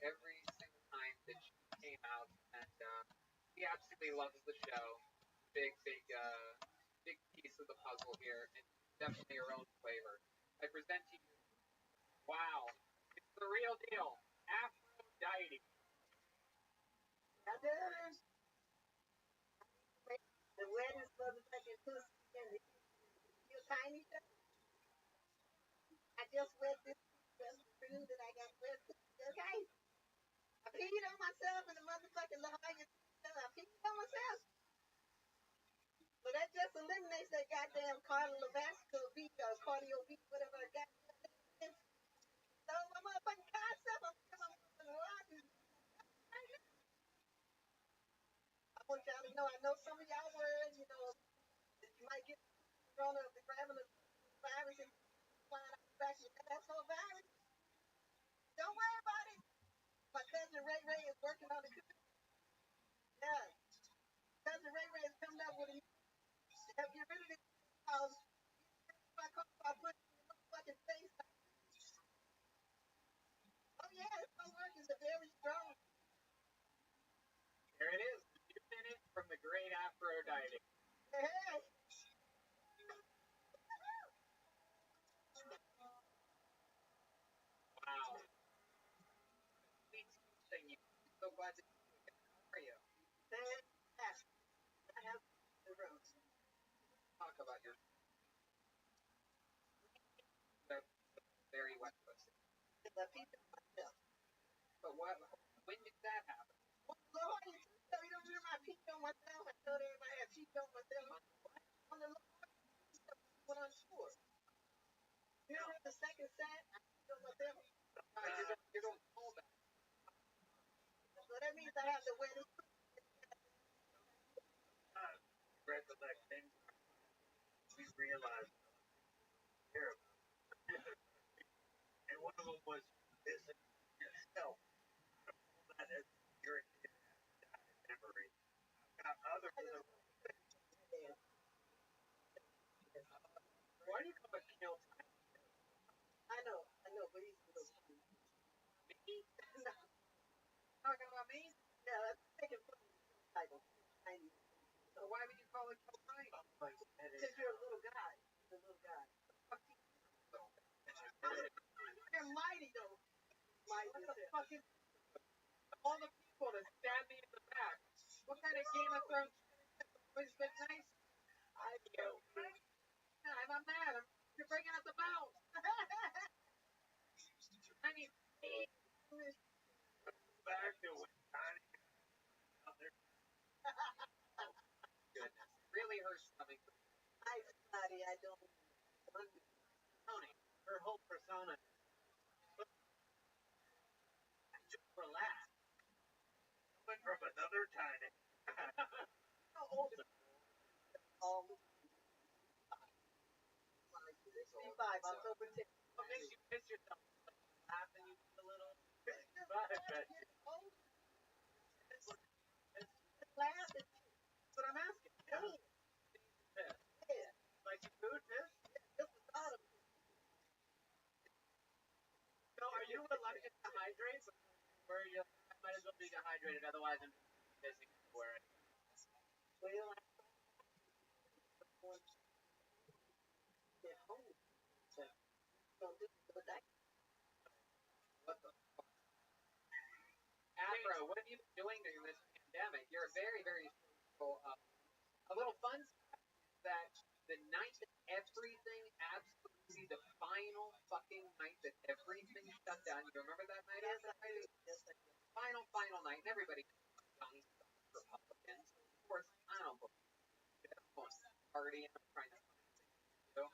every single time that she came out, and he absolutely loves the show. Big piece of the puzzle here, and definitely her own flavor. I present to you, wow, it's the real deal, Aphrodite. The wettest motherfucking pussy in the you tiny stuff. I just wet this afternoon that I got wet. Okay? I peed on myself in the motherfucking La Jolla. I peed on myself. So that just eliminates that goddamn cardiovascular beat or cardio beat, whatever I got. So my motherfucking concept, I'm motherfucking rocking. I want y'all to know, I know some of y'all words, you know, you might get thrown up the grabbing the virus and flying out the back of your asshole virus. Don't worry about it. My cousin Ray Ray is working on the computer. Yeah. Cousin Ray Ray is coming up with a help get rid of this house. I put it in your motherfucking face. Oh yeah, this my work is a very strong. There it is, the 2 minutes from the great Aphrodite. Hey. Wow. Sweet thing, you. So glad to see you again. How are you? Fantastic. I have the roads. Talk about your the very wet pussy. The people myself. But what? When did that happen? Well, Lord, you don't remember I peed on myself? I told everybody I peed on myself. On the Lord, went on tour. You know, the second set, I peed on myself. You don't call that. So that means I have to wear this. Recollect things we realized here about. And one of them was this yourself. That is your memory. Other than why do you call it kill time? I know, but he's a little funny. Me? Talking about me? Yeah, that's taking fun of the title. So why would you call it kill time? Because you're a little guy. You're a little guy. You're mighty though. Mighty. What the fuck is all the people that stab me in the back? What kind of Game of Thrones has been nice? I know. I'm mad. You're bringing up the bells. I mean, back to when Tony out there. Goodness, it really hurts coming from Buddy, I don't. Tony. Her whole persona. Just relax. Went from another Tiny. How old is Um, 65, October 10th. what makes you piss yourself? Laugh and you get a little. But but I'm asking. Yeah. Like food, piss? So are you reluctant to hydrate? Or you might as well be dehydrated, otherwise I'm pissing for it. Well, get home. Don't do it. What the fuck? Afro, what have you been doing during this pandemic? You're a very, very a little fun fact is that the night that everything, absolutely the final fucking night that everything shut down, you remember that night? Yes, I do. Final night, and everybody knows Republicans. Of course, I don't believe it. Party and I'm trying to do.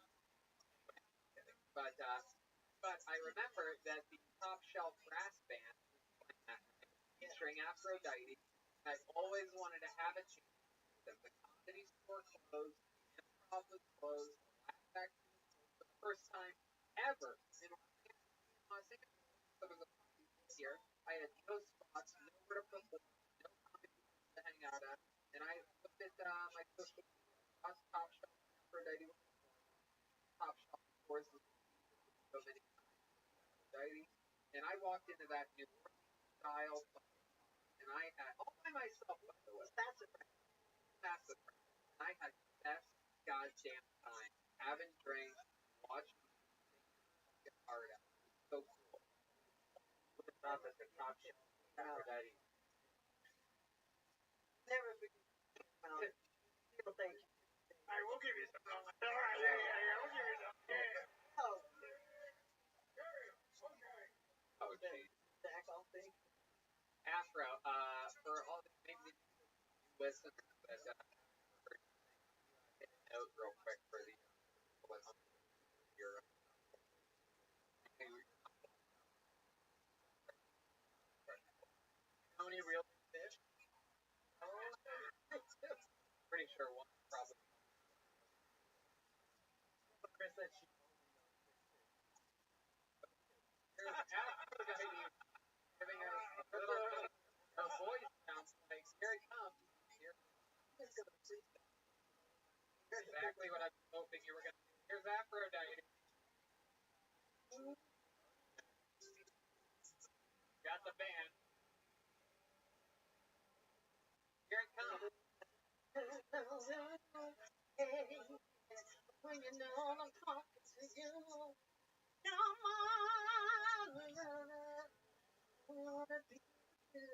But I remember that the Top Shelf Brass Band was playing that night, featuring Aphrodite. I've always wanted to have a chance. The comedy store closed, the improv was closed, the Laugh Factory was closed for the first time ever in Los Angeles. So it was a party this year. I had no spots, nowhere to perform, no comedy to hang out at, and I looked at my social media. Top Shelf Aphrodite was Top Shelf, of course, was so many times Aphrodite, and I walked into that New Orleans style place, and I had all by myself, by the way. That's a friend. And I had the best goddamn time having drinks, watching fucking heart out. It was so cool. Would have thought that the top shelf was Aphrodite. Never forget. People think. All right, we'll give you some. All right, yeah, we'll give you some. Yeah. Oh, Oh, geez. Jack, I'll think. Afro, for all the maybe listeners that heard hit a note real quick for the what's on your Tony real fish. Pretty sure one probably. Chris said she. Here's Aphrodite giving us a little. Her voice sounds like here it comes. Exactly what I was hoping you were going to say. Here's Aphrodite. Got the band. Here it comes. When you know I'm talking to you, come on, wanna be you.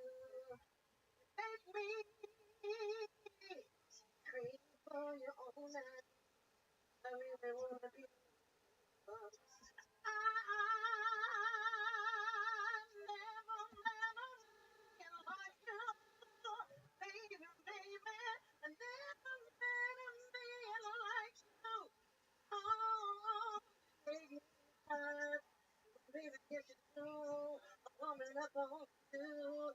Take me, crave for your own eyes. I really wanna be loved. I never feel like you, baby, baby. I never feel like you. Oh, baby, baby, yes you do. I'm coming up on you.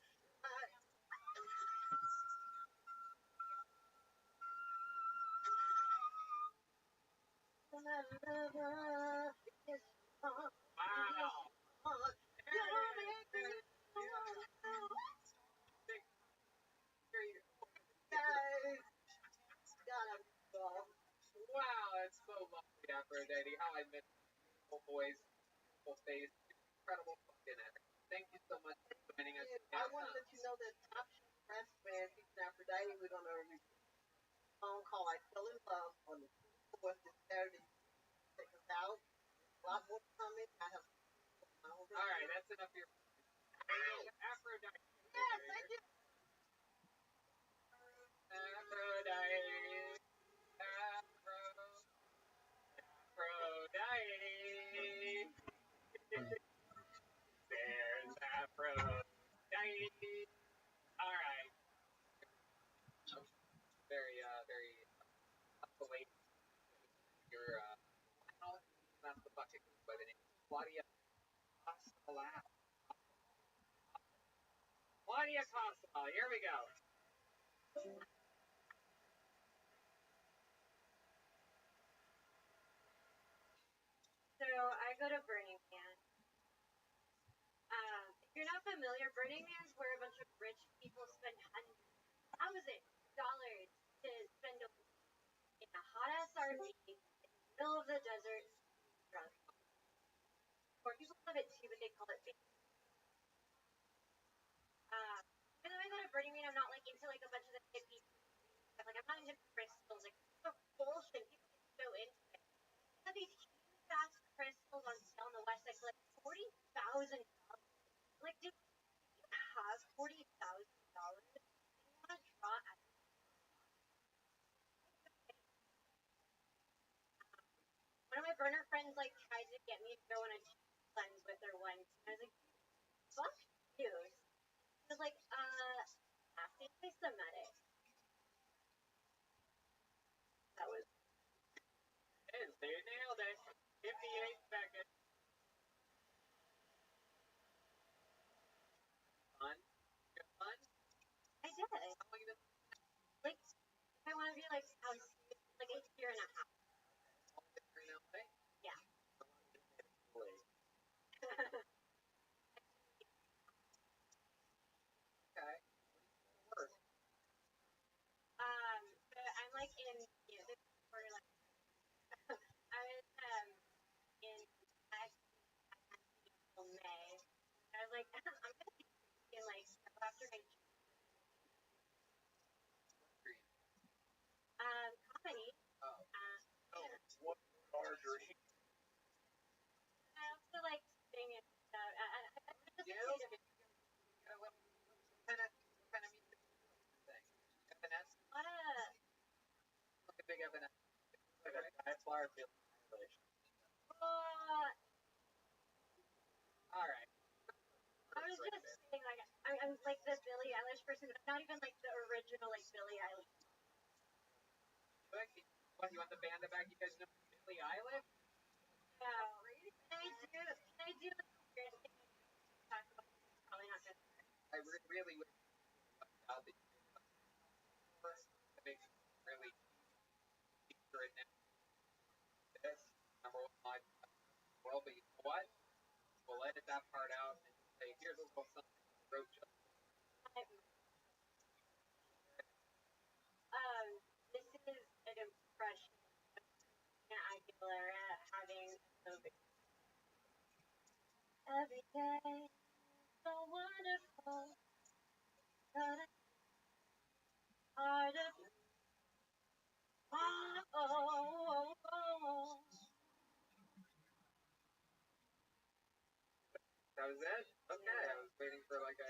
Lover, yes, Wow. Wow, that's so lovely, Aphrodite. How I miss beautiful voice, beautiful face, incredible fucking energy. Thank you so much for joining us. I want to let you know that Top Chef Breast Man, featuring Aphrodite, we're going to phone call I Fell in Love on the 4th this Saturday. Check us out. A lot more coming. I have. All right, that's enough of your. Aphrodite. Yes, thank you. Aphrodite. Aphrodite. There's Aphrodite. All right. Very, very late. Your final, not the bucket, by the name of Claudia Costa. Claudia Costa. Here we go. So I go to Burning Man. If you're not familiar, Burning Man is where a bunch of rich people spend hundreds, thousands dollars to spend a week in a hot ass RV in the middle of the desert, drunk. Or people love it too, but they call it big. Even though I go to Burning Man, I'm not like into like a bunch of the hippie stuff. Like I'm not into crystals. Like the bullshit. People get so into it. They have these huge ass crystals on sale on the west side for like $40,000. Like, dude, you have $40,000 and you want to draw at one of my burner friends like tried to get me to go on a cleanse with her once, and I was like, fuck you. She was like, anti-Semitic. That was. And they nailed it. 58 seconds. like, I'm gonna be 60 and like after my comedy. Oh. What are dreams? I also like sing and stuff. I just You? creative. What kind of music do you like to sing? Evanescence? A lot of Like a big Evanescence. Like a high flyer Billie Eilish. All right. I was just saying, like, I'm like the Billie Eilish person, but not even like the original, like Billie Eilish. What, you want the band back? You guys know Billie Eilish? Yeah. Can I do like a weird thing? Talk about it's probably not gonna. I really wish out that you that makes me really feature it now. This number one live in the world, but you know what? We'll edit that part out and say, here's a little something I wrote just This is an impression of Christina Aguilera having a COVID. Every day, so wonderful, but it's hard to. Oh. that was it? Okay, I was waiting for like the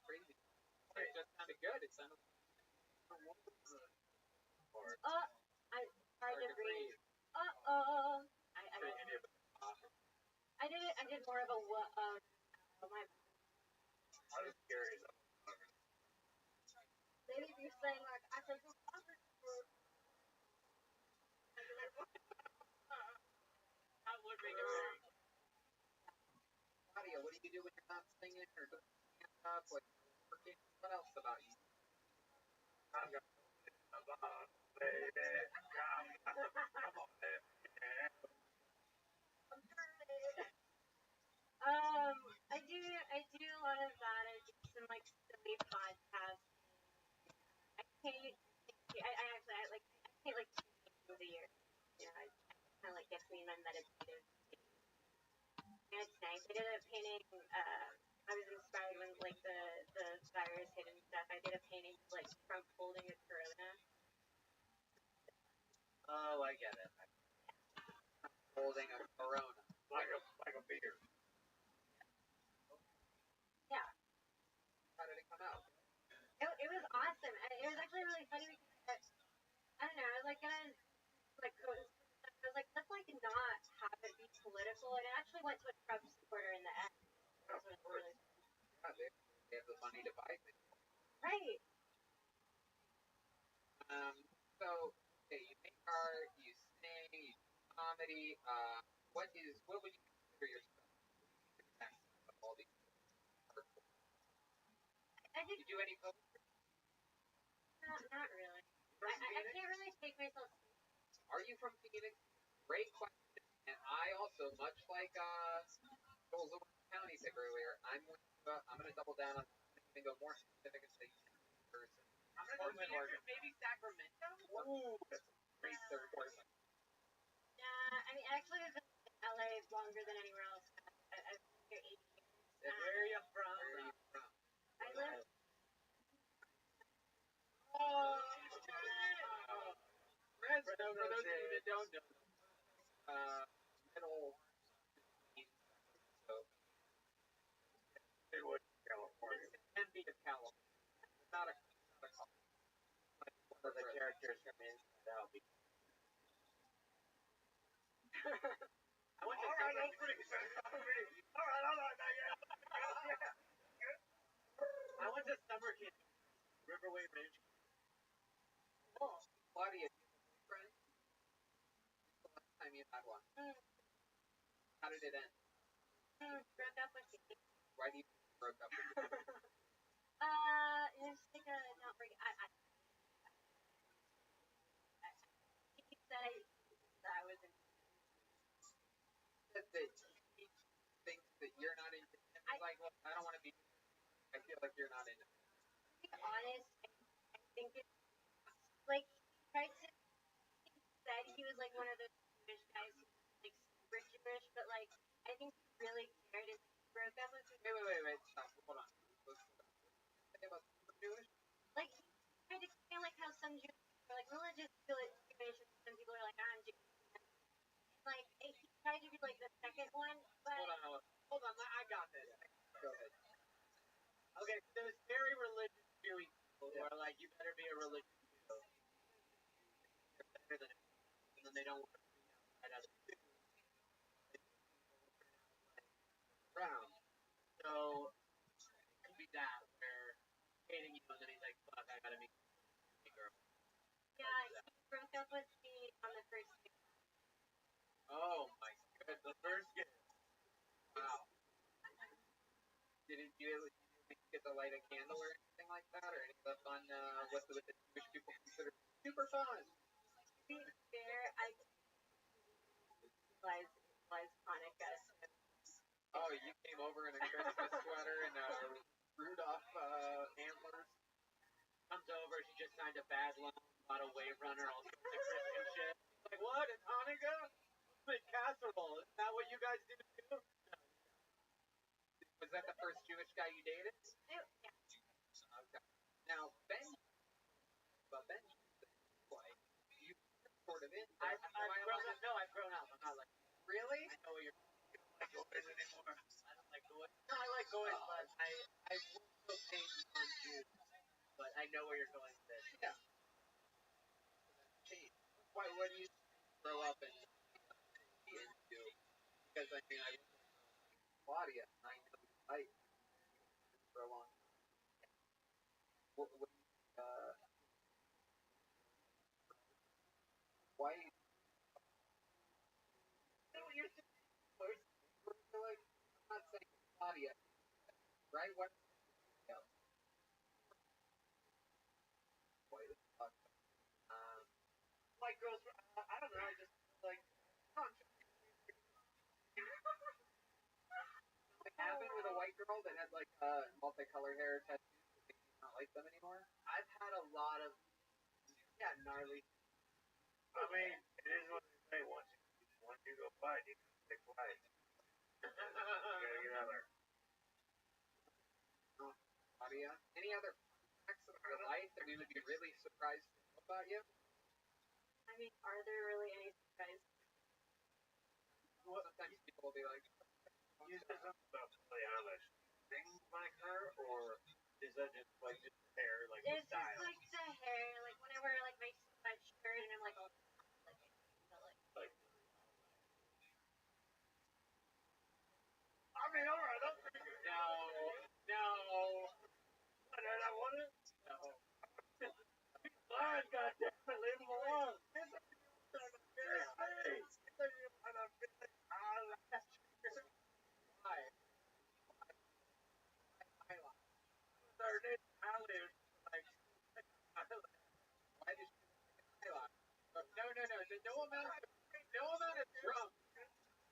crazy. It just sounded good. It sounded like I'm hard to breathe. I did more of a my. I was curious. Maybe if you sang like I can do comedy for that would make it very. Claudia, what do you do when you're not singing or doing stand up? Like working? What else about you? I'm gonna baby. Come on, baby. I do a lot of that. I do some like silly podcasts. I paint. I actually I paint like 2 paintings a year. You know, it kind of like gets me in my meditative state. And it's nice. I did a painting. I was inspired when like the virus hit and stuff. I did a painting of, like Trump holding a Corona. Oh, I get it. Holding a Corona. Like a beer. Yeah. How did it come out? It was awesome. And it was actually really funny because I don't know. I was like gonna like go. I was like, let's like not have it be political, and it actually went to a Trump supporter in the end. Yeah, of course. Yeah, they have the money to buy things. Right. So okay, you make art, you sing, you do comedy. What would you consider yourself success of all these art forms? Did you do any poetry? Not really. I can't really take myself. Are you from Phoenix? Great question. And I also, much like Joel's County pick earlier, I'm going to double down on. I'm going to go more specific and say person. I'm going to go maybe Sacramento. Ooh, that's a great third person. I mean, actually, I've been in LA longer than anywhere else. I've been here 8 years. Where are you from? I live. Oh, Fresno, for those of you that don't know, middle so Maywood, California. Tempe of California. It's not a college. Like one of the characters from Inside Out. I went to I went to summer camp. Riverway Ridge. Oh, Claudia, do you have a boyfriend? The last time you had one. How did it end? Broke up with me. Why do you think you broke up with me? It's like a not break. He said I was in. That he thinks that you're not into him. He's like, well, I don't want to be. I feel like you're not into him. To be honest, I think it's like he tried to. He said he was like one of those Jewish guys who was like super Jewish, but like I think he really cared. broke up with me. Wait, stop, hold on. Let's say about super Jewish. Like he tried to explain like how some Jews are like religious Jewish, and some people are like I'm Jewish. And, like he tried to do like the second one, but Hold on, I got this. Go ahead. Okay, so there's very religious Jewish people who are like, you better be a religious Jew. They're better than everyone, and then they don't want to be outside other Jews. Brown. So it could be that where hating you and then he's like, fuck, I gotta meet a girl. yeah, he broke up with me on the first date. Oh my god, the first game. Wow. Did you get to light a candle or anything like that, or any of the fun what the Jewish people consider super fun? To be fair, I realized it was Hanukkah. Oh, you came over in a Christmas sweater and Rudolph antlers. Comes over, she just signed a bad loan, bought a Wave Runner, all sorts of Christian shit. Like, what? It's Hanukkah? Make casserole. Is that what you guys do too? Was that the first Jewish guy you dated? Yeah. Okay. Now, Benji, like, you sort of in. I've grown up. No, I've grown up. I'm not like, really? I know what you're like boys anymore. I don't like boys. No, I like boys, but I will still date non-Jews. But I know where you're going with this. Yeah. Why would you grow up and be into? Because I mean, I look at Claudia, and I know you like for a long time. Why? No, you're like, I'm not saying Claudia, right? What? Yeah. Why the fuck? Like girls, I don't know. I just like. What happened with a white girl that had like multicolored hair tattoos that made you not like them anymore? I've had a lot of gnarly. I mean, it is what they say. Once you go white, you stick white. You gotta get out there. Claudia, any other facts of your life that we would be really surprised to know about you? I mean, are there really any surprises? Sometimes people will be like, You said something about Billie Eilish. Things like her, or is that just hair, like it's style? Just like the hair, like when I wear like my sweatshirt and I'm like all Like. I mean, all right, no. I don't want it. No. He's blind, goddammit, leave him alone.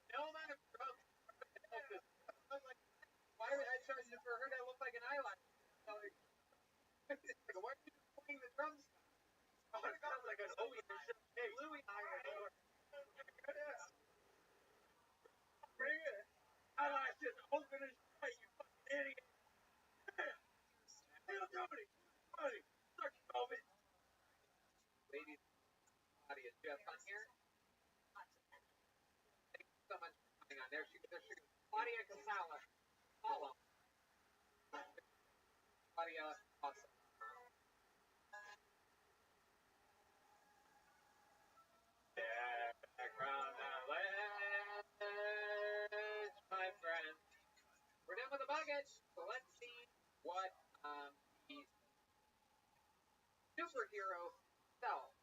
No amount of drugs. Why would I charge you for her to look like an eyelash? Like, why are you playing the drums? Oh, it sounds like an Louis Bring it. Eyelashes open as shit, you fucking idiot. Hey, Tony. Suck COVID. Ladies, audience, you have fun here? Thank you so much for coming on. There she goes. Claudia Casala. Follow. Claudia, awesome. Yeah, background knowledge, my friend. We're done with the bucket, so let's see what the superhero self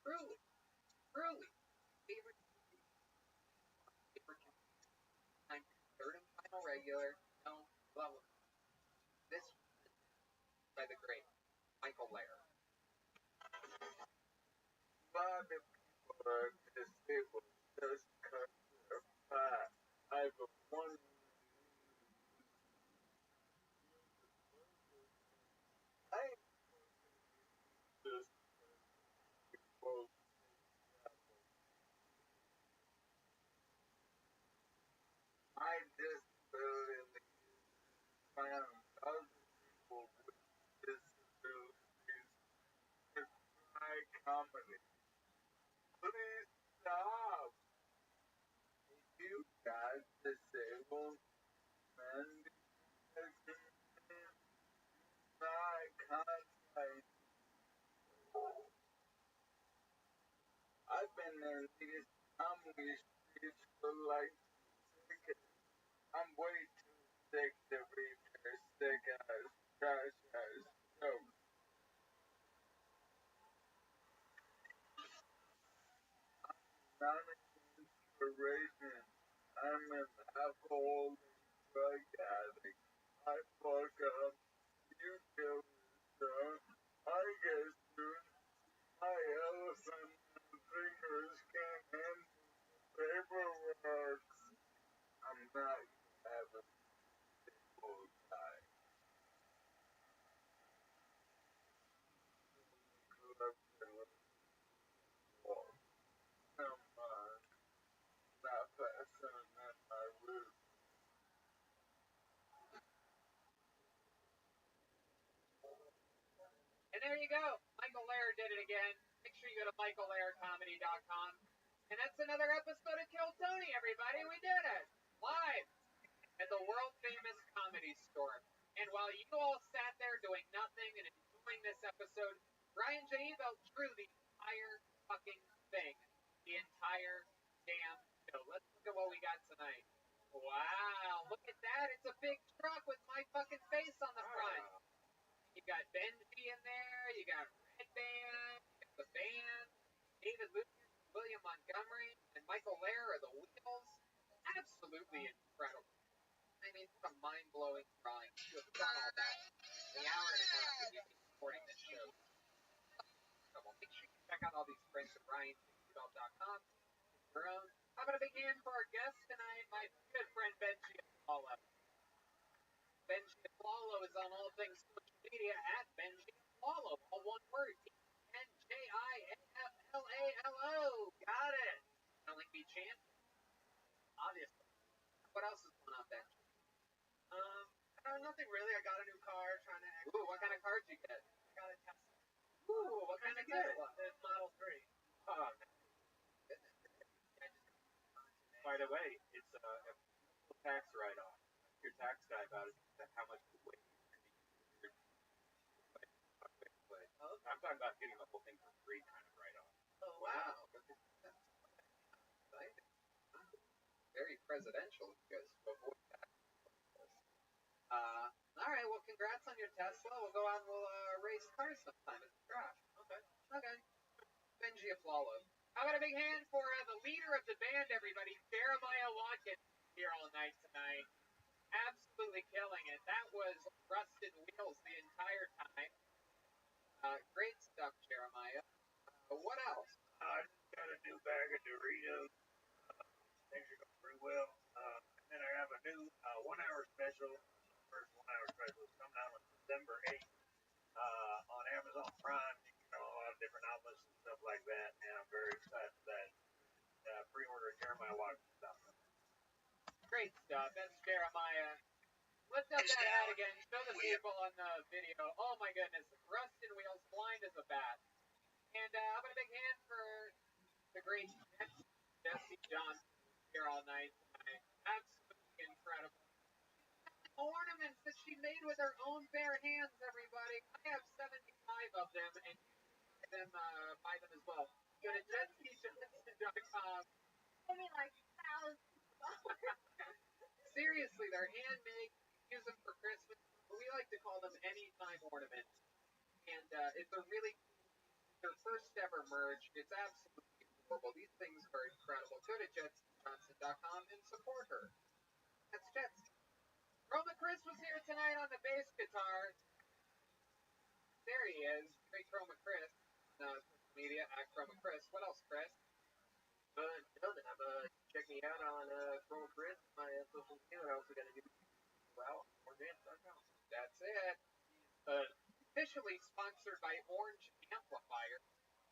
truly, favorite time third and final regular, no level. This by the great Michael Lair. Bobby disabled just because I have one. I just quote. I just fell in old man my contact. I've been in these comedy streets for like 2 decades. I'm way too sick to read their sick ass, trash ass jokes. Not an inspiration. I'm an alcoholic drug addict. I fuck up. You kill yourself. I get soon. My elephant fingers can't handle paperwork. I'm not having people die. Come on, not faster than my root. And there you go. Michael Lair did it again. Make sure you go to michaellaircomedy.com. And that's another episode of Kill Tony, everybody. We did it. Live at the world famous comedy store. And while you all sat there doing nothing and enjoying this episode, Ryan J. Ebelt drew the entire fucking thing. The entire damn show. Let's look at what we got tonight. Wow, look at that. It's a big truck with my fucking face on the front. You got Benji in there, you got Red Band, you got the band, David Lucas, William Montgomery, and Michael Lair are the wheels. Absolutely incredible. I mean, what a mind-blowing drawing to have done all that in the hour and a half that you've been supporting this show. Make sure you check out all these prints at RyanJebelt.com. Your own. How about a big hand for our guest tonight, my good friend Benji Apollo. Benji Apollo is on all things social media at Benji Apollo, all one word. NJIAFLALO. Got it. Spelling bee champ. Obviously. What else is going on, Benji? Nothing really. I got a new car. Trying to. Ooh, what kind of car did you get? I got a Tesla. Ooh, what kind of Tesla? The Model 3. Oh, By the way, it's a tax write-off. Your tax guy about it, how much you weigh. I'm talking about getting the whole thing for free kind of write-off. Oh, wow. Very presidential, you guys avoid that. All right, well, congrats on your Tesla. We'll go out and we'll race cars sometime at the garage. Okay. Benji Aflalo. How about a big hand for the leader of the band, everybody, Jeremiah Watkins, here all night tonight. Absolutely killing it. That was Rusted Wheels the entire time. Great stuff, Jeremiah. What else? I just got a new bag of Doritos. Things are going pretty well. And then I have a new 1 hour special. First 1 hour special is coming out on December 8th on Amazon Prime. You know, a lot of different outlets and stuff like that. And I'm very excited for that. Pre-order at JeremiahWatkins.com. Great stuff. That's Jeremiah. Lift up that hat again. Show the people on the video. Oh my goodness. Rusted Wheels, blind as a bat. And how about a big hand for the great Jesse Johnson here all night tonight. Absolutely incredible. Ornaments that she made with her own bare hands, everybody. I have 75 of them, and you can buy them as well. Go to JetSeaJohnson.com. Maybe like $1,000. Seriously, they're handmade. Use them for Christmas. We like to call them anytime ornaments. And it's a really their first ever merge. It's absolutely adorable. These things are incredible. Go to JetSeaJohnson.com and support her. That's Jets. Roma Chris was here tonight on the bass guitar. There he is. Great Chroma Chris. Social media at Chroma Chris. What else, Chris? Check me out on Chroma Chris, my social media. I also got a new OrangeAmp.com. That's it. Officially sponsored by Orange Amplifier.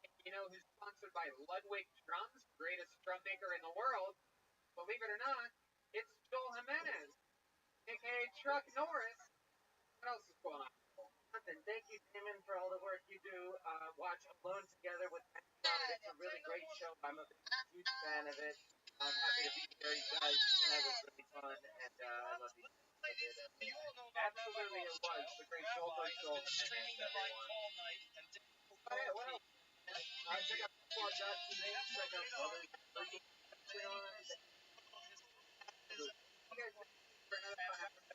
And you know who's sponsored by Ludwig Drums, greatest drum maker in the world? Believe it or not, it's Joel Jimenez, aka Chuck Norris. What else is going on? Nothing. Thank you, Damon, for all the work you do. Watch Alone Together with It's a really great show. I'm a huge fan of it. I'm happy to be here, you guys. That was really fun, and I love you. Absolutely, it was the great Joel Rothschild and everyone. All right, well, check out Football today. Check out other Patreon. You guys for another fun episode.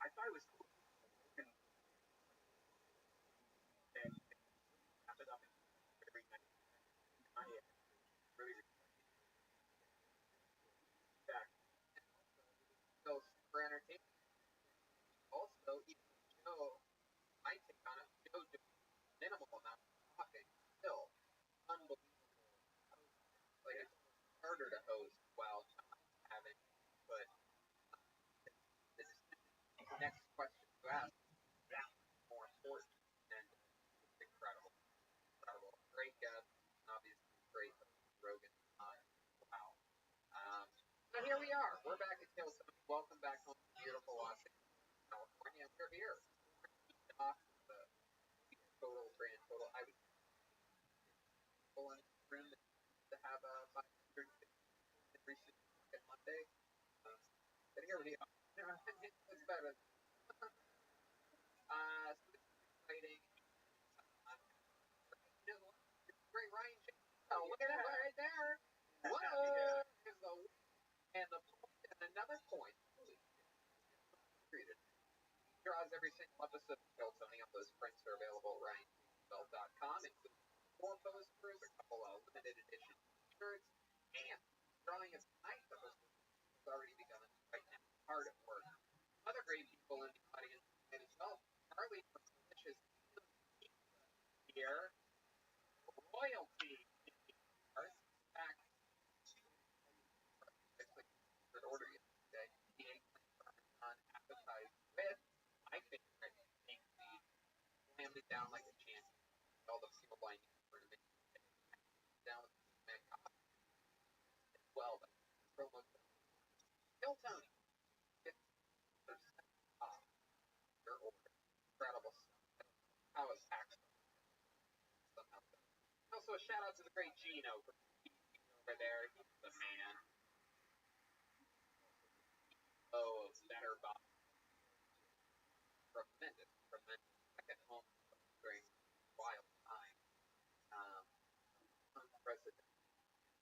I thought it was cool. And wrap it up very nice. I really respect. So for entertainment, also even Joe, I take on it. Joe did minimal amount of talking, still unbelievable. Like it's harder to host while not having, but the next question you ask that more important and it's incredible, incredible, great guest, obviously great Rogan. Wow. So here we are. We're back at Hilltop. Welcome back home to beautiful Los Angeles, California. We're here. Off the grand total. I was full in the room to have a 500 every second Monday. But here we are. It's better. So this is exciting. Great Ryan James. Oh, look at that right there. Whoa! And the point, and another point. Draws every single episode of Bill Tony. All those prints are available at RyanJamesBell.com, including 4 posters, a couple of limited edition t-shirts, and drawing of tonight's episode has already begun right now. Hard at work. Other great people in the audience tonight as well. Harley from Delicious here. Royalty. Back order yesterday. The on appetizer with my favorite being the slammed it down like a champion. All the people buying tournament down with the coffee as well. But promo Kill Tony. 50% off your order. Incredible stuff. How is tax somehow? Also a shout out to the great Gino over there. He's the man. Oh, better box. Tremendous, tremendous. Second home during wild time. Unprecedented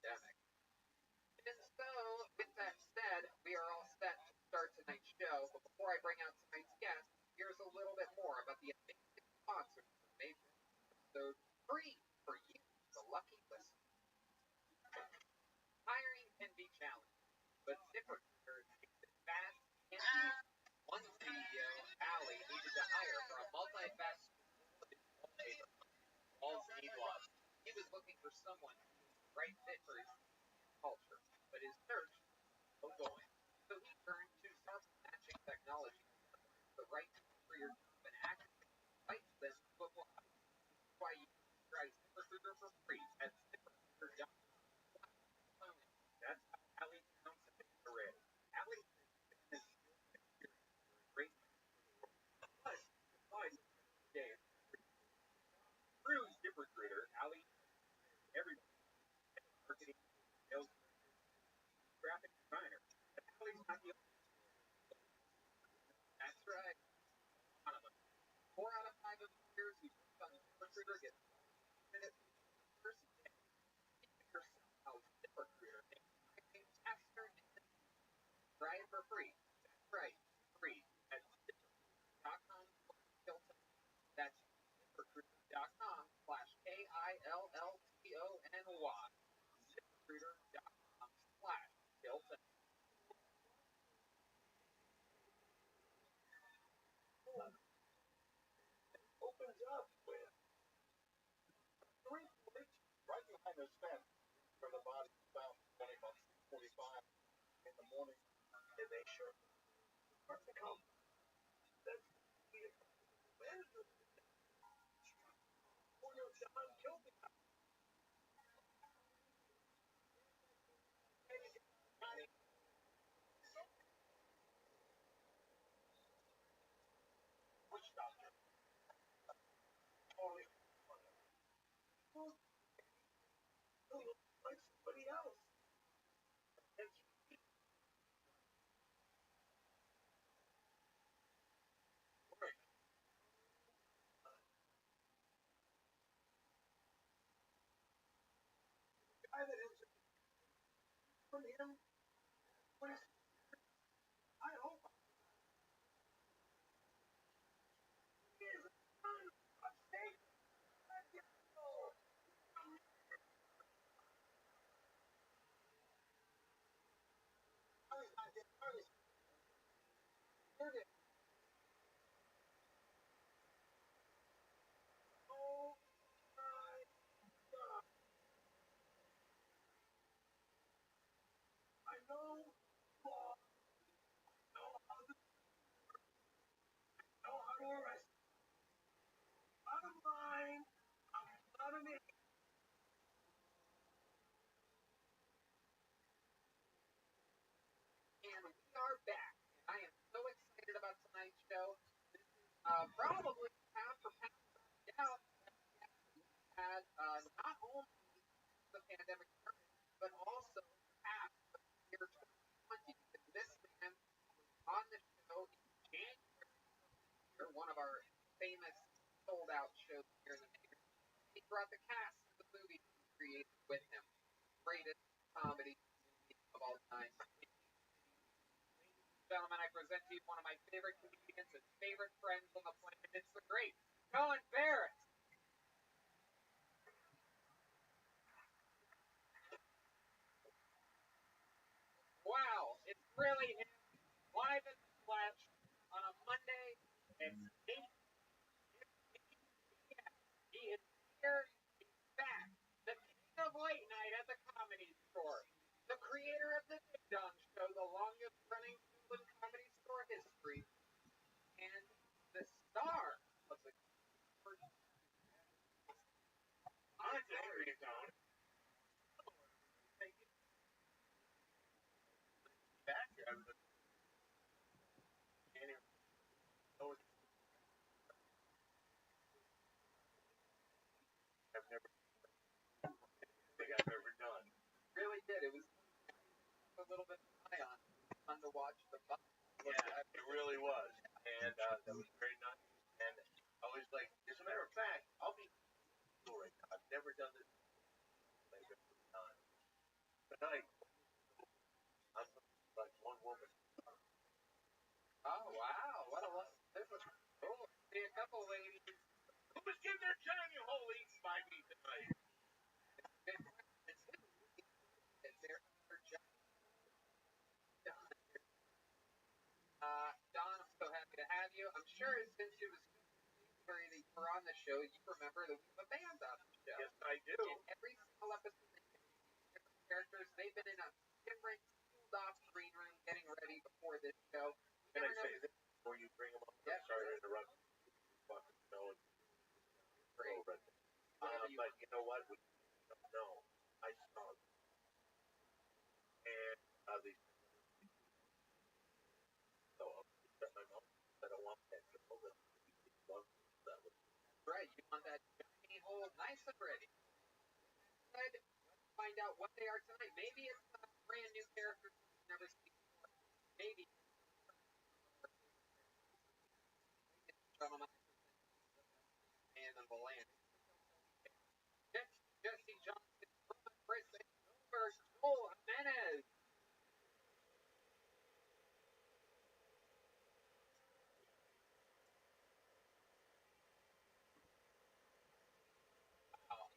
pandemic. And so, with that said, we are all set to start tonight's show. But before I bring out tonight's guest, someone who is the right fit for his culture, but his search was still going. So he turned to sample matching technology, the right tool for your job, and actively invites them to apply. That's why you can try ZipRecruiter for free at ZipRecruiter.com. That's how Allie found something already. Allie says great plus applies every day through ZipRecruiter. Allie everybody marketing sales graphic designer. But Allie's not the only. That's right. One of them. 4 out of 5 employers who work on ZipRecruiter get 5 minutes first day. Figure yourself out ZipRecruiter makes hiring faster and try it for free. That's right, free at ZipRecruiter.com/Hilton. That's ZipRecruiter.com/KILLTONY. ZipRecruiter.com/Hilton. Opens up with 3 points right behind the fence where the body was found running about 6:45 in the morning. And they sure start to come. That's when John killed the guy. Witch doctor. Totally. Who looks like somebody else? It's right. The guy that is from him, what is I hope he is a son of Satan. Oh my God. I know you all know how to arrest. Bottom line, I'm not an idiot. And we are back. And I am so excited about tonight's show. This is probably pound for pound out had not only the pandemic started, but also half of the year 2020. Because this man was on the show in January here, one of our famous sold out shows here in the Matrix. He brought the cast of the movie he created with him. Greatest comedy of all time. Gentlemen, I present to you one of my favorite comedians and favorite friends on the planet. It's the great Cohen Barrett. Wow, it's really him live in the flesh on a Monday. It's 8 p.m. He is here. He's back. The king of late night at the Comedy Store. The creator of the Big Don Show, the longest running show in comedy store history. And the star of the I'm angry, Tony. Back here, I was anyway. I've never think I've ever done. really did. It was a little bit high on. Fun to watch the buck. Yeah, it really was. And that was very nice. And I was like, as a matter of fact, I'll be right now. I've never done this time. Tonight, I'm like one woman. Oh wow! What a lot. There's a see a couple ladies. Who was getting their Johnny Hole eaten by me tonight? Don, I'm so happy to have you. I'm sure since it was very were on the show, you remember that we have a band on the show. Yes, I do. And every single episode, they different characters. They've been in a different sealed-off green room getting ready before this show. Can I say this before you bring them up? Yeah, sorry to interrupt. Fucking know it. Great. But you know what? We don't know. I saw them. And they so my mom said I want that girl that was right. You want that shiny hole nice and ready. Let's find out what they are tonight. Maybe it's a brand new character you've never seen before. Maybe gentlemen and the land. Jesse Johnson, Chris Silver, Joel Jimenez. Wow.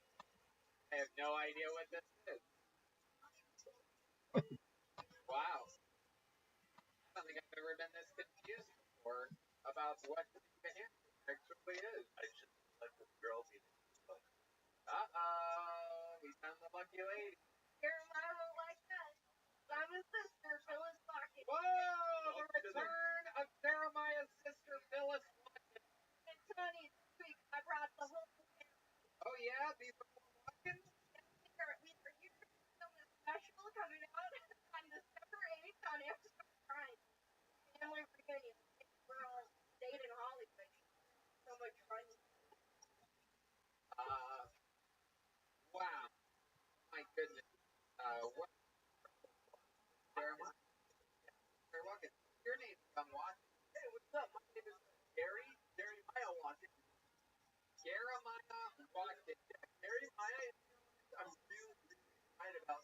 I have no idea what this is. Wow. I don't think I've ever been this confused before about what the band actually is. I just let the girl be. We found the lucky lady. Jeremiah won't like that. I'm his sister, Phyllis Watkins. Whoa! The return of Jeremiah's sister, Phyllis Watkins. And Tony, this week I brought the whole family. Oh yeah, these are Watkins? We were here to film this special coming out on December 8th on Amazon Prime. Family reunion. We're all stayed in Hollywood. So much fun. Wow. My goodness. What? Jeremiah. Jeremiah Watkins. Your name is Watkins. Hey, what's up? My name is Jeremiah Watkins. Jeremiah Watkins. Jeremiah, I'm really excited about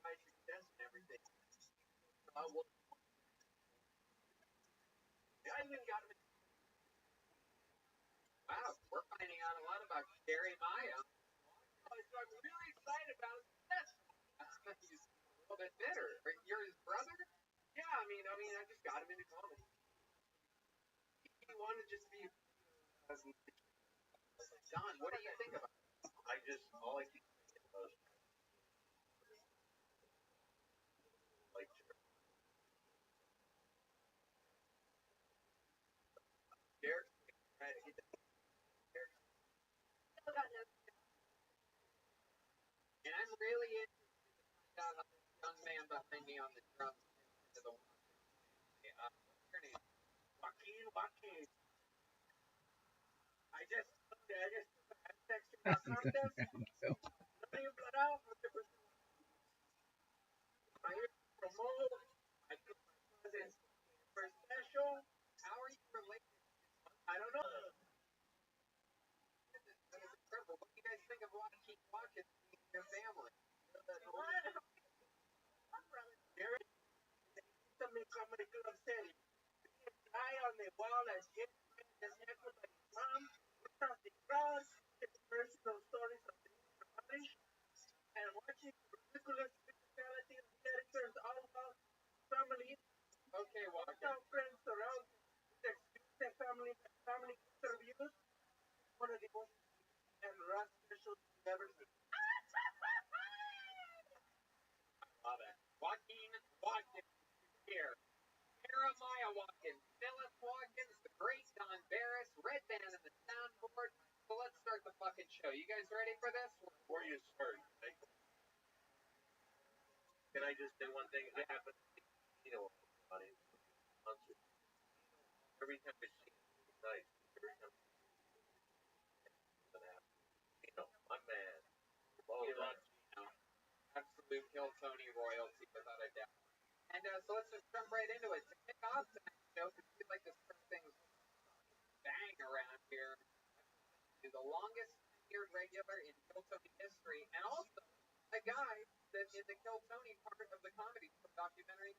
my success and everything. Well, I even got him. Wow, we're finding out a lot about Jeremiah. So I'm really excited about his success. He's a little bit bitter. You're his brother? Yeah, I mean, I just got him into comedy. He wanted to just be. Don, what do you think about it? All I keep thinking about is like Derek trying to get the Still got no. And I'm really interested to find out how this young man behind me on the drums into the what's your name? Joaquin. I just texted my contest. Nothing blood out. I hear promote. I took my cousin's first special. How are you related? I don't know. That is incredible. What do you guys think of Joaquin Watkins being your family? Derek, something comedy club said. Eye on the wall as Jim is echoed by his mom. Across the crowd, his personal stories of the Spanish, and watching the ridiculous physicality of characters all about family. Okay, Watkins. Some friends around with exclusive family interviews. One of the most and Ross specials you've ever seen. Love it. Joaquin Watkins here. Jeremiah Watkins, Phyllis Watkins, the great Don Barris, Red Band and the soundboard. So let's start the fucking show. You guys ready for this? Before you start, can I just say one thing? I happen to see, funny concert. Every time I see him, it's nice. Every time my man. Absolute Kill Tony royalty without a doubt. And so let's just jump right into it. To kick off tonight's show, because we like to start things bang around here, is the longest tenured regular in Kill Tony history, and also a guy that in the Kill Tony part of the comedy documentary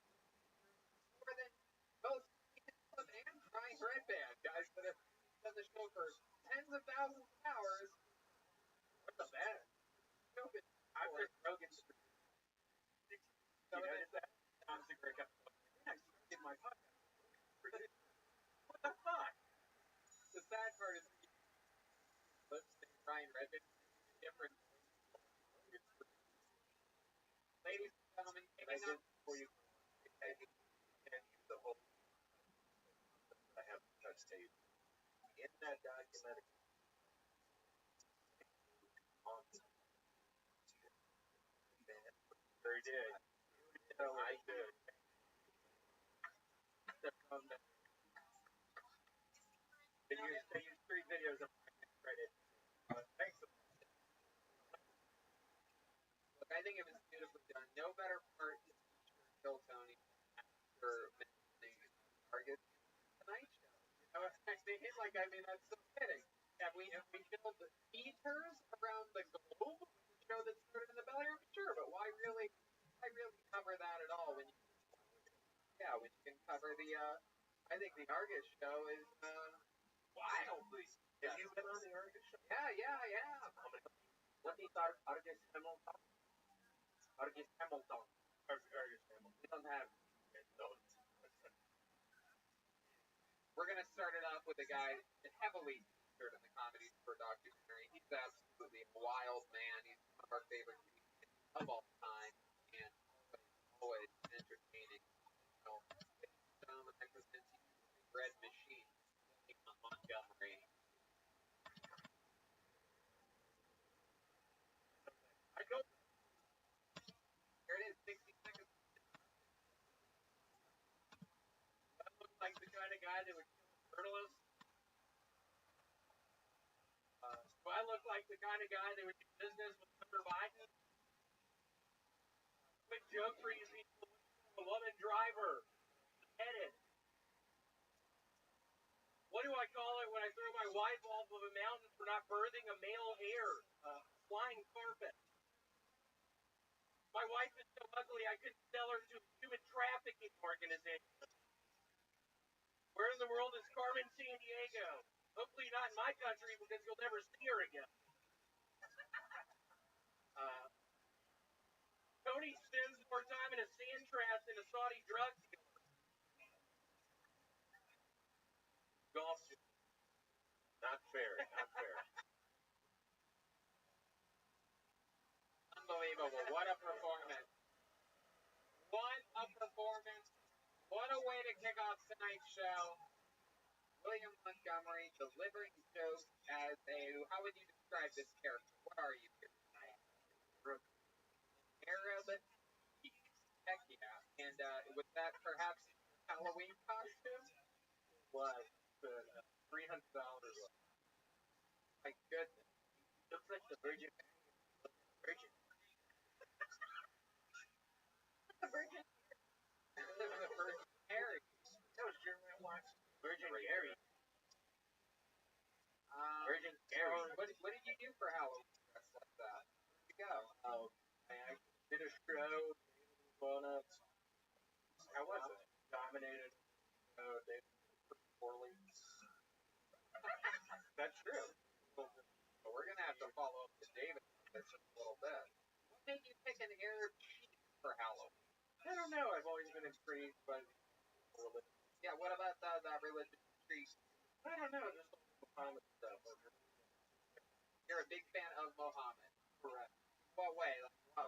more than both Club and Crying Red Band, guys that have done the show for tens of thousands of hours. What's the band? I'm Chris Rogan's. You notice that? I'm the great guy. In my podcast. What the fuck? The sad part is Red Band, different. Ladies and gentlemen, And I taking did up. before you I can't use the whole I have touch tape. In that documentary on sure did. I did. They used 3 videos of my credit. Thanks. Look, I think it was beautifully done. No better part to kill Tony after mentioning Argus Tonight Show. You know, I mean, that's so fitting. Have we killed the eaters around the globe with a show that started in the Belly Room? Sure, but why really cover that at all when you can cover the I think the Argus show is Wildly. Have you been on the Argus show? Yeah. What do you thought Argus Hamilton? Argus Hamilton. Argus Hamilton. We don't have those. We're gonna start it off with a guy heavily featured in the Comedy Store documentary. He's absolutely a wild man. He's one of our favorite comedians of all time, and always entertaining. So, ladies and gentlemen, I present to you the Red Machine, Montgomery. I go. Here it is, 60 seconds. That looks like the kind of guy that would kill a journalist. Do I look like the kind of guy that would do business with Hunter Biden? Quick joke for you people. A woman driver. Headed. What do I call it when I throw my wife off of a mountain for not birthing a male heir? Flying carpet. My wife is so ugly I couldn't sell her to a human trafficking organization. Where in the world is Carmen Sandiego? Hopefully not in my country because you'll never see her again. Tony spends more time in a sand trap than a Saudi drug dealer. Golf. Not fair. Unbelievable. What a performance. What a way to kick off tonight's show. William Montgomery delivering jokes as how would you describe this character? What are you here tonight? Arab? Heck yeah. And was that perhaps Halloween costume? Was $300. My goodness. Looks like the Virgin. The Virgin Mary. That was Jeremy Watson. Virgin Mary. Virgin Mary. What did you do for Halloween dressed like that? Where'd you go? I actually did a show. Donuts. How was it? Dominated. They poorly. That's true. So we're gonna have to follow up with David on this in a little bit. What made you pick an Arab chief for Halloween? I don't know. I've always been intrigued by religion. Yeah, what about that religion intrigue? I don't know. Just Muhammad stuff. You're a big fan of Mohammed. Correct. What way?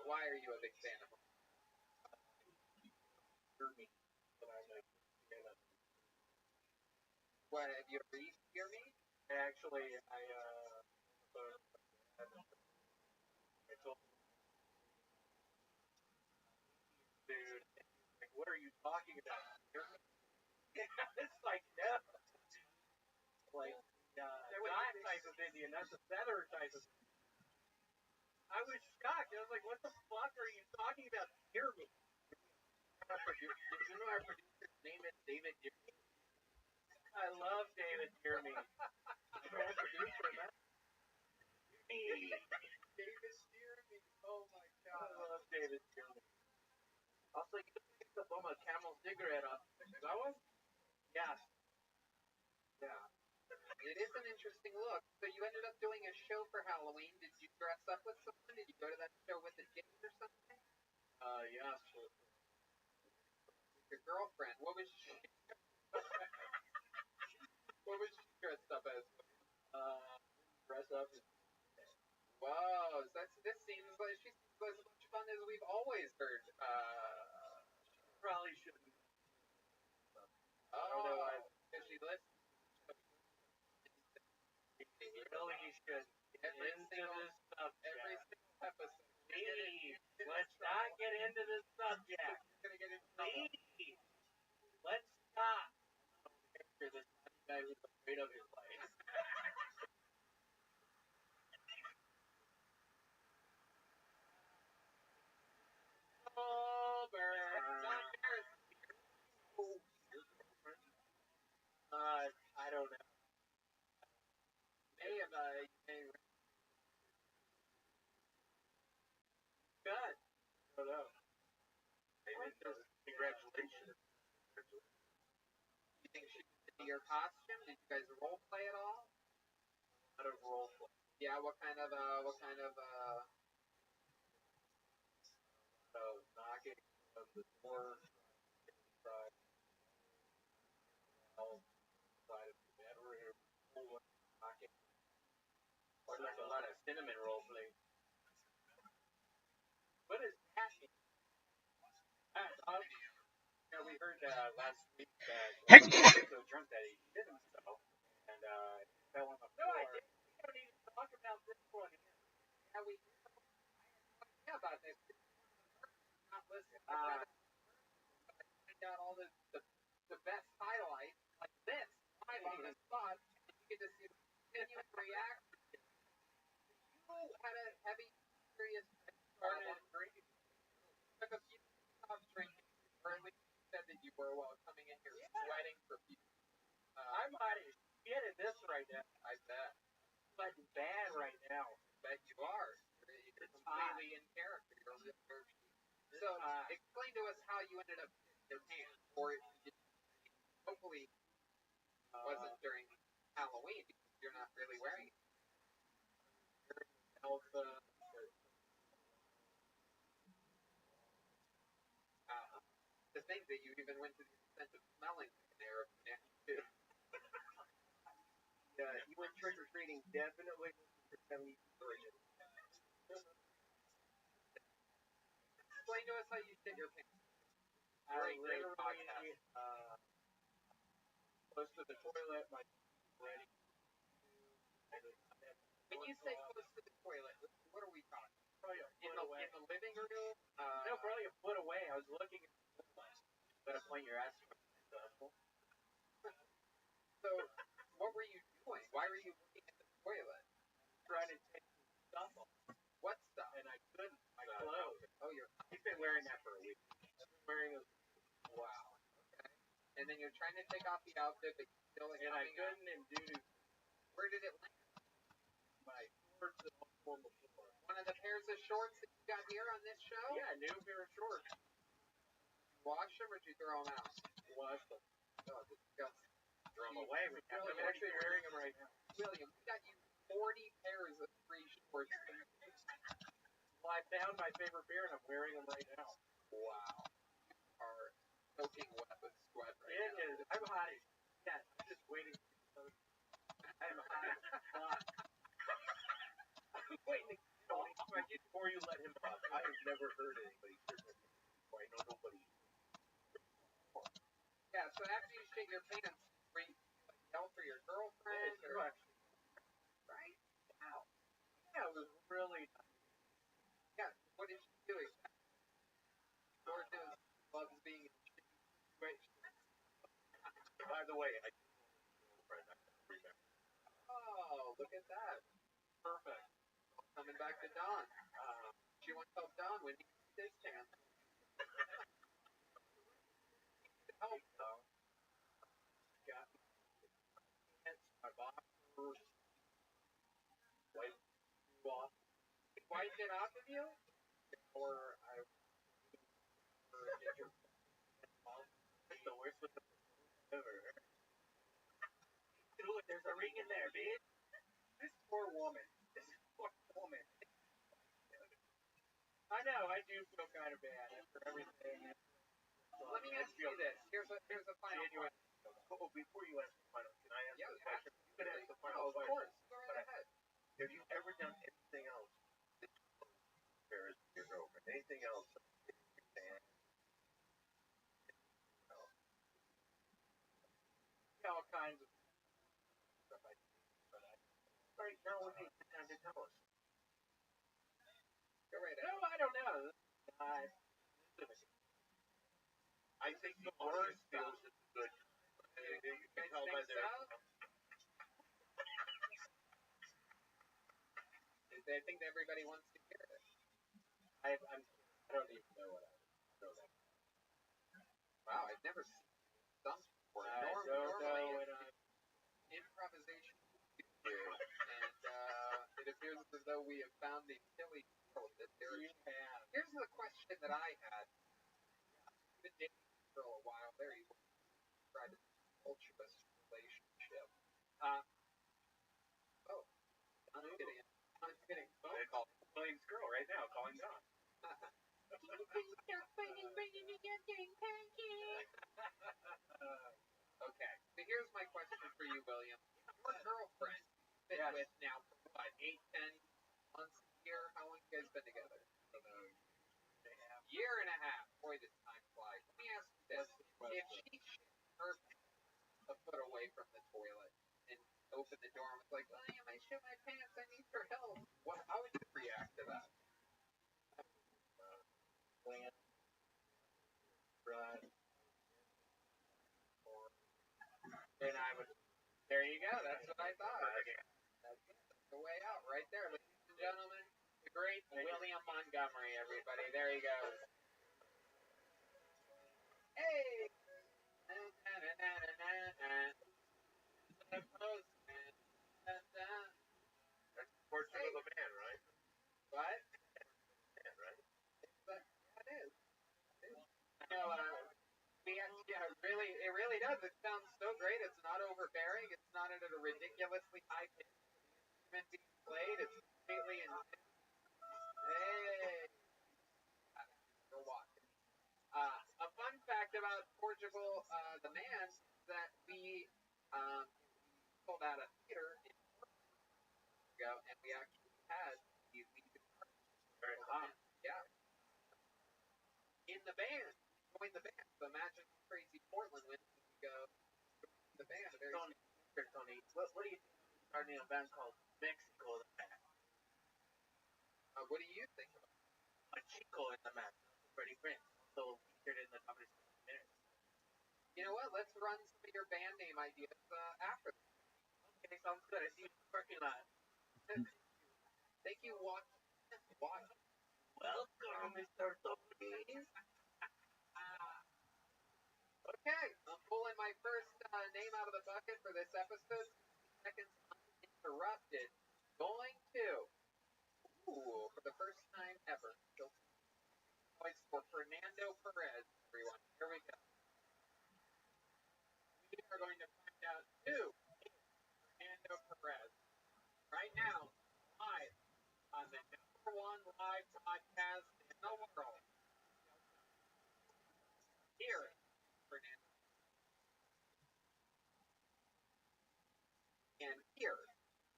Why are you a big fan of Mohammed? Me. But I like What, have you ever eaten your meat? Actually, I told dude, like, what are you talking about? It's like, no. Like, not type of Indian, that's a feather type of Indian. I was shocked. I was like, what the fuck are you talking about? Hear me. Did you know our producer's name is David Dearme? I love David Dearme. David Dearme. Oh my god. I love David Dearme. Also, you picked up on my Camel cigarette off. That one? Yeah. It is an interesting look. So you ended up doing a show for Halloween. Did you dress up with someone? Did you go to that show with a date or something? Yeah. Your girlfriend. What was she? What was she dressed up as? Dress up as Whoa, this seems like she seems as much fun as we've always heard. Probably shouldn't. Oh, because she listens. Really should get into this subject. Every single episode. Please, let's not get into this subject. Gonna get into trouble. Please, let's stop. This guy who's afraid of his life. Oh, not I don't know. May have Good. I don't know. Congratulations. You think she did your costume? Did you guys role play at all? Out of role play. Yeah, what kind of knocking on the door side of the bedroom, knocking. Or there's a lot of cinnamon roll play. What is that? We heard last week that he was so drunk that he shit himself and fell on the floor. No, I didn't. We don't need to talk about this one here. Yeah, we yeah about this. Not listen. Find out all the best highlights like this live on the spot, and you get to see the genuine reaction. You had a heavy, serious started drinking. Took a few stops drinking, or at least you said that you were while coming in here sweating profusely. I'm hot as shit at this right now. I bet. But bad right now. Bet you are. You're completely in character. So, explain to us how you ended up in your pants, or hopefully wasn't during Halloween because you're not really wearing it. Alpha. To think that you even went to the extent of smelling like an Arab man too. Yeah, you went trick or treating definitely for 70 Explain to us how you shit your pants. Close to the toilet, my ready. When you say close to the toilet, what are we talking? Probably a foot away. In the living room? No, probably a foot away. I was looking at the toilet. Gotta point your ass to the So, what were you doing? Why were you looking at the toilet? Trying to take stuff off. What stuff? And I couldn't. My clothes. Oh, you've been wearing that for a week. I've been wearing a wow. Okay. And then you're trying to take off the outfit, but you still and I couldn't, and due to where did it land? My shorts that on the floor. One of the pairs of shorts that you got here on this show? Yeah, new pair of shorts. Did you wash them or did you throw them out? Wash them. Oh, disgusting. Throw them away. I'm actually wearing them right now. William, we got you 40 pairs of free shorts. Well, I found my favorite pair and I'm wearing them right now. Wow. You are soaking wet with sweat right now. It is. I'm hot as shit. I'm just waiting. I'm hot as fuck. I'm waiting before you let him up. I have never heard anybody say that before. I know nobody. Yeah, so after you shit your pants, were you like yell for your girlfriend? Or, right? Wow. Yeah, it was really nice. Yeah, what did she do exactly? Gorgeous, loves being in shitty situations. By the way, I do remember. Oh, look at that. Perfect. Coming back to Don. She wants to help Don when he sees his chance. Help Don. Got my pants, my boxers. Wiped it off of you? Or I get your the worst with the ever. There's a ring in there, bitch. This poor woman. I know, I do feel kind of bad after everything. Let me ask you this. Here's a final question. Oh, before you ask the final, can I ask the question? You can ask the final. Of course. Go right ahead. Have you ever done anything else that's embarrassed your girlfriend? Anything else? All kinds of stuff I do, but right now would be the time to tell us. Go right No, ahead. I don't know. I think the word feels good. You can tell by their. I think everybody wants to hear it. I don't even know what I know that. Wow, I've never seen some before. I don't know Normally what it's improvisation, and it appears as though we have found the Achilles heel of this. Here's the question that I had. You've been dating for a while there. You tried a tumultuous relationship. Oh, I'm kidding. I'm kidding. Phone call. William's girl right now calling Don. Can you please start fighting, bringing together and pancake? Okay, so here's my question for you, William. Your girlfriend you've been with now for what, 8, 10 months, a year? How long have you guys been together? Year and a half. Boy, does time fly. Let me ask you this. If she shit her a foot away from the toilet and opened the door and was like, William, I shit my pants, I need your help, how would you react to that? And I would. There you go. That's what I thought. That's the way out right there, ladies and gentlemen. The great William Montgomery, everybody. There he goes. Hey! That's the portrait of a man, right? What? Man, right? That is. You know, it really does. It sounds so great. It's not overbearing. It's not at a ridiculously high pitch. The instrument being played. It's completely in. Hey! We're walking. A fun fact about Portugal, the man, is that we sold out a theater in ago, and we actually had the lead guitar. Yeah. In the band. Joined the band. So imagine how crazy Portland went when we go to the band. Tony, what do you think of starting a band called Mexico the Band? What do you think about A Chico in the Band. Freddie Prince. Also featured in the top minutes. You know what? Let's run some of your band name ideas after. Okay, sounds good. I see you in the parking lot. Thank you, Watch. Welcome, Mr. Tony. Okay, I'm pulling my first name out of the bucket for this episode. 60 seconds uninterrupted. Going to, for the first time ever, points for Fernando Perez, everyone. Here we go. We are going to find out who Fernando Perez. Right now, live on the #1 live podcast in the world. Here, Fernando. And here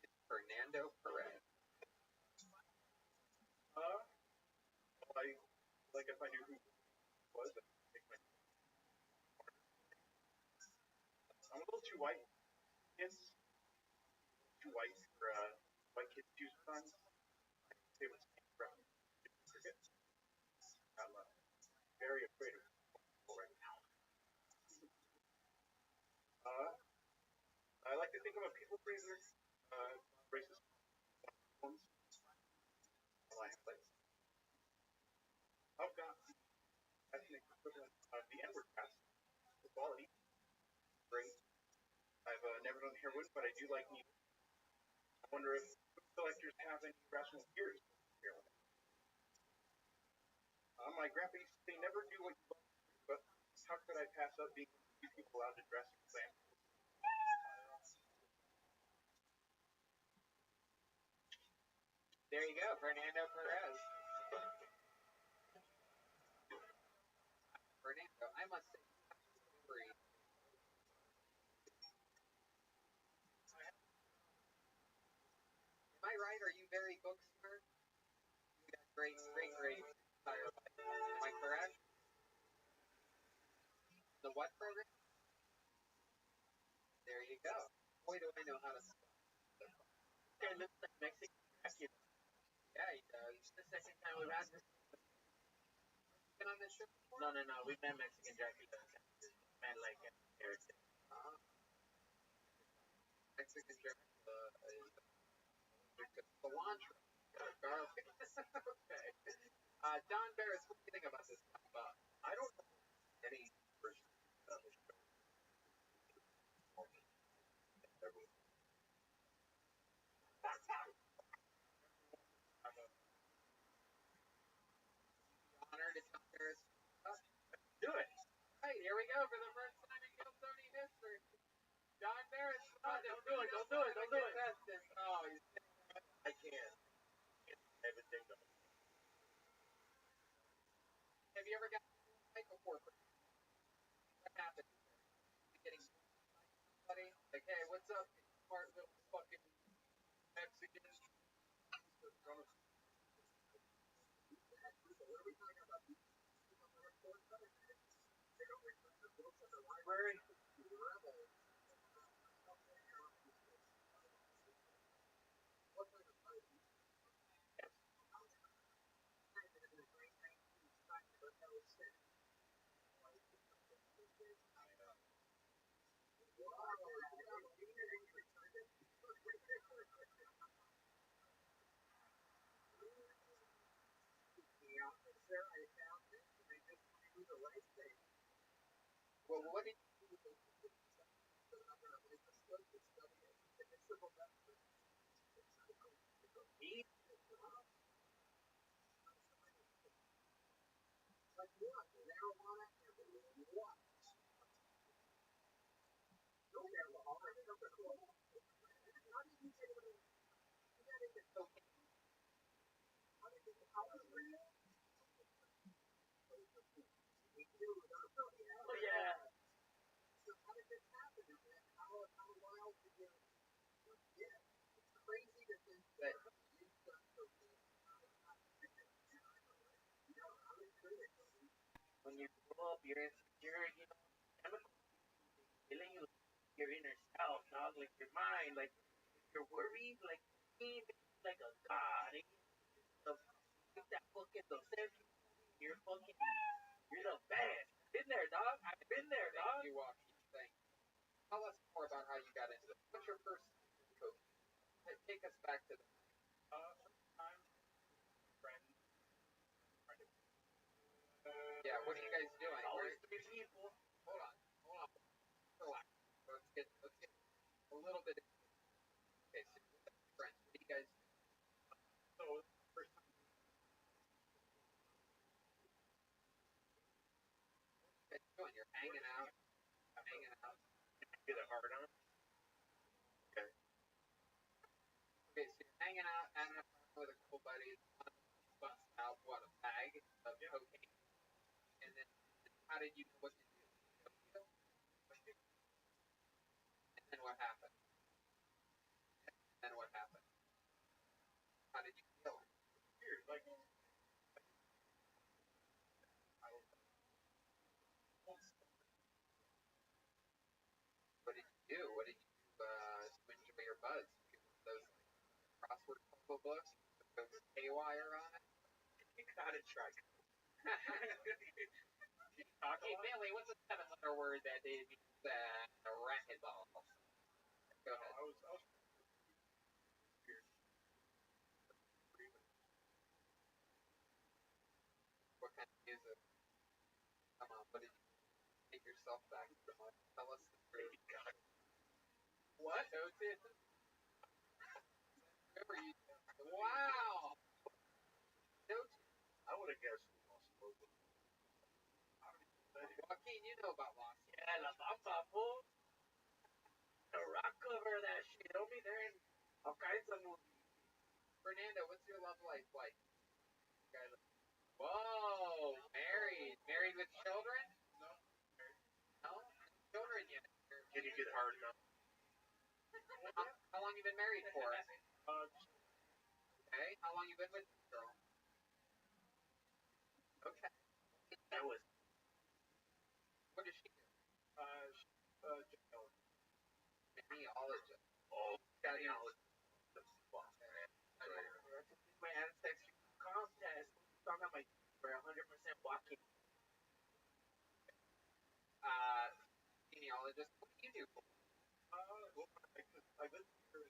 is Fernando Perez. Like if I knew who it was, I'd make my. I'm a little too white. Kids, too white for white kids to use fun. I can say what's from cricket. I'm very afraid of people right now. I like to think I'm a people pleaser. Racist. Ones. Life place. I've got ethnic equivalent of the N-word pass. Equality. Great. I've never done heroin, but I do like needles. I wonder if food collectors have any rational fears of heroin. My grandpa used to say, never do what you love to do, but how could I pass up being one of the few people allowed to dress in glam? There you go, Fernando Perez. Fernando, I must say, delivery. Am I right? very, very book smart. You got great, great grades entire life. Am I correct? The what program? There you go. Boy, do I know how to spell. Guy looks like Mexican Dracula. Yeah, he does. The second time we've had this. Been on this show before? No, we met Mexican Dracula. Man, like everything. Mexican Dracula is cilantro. Garlic. Okay. Don Barris, what do you think about this book? I don't know any person on the show. Honored if Don Barris. Do it. Right, here we go for the first time in Guildoni history. Don Barris. Don't do it. Don't do it. Don't do it. Oh, he's I can't. Everything. Have you ever gotten a mic before? What happened? Getting somebody like, hey, what's up, you smart little fucking Mexican? Library. Well, what did Eat. Oh yeah. When you grow up, you're insecure. You know, chemical feeling you your inner self, dog. Like your mind, like you're worried, like like a god. Take that fucking Dostoevsky. You're fucking. You're the best. Been there, dog. I've been there, dog. you walk each thing? Tell us more about how you got into this. What's your first coaching? Take us back to the. Sometimes friends. Yeah, what are you guys doing? Always three people. Hold on. Relax. Let's get a little bit. Okay, so friends, what do you guys do? So first time What are you guys doing? You're hanging out. Get a hard on. Okay, so you're hanging out with a couple buddies. One of them busts out what a bag of cocaine, and then how did you? What did you do? And then what happened? How did you feel? weird, like What did you do? What did you do to enjoy your buzz? Did you one of those crossword puzzle books with haywire on it? You gotta try. Hey, Bailey, what's a 7-letter word that is a racquetball? Go ahead. I was What kind of music? Come on, what did you take yourself back from? Tell us the truth. What? Remember you? Wow. I would have guessed Joaquin, you know about Lost. Yeah, La Bamba, fool. The rock cover that shit. Homie, they're in all kinds of movies. Fernando, what's your love life like? Whoa, married with children? No, children yet. Can you get hard enough? How long you been married for? long you been with this girl? Okay. That was What does she do? Genealogist. Genealogist. oh, genealogy. My ancestry contest. Talking about my for 100% walking. Genealogist. What do you do? Well, I live here.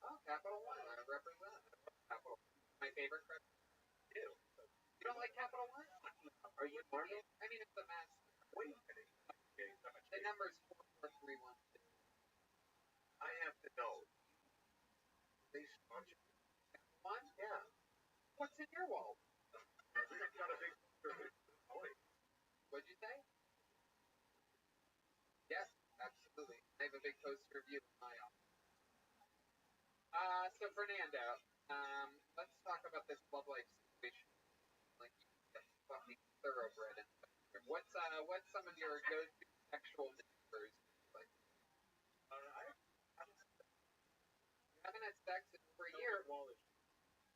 Oh, Capital One. I represent. Capital. My favorite credit too. You don't like Capital One? Are you normal? I mean, it's the mass. Wait a minute. The number's 4431. I have to know. They sponsor One? Yeah. What's in your wallet? I've got a big What'd you say? Yes, absolutely. I have a big poster of you in my office. So Fernando, let's talk about this love life situation. Like, you fucking thoroughbred. What's some of your go-to sexual maneuvers? Like, you haven't had sex in over a year.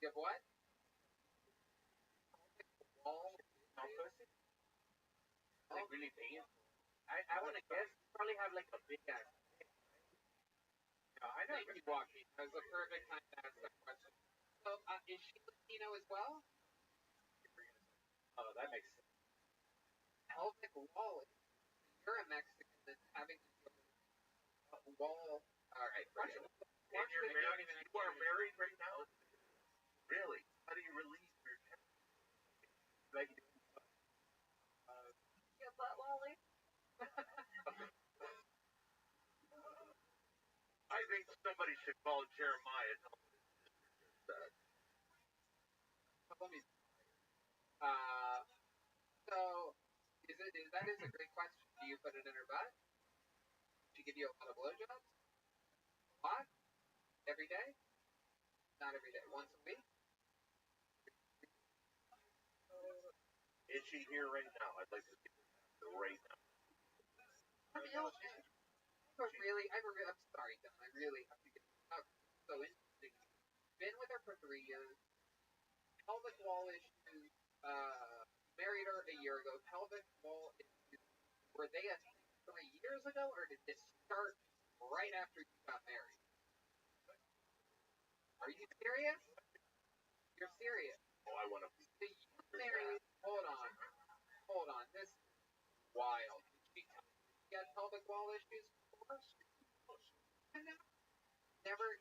You have what? Wall? pussy? Like really painful. I want to guess. You probably have like a big ass. I know you walking. That was a perfect time to ask that question. So, is she Latino as well? Oh, that makes sense. Pelvic wall. You're a Mexican that's having a wall. All right. And you're married. You are married right now. Really? How do you release your like? Your butt Wally. I think somebody should call Jeremiah. Let me. So that is a great question. Do you put it in her butt? Does she give you a lot of blowjobs? A lot? Every day? Not every day. Once a week? Is she here right now? I'd like to see her right now. I'm sorry, Don. I really have to get out. So interesting. Been with her for 3 years. Pelvic wall issues. Married her a year ago. Pelvic wall issues. Were they a 3 years ago, or did this start right after you got married? Are you serious? You're serious. Oh, I want to be. So you married. Hold on. This is wild. Did she tell you she had pelvic wall issues before? Never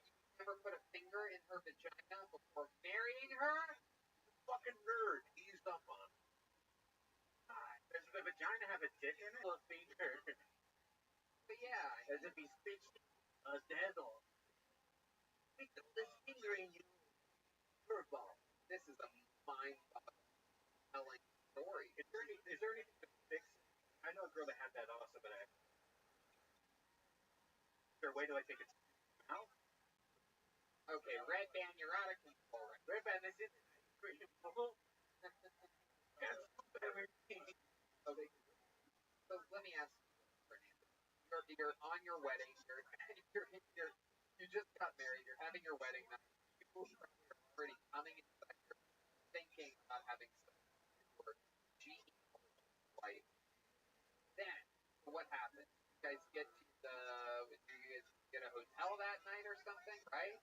put a finger in her vagina before marrying her? Fucking nerd. Ease up on it. Does the vagina have a dick in it? A finger. But yeah. As if he's speechless. Dazzle. This finger in you. Curveball. This is a mind-boggling story. Is there anything to fix it? I know a girl that had that also, but is there a way do I take it out? Okay, red band, you're out of control. Red band is it? Okay. So let me ask you, Fernando. You're on your wedding. You just got married. You're having your wedding night. People are already coming inside. You're thinking about having sex with your wife. Then what happens? You guys get a hotel that night or something, right?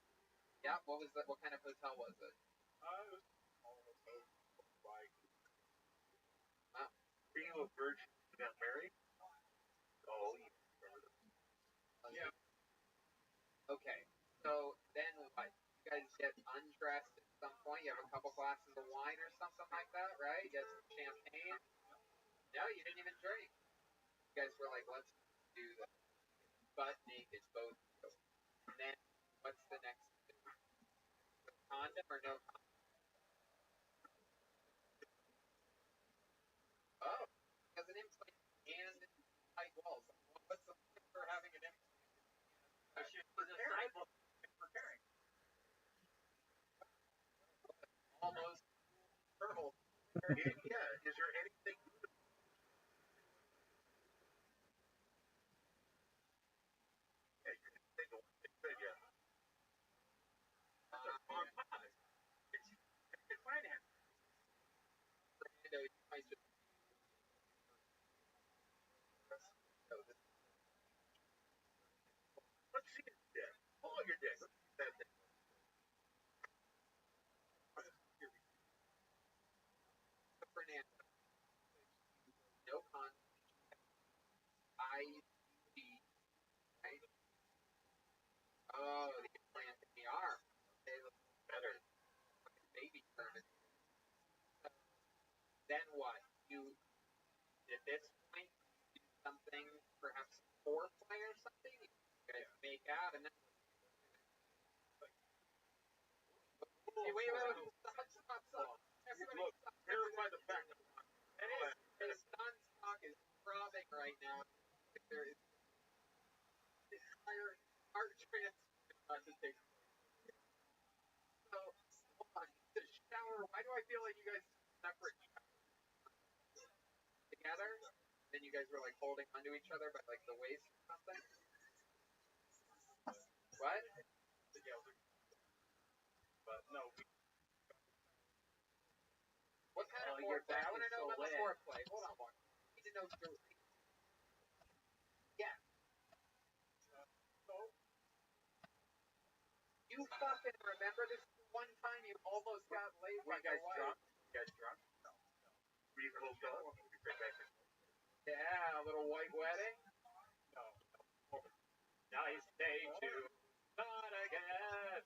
Yeah. What was that? What kind of hotel was it? Were you a virgin when you got married? Oh, yeah. Okay. So then what? You guys get undressed at some point. You have a couple glasses of wine or something like that, right? You get some champagne. No, you didn't even drink. You guys were like, let's do this. Butt naked, both. And then what's the next thing? Condom or no condom? Oh, has an implant and tight walls. What's the point for having an implant? She was a cyborg preparing. Almost purple. Yeah. Is there anything? Yeah, you can take a good, yeah. this point, do something, perhaps foreplay or something. You guys make out, and then. Wait, stop. Everybody Look, stop. verify the fact. His son's cock is throbbing right now. There is entire heart transplant about to take place. So, hold on. The shower. Why do I feel like you guys separate together? Then you guys were like holding onto each other by like the waist or something. What? But no. What kind of foreplay? I want to know about the foreplay. Hold on, one. I need to know. Yeah. You fucking remember this one time you almost got laid by your wife? Drunk? You guys drunk? No. Were you coked up? Yeah, a little white wedding. No. Nice day to not again.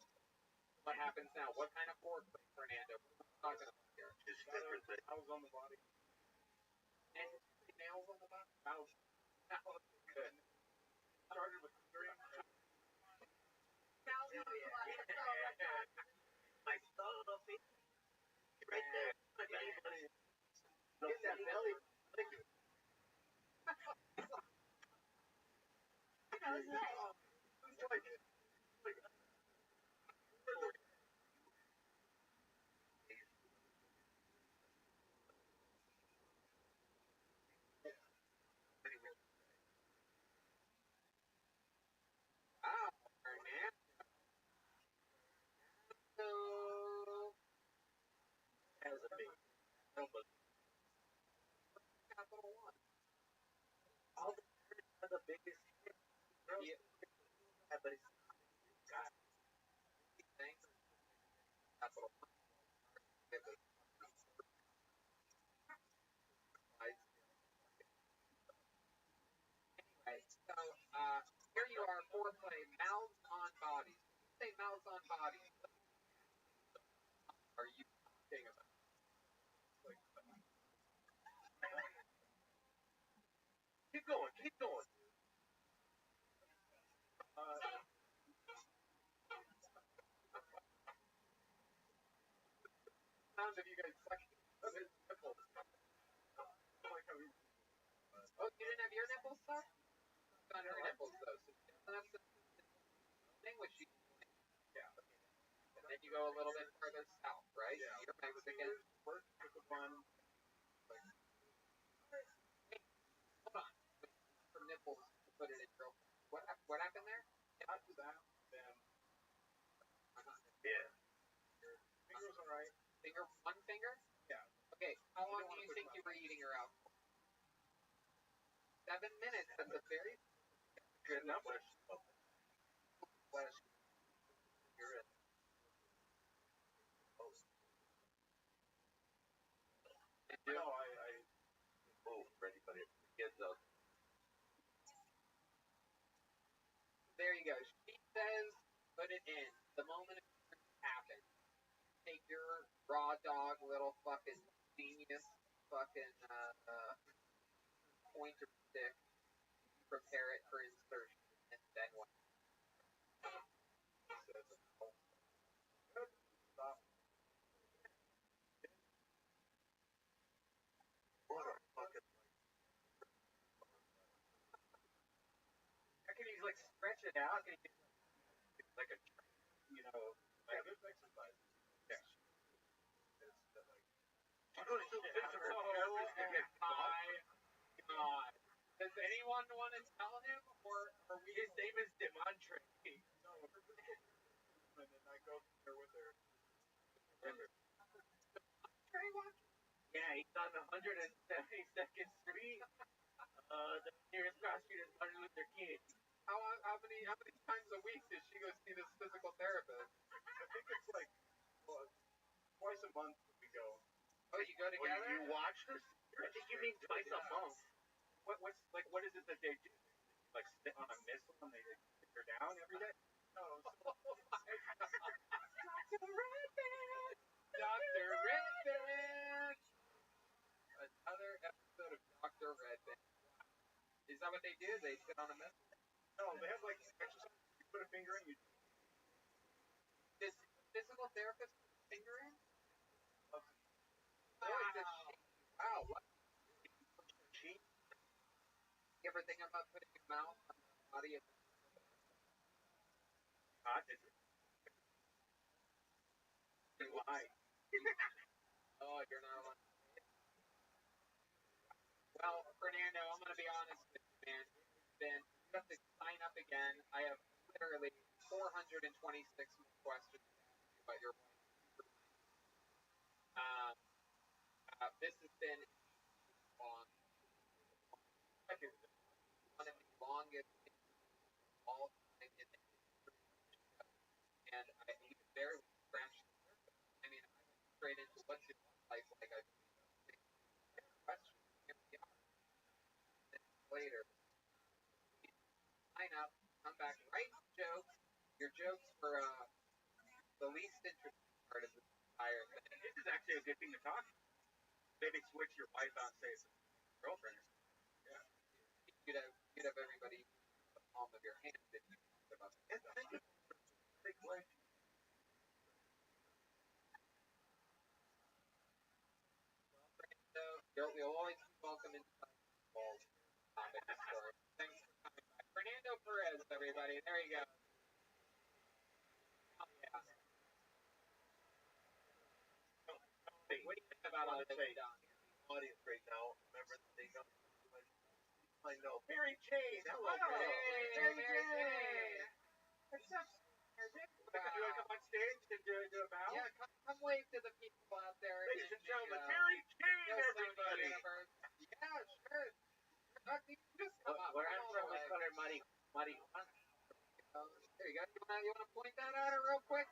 What happens now? What kind of foreplay, Fernando? What are we talking about here? Just different things. I was on the body. And nails on the body? That was good. Started with 3. My stuff. Right there. My belly button. Get that belly. How's that? Wow, Fernando. So, As a big capital one. all the are the biggest girls. Yeah. But it's Thanks. Capital one. Anyway, so here you are, foreplay, mouths on bodies. When you say mouths on bodies, what are you talking about? keep going. Sounds of you guys sucking on his nipples. Oh, you didn't have your nipples sucked? On her nipples, though. So she doesn't have some thing which she. Yeah. And then you go a little bit further south, right? Yeah. You're Mexican. Work with the one. Hold on. From nipples to put it in real quick. What happened there? After that, then. Yeah. Your fingers alright. One finger? Yeah. Okay, how long do you think you were eating her out for? 7 minutes. That's a very Good number. flesh. You're in. No, I for anybody who gets up. There you go. She says, put it in. The moment it happens, take your raw dog little fucking genius fucking pointer stick, prepare it for insertion, and then what? Stop. What a fucking. How can you like stretch it out? Can you Like a, like a good exercise. Yes. It's like. Oh my god. Does anyone want to tell him, or are we? His name is Demontre. No. And then I go there with her. Yeah, he's on 172nd Street. The nearest cross street is Martin Luther King. How many times a week does she go see this physical therapist? I think it's like twice a month we go. Oh, you go together? You watch this? I think you mean twice a month. What is it that they do? Like sit on a missile and they sit her down every day? No. Oh my god. Dr. Redman! Dr. Redman! Another episode of Dr. Redman. that what they do? They sit on a mess? No, they have like exercise. You put a finger in, you Does physical therapist put a finger in? Wow. Or does she? Wow, what? She You ever think about putting your mouth on the body of why? Oh, you're not allowed. Well, Fernando, I'm going to be honest with you, man. It's been, you have to sign up again. I have literally 426 more questions to ask you about your wife. Um, this has been long. One of the longest all time in the history of the show. And we barely scratched the surface. I mean, I went straight into what's your life like. I believe that was question. Here we are. Later. Sign up, come back, write jokes. Your jokes were the least interesting part of this entire thing. This is actually a good thing to talk about. Maybe switch your wife out, say it's a girlfriend. Yeah. You'd have everybody in the palm of your hand if you talked about this stuff. Big question. So you'll always be welcome inside the walls. Thanks for coming by. Fernando Perez, everybody. There you go. Oh, yeah. Hey, What do you think about all this stuff? Audience right now. Remember that they know. I know. Mary Jane. Hello, Hey, Mary Mary Jane. Jane. What's up? You want to come on stage and do a bow? Yeah, come wave to the people out there. Ladies and gentlemen, the, Mary Jane, Yo, everybody. Universe. Yeah, sure. You can just come up. Where Come I'm all from, the we way. call her Muddy. There you go. You wanna point that at her real quick?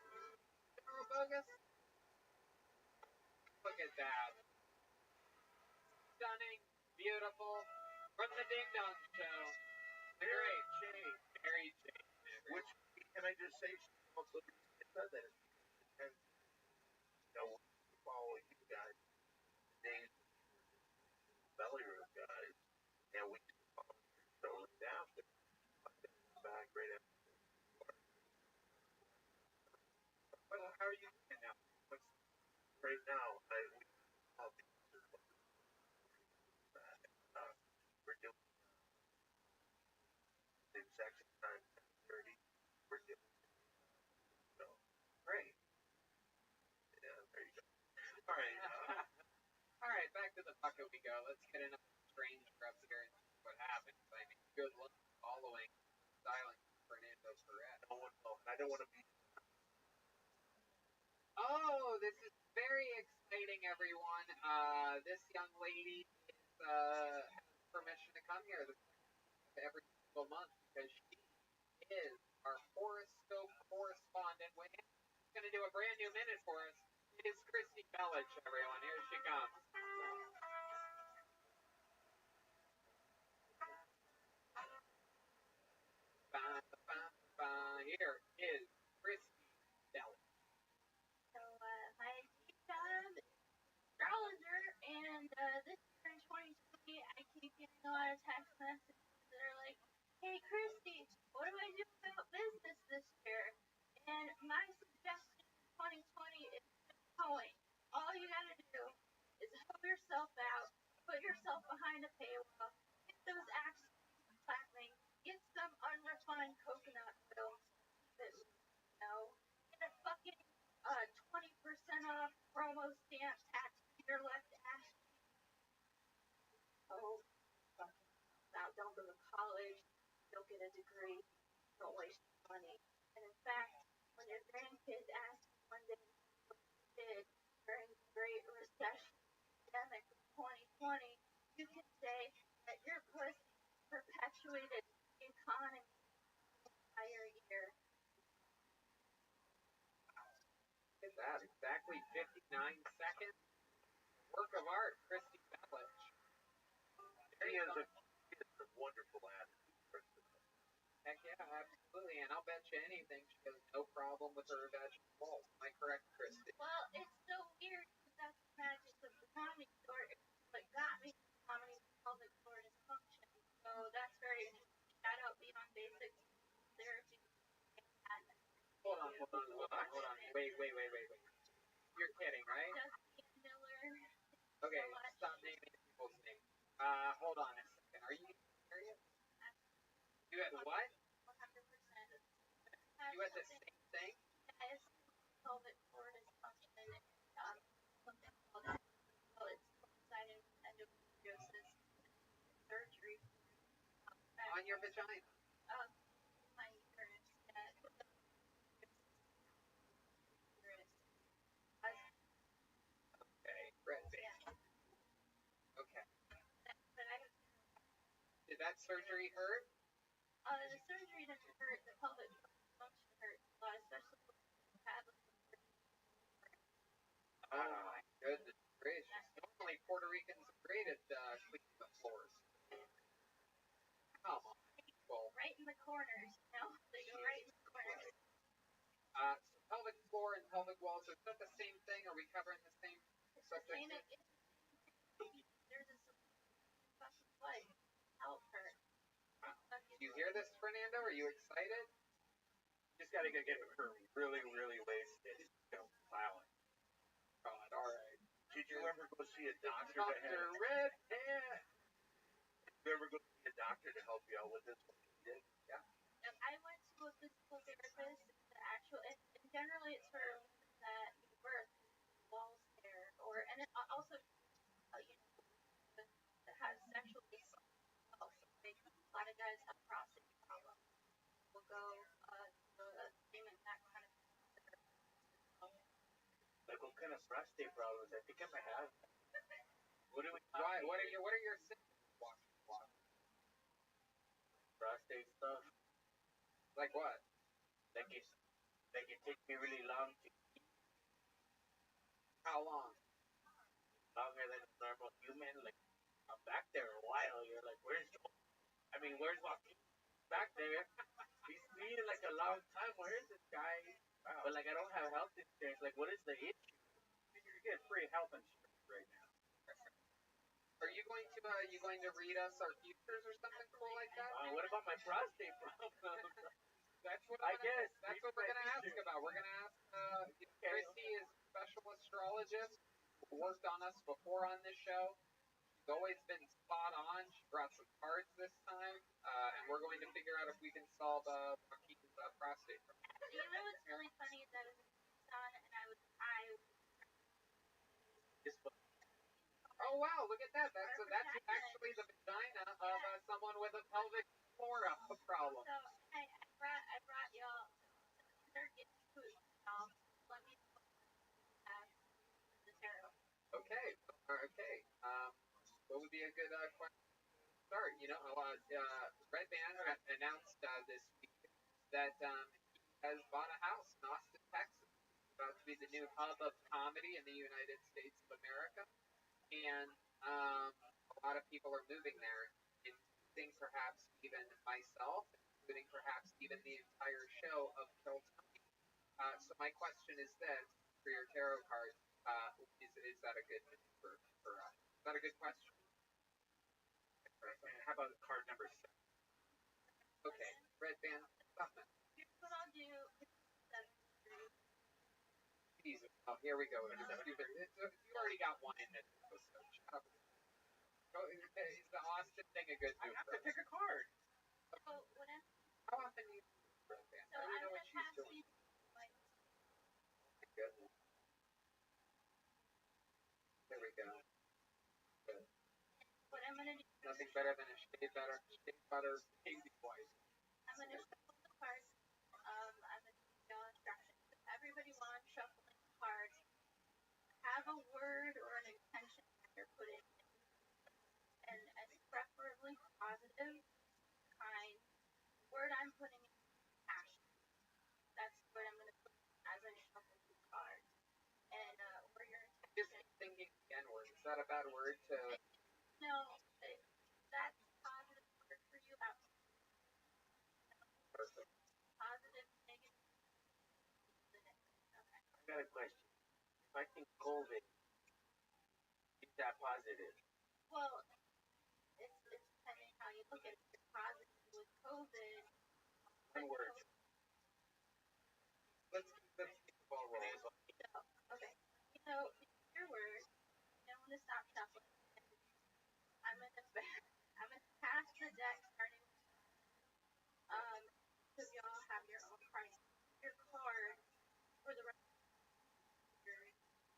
General Bogus? Look at that. Stunning, beautiful, from the Ding Dong Show. Mary Jane. Mary Jane. Which, can I just say, she also said that it's because, follow you guys, the days belly room guys, and we follow your show right after. Back right after. Well, how are you doing now? Right now, we're doing in section time 30. We're doing so great. Yeah, there you go. All right. All right, back to the bucket we go. Let's get another stranger up here and see what happens. I mean, good luck following silence Fernando Perez. No one will. I don't want to be. Oh, this is very exciting, everyone. This young lady has permission to come here every single month because she is our horoscope correspondent. She's going to do a brand new minute for us. It is Christy Bellich, everyone. Here she comes. Here is Christy Bellich. So, my deep dive astrologer, and this year in 2020, I keep getting a lot of text messages that are like, "Hey, Christy, what do I do about business this year?" And my suggestion in 2020 is going. All you gotta do is help yourself out, put yourself behind a paywall, get those axes clapping, get some unrefined coconut oil, keep it, get a fucking 20% off promo stamp tattoo to your left ass cheek. Oh, fucking out. Don't go to college. Don't get a degree. Don't waste your money. And in fact, when your grandkids ask you one day what you did during the Great Recession pandemic of 2020, you can say that your pussy perpetuated the economy the entire year. Look at that. Exactly 59 seconds. Work of art, Christy Bellich. She is a wonderful attitude. Heck yeah, absolutely. And I'll bet you anything she has no problem with her vaginal walls. Am I correct, Christy? Well, it's so weird because that's the magic of the comedy store. It's what got me to comedy, we called it core dysfunction. So that's where on. Wait. You're kidding, right? Dusty Miller. Okay, stop naming people's names. Hold on a second. Are you serious? You had what? 100%. You had the same thing? Yeah, it's pelvic floor dysfunction and something called it's coincided with endometriosis surgery. On your vagina? My uterus. Okay, red band. Yeah. Okay. But Did that surgery hurt? The surgery didn't hurt. The pelvic function hurt a lot, especially when you have Oh my goodness gracious. Normally Puerto Ricans are great at cleaning the floors. Come on. Well, right in the corners, they go right in the corners. So pelvic floor and pelvic walls, is that the same thing? Are we covering the same subject? There's a special place. Help her. Do you hear this, Fernando? Are you excited? Just gotta go get her really, really wasted. Plowing. God, alright. Did you ever go see a doctor that had Dr. Red Hand? Did you ever go see a doctor to help you out with this? Yeah. I went to a physical therapist. And generally it's for women that give birth, walls there, and it also, that has sexual assault. So a lot of guys have prostate problems. Will go payment that kind of. Like what kind of prostate problems? I think I might have. What do we? Why? What are your symptoms? Prostate stuff. Like what? Like it takes me really long to. How long? Longer than a normal human. Like I'm back there a while. You're like, where's Joaquin? Back there. He's needed like a long time. Where is this guy? Wow. But like I don't have health insurance. Like what is the issue? You're getting free health insurance right now. Are you going to read us our futures or something cool like that? What about my prostate problem? That's what I guess. That's what we're gonna ask about. We're gonna ask. Christy is a special astrologist who worked on us before on this show. She's always been spot on. She brought some cards this time, and we're going to figure out if we can solve Joaquin's prostate problem. You know what's really funny is that I was in Tucson and I Oh wow! Look at that. That's actually the vagina of someone with a pelvic floor problem. So I brought y'all. They're getting food. Let me the tarot. Okay. What would be a good question to start? Red Band announced this week that he has bought a house in Austin, Texas. It's about to be the new hub of comedy in the United States of America. And a lot of people are moving there, including perhaps even myself, including perhaps even the entire show of Kill Tony. So my question is this, for your tarot cards, is that a good for us? Is that a good question? How about card number 7? Okay, Red Band, something. Here's what I'll do. Jesus. Oh, here we go. You already got one in this episode. Shut up. Is the Austin thing a good move? I have to pick a card. So How often do you Red Band? I don't know what she's doing. Good. There we go. Good. What I'm gonna do? Nothing better than a shade butter hazy white. I'm gonna shuffle the cards. I'm gonna give y'all instructions. Everybody while I'm shuffling the cards, have a word or an intention that you're putting in. And preferably positive, kind. The word I'm putting in is passion. That's the word I'm going to put as I shuffle the cards. And where your intention. Just thinking the N-word. Is that a bad word to... No, that's a positive word for you. Perfect. Positive, negative. Okay. I got a question. If I think COVID, is that positive? Well, it's depending how you look at it. If you're positive with COVID. One word. Let's keep the ball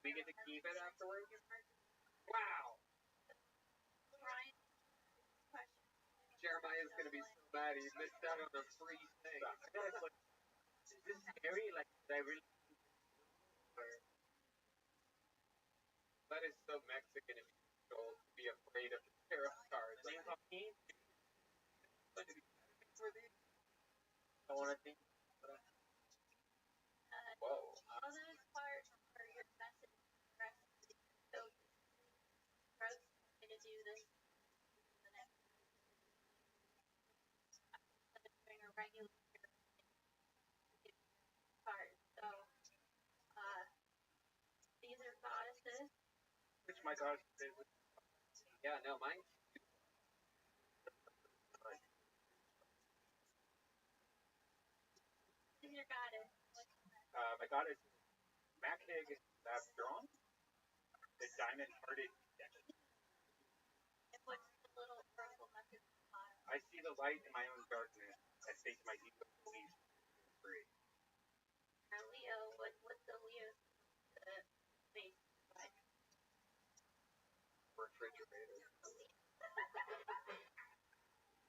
We get to keep it afterwards? Wow! Ryan, question. Jeremiah's gonna be so mad he missed out on the free thing. Is this scary? Like, did I really? That is so Mexican of you to be afraid of the tarot cards. Like, I mean, for these? I want to think. Whoa. All those parts are your message. So, drugs going to do this the next doing a regular part. So, these are goddesses. Which my goddess is. Yeah, no, mine. This is your goddess. My goddess is Makhig Abdron, the diamond-hearted. And what's the little oracle message at the bottom? I see the light in my own darkness. I face my deepest beliefs. Free. Now, Leo, what's the Leo's face like? Refrigerator.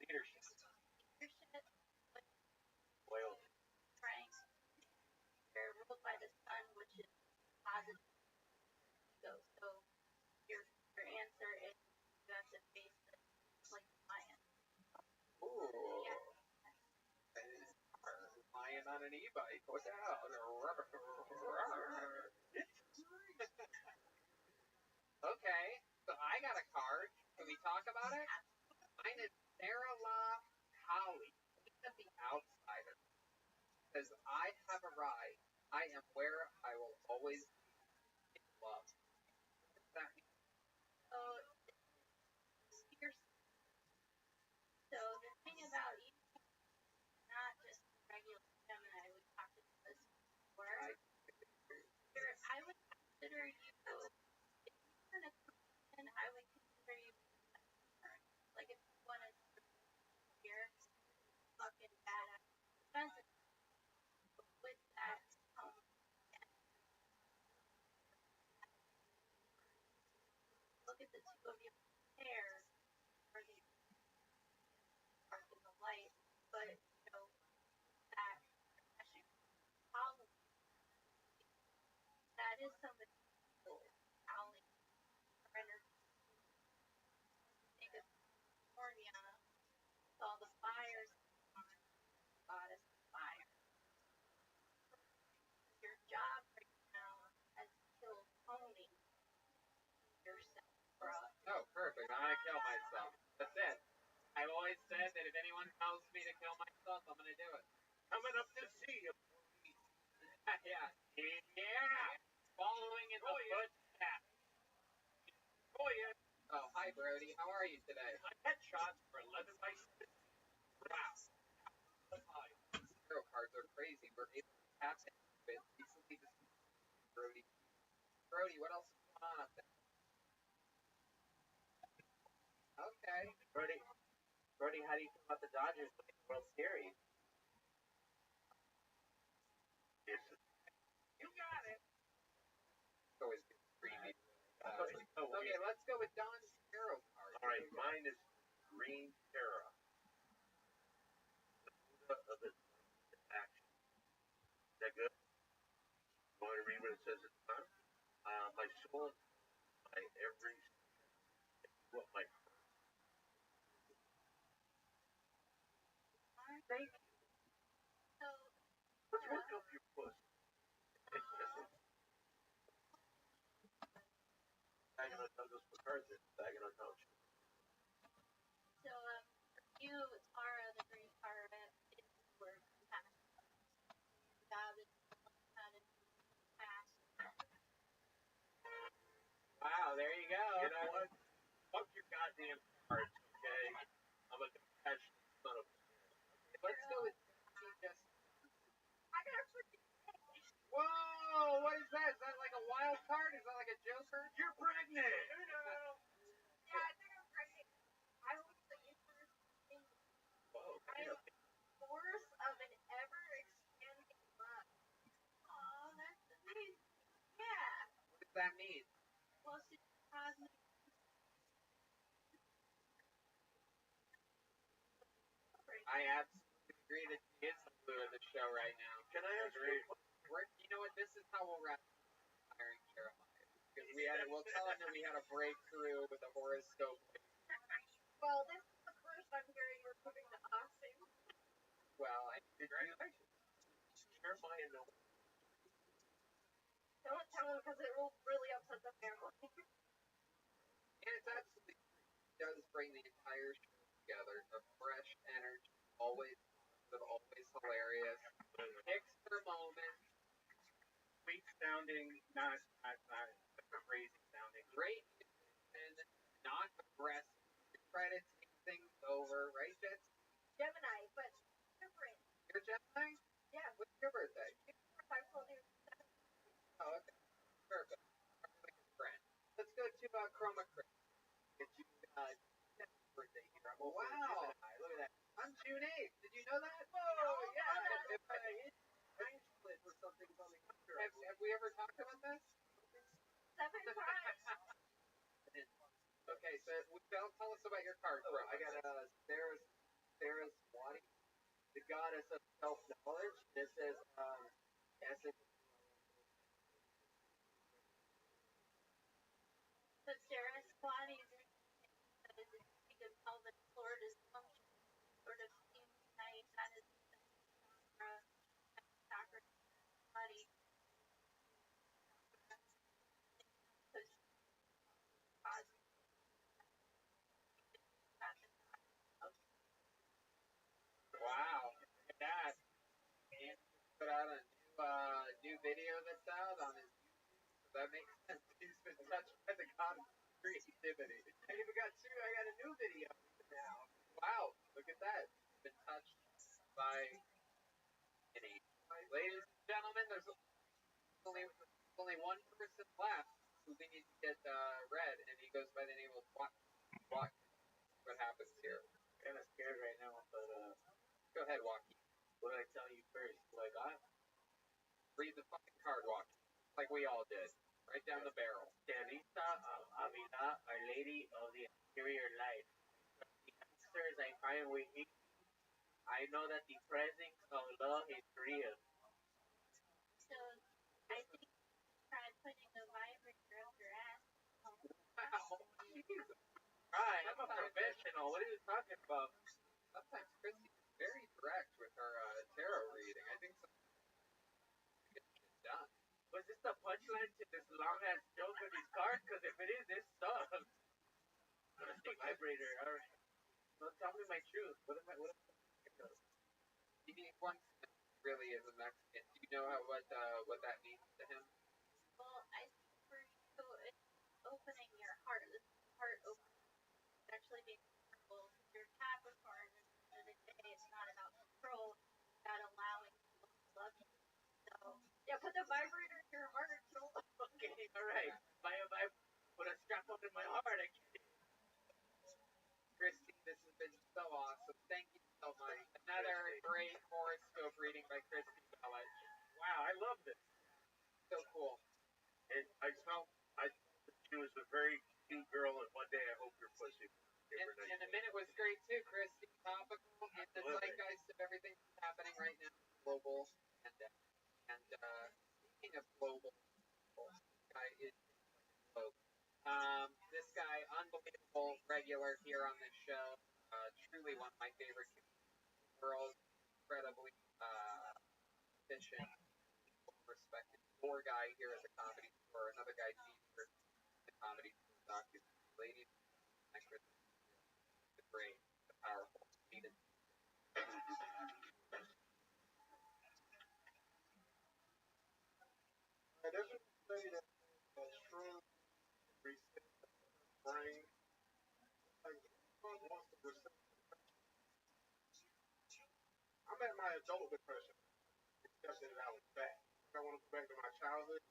Leadership. Leadership, Loyalty. strength. They're ruled by the sun, which is positive. So your answer is you have to face it like a lion. Ooh. Yeah. Lion on an e-bike. What the hell? Okay, so I got a card. Can we talk about it? Mine is Sarah Holly, Queen of the Outsider. Says, I have arrived. I am where I will always be in love. What does that mean? So the thing about you, not just regular Gemini, we talked about this before. I would consider you, if you're in a Christian, I would consider you like if you want to hear fucking badass defensive. But with that, look at the two of your hair, or the dark and the light, but you know that problem, that is somebody howling for energy. Think of California, all the fires on goddess fire. Your job right now has killed Tony yourself, bro. Oh, perfect. I'm going to kill myself. That's it. I've always said that if anyone tells me to kill myself, I'm going to do it. Coming up to see you. Yeah. Following in the footsteps. Oh, yeah. Oh, hi, Brody. How are you today? My headshots for 11 by 6. Wow. Tarot cards are crazy. We're able to tap into it. Recently discovered Brody. Brody, what else is going on up there? Okay. Brody, how do you feel about the Dodgers winning the World Series? You got it. It's always creepy. Oh, Okay, let's go with Don's tarot card. All right, mine is Green Terra. The Buddha of the action. Is that good? You want me to read what it says at the time? My soul is my every what my thank you. So, Let's hook up your puss. Bagging on Douglas MacArthur, bagging on Township. so for you, Tara, the green card is word past. Job is kind of past. Wow, there you go. You know what? Fuck your goddamn cards, okay? I'm a compassionate son of a bitch. Let's go with just. I got a freaking Whoa! What is that? Is that like a wild card? Is that like a Joker? You're pregnant! yeah, I think I'm pregnant. I was the interesting Whoa, force of an ever-expanding love. Aw, that's amazing. Yeah. What does that mean? Well, since cosmic I absolutely agree that she is the glue of the show right now. Can I agree? You know what? This is how we'll wrap hiring Jeremiah. Because we'll tell him that we had a breakthrough with a horoscope. Well, this is the first I'm hearing we're moving to Austin. Well, Congratulations. Jeremiah, no. Don't tell him because it will really upset the family. and it's absolutely does bring the entire show together. A fresh energy, always positive, always hilarious. Picks her moment. Sweet sounding, not crazy sounding. Great and not aggressive. To try to take things over, right, Jets? Gemini, but different. You're Gemini? Yeah. What's your birthday? I told you. Oh, okay. Perfect. Probably a friend. Let's go to Chroma Chris. Did you birthday here? I'm also Gemini. Look at that. I'm June 8th. Did you know that? Oh, yeah. If I Time split or something coming after. have we ever talked about this? 7 times. Okay, so tell us about your card, bro. I got Sarah's Wadi, the goddess of self-knowledge. This is essence. The Sarah's body is because pelvic floor dysfunction sort of seems nice. That is chakra body. Wow. Look at that. And put out a new video that's out on his YouTube. So that makes sense. He's been touched by the god of creativity. I even got two. I got a new video now. Wow. Look at that. He's been touched by an angel. Ladies and gentlemen, there's only one person left who we need to get read, and he goes by the name of What happens here? Kind of scared right now, but Go ahead, Joaquin. what did I tell you first? Like Read the fucking card, Joaquin. Like we all did. Right down the barrel. Teresa Avila, Our Lady of the Interior Life. The answers I find within. I know that the presence of love is real. So I think try putting a vibrator up your ass. Wow. Jesus. Right, I'm a professional. What are you talking about? Sometimes Christy is very direct with her tarot reading. I think sometimes get shit done. Was this the punchline to this long ass joke of these cards? Because if it is, this sucks. I'm gonna say vibrator. All right. So tell me my truth. What am I? He wants really is a Mexican. Do you know what that means to him? Well, I think for you, it's opening your heart. This heart opening. Actually being comfortable. You're Capricorn, and at the end of the day, it's not about control. It's about allowing people to love you. So, yeah, put the vibrator in your heart. Okay, all right. I put a strap up in my heart. I can't. Christy, this has been so awesome. Thank you so much. Another great horoscope reading by Christy Bellich. Wow, I love this. So cool. And I she was a very cute girl, and one day I hope your pussy. And the minute was great too, Christy. Topical in the zeitgeist of everything that's happening right now. Global pandemic. And speaking of global, this guy is global. This guy, unbelievable regular here on this show. Truly one of my favorite girls. Incredibly efficient, respected. More guy here at the Comedy Store. Another guy featured at the Comedy Store documentary. Ladies, the great, the powerful, needed. I definitely say that strong reset brain. Like everyone wants to reset. I'm at my adult depression. Accepted that I was back. I want to go back to my childhood.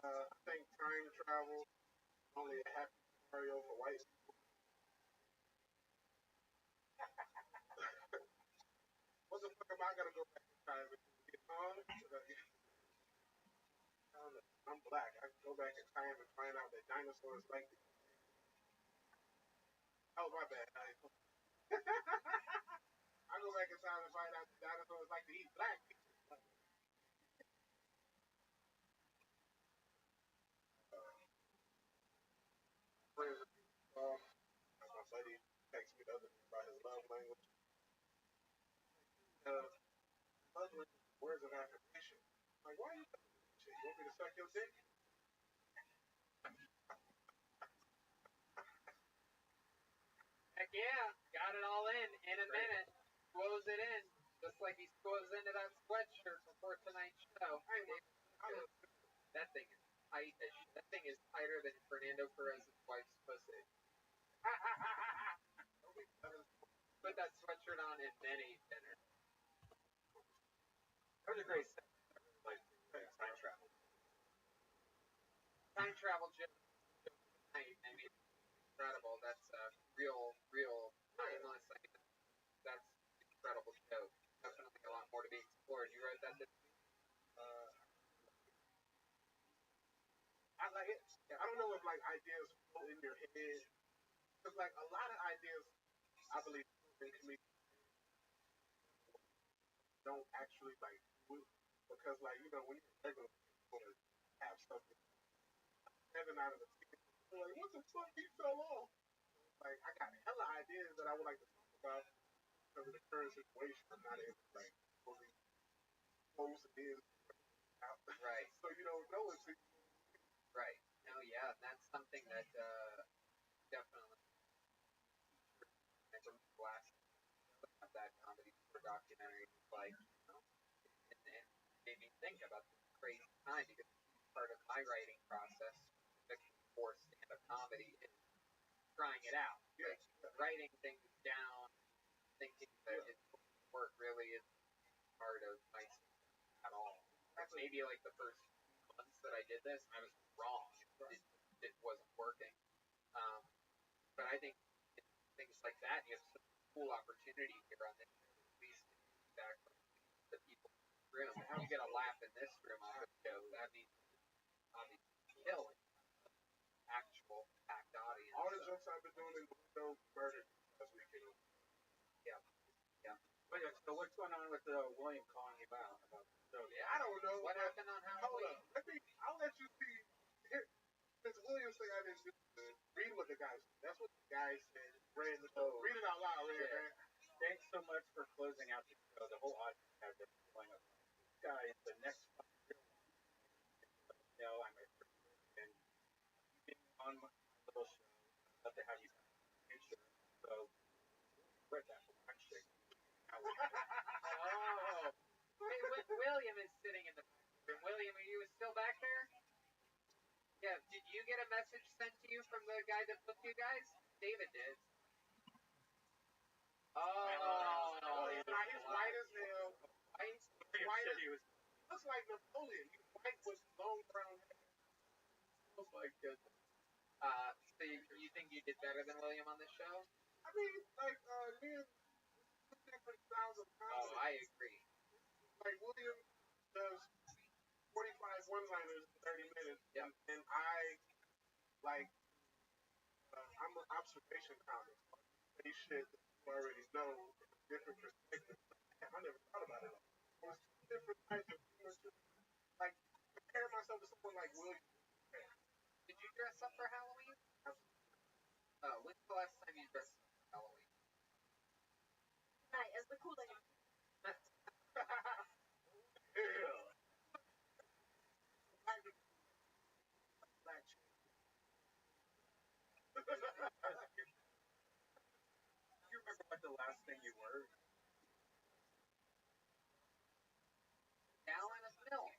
I think time travel is only a happy scenario for white people. What the fuck am I gonna go back in time and get on? go back in time and find out that dinosaurs like to. Oh, my bad. I go back in time and find out that dinosaurs like to eat black people. Friends, my buddy texted me the other day about his love language. Love language is words of affirmation. Like, why are you telling me this shit? You want me to suck your dick? Heck yeah, got it all in a minute. Throws it in, just like he throws into that sweatshirt before tonight's show. That thing is tight as shit. That thing is tighter than Fernando Perez's wife's pussy. Put that sweatshirt on and then ate dinner. That was a great set. Like time travel. Time travel joke tonight. I mean, incredible. That's a real timeless. I mean, that's an incredible joke. Definitely a lot more to be explored. You wrote that this week? I like it. I don't know if like ideas flow in your head. Because like a lot of ideas, I believe, in comedians don't actually like do it. Because like, you know, when you're regular people have something heaven out of the sea, they're like, what the fuck he fell off? Like I got hella ideas that I would like to talk about because of the current situation. I'm not able to like fully close it in out. Right. So you don't know it's right. No, yeah, and that's something that definitely from the last of that comedy for documentary, like, you know, and made me think about this crazy time because part of my writing process for stand-up comedy is trying it out. yeah. Writing things down, thinking that it's going to work really is part of my at all. Maybe like the first months that I did this, I was wrong. It wasn't working. But I think things like that, you have such a cool opportunity here on this show, at least exactly the people in this room. How do you get a laugh in this room on the show? That means obviously killing actual packed audience. All the jokes I've been doing in the window murdered last weekend. Yeah. Wait, so what's going on with William calling you out about the show? Yeah, I don't know. What happened on Hold Halloween? up. I'll let you see. Here, since Williams thing I didn't do good, read what the guy said. That's what the guy said. Read it out loud, Red, Yeah. man. Thanks so much for closing out the show. The whole audience has been feeling up. This guy is the next fucking real one. I'm a and being on my little show. I'd love to have you back in the future. So, read that for one shit. Oh. Hey, William is sitting in the room. William, are you still back there? Yeah. Did you get a message sent to you from the guy that booked you guys? David did. Oh, He's white as hell. White? White Said as, he was. looks like Napoleon. He's white with long brown hair. Oh my goodness. So you think you did better than William on this show? I mean, like, me and two different styles of comedy. Oh, I agree. Like, William does 45 one-liners in 30 minutes. Yep. And I, like, I'm an observation comic. They shit that you already know from a different perspective. Damn, I never thought about it. There's two different types of humor. Like, compare myself to someone like William. Did you dress up for Halloween? When's the last time you dressed up for Halloween? Right, as the cool lady. Black chick. You remember what the last thing you were? Gallon of milk.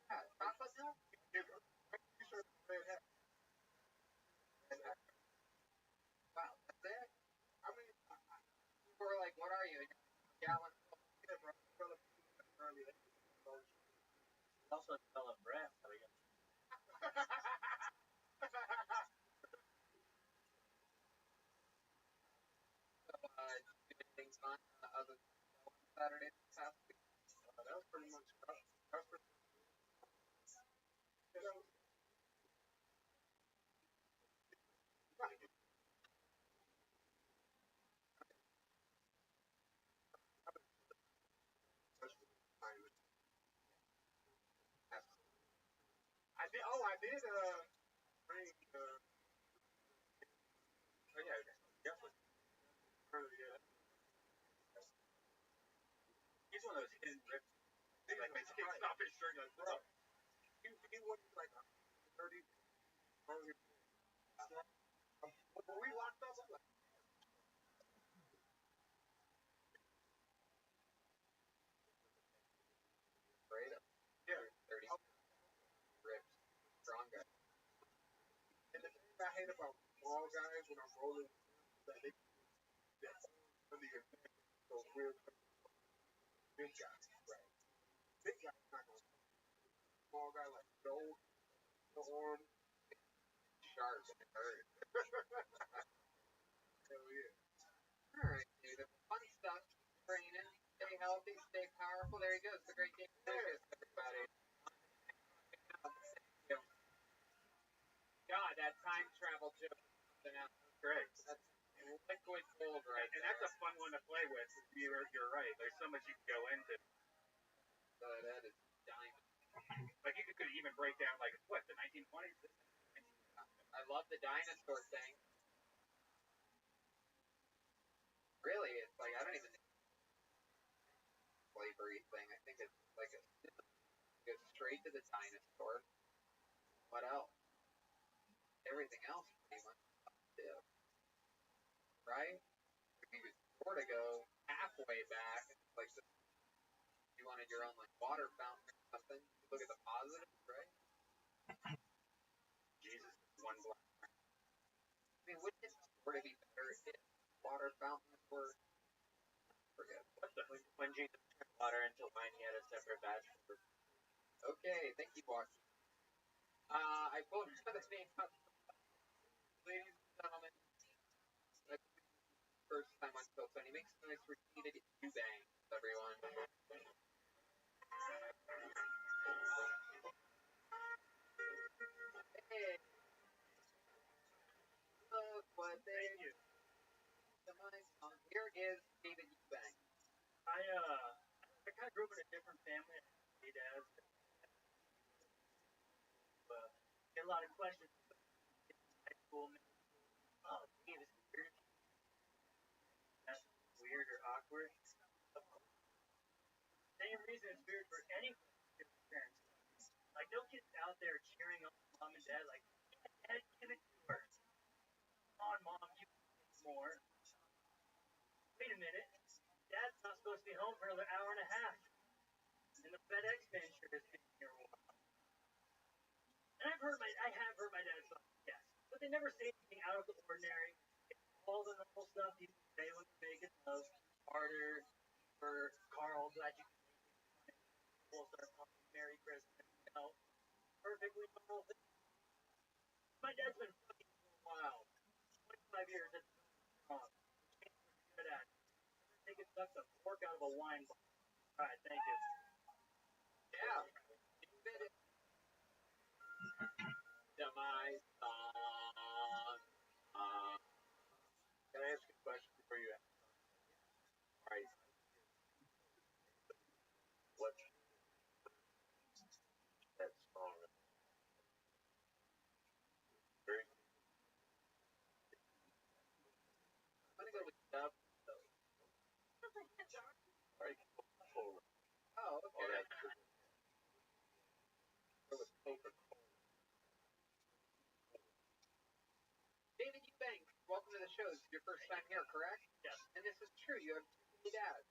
Yeah, chocolate milk. T-shirt, red hat. Wow, that's it. I mean, People were like, "What are you?" Gallon of milk. yeah, bro. Early 80s. Also, develop breath. So yeah. So, did you do anything fun other than Saturday this past week? That was pretty much. That was pretty. Yeah, that was. I did bring oh yeah, definitely. Yeah. He's one of those hidden rips. Like I can't stop his string like bro. He was like 30 when we locked up, I'm like, Right up yeah. 30 rips, strong guy. And the thing I hate about small guys when I'm rolling with them is that they get on the event. So we're big guys, right? Big guys not gonna small guy like Joe, the arm. Sharp and hurt. Hell yeah. Alright, dude. Fun stuff. Keep training. Stay healthy. Stay powerful. There you go. It's a great game of focus, everybody. Thank you. God, that time travel joke is something else. Great. That's liquid gold right And there. that's a fun one to play with. You're right. There's so much you can go into. That is diamond. Like you could even break down like what the 1920s. I love the dinosaur thing. Really, it's like I don't even think slavery thing. I think it's like a go straight to the dinosaur. What else? Everything else pretty much too. Right? If you could sort of go halfway back, like you wanted your own like water fountain or something. You look at the positives, right? Jesus, one block. I mean, wouldn't it sort of be better if water fountains were? Forget. When Jesus turned water into wine, he had a separate batch. Okay, thank you, Joaquin. I both got the name up. Ladies and gentlemen, that's the first time on Phil Tony. Makes a nice repeated bang, everyone. Hey, look what they do. Here is David Eubank. I kind of grew up in a different family. My dad get a lot of questions. High school, oh, Dave, is it weird? That's weird or awkward. Same reason it's weird for any parents. Like no kids out there cheering on mom and dad, like, Dad, give it to her. Come on, mom, you can more. Wait a minute. Dad's not supposed to be home for another hour and a half. And the FedEx man sure is taking your while. And I have heard my dad talk, yes. But they never say anything out of the ordinary. It's all the normal stuff you say when you're making love. Harder for Carl, glad you can make it. We'll start talking Merry Christmas. You know, perfectly normal thing. My dad's been fucking for a while. 25 years, it's wrong. Good at it. They can suck the pork out of a wine bottle. Alright, thank you. Yeah, you did it. Demise song. Can I ask you a question before you ask? Alright. What's that song? Very I'm gonna go with Dub. right. Forward. Oh, Oh, okay. that's good. Go with Coca-Cola. David Eubank, welcome to the show. This is your first time here, correct? Yes. And this is true. You have two dads.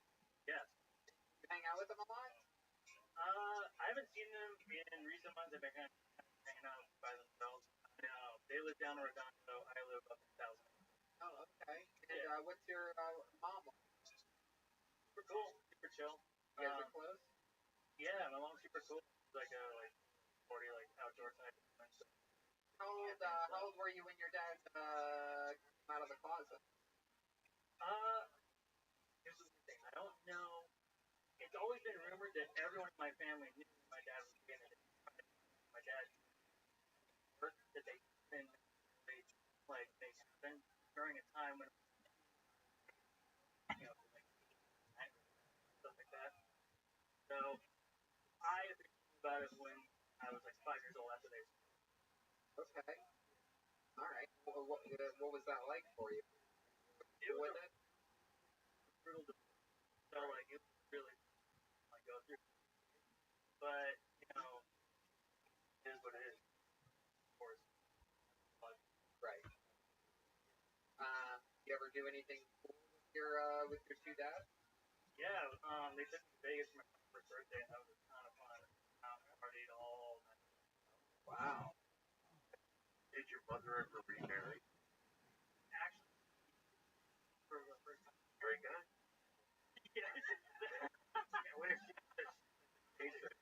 Yes. You hang out with them a lot? I haven't seen them in recent months. They've been kind of hanging out by themselves. They live down in Redondo. I live up in Thousand. Oh, okay. And what's your mom like? Super cool. Super chill. You guys are close? Yeah, my mom's super cool. She's like a sporty outdoor type of thing. So. How old were you when your dad came out of the closet? Here's the thing. I don't know. It's always been rumored that everyone in my family knew my dad was gay. My dad worked that they been during a time when stuff like that. So I think about it when I was like 5 years old after they. Okay. All right. What was that like for you? It was With it? brutal to so like it was really like go through. But it is what it is. Of course. But, Right. You ever do anything cool with your two dads? yeah, they took me to Vegas for my first birthday, and that was a ton of fun. Partied all night. Wow. Did your mother ever remarry? Actually, for the first time. Great guy. Yeah. What if she was Jason?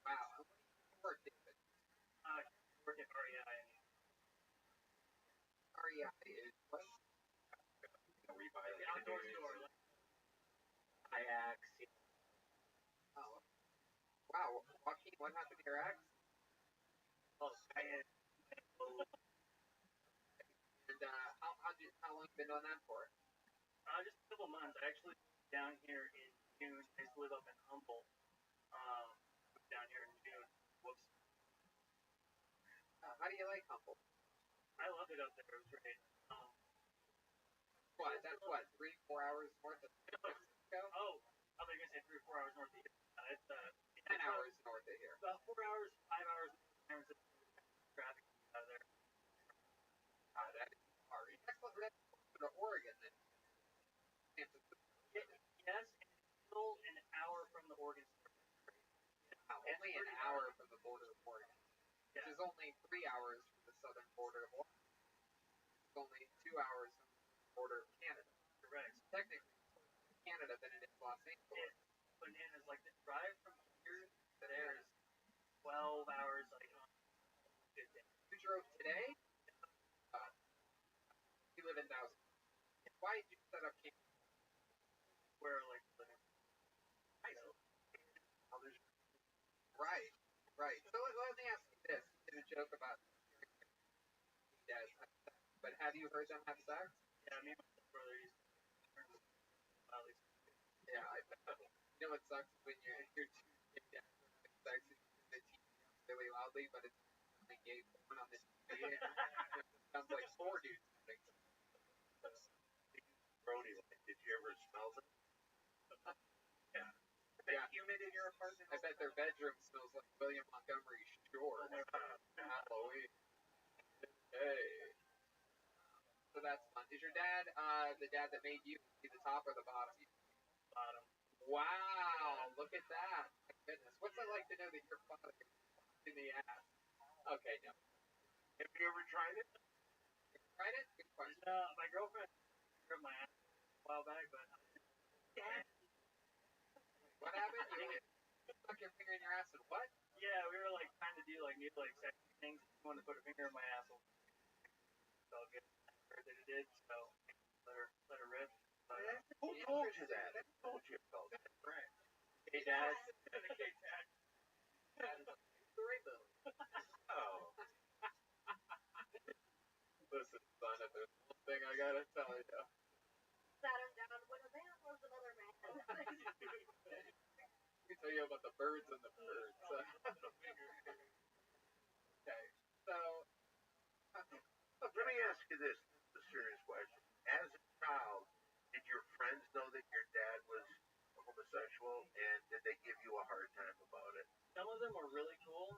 Wow. And what do you work, David? Work at REI. REI is what? The outdoor store. Like, Kayaks. Oh. Wow. Joaquin, what happened to your ex? kayak. And how long you been on that for? Just a couple months. I actually moved down here in June. I used to live up in Humboldt. Moved down here in June. Whoops. How do you like Humboldt? I loved it up there. It was great. What? That's what? 3-4 hours north of San Francisco? Oh, I was gonna say 3 or 4 hours north of here. It's 10 hours north of here. about 4 hours, 5 hours north of San Francisco. Traffic out of there. That is far. That's closer to Oregon than San Francisco. Yes, and it's still an hour from the Oregon State. Only an hour from the border of Oregon. Which is only 3 hours from the southern border of Oregon. It's only 2 hours from the border of Canada. Correct. So technically, it's closer to Canada than it is Los Angeles. It's bananas. Like the drive from here to there is 12 hours. Like on good day. You drove today? You live in Thousand. Why did you set up camp? Where like living. Right, right. So let me ask you this. You did a joke about dads have sex, but have you heard them have sex? Yeah, me and my brother used to at least. Yeah, I bet. You know what sucks when you're two dads are having sex and the TV really loudly, but it's only gay porn on the TV. And it sounds like 4 dudes having sex. Brody, did you ever smell them? Yeah. Yeah. Humid in your apartment? I bet their bedroom smells like William Montgomery Shore. Halloween. Hey. So that's fun. Is your dad the dad that made you? Is he the top or the bottom? Bottom. Wow, look at that. My goodness. What's it like to know that your father is in the ass? Okay, no. Have you ever tried it? Tried it? Good question. My girlfriend hurt my ass a while back, but What happened? You stuck your finger in your ass and what? yeah, we were like trying to do like new like sexy things. She wanted to put her finger in my asshole. So good. Birthday it did. So let her rip. Who told you that? Who told you about that? Right. Hey, Dad. Hey, Dad. The rainbow. Oh. Listen, son, if there's one thing I gotta tell you. Sat him down when a man loves another man. Let me tell you about the birds and the birds. Okay, so Let me ask you this. This is a serious question. As a child, did your friends know that your dad was homosexual, and did they give you a hard time about it? Some of them were really cool.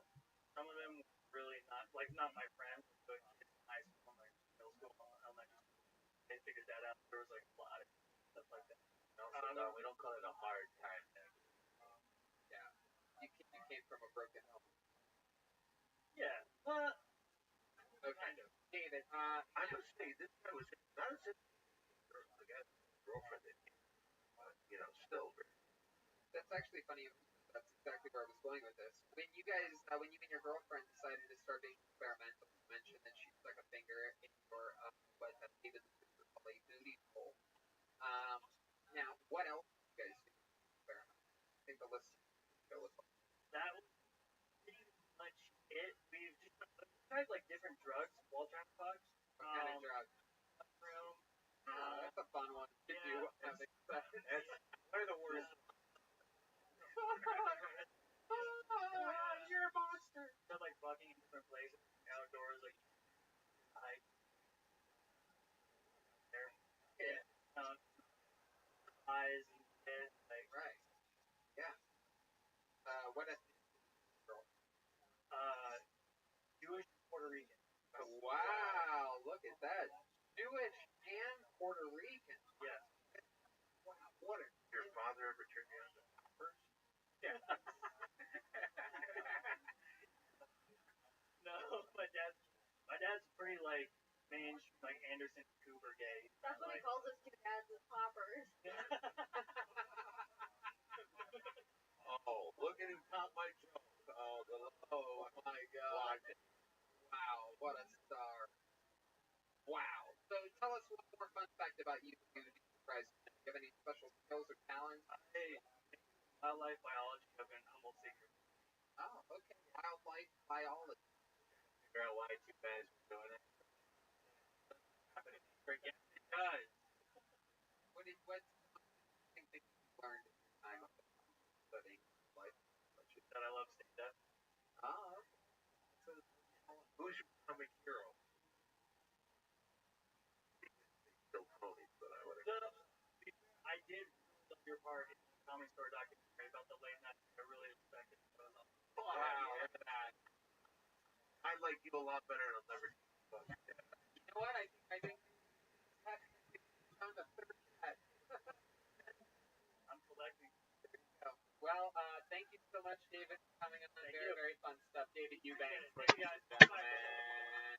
Some of them were really not. Like not my friends, but kids in high school, like middle school, elementary school. They figured that out. There was like a lot of stuff like that. No, we don't call it a hard time. yeah, you came from a broken home. Yeah. Kind of. David, I must say, this guy was not as if the guy's girlfriend that still very. that's actually funny. That's exactly where I was going with this. When you guys, when you and your girlfriend decided to start being experimental, you mentioned that she stuck a finger in your what David called a booty hole. Now, what else did you guys do experiment? I think the list go with That was pretty much it. We've just tried like different drugs while trying to fuck. what kind of drug. Room. That's a fun one to do. Having sex. That's one of the worst. What ethnicity is this girl? Jewish and Puerto Rican. Wow, look at that. Jewish and Puerto Rican. Yes. Wow, what a Your father ever turned you on to poppers? Yeah. No, my dad's pretty like mainstream, like Anderson Cooper gay. That's what he calls us two dads with poppers. Oh, look at him pop my joke. Oh my god. Wow, what a star. Wow. So tell us one more fun fact about you, Christ. Do you have any special skills or talents? Hey, wildlife biology. I've been humble secret. Oh, okay. Wildlife biology. Figure out why two guys were doing it. Happening. Yes, it does. What's something that you learned in your time of studying life? That I love stand up. Oh, okay. Who's your comic hero? Still Tony, but I would have. I did really love your part in the Comedy Store documentary about the late night. I really respected it. Wow. I like you a lot better than I'll never do. You know what? I think found a third cat. I'm collecting. Well, thank you so much, David, for coming on. Thank Very, you. very fun stuff. David Eubanks, Thank you, ladies guys. and gentlemen.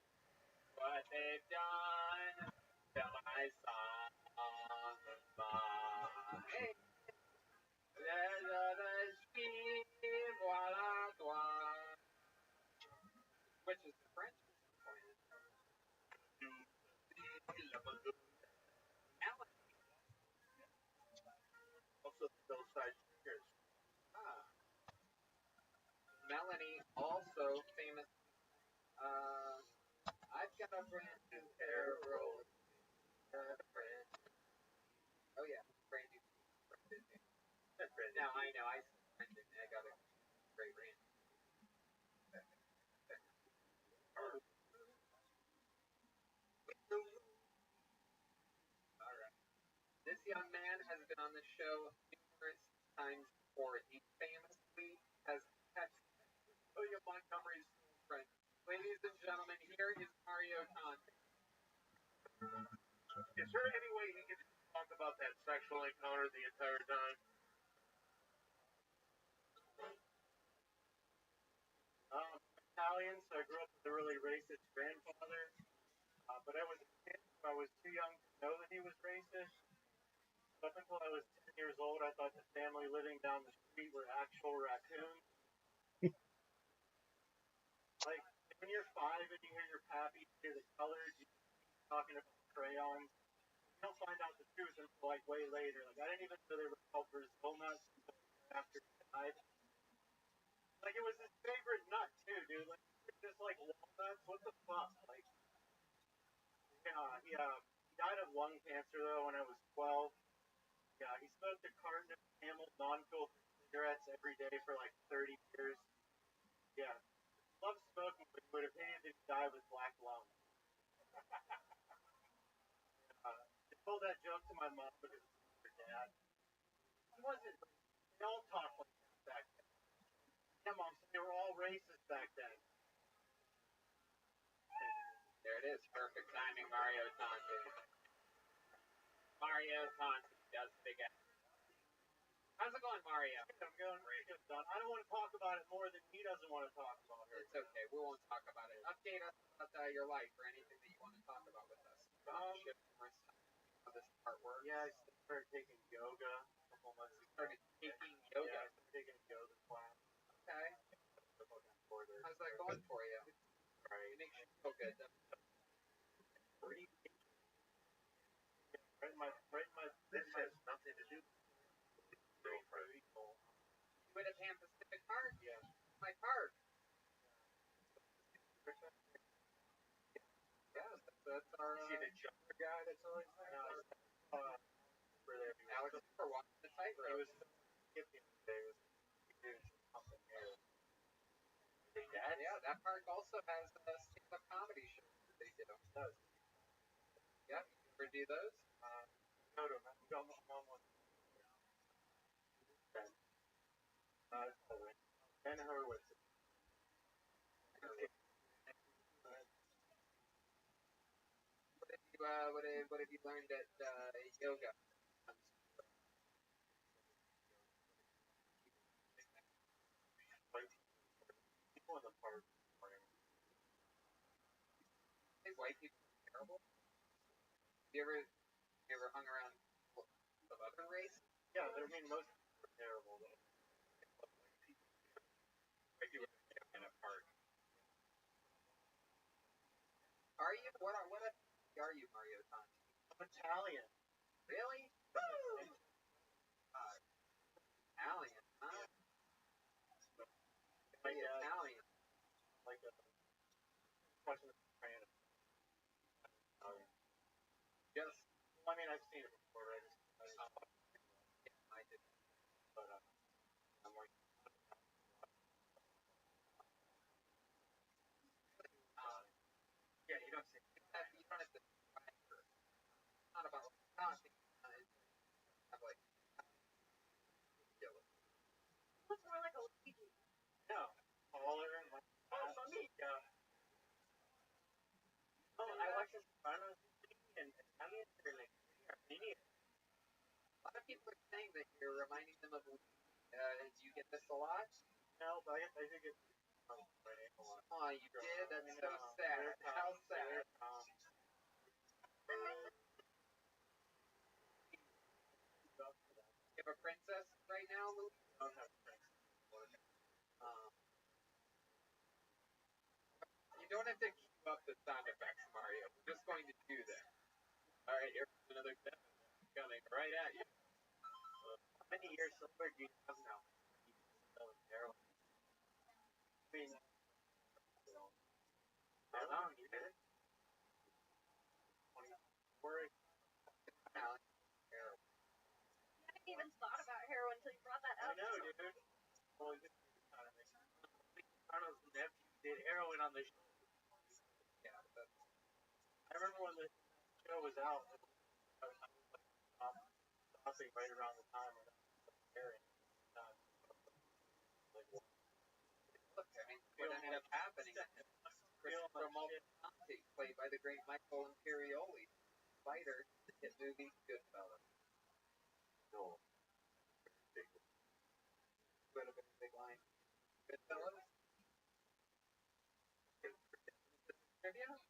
What they've done to my song. Hey. Which is the French Alan. Also, the Hillside Singers. Ah. Melanie, also famous. I've got a brand new pair of rollers. Oh yeah, Brandy. Now I know I said Brendan. I got a great brand. All right. This young man has been on the show numerous times before. He famously has texted William Montgomery's girlfriend. Ladies and gentlemen, here is Mario Conte. Is there any way he could talk about that sexual encounter the entire time? Italian, so I grew up with a really racist grandfather. But I was a kid, so I was too young to know that he was racist. Up until I was 10 years old, I thought the family living down the street were actual raccoons. Like, when you're 5 and you hear your pappy say the colors, you talking about crayons. You don't find out the truth until, like, way later. Like, I didn't even know they were called Brazil nuts until after he died. Like, it was his favorite nut, too, dude. Like, just like walnuts. What the fuck? Like, he died of lung cancer, though, when I was 12. Yeah, he smoked a carton of Camel non-filtered cigarettes every day for like 30 years. Yeah, loved smoking, but he would have hated to die with black lung. I told that joke to my mom because it was her dad. He wasn't. They all talked like that back then. Yeah, mom said they were all racist back then. There it is. Perfect timing, Mario Conte. Mario Conte does big ass. How's it going, Mario? I'm going great. I don't want to talk about it more than he doesn't want to talk about it. It's okay. We won't talk about it. Update us about your life or anything that you want to talk about with us. This artwork. Yeah, I started taking yoga a couple months ago. Started taking yoga. Yeah, I started taking a yoga class. Okay. How's that going for you? Right. It makes you feel good. This has nothing to do with girlfriend. You would have Pan Pacific Park? Yeah. My park. Yeah, that's our. See the jumper guy that's always there? No, Alex Cooper walking the tightrope. He was skipping today. It was something there. Yeah, that park also has stand-up comedy shows that they do. It does. Yep, you ever do those? Go to him. Go home with Ben Horowitz. What have you learned at yoga? People in the park. Think white people are terrible? You ever hung around people of other race? Yeah, I mean most people are terrible. Though. White people in a park. Are you? What are you, Mario Tanti? I'm Italian. Really? Woo! Italian, huh? Like Italian. Like a question of Italian. Just. Well, I mean, I've seen it before, right? Yeah, I did. But I'm like. Yeah, you don't say. You don't have to try her. It's not about talking. Have like. Looks more like a Luigi. No, taller and like. For me, oh, I watched this Sopranos and Italian. They're like Armenian. A lot of people are saying that you're reminding them of. Do you get this a lot? No, but I think it's. Oh, you did? That's so sad. How sad. You have a princess right now, Louis? I don't have friends. You don't have to keep up the sound effects, Mario. We're just going to do that. Alright, here's another step coming right at you. How many years sober do you have now? Heroin. I mean, how long you did it? 24. I hadn't even thought about heroin until you brought that up. I know, dude. Well, this kind of makes sense. Arnold's nephew did heroin on the show. Yeah, I remember when the show was out, I was like stopping right around the time when I was hearing. Look, I mean, what ended up happening Christopher Maltese, played by the great Michael Imperioli, fighter, the hit movie Goodfellas. No. What a big line. Goodfellas? Trivia? Ask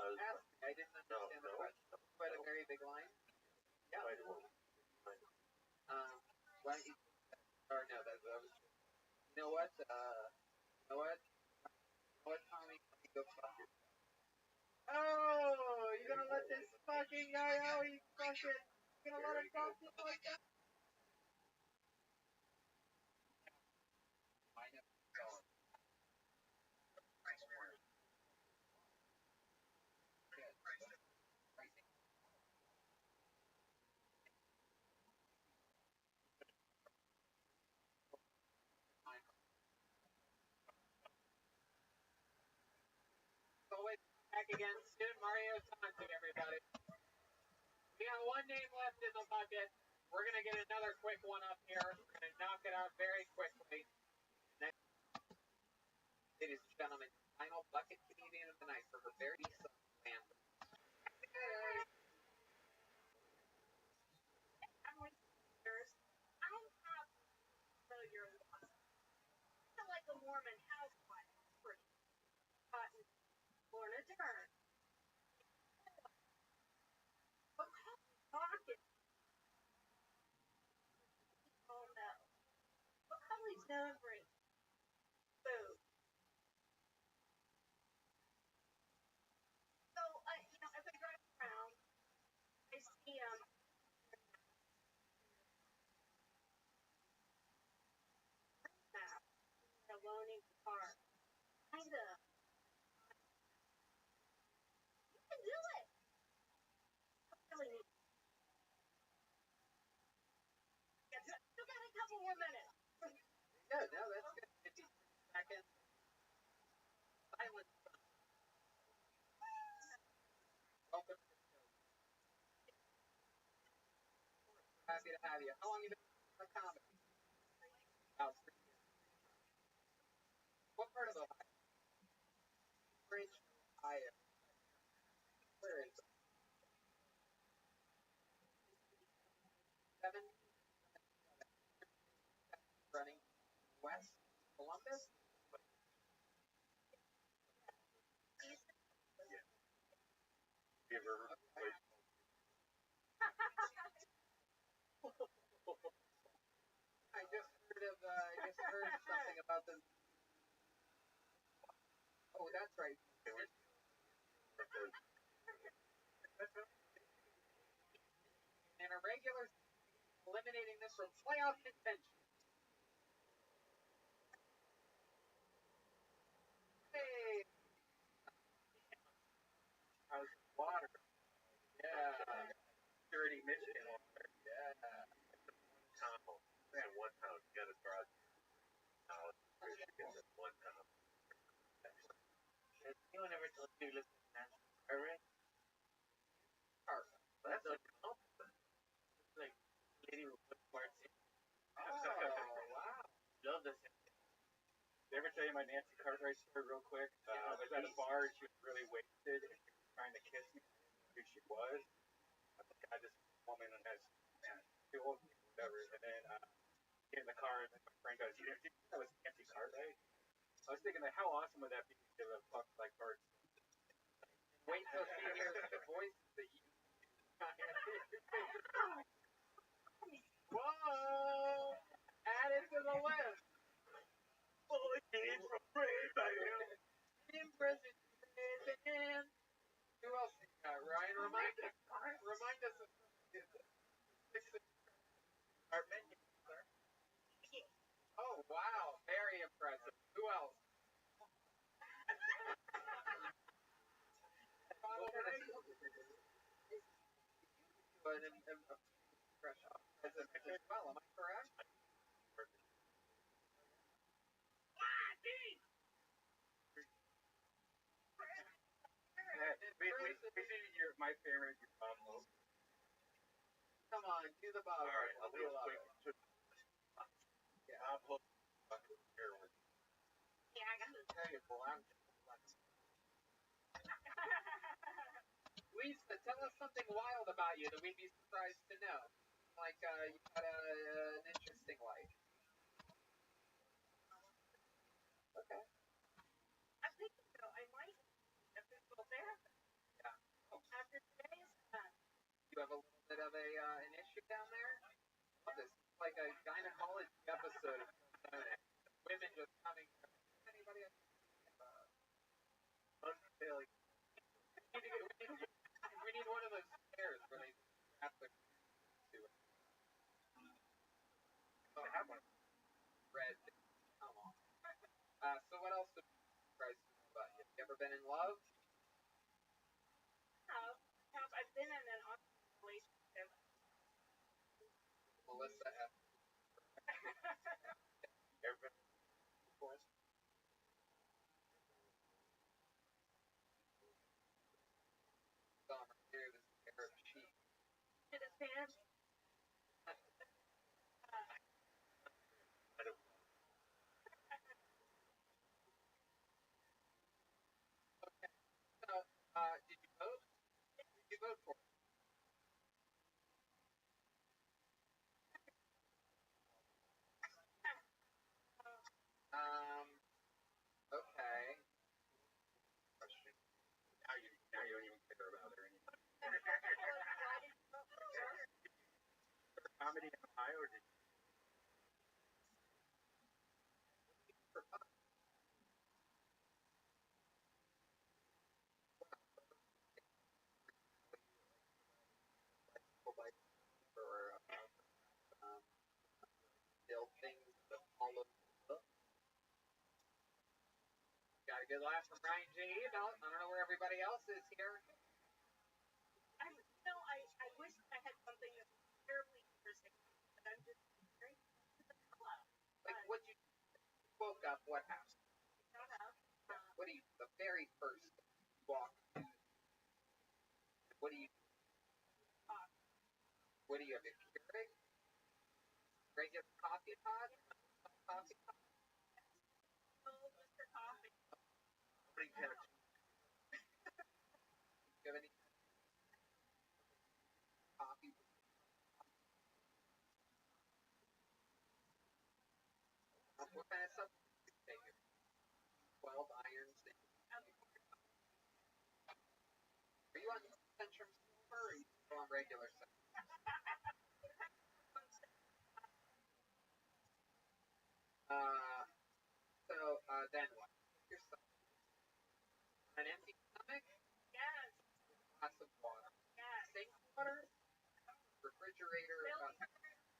me. I didn't understand the question. Quite a very big line. Yeah. Why don't you? Or no, that was. You know what? Tommy? Go fuck yourself. Oh, you're gonna let this fucking guy out? You fucking. You're gonna let him talk to you like that? Always back again, Student Mario Tanti, everybody. We got one name left in the bucket. We're gonna get another quick one up here. We're gonna knock it out very quickly. Ladies and gentlemen, final bucket comedian of the night for her very song land. I have your loss. I feel like a Mormon housewife. Pretty cotton, Lorna Dern. What pocket? Oh no. What Holly's known for his food. So, as I drive around, I see alone in the car. Kinda. You can do it. Really neat. Still got a couple more minutes. Yeah, no, that's good. 50 seconds. Silence. Welcome to the show. Happy to have you. How long have you been in comedy? About 3 years. part of Ohio? Bridge, Ohio. Where is it? 7 running west Columbus. Give her Okay. I just heard something about this. Oh, that's right. In a regular season, eliminating this from playoff contention. Hey, How's the water? yeah, Dirty Michigan water. yeah. town. Man, one town. You gotta drive out. Michigan, that's one town. Has anyone ever told you to listen to Nancy Cartwright? That's a compliment. It's like lady who puts parts in. Oh, wow. Love this. Did I ever tell you my Nancy Cartwright story real quick? I was at a bar and she was really wasted and she was trying to kiss me. I didn't know who she was. I was like, God, this woman has, man, too old, whatever. And then get in the car and my friend goes, you think that was Nancy Cartwright? I was thinking, like, how awesome would that be to give a fuck like Bart? Wait till she hears the voice that you. Whoa! Add it to the list. Fully came from Brave by him. Impressive. Who else you got, Ryan? Remind us of six. Oh, wow. Very impressive. Who else? But a fresh president as well. Am I correct? Basically, my favorite is Bob Hope. Come on, do the Bob. All right, I'll We do a love quick. it. Yeah. Bob Hope. Heroin. Yeah, I got it. Tell you, boy, I'm Lisa, tell us something wild about you that we'd be surprised to know. Like, you got an interesting life. Okay. I think so. I might be a physical therapist. Yeah. Oh, After today's you have a little bit of an issue down there? Love this. It's like a gynecology episode of women just coming. Anybody else? Unfailing. We need one of those chairs where they strap the to it. I have one. Red. Come on. So what else would you surprise you about you? You ever been in love? I've been in an awesome relationship. Melissa F. Everybody. Summer here, this pair of sheep. To this band. Okay. So, did you vote? Did you vote for? Okay. Question. Now you don't even care about her anymore. Comedy in Ohio, or did you? For fun. Like, or build things that follow the book. Got a good laugh from Ryan J. I don't know where everybody else is here. I wish I had something that was terribly interesting, but I'm just very Like, what you woke up, what happened? don't know. What do you, the very first walk? What do you, what do you have? A Keurig? Regular coffee pot? Coffee pot? Mr. Coffee. funny tattoo. Do you have any coffee? What kind of supplements do you take? 12 irons. Are you on Centrum Silver or are you still on regular Centrum? Then what? Your an empty stomach, Yes. glass of water. Yes. Sink water, refrigerator,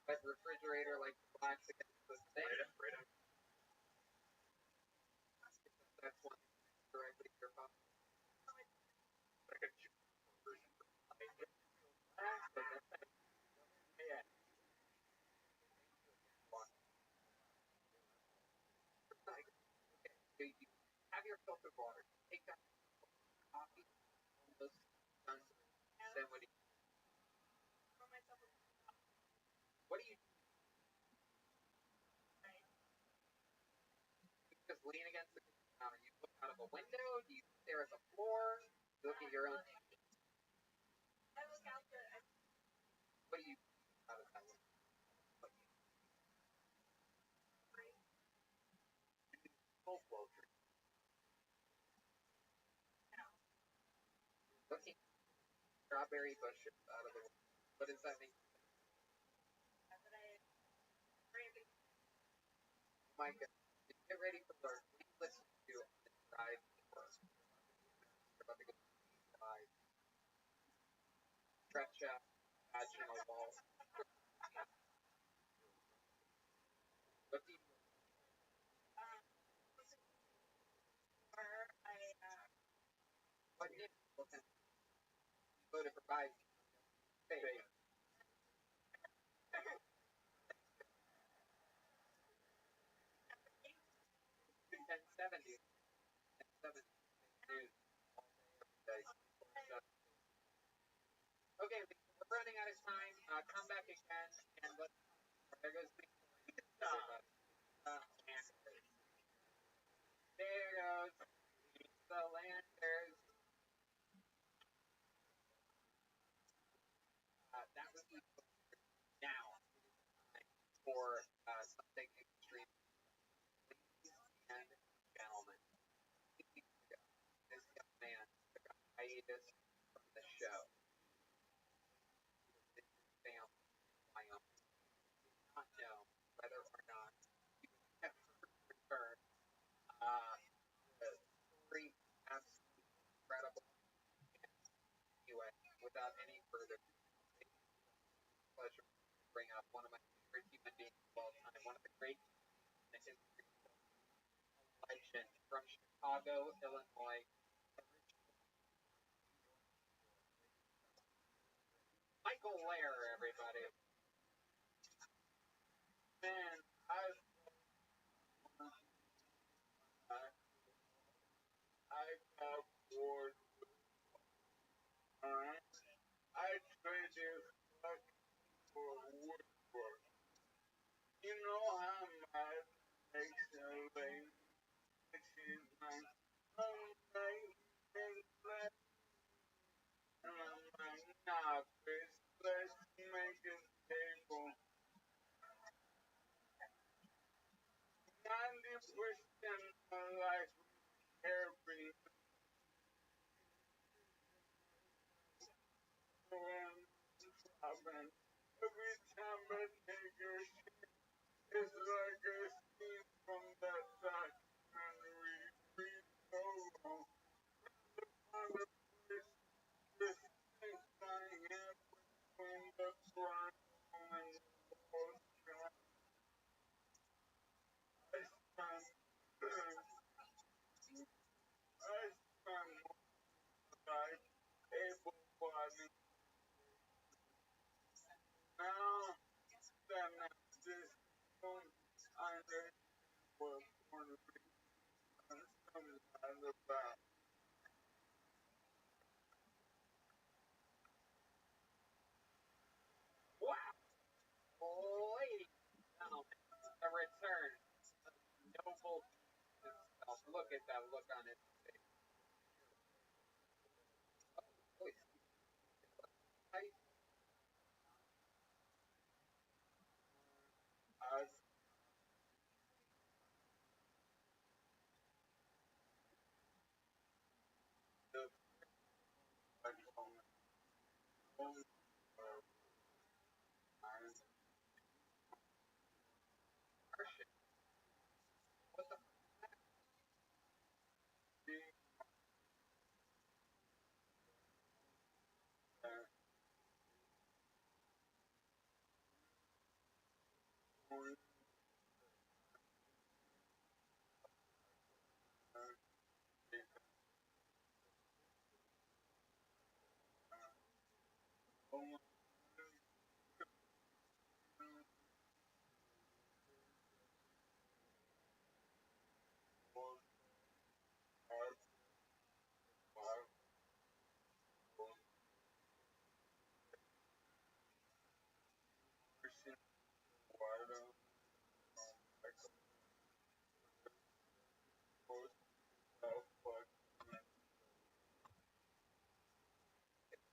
wet refrigerator like the blacks against the thing. Right up. That's one directly to your body. Like a juice version. Yeah. Okay, so you have your filtered water. Take that coffee, almost done. Then what do you do? You just lean against the counter. You look out of a window. Do you stare at the floor? You look at your own. I look out the. What do you do out of that window? Full flow drink. Looking at strawberry bushes out of the window. What does that mean? Oh my God. Get ready for work. Please listen to the drive to work. You're about to go drive. Stretch out vaginal wall. What do you do? What do you do? You go to provide space. 1070. 1070. News. Okay, we're running out of time. Come back again and let's. There goes the. There goes the Landers. That was the now for something extreme. Ladies and gentlemen, this young man took a hiatus from the show. His family, Wyoming, did not know whether or not he would ever return. The story is absolutely incredible. Anyway, without any further pleasure to bring up one of my favorite human beings of all time, one of the great in the history of legend from Chicago, Illinois. Michael Lair, everybody. Man, I got bored. I traded fuck for woodwork. You know how mad makes a lady. She's like, oh, and I'm like, nah, bitch, let's make a table. 90% of my life every shopping. Every time I take her shit, it's like a scene from that documentary, Free Solo. On the place, this thing flying in between the front and the post. I spent, I spent life able-bodied. Now that I'm this young, I know what Puerto Rican sometimes about. Wow! Ladies and gentlemen, the return of noble himself. Look at that look on his face. Martian. What the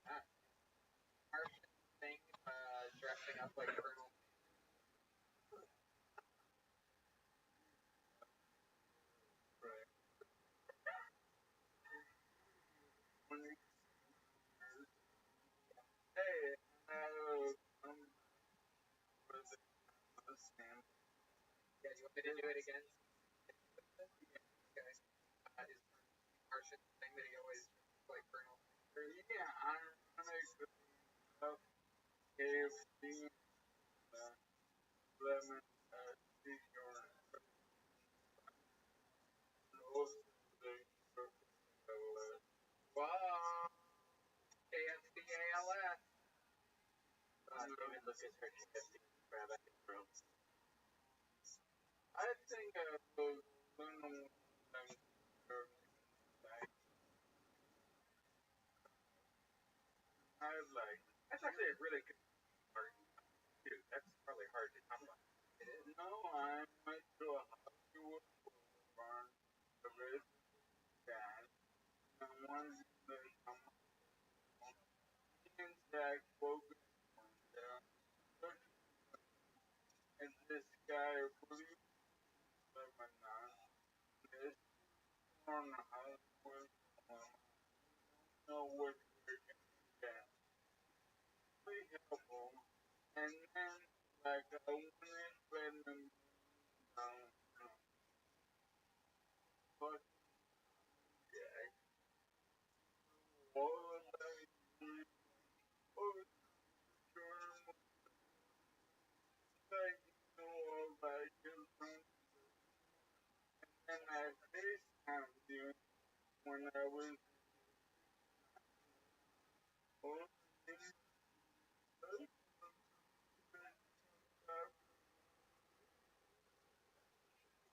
that Martian thing dressing up like Colonel? Yeah, you want me to do it again? Okay. Is Martian thing that he always dresses like Colonel? Wow. KFCALS. David Lucas for KFC. Grab back in the room. That's actually a really good part, too. That's probably hard to come by. It is.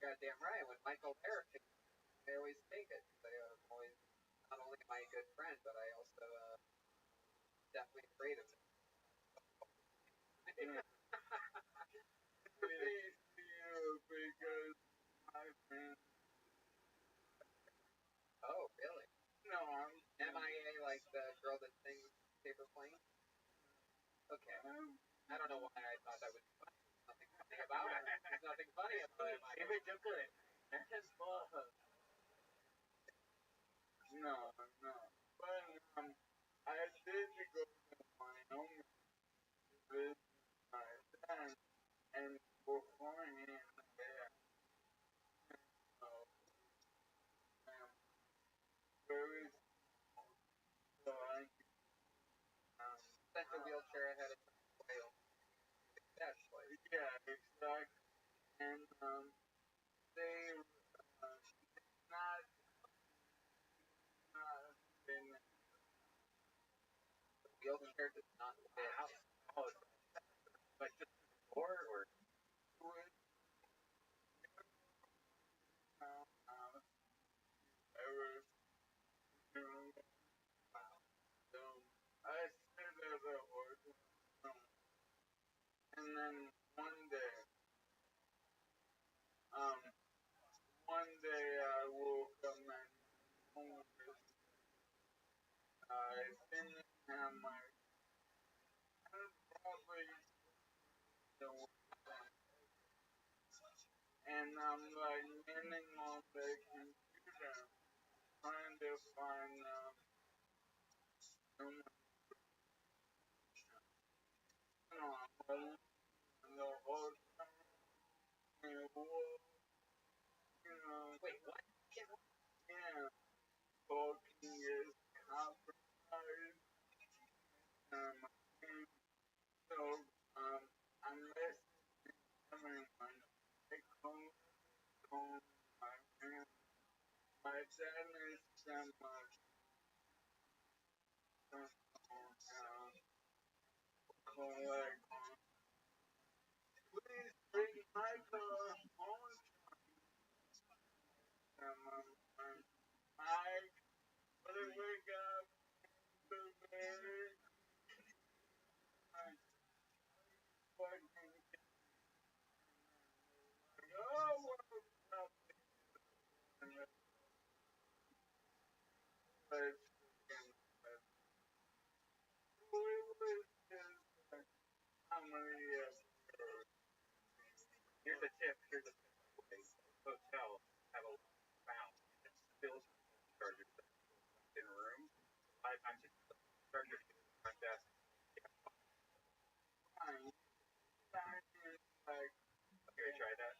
Goddamn right. When Michael Eric, I always take it. I always, not only am I a good friend, but I also definitely afraid of it. Oh, really? MIA, like the girl that sings Paper Plane? Okay. I don't know why I thought that was funny. There's nothing funny about it. There's nothing funny about it. Favorite joke of it. That's love. Sent a wheelchair ahead of time. Whale. That's like. The wheelchair does not fit. Oh, like just or Wait, what? Yeah, talking is compromised. So, unless everyone, I come home, my parents, my dad is much, collect. Please bring my car home. I will wake up to very fucking oh, what up? How many Here's a tip. Here's a tip. Hotels have a found and still chargers in rooms. 5 times chargers in the front desk. Have you tried that?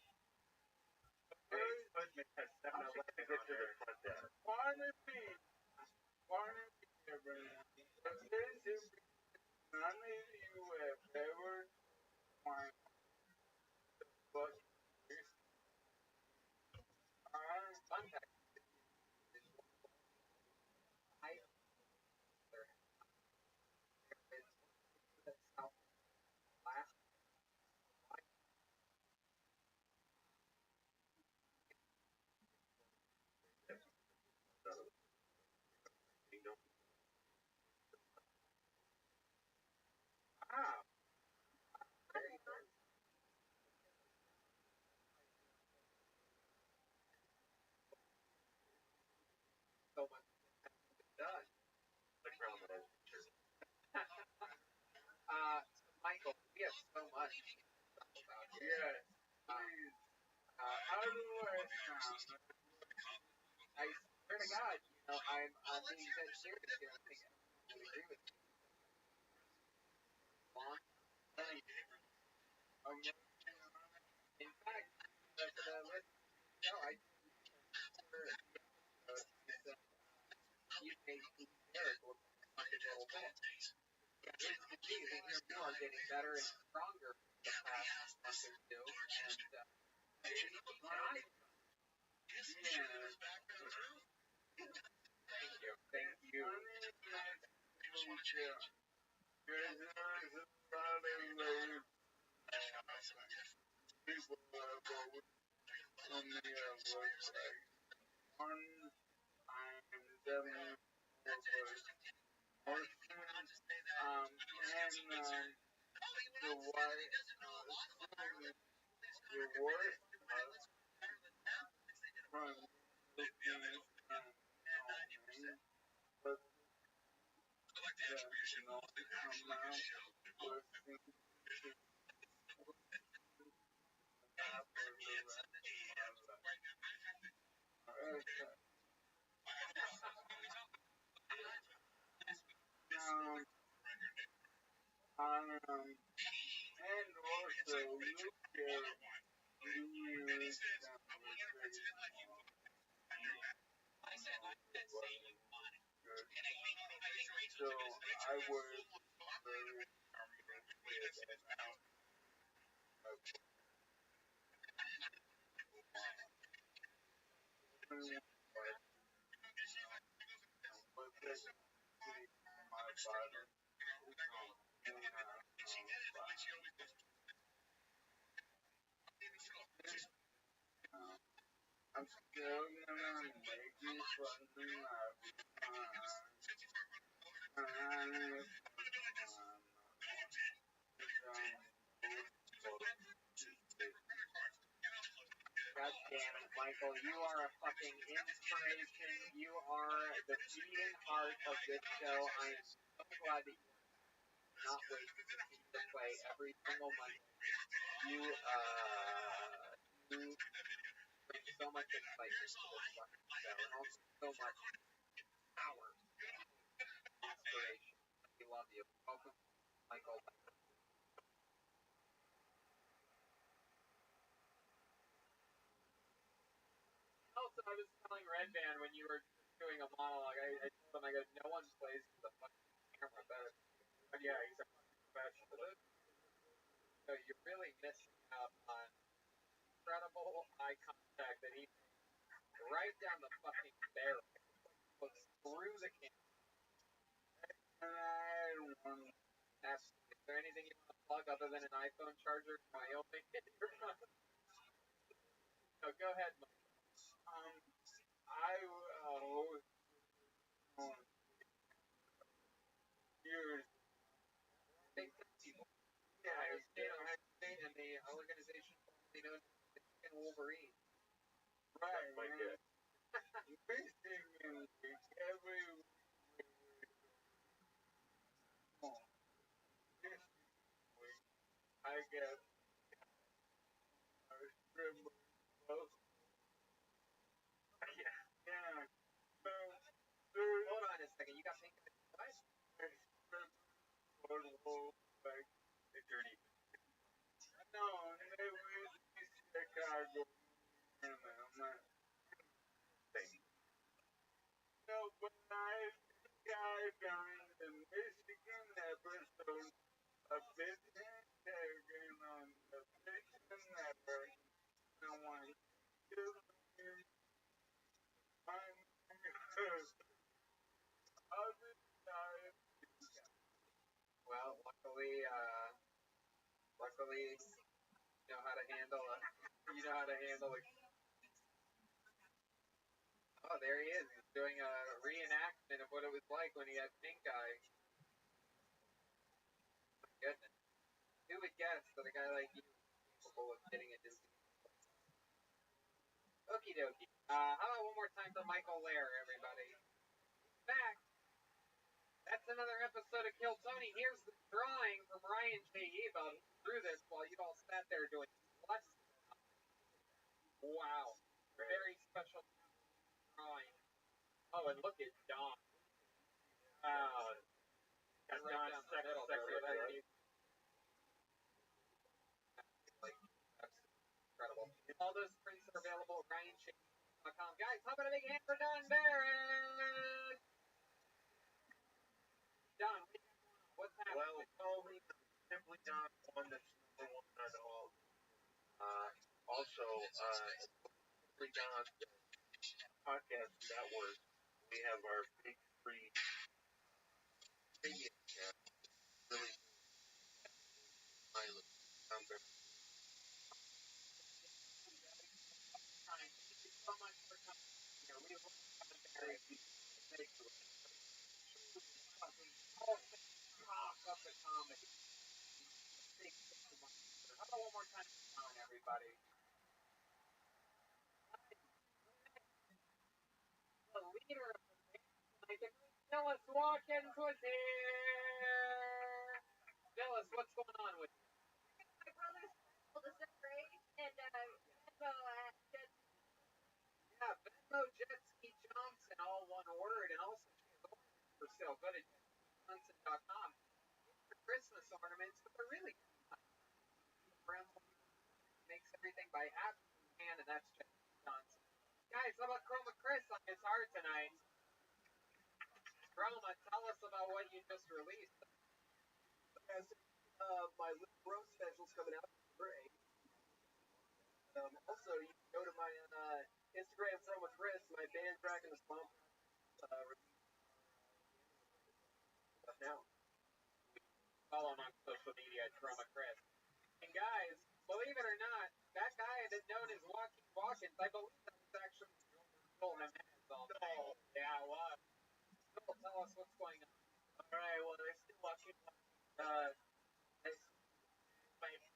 Husband has 7-Eleven to get to the front desk. Pardon me, everyone. This is none of you have ever tried but Fun fact is I there is the South last very good. So much it does. Michael, we have so much to talk about here. yes, please. How do I sound? I swear to God, I'm being dead serious here. I think I would agree with you. Long, in fact, the list show I you made Eric look like a little bit. Yeah, his disease and you are getting better and stronger the past month or two, and thank you. People have always told me I was like one time devil was orphan, and the wife the worst from looking but the amount was and also look at news so I was very I'm still gonna make you fucking laugh. God damn it, Michael, you are a fucking inspiration. You are the beating heart of this show. I am so glad that you not wait to continue to play every single Monday. You bring so much excitement to this fucking show, and also so much power, inspiration. We love you. Welcome, Michael. I was telling Red Band when you were doing a monologue, I told him, I go, no one plays with the fucking camera better. But yeah, he's a fucking professional. So you're really missing out on incredible eye contact that he made right down the fucking barrel. Looks through the camera. Absolutely. Is there anything you want to plug other than an iPhone charger in Wyoming? No, go ahead, Mike. I years. Thank people. Yeah, Ohio State and the organization formerly known as the Chicken Wolverine. Right, my God. Missing in every I get scribble. Yeah. Hold on a second. You got pink in the what? Like the dirty. No, it was Chicago. And I'm not saying. No, but I think I found the Michigan episode of Business Tagging on the Fiction Network. I want to give me my other side. Well, luckily, you know how to handle a. You know how to handle a. Oh, there he is. He's doing a reenactment of what it was like when he had pink eye. My goodness. Who would guess that a guy like you is capable of getting a disease? Okie dokie. How about one more time for Michael Lair, everybody? In fact, that's another episode of Kill Tony. Here's the drawing from Ryan J. Ebel. He drew this while you all sat there doing what? Wow. Very special drawing. Oh, and look at Don. Wow. That's right Don's second underneath. Like, that's incredible. All those prints are available at RyanShane.com. Guys, how about a big hand for Don Barrett? Don, what's happening? Well, follow me Simply Don on this number one on all. Also, Simply Don podcast network. We have our big free opinion channel. Really pilot. Thank you so much for coming here. We love Don Barrett. Thank you. All talk of the comedy. How about one more time for Don, everybody? The leader of the band, Phyllis Watkins was here. Phyllis, what's going on with you? My brother's special December 8th, and Venmo jet Yeah, Venmo Jet Ski Johnson, all one word, and also she has ornaments for sale. Go to jetskijohnson.com. For Christmas ornaments, but they're really makes everything by absolute hand, and that's Jet Ski Johnson. Guys, how about Chroma Chris on guitar tonight? Chroma, tell us about what you just released. Yes, my Little Rose special's coming out December 8th. Also, you can go to my Instagram from with Chris, my band track in the swamp. Now. Follow him on social media at Chroma Chris. And guys, believe it or not, that guy that known as Joaquin Watkins, I believe that was actually Joel Jimenez all night. Oh, yeah, I was. Joel, tell us what's going on. Alright, well, they're still watching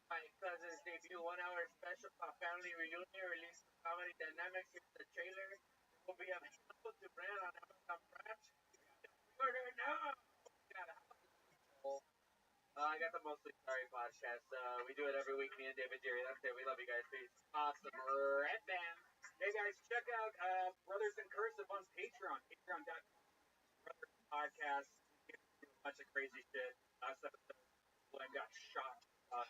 my cousin's debut 1 hour special family reunion released comedy dynamics. Here's the trailer. It will be available to brand on Amazon Prime. Order now! I got the Mostly Sorry podcast. We do it every week, me and David Jerry. That's it. We love you guys. Peace. Awesome. Red Band. Hey guys, check out Brothers in Cursive on Patreon. Patreon.com. Brothers Podcast. We do a bunch of crazy shit. Last episode, Glenn got shot. A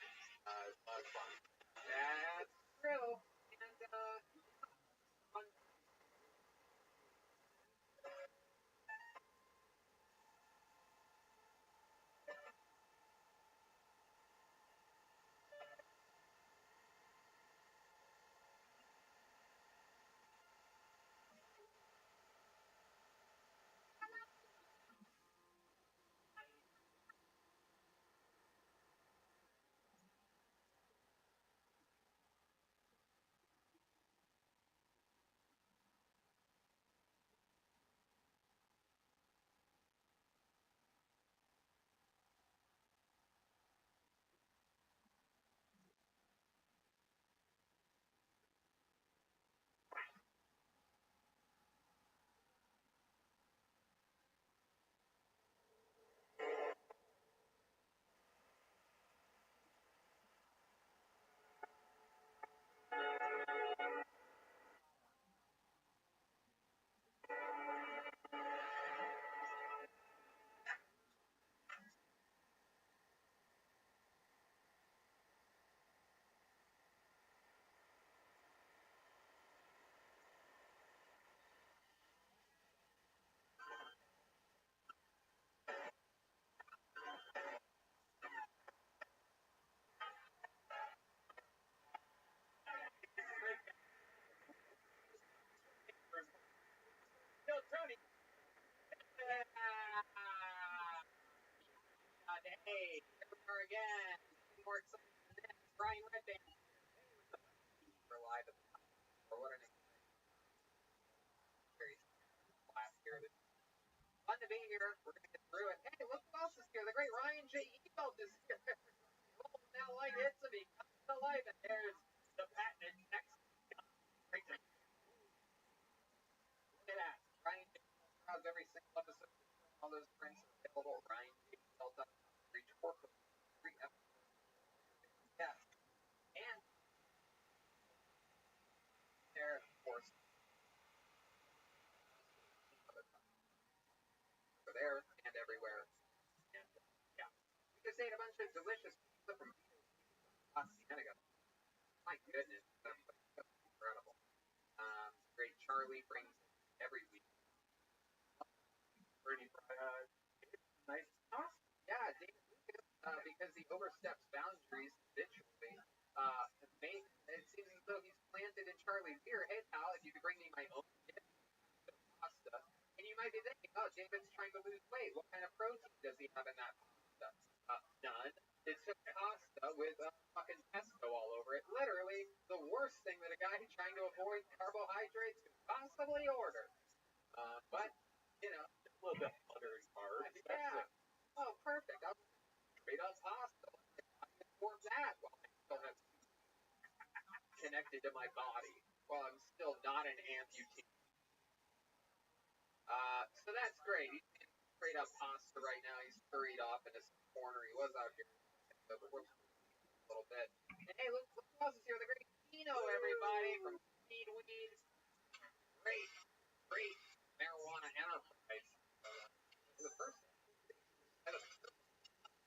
lot of fun. That's true. And, again. More excited than this. Brian Redband for live at the top. Or what an very last year. Fun to be here. We're gonna get through it. Hey, look who else is here. The great Ryan J. Ebelt is here. Oh, now light hits him. He comes to life, and there's the patented next. Great. Look at that. Ryan J. Ebelt every single episode. All those prints are available. Ryan J. Ebelt up. Reach for free episode. Yes. And there, of course, over there and everywhere. And yeah, we just ate a bunch of delicious pizza from Cienega. My goodness, that's incredible. Great Charlie brings every week. Pretty nice sauce. Yeah, David Lucas, because he oversteps boundaries habitually. It seems as though he's planted in Charlie's ear. Hey, pal, if you could bring me my own pasta. And you might be thinking, oh, David's trying to lose weight. What kind of protein does he have in that pasta? None. It's just pasta with fucking pesto all over it. Literally, the worst thing that a guy trying to avoid carbohydrates could possibly order. But, you know, a little bit of butter and carbs. Yeah. Oh, perfect. I'll straight up pasta. I can afford that while I still have connected to my body. While I'm still not an amputee. So that's great. He's eating straight up pasta right now. He's hurried off into some corner. He was out here a little bit. And hey, look who else is here. The great Tino, everybody, from Speed Weed. Great marijuana enterprise. The first.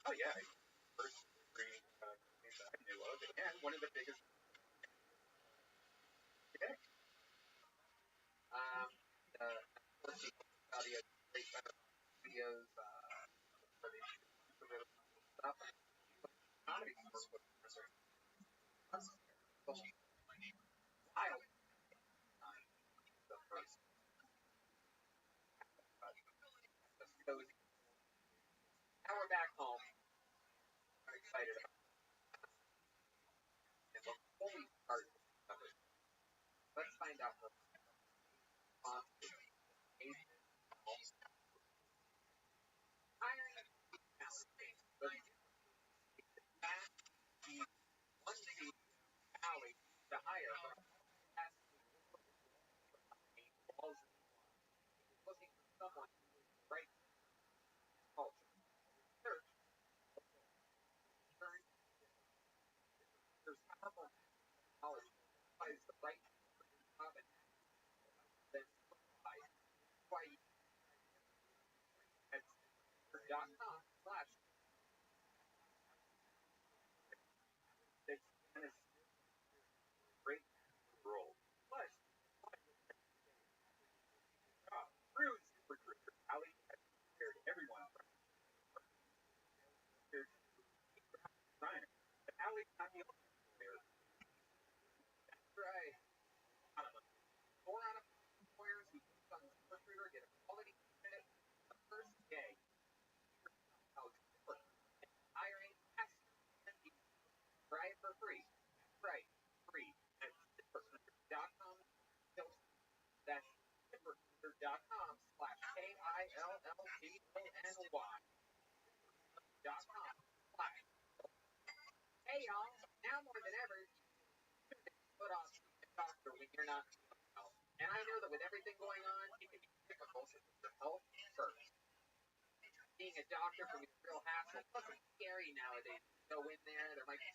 Oh yeah, first green companies that I knew of, and one of the biggest. Okay. Great videos. Stuff. Comedy wild. The first. Now we're back home. I'm excited about it. And before we start, let's find out more. Hiring talent. One team alley to hire from looking for someone right culture. Search. There's powerful knowledge is the right job and then why you at .com/. It's great role. Plus, through ZipRecruiter, Ali has prepared everyone from designer. But Ali's not the only player. That's right. Four out of employers who post on ZipRecruiter get a quality candidate the first day. Hiring and try it for free. Right, free at ZipRecruiter.com. That's ZipRecruiter.com/KILLTONY. Hey y'all, now more than ever, you can put off seeing a doctor when you're not feeling well. And I know that with everything going on, it can be difficult to put your health first. Being a doctor can be a real hassle. Plus, it's scary nowadays. Go in there might be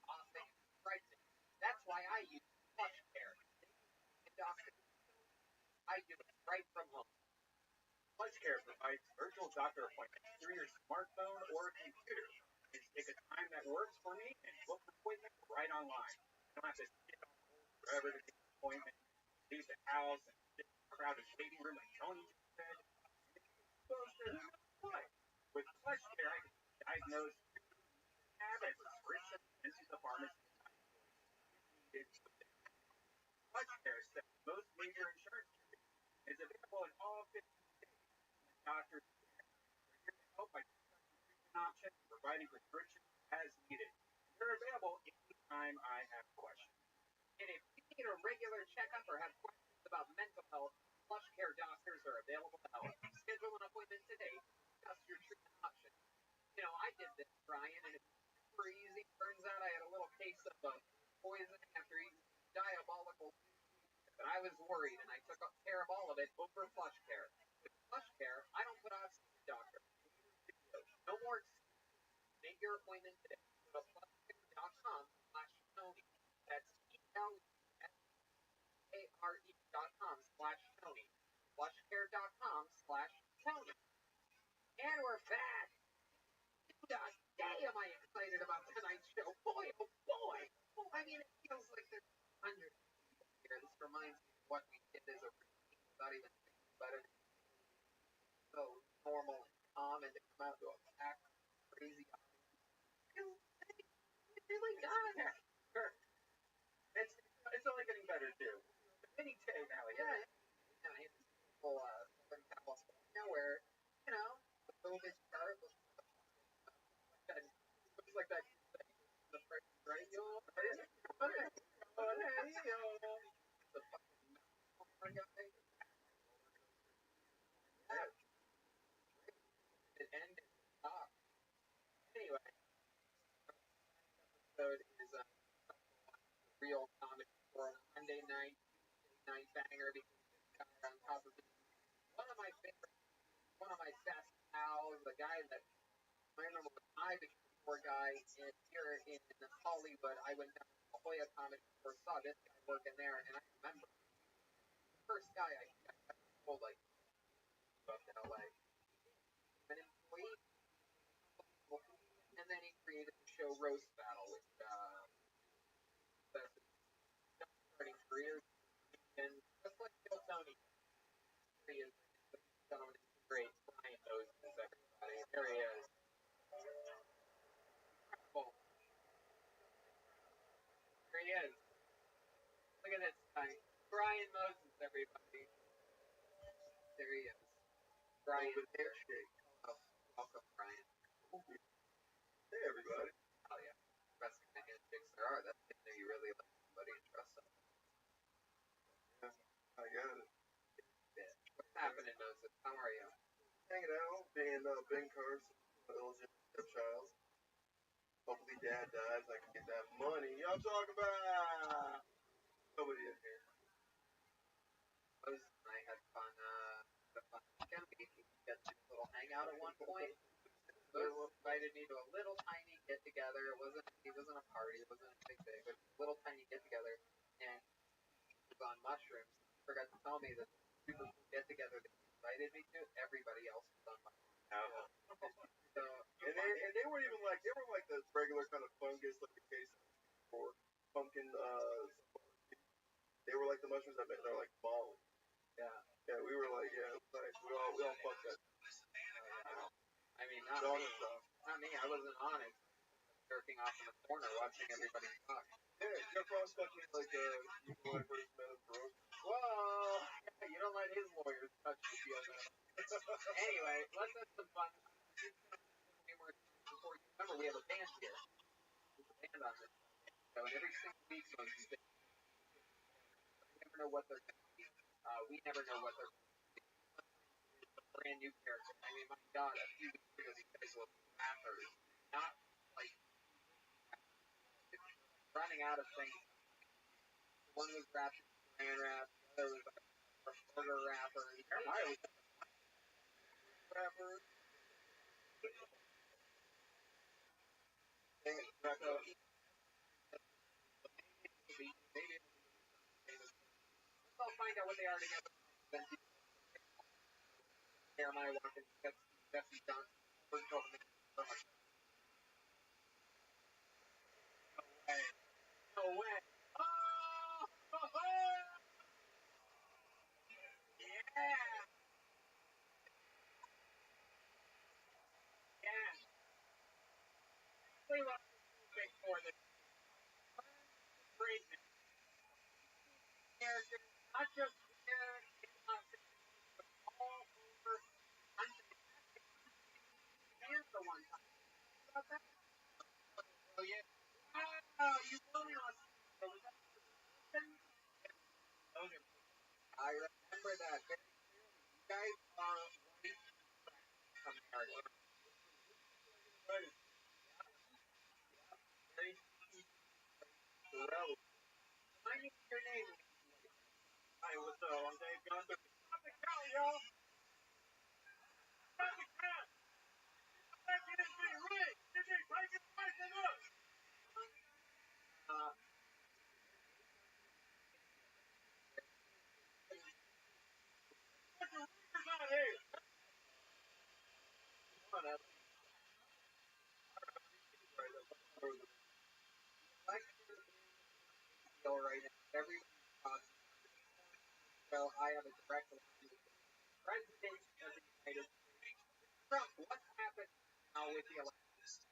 often frightening. That's why I use PlushCare. A doctor, I do it right from home. PlushCare provides virtual doctor appointments through your smartphone or computer. Just pick a time that works for me and book an appointment right online. I don't have to sit on hold forever to get an appointment, leave the house, and sit in a crowded waiting room like Tony just said. What? With PlushCare, I can diagnose have a prescription into the pharmacy. PlushCare accepts most major insurance is available in all 50 states. Doctors here to help by option, providing prescriptions as needed. They're available anytime I have questions. And if you need a regular checkup or have questions about mental health, Flush Care doctors are available to help. Schedule an appointment today to discuss your treatment options. You know, I did this, Brian, and it's super easy. Turns out I had a little case of poisoning after eating diabolical sushi, but I was worried, and I took care of all of it over Flush Care. With Flush Care, I don't put off seeing a doctor. No more excuses. Make your appointment today. Go to flushcare.com/Tony. That's PLUSHCARE.com/Tony. Flushcare.com/Tony. And we're back. God damn, am I excited about tonight's show. Boy, oh boy. I mean, it feels like there's hundreds of people here. This reminds me of what we did as a routine without even thinking about it. So normal and calm, and to come out to a packed, crazy audience. It really does. Sure. It's only getting better too. Any day now, Yeah. In beautiful Southern California, where, you know, the boom is sharp. Looks like that the price is right, yo. The fucking guy. Yeah. It ended top. Anyway, episode is real comedy for a Monday night, Tuesday night banger because this guy on top of it, one of my favorite, one of my best pals, the guy that I remember when I became a tour guy here in Hollywood. I went down to La Jolla Comedy Store, saw this guy working there, and I remember the first guy I told like about to LA. An employee, and then he created the show Roast Battle, which starting careers, and just like Bill Tony, he is great. Brian knows this, everybody. There he is. Incredible. There he is. Look at this guy. Brian Moses, everybody. There he is. Brian. Oh, welcome, Brian. Hey, everybody. Oh, yeah. Best kind of handshakes there are. That's when you really like somebody and trust them. Yeah, I got it. Yeah. What's happening, Moses? How are you? Hanging out, being Ben Carson, my illegitimate stepchild. Hopefully, Dad dies. I can get that money. You know what I'm talking about? Nobody in here. Moses and I had fun. Had a fun weekend. We got to do a little hangout at one point. Moses invited me to a little tiny get together. It wasn't a party. It wasn't a big thing, but a little tiny get together. And he was on mushrooms. He forgot to tell me that the super cool get together that he invited me to, everybody else was on mushrooms. So, And they weren't even like, they were like the regular kind of fungus, like the case for pumpkin. They were like the mushrooms that they're like Molly. yeah. Yeah, we were like, yeah, it was nice. We all fucked that. I mean, not me. Not me. I wasn't on it. Jerking off in the corner, watching everybody talk. Yeah, Jeff Ross fucking like you when I first met him, bro. Whoa! You don't let his lawyers touch you. Anyway, let's have some fun. Before you remember, we have a band here. There's a band on this show, and every single week, we never know what they're going to be. We never know what they're going to be. It's a brand new character. I mean, my God, a few weeks ago, these guys were rappers, not like running out of things. One was rapping Saran Wrap, the other was a burger rapper. I was rapper. So, maybe let's all find out what they are together. Then Jeremiah Watkins, Jesse Johnson, we're talking so much. No way. No way. Oh! Yeah! Yeah! Tell you what I'm hoping for this greatness. Characters, not just here in Los Angeles, but all over. I'm and the one time. remember that very clearly. You guys are white Americans. Right. Ready? Rose. Remind me of your name. Hi, what's up? I'm Dave Gunther. Stop the count, y'all. Stop the count. Back in this big ring. This ain't breaking away from us. Uh, Put the rumors out here. Come on, Evan. Deal right now. Everybody's talking about it. So I have a direct line with the President of the United States. Trump, what's happening now with the election?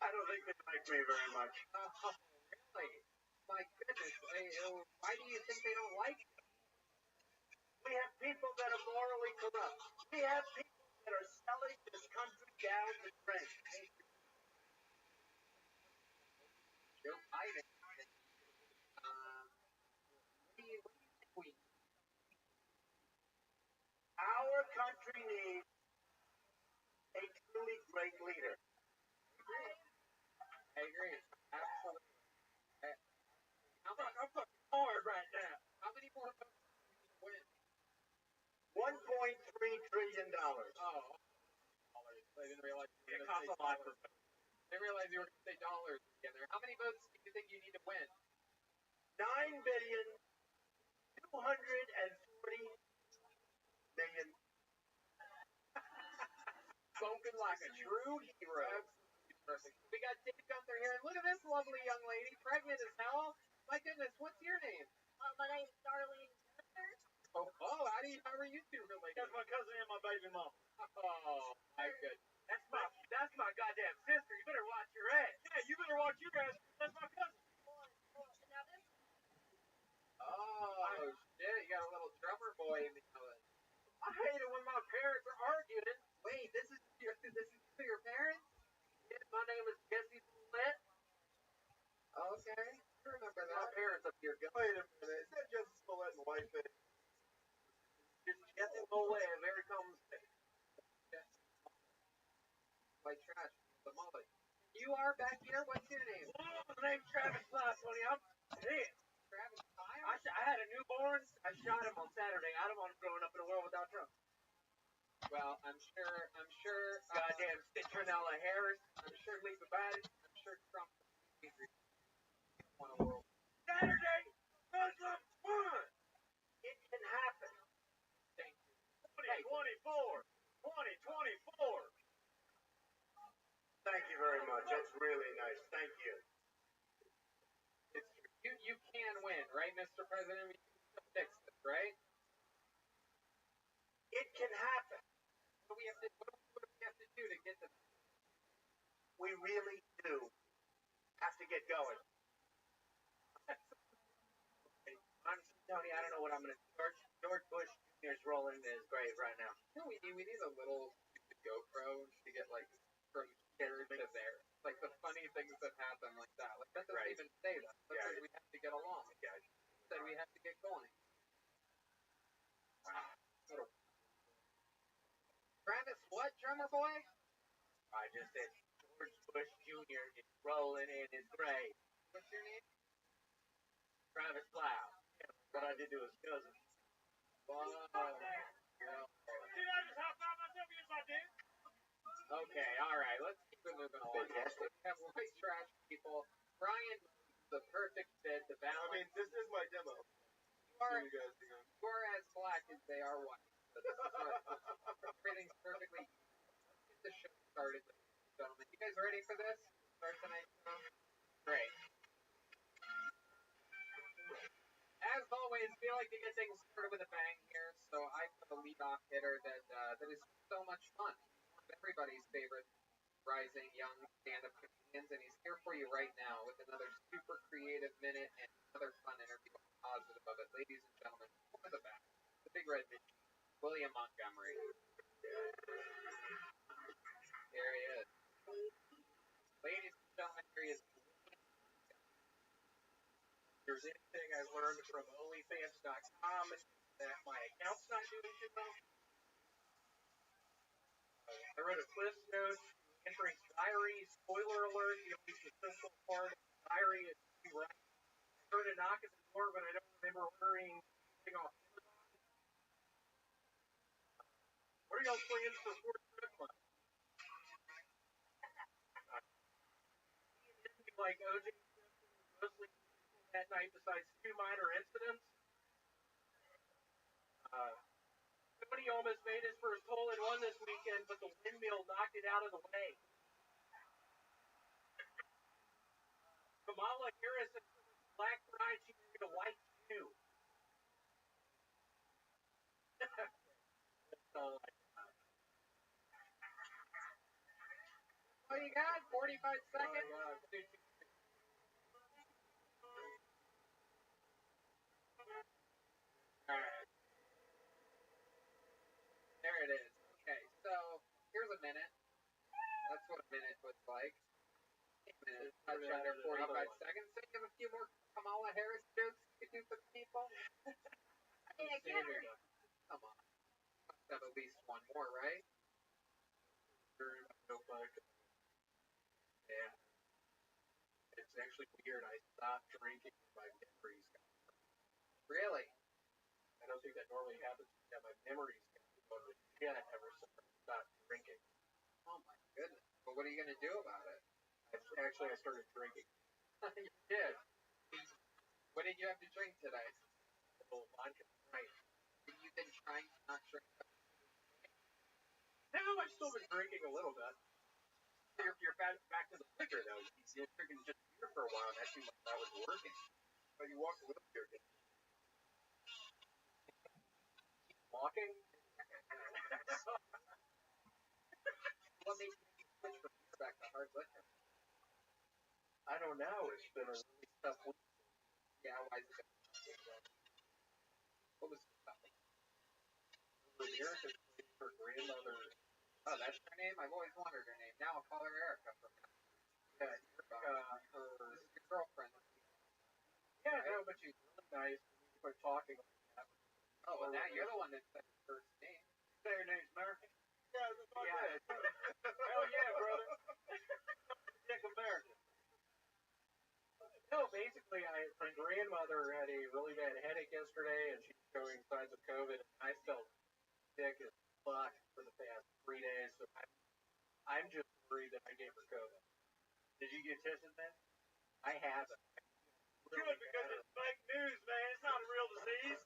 I don't think they like me very much. Oh, really? My goodness. Why do you think they don't like you? We have people that are morally corrupt. We have people that are selling this country down the drain. Joe Biden. What do you think we need? Our country needs a truly great leader. I agree. Absolutely. I'm fucking hard right now. How many more votes do you need to win? $1.3 trillion. Oh, dollars. I didn't realize you were going to say dollars. I didn't realize you were going to say dollars again there. How many votes do you think you need to win? 9,240,000,000. Spoken like a true hero. Absolutely perfect. We got Dave Gunther here, and look at this lovely young lady, pregnant as hell. My goodness, what's your name? My name's Darlene Gunther. Oh, how are you two related? That's my cousin and my baby mom. Oh, my goodness. That's my goddamn sister. You better watch your ass. Yeah, you better watch your ass. That's my cousin. Now this Oh, shit, you got a little drummer boy in the oven. I hate it when my parents are arguing. Wait, this is your parents? Yes, my name is Jesse Smollett. Okay, I remember My that. parents up here. Wait a minute. Is that Jesse Smollett and Whiteface? Just Jesse Smollett, very common thing. White trash, the mullet. You are back here. What's your name? Oh, my name's Travis Glass, honey. I'm pissed. Travis Kyle? I had a newborn. I shot him on Saturday. I don't want him growing up in a world without Trump. Well, I'm sure. Goddamn Citronella Harris. I'm sure Lisa Biden. I'm sure Trump. Won a world. Saturday, Muslim fun. It can happen. Thank you. 2024. 2024. Thank you very much. That's really nice. Thank you. It's true. You can win, right, Mr. President? We can still fix this, right? It can happen. What do we have to do to get to that? We really do have to get going. Honestly, Tony, I don't know what I'm going to do. George Bush Jr. is rolling in his grave right now. You know, we need a little stupid GoPro to get, like, from here to there. Like, the funny things that happen like that. Like, that doesn't even say that. That says we have to get along. Yeah. It said we have to get going. Travis, what, drummer boy? I just said George Bush Jr. is rolling in his grave. What's your name? Travis Blau. What I did to his cousin. Wow. Did I just high five myself? Yes, I did. Okay, alright, let's keep it moving along. Fantastic. We have white trash people. Brian, the perfect fit, the I balance. mean, this is my demo. You You guys can you are as black as they are white. So this is everything's perfectly. Let's get the show started, ladies and gentlemen. You guys ready for this? Start tonight's show? Great. As always, we like to get things started with a bang here, so I put a lead-off hitter that is so much fun. One of everybody's favorite rising young stand-up comedians, and he's here for you right now with another super creative minute and another fun interview on the positive of it. Ladies and gentlemen, one of the best, the Big Red Machine, William Montgomery. There he is. Ladies and gentlemen, here he is. If there's anything I learned from OnlyFans.com, that my account's not doing too well. I wrote a Cliff Notes to entering diary. Spoiler alert, the only successful part of the diary is to write. I heard a knock at the door, but I don't remember ordering anything off Amazon. What are y'all's plans for 4th trip month? Like OJ mostly that night besides 2 minor incidents. Cody almost made his first hole-in-one this weekend, but the windmill knocked it out of the way. Kamala Harris and Black Bride, she married a white Jew. That's all I got. What you got? 45 seconds? Alright. There it is. Okay, so here's a minute. That's what a minute looks like. A minute, touch under 45 seconds. So you have a few more Kamala Harris jokes you can do for the people? Yeah, get her. Come on. Must have at least one more, right? Yeah. It's actually weird. I stopped drinking my memories. Really? I don't think that normally happens. Yeah, my memories got legit ever since I stopped drinking. Oh my goodness. Well, what are you going to do about it? I started drinking. You did. What did you have to drink today? A little vodka. Right. You've been trying to not drink. No, I've still been drinking a little bit. You're back to the liquor, though. You're drinking just beer for a while, and that seemed like that was working. But you walked a little beer, didn't you? Walking? What makes you switch from beer back to hard liquor? I don't know. It's been a really tough week. Yeah, why is it? What was the stuff? Erica's her grandmother. Oh, that's her name? I've always wondered her name. Now I'll call her Erica from now. Yeah, This is your girlfriend. Yeah, right? No, but she's really nice. We quit talking like that. Oh, well, now you're the one that said her first name. Say her name's American. Yeah, that's what Yeah. I said. Hell yeah, brother. Dick American. No, basically, my grandmother had a really bad headache yesterday, and she was showing signs of COVID, and I felt sick as fuck for the past 3 days, so I'm just worried that I gave her COVID. Did you get tested, man? I haven't. Good, because it's fake news, man. It's not a real disease.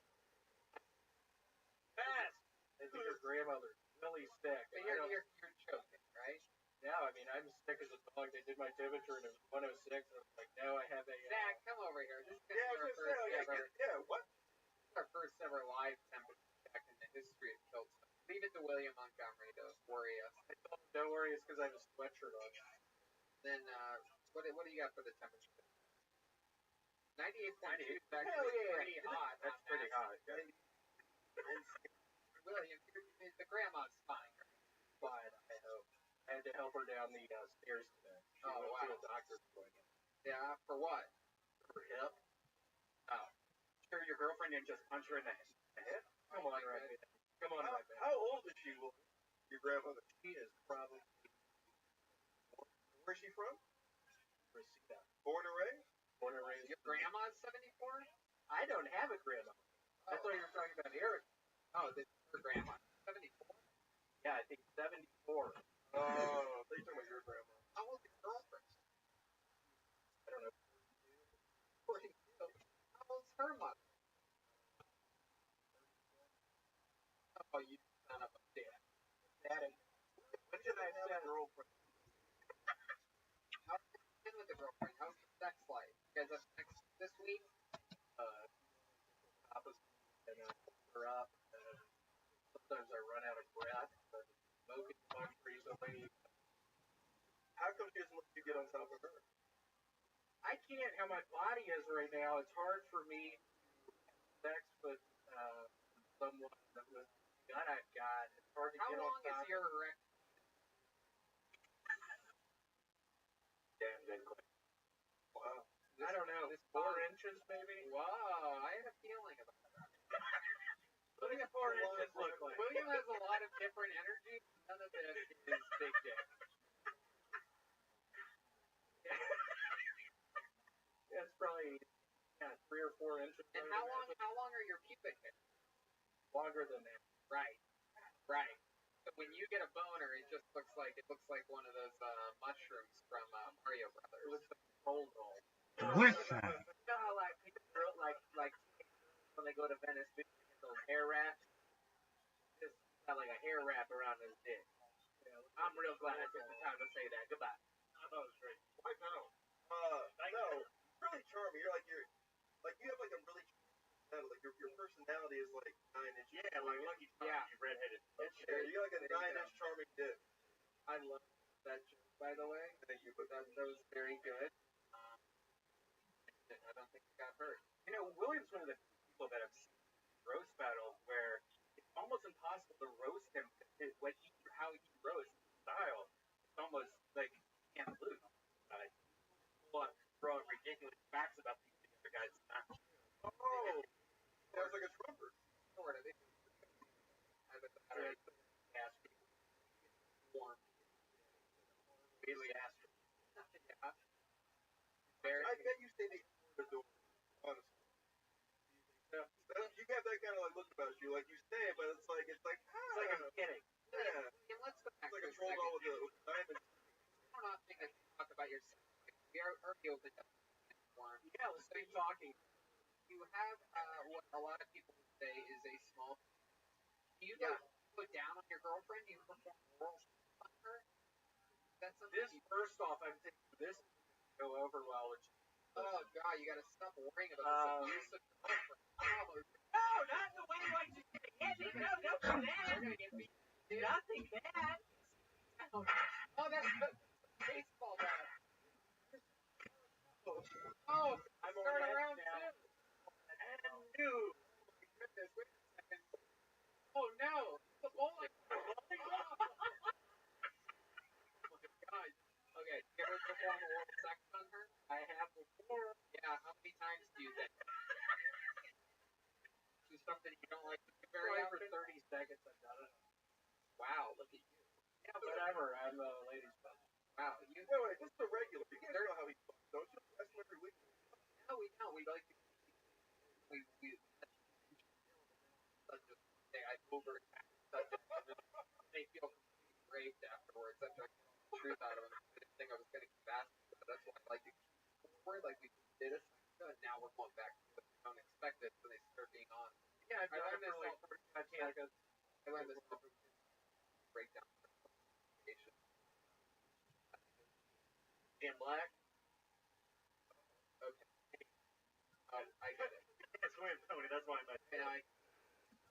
Fast. I think your grandmother's really sick. But you're joking, right? Yeah, I mean, I'm sick as a dog. They did my temperature, and it was 106, and I was like, no, I have a... Zach, come over here. This is Yeah, I was going to say, what? This is our first ever live temperature check in the history of Kilton. Leave it to William Montgomery to worry us. Don't worry, it's because I have a sweatshirt on. Then, what do you got for the temperature? 98.2 is Hell actually yeah. pretty hot. That's pretty hot. William, the grandma's fine, right? Fine, I hope. I had to help her down the stairs today. She went to a doctor's appointment. Yeah, for what? For her hip. Oh. Sure, your girlfriend didn't just punch her in the head? Come on, right man. Come on, right man. How old is she, your grandmother? She is probably... Where's she from? Reseda. Born and raised? Born and raised. Your grandma's 74? I don't have a grandma. I thought you were talking about Eric. Oh, this is her grandma. 74? Yeah, I think 74. Oh, they talking about your grandma. How old's your girlfriend? I don't know. 42. How old's her mother? Oh, you son of a bitch. When did I have a girlfriend? How's it been with the girlfriend? How's the sex life? You guys have sex this week? And I pull her up, and sometimes I run out of breath. Smoking much recently. How come she doesn't let you get on top of her? I can't. How my body is right now, it's hard for me to have sex with someone that with the gun I've got. It's hard to How get on long top. is your erection? Damn good question. Wow. I don't know. 4 inches maybe? Whoa, I had a feeling about that. different energy. None of it is big dick. Yeah, it's probably 3 or 4 inches. And how long are your pubic hairs? Longer than that. Right. So when you get a boner, it looks like one of those mushrooms from Mario Brothers. It looks like a troll doll. Listen. You know how like people like when they go to Venice, they get those hair wraps. Just got like a hair wrap around his dick. Yeah, I'm real glad I took the time to say that. Goodbye. I thought it was great. Why no? No, really charming. You have like a really like your personality is like 9 inches. Yeah, like Lucky Charms, Yeah. you redheaded. Yeah, you got like a 9-inch charming dick. I love that joke, by the way. Thank you, but That was very good. I don't think it got hurt. You know, William's one of the people that have seen roast battle where it's almost impossible to roast him. How he roasts style, it's almost like he can't lose. Throwing ridiculous facts about these other guys. oh, sounds like a trumper. Sort of. Warm. Really astral. Yeah. I bet you say the door, honestly. You got that kind of like look about you, like you say it, but it's like It's like I'm kidding. yeah, And let's go back it's like to a troll doll with a diamond. I don't think I can talk about yourself. We already opened up the form. Yeah, let's keep talking. You have what a lot of people would say is a small. Do you Yeah. go down on your girlfriend? Do you perform oral sex on her? That's something. This first off, I'm thinking this go over well. Which, Oh God, you got to stop worrying about this abuse of girlfriend. Oh, no, not the way like you get me. No, don't do that. you're gonna get beat. Dude. Nothing bad. Oh, that's a baseball bat. Oh, I'm start on around now. two. And new. Goodness, wait a second. Oh no, the bowling. Oh my God. Okay, you ever perform oral sex on her? I have before. Yeah, how many times do you think? Is something you don't like to do very Right for often? 30 seconds, I've done it. Wow, look at you. Yeah, whatever. I'm a ladies' best. Wow, you. Wait, this is a regular. You guys know how he fucks, don't you? That's him every week. No, we don't. We like to. We. Just say I overattack subject. They feel completely raped afterwards. That's like the truth out of them. I didn't think I was going to keep asking, but that's why I like to keep forward. Like we did a second ago, and now we're going back to what we don't expect it, so they start being on. Yeah, I've I done learned it this for like all. 45 seconds. I learned this all from breakdown communication. In black. Okay. I get it. That's why I'm Tony. That's why I'm And I.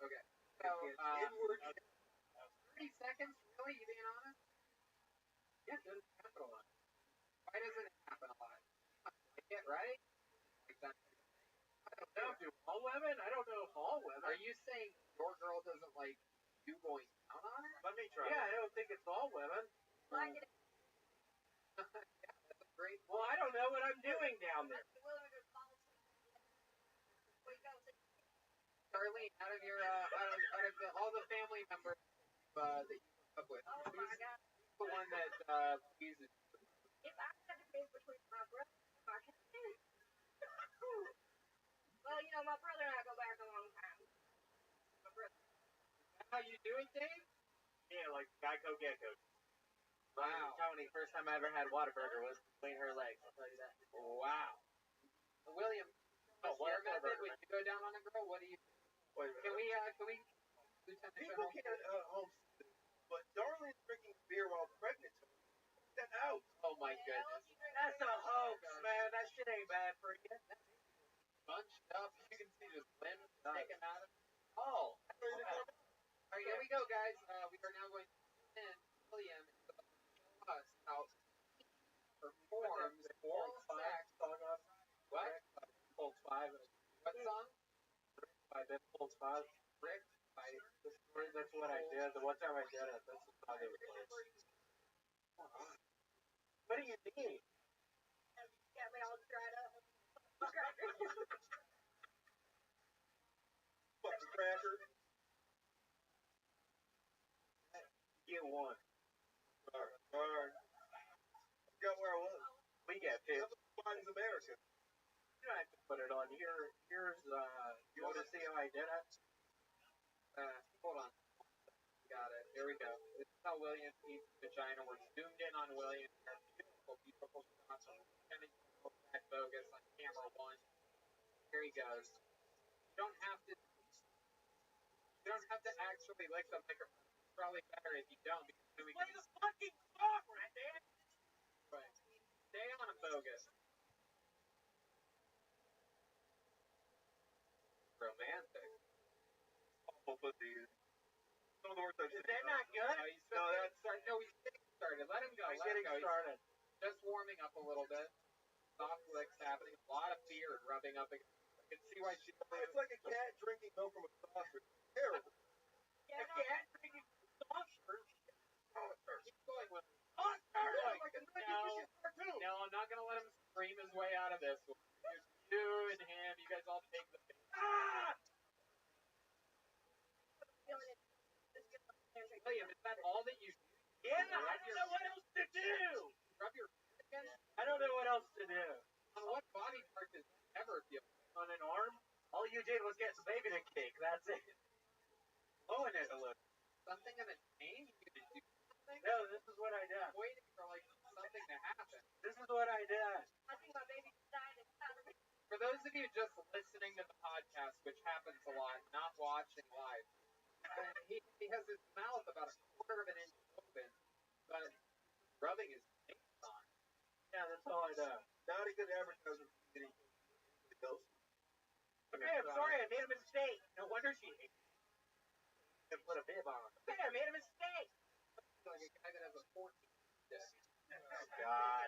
Okay. So, Inward. 30 seconds? Really? You being honest? Yeah, it doesn't happen a lot. Why doesn't it happen a lot? Like it, right? Like that. I don't know. Do all women? I don't know if all women. Are you saying your girl doesn't like you going down on her? Let me try. Yeah, I don't think it's all women. Like it. Yeah, that's a great. Well, I don't know what I'm doing down there. Darlene, out of your all the family members that you grew up with, Oh my God. who's the one that uses? If I had to pick between my brother and my cousin. Well, you know, my brother and I go back a long time. My brother. How you doing, Dave? Yeah, like Geico Gecko. Wow. Tony, first time I ever had Whataburger was between her legs. I'll tell you that. Wow. William, what's your method when you go down on a girl? What do you? Wait a Can minute. we? Lieutenant People General? can't homeschool, but Darlene's drinking beer while pregnant. Get that out. Oh my goodness. That's a hoax, man. That shit ain't bad for you. Bunched up. You can see just limbs sticking out of it. Oh. Ready to go? All right, here we go, guys. We are now going to send William to show us how he performs oral sex. What? Folds 5. What song? By Ben Folds 5. Rick. That's what I did. The one time I did it, that's the song they would play. What do you mean? Got me all dried up. Fucking cracker. get one. Alright. I forgot where I was. We get pissed. Biden's American. You don't have to put it on. Here's you want to see how I did it? Hold on. Got it. Here we go. This is how William eats vagina. We're zoomed in on William. Beautiful, beautiful shots. Kind of back focus on camera one. Here he goes. You don't have to. You don't have to actually lick the microphone. It's probably better if you don't, because then we Play can the fucking song, right there. right. Stay on focus. Romantic. Awful pussy. Some of the words I've Is said. that not good? No, he's just getting started. No, he's getting started. Let him go. I'm Let him getting go. started. He's just warming up a little bit. Soft licks happening. A lot of beard rubbing up against. I can see why she. It's like a cat drinking milk from a saucer. Terrible. A cat drinking saucer. Keep going with. Yeah, like a cartoon. No, I'm not gonna let him scream his way out of this one. There's you and him. You guys all take the. William, is that all that you do? Yeah, I don't know what else to do. Rub your again? I don't know what else to do. On what body part does that ever feel? On an arm, all you did was get some baby to kick. That's it. Blowing it a little. Something in a change? You could do something? No, this is what I did. Waiting for like something to happen. This is what I did. I think my baby died. For those of you just listening to the podcast, which happens a lot, not watching live, he has his mouth about a quarter of an inch open, but rubbing his face on. Yeah, that's all I do. Not a good advertiser for getting else. Okay, I'm sorry, I made a mistake. No wonder she and put a bib on. Okay, I made a mistake. Like a guy that has a 14 dick. Oh, God.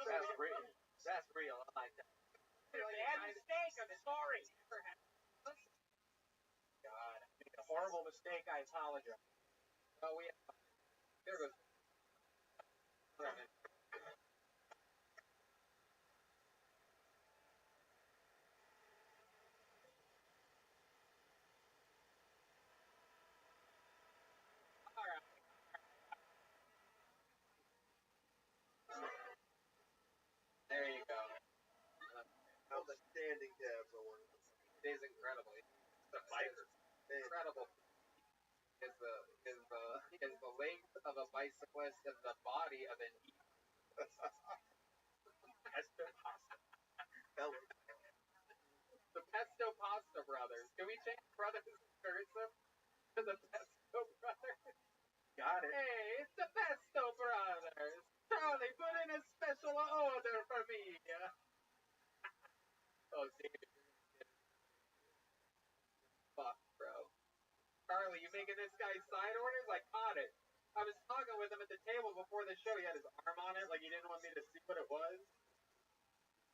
That's real. That's real. I like that. I made a mistake. I'm sorry. God, I made a horrible mistake. I apologize. Oh, we have. There goes. There you go. Outstanding tabs on one. It is incredible. The biker. Incredible. Is the legs of a bicyclist and the body of an eagle. The Pesto Pasta Brothers. Can we change brothers in cursive to the Pesto Brothers? Got it. Hey, it's the Pesto Brothers. Charlie, put in a special order for me. Oh, David. Fuck, bro. Charlie, you making this guy side orders? I caught it. I was talking with him at the table before the show. He had his arm on it like he didn't want me to see what it was.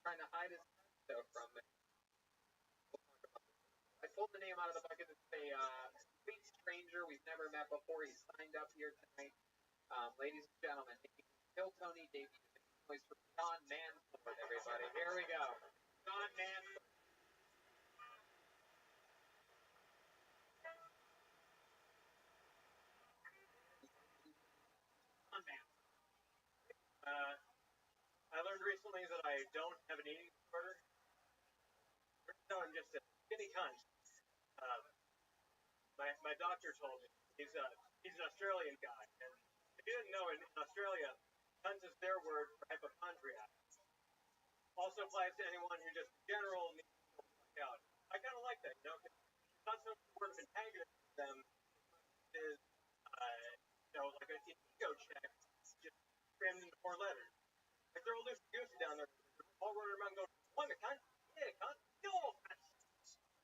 Trying to hide his pesto from me. I pulled the name out of the bucket. It's a complete stranger we've never met before. He signed up here tonight. Ladies and gentlemen, Bill Tony Davies. Voice for John Manford, everybody. Here we go. John Manford. I learned recently that I don't have an eating disorder. No, I'm just a skinny cunt. My doctor told me he's an Australian guy, and if you didn't know, in Australia, cunt is their word for hypochondriac. Also applies to anyone who just general needs to work out. I kind of like that, you know, because it's not some sort of antagonist to them. Is like an ego check, just crammed into 4 letters. Like they're all loose goosey down there, all running around going, "One, a cunt, yeah, cunt, no, cunt."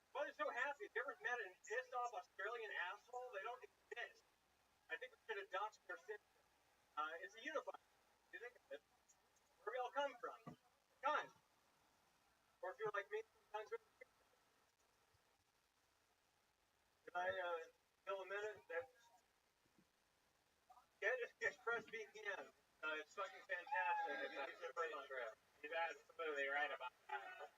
Why they're so happy? Have you ever met a pissed off Australian asshole? They don't exist. I think we should adopt their system. It's a unifier. You think of it? Where we all come from? Cunt. Or if you're like me, sometimes we're. Can I fill a minute? Just press VPN. It's fucking fantastic. If you use it for lunch. He's absolutely right about that.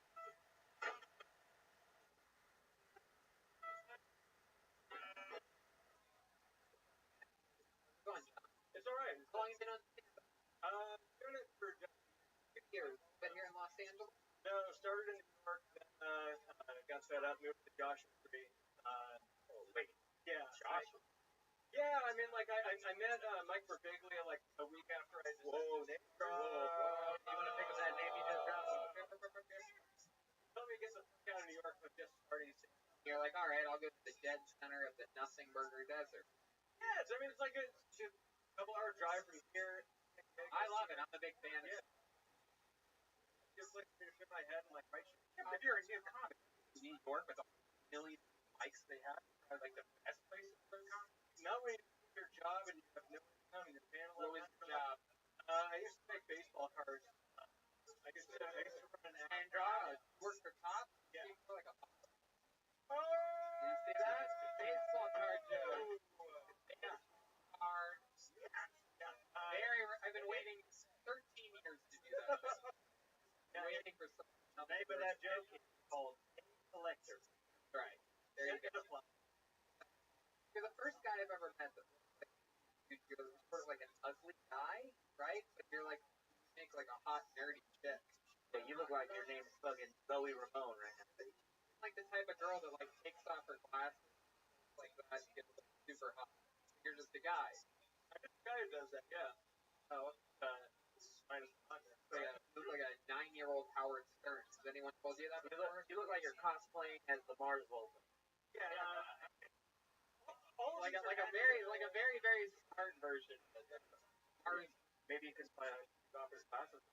started in New York, then got fed up, moved to Joshua Tree. Yeah. Joshua. Yeah, I mean, like I met Mike Birbiglia like a week after I just. Whoa, name drop. Whoa. You want to think of that name you just dropped? Tell me to get the fuck out of New York. I'm just starting to. You're like, all right, I'll go to the dead center of the Nothing Burger Desert. Yeah, I mean, it's like a couple-hour drive from here. I love it. I'm a big fan of it. Just like to shit my head and like right. If you're a new comic, New York with all the million mics they have, probably like the best place for a comic. Not when you do your job and you have no income and your family. What was your job? I used to make baseball cards. I used to run an And draw. Work for Top? Yeah. You feel like a Oh! You see that? Baseball card joke. Yeah. Cards. Yeah. I've been waiting 13 years to do that. Waiting for something. The name of that joke is called Collector. Right. There you go. You're the first guy I've ever met that you're sort of like an ugly guy, right? But you're like, you make like a hot, nerdy chick. Yeah, you look like your name's fucking Zoe Ramone right now. Like the type of girl that like takes off her glasses like that to get like, super hot. You're just a guy. I'm just a guy who does that, yeah. Oh, Minus partner. yeah, you look like a 9-year-old Howard Stern. Has anyone told you that before? You look like you're cosplaying as the Mars Volta. Yeah, like a very very smart version. Maybe you could buy off his glasses.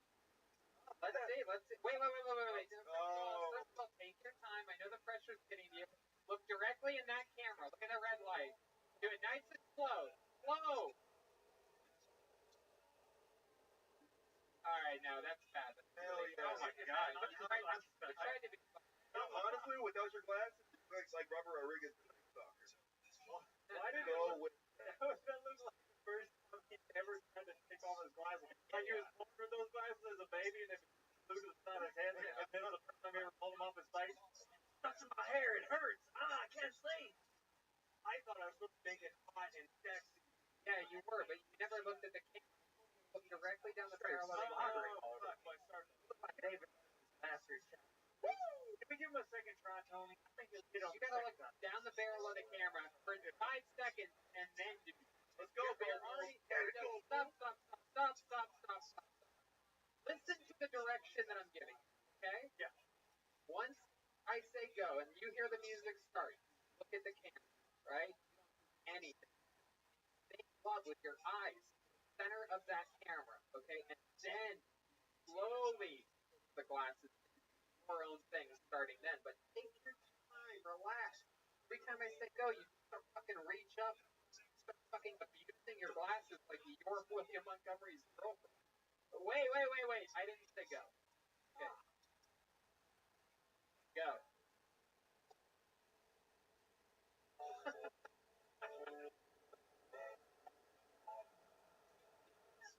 Let's see. Wait. Oh. First of all, take your time. I know the pressure's getting to you. Look directly in that camera. Look at the red light. Do it nice and slow. Slow. All right, now that's bad. Hell yeah. Oh my god. I tried to be. Honestly, without your glasses, it looks like Robert Rodriguez in Night Stalker. Why did Go with that look like the first time he ever tried to take off his glasses? Like he was born with those glasses as a baby and they flew to the side of his head and then the first time he ever pulled them off his sight. Touching my hair, it hurts. I can't sleep. I thought I was supposed to make it hot and sexy. Yeah, you were, but you never looked at the camera. Look directly down the barrel of the camera. David Master Chef. Can we give him a second try, Tony? I think he'll get on. You gotta look down the barrel of the camera for 5 seconds and then do. Let's go, Bill. Stop. Listen to the direction that I'm giving. Okay? Yeah. Once I say go and you hear the music start, look at the camera, right? Anything. Think love with your eyes, center of that camera, okay? And then slowly the glasses your own thing starting then, but take your time, relax. Every time I say go, you start fucking reach up, start fucking abusing your glasses like you're William Montgomery's girlfriend. Wait. I didn't say go. Okay. Go.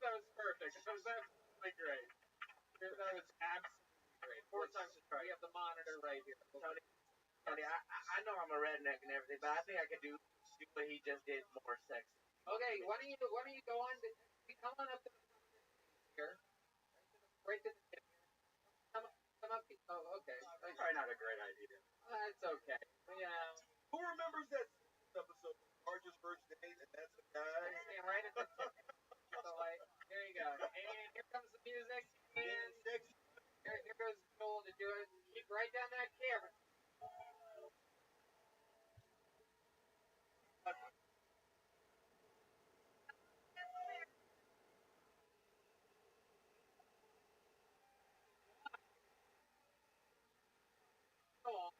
That was perfect. That was absolutely great. That was absolutely great. 4 times the try. We have the monitor right here. Tony, I know I'm a redneck and everything, but I think I could do what he just did more sexy. Okay, why don't you go on to come on up to the here. Right to the tip. Come up. Oh, okay. That's probably not a great idea. That's okay. Yeah. Who remembers that episode of Marge's First Date, and that's the guy? Stand right at the tip. So, like, here you go. And here comes the music. And here goes Joel to do it. Keep right down that camera.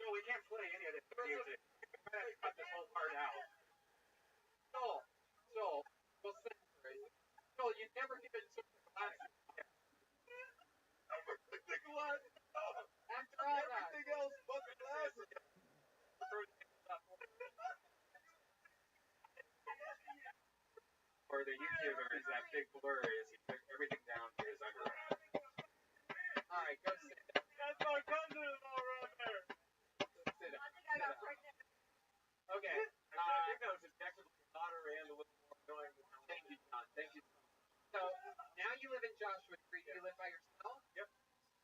No, we can't play any of this music. We're gonna cut this whole part out. Joel, we'll censor it. Joel, you never given took the glasses. The glasses. After all that. Everything else but the glasses. For the YouTubers, that big blur is he took everything down to his underwear. Alright, go sit down. That's my cousin all right there. Sit down. I think I got pregnant. Okay. I think that was his actually daughter and a little more annoying. Thank you, John. Thank you. So, now you live in Joshua Tree. You live by yourself? Yep.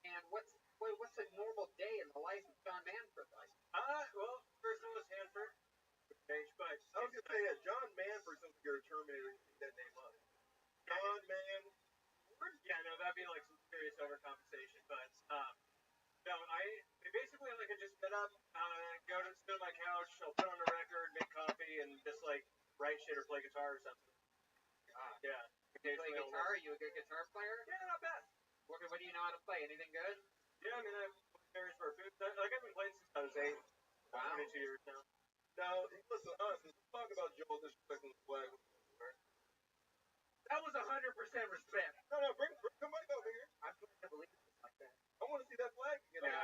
And what's Wait, what's a normal day in the life of John Manford like? Well, first one was Hanford, page, but I was gonna say, yeah, John Manford sounds like you're a Terminator. You pick that name up. John Manford. yeah, no, that'd be like some serious overcompensation. But no, basically like I just get up, go to sit on my couch, I'll put on a record, make coffee, and just like write shit or play guitar or something. Yeah. You play guitar? Are you a good guitar player? Yeah, not bad. What do you know how to play? Anything good? Yeah, I mean, I've played various for food. Like I've been playing since I was 8. Wow. 22 years now. Now, listen, honestly, let's talk about Joel disrespecting the flag. That was 100% respect. No, come back over here. I can't believe it like that. I want to see that flag again. No.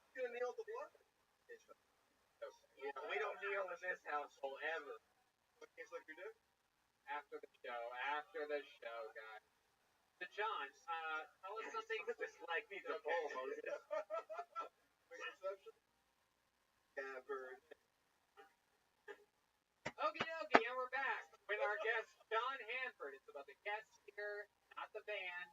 He's gonna kneel at the flag. Yeah, we don't kneel in this household ever. What case like you do? After the show, guys. So John, tell us something. This like needs a bowl, Moses. Reception? Yeah, bird. Okie dokie, and we're back with our guest, John Hanford. It's about the guests here, not the band.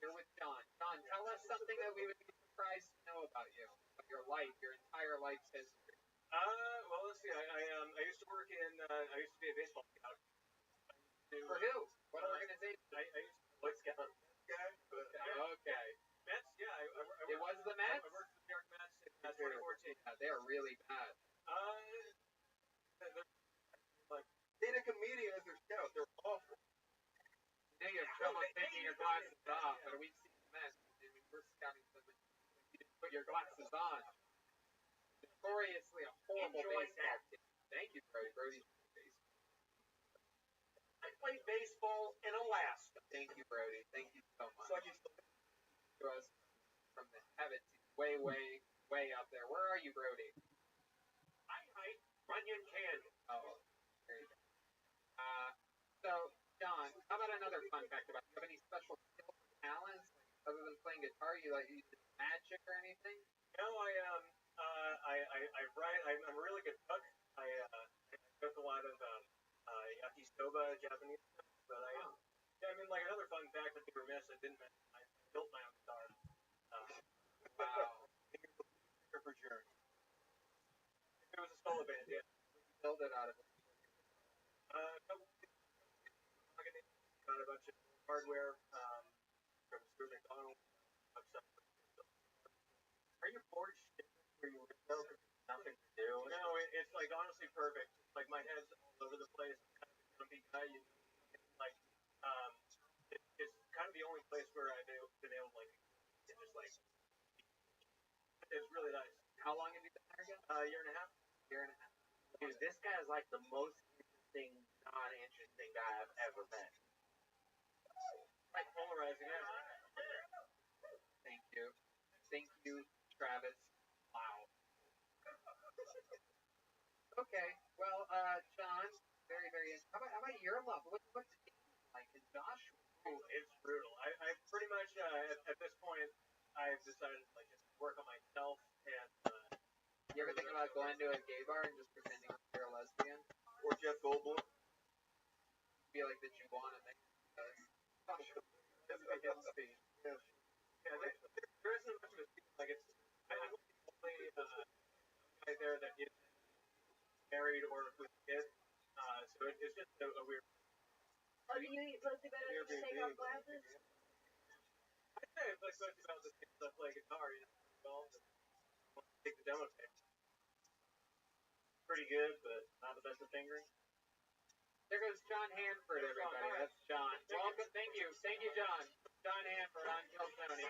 Here with John. John, tell us something that we would be surprised to know about you, about your life, your entire life's history. Well, let's see. I used to work in. I used to be a baseball scout. For who? What organization? I used to be a Boy Scout. Okay. Mets? Yeah, It was the Mets? I worked for the New York Mets in 2014. Yeah, they are really bad. Date a comedian as their scout. They're awful. You know you have trouble taking your glasses off, but we've seen the Mets. I mean, we're scouting them. You just put your glasses on. Notoriously a horrible baseball team. Thank you, Brody. Brody's baseball. I played baseball in Alaska. Thank you, Brody. Thank you so much. It's like he's To us from the heavens, way, way, way up there. Where are you, Brody? I hike Runyon Canyon. Oh, there you go. So, John, how about another fun fact about you? Do you have any special skills or talents? Like, other than playing guitar, you do magic or anything? No, I write. I'm a really good cook. I cook a lot of yakisoba, Japanese stuff. But I mean, like another fun fact that people remiss, I didn't mention. I built my own guitar. Wow. for Jerry. It was a solo band, yeah. Build it out of it. Got a bunch of hardware from Stuart McDonald. Are you bored where you live though? Because there's nothing to do. No, it's like honestly perfect. Like my head's all over the place. I'm kind of a jumpy guy. Like it's kind of the only place where I've been able to like just like it's really nice. How long have you been there again? Year and a half. Year and a half. Dude, this guy is like the most interesting, non-interesting guy I've ever met. Like polarizing, yeah. Thank you. Thank you, Travis. Wow. Okay. Well, John, very, very. How about your love? What's it like in Joshua? Ooh, it's brutal. I pretty much at this point I've decided to like just work on myself and. You ever think about going to a gay bar and just pretending you're a lesbian? Or Jeff Goldblum. Be like the Juwan and Yeah, there isn't much of a scene. Like it's, I'm the only guy there that is married or with kids. So it's just a weird. Oh, do you eat pussy better than you take off glasses? I say it's like especially about the kids that play guitar. You know, well, take the demo tape. Pretty good, but not the best at fingering. There goes John Hanford, everybody. That's John. Welcome. Thank you, John. John Hanford on Kill Tony.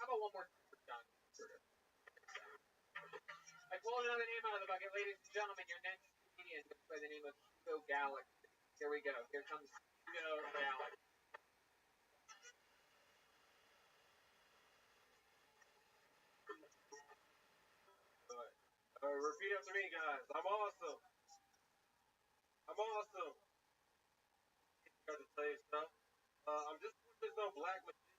How about one more time for John Hanford? I pulled another name out of the bucket. Ladies and gentlemen, your next comedian goes by the name of Hugo Galaxy. Here we go. Here comes Hugo Galaxy. Repeat after me, guys. I'm awesome. I'm awesome. Got to tell you stuff. I'm just no black magician.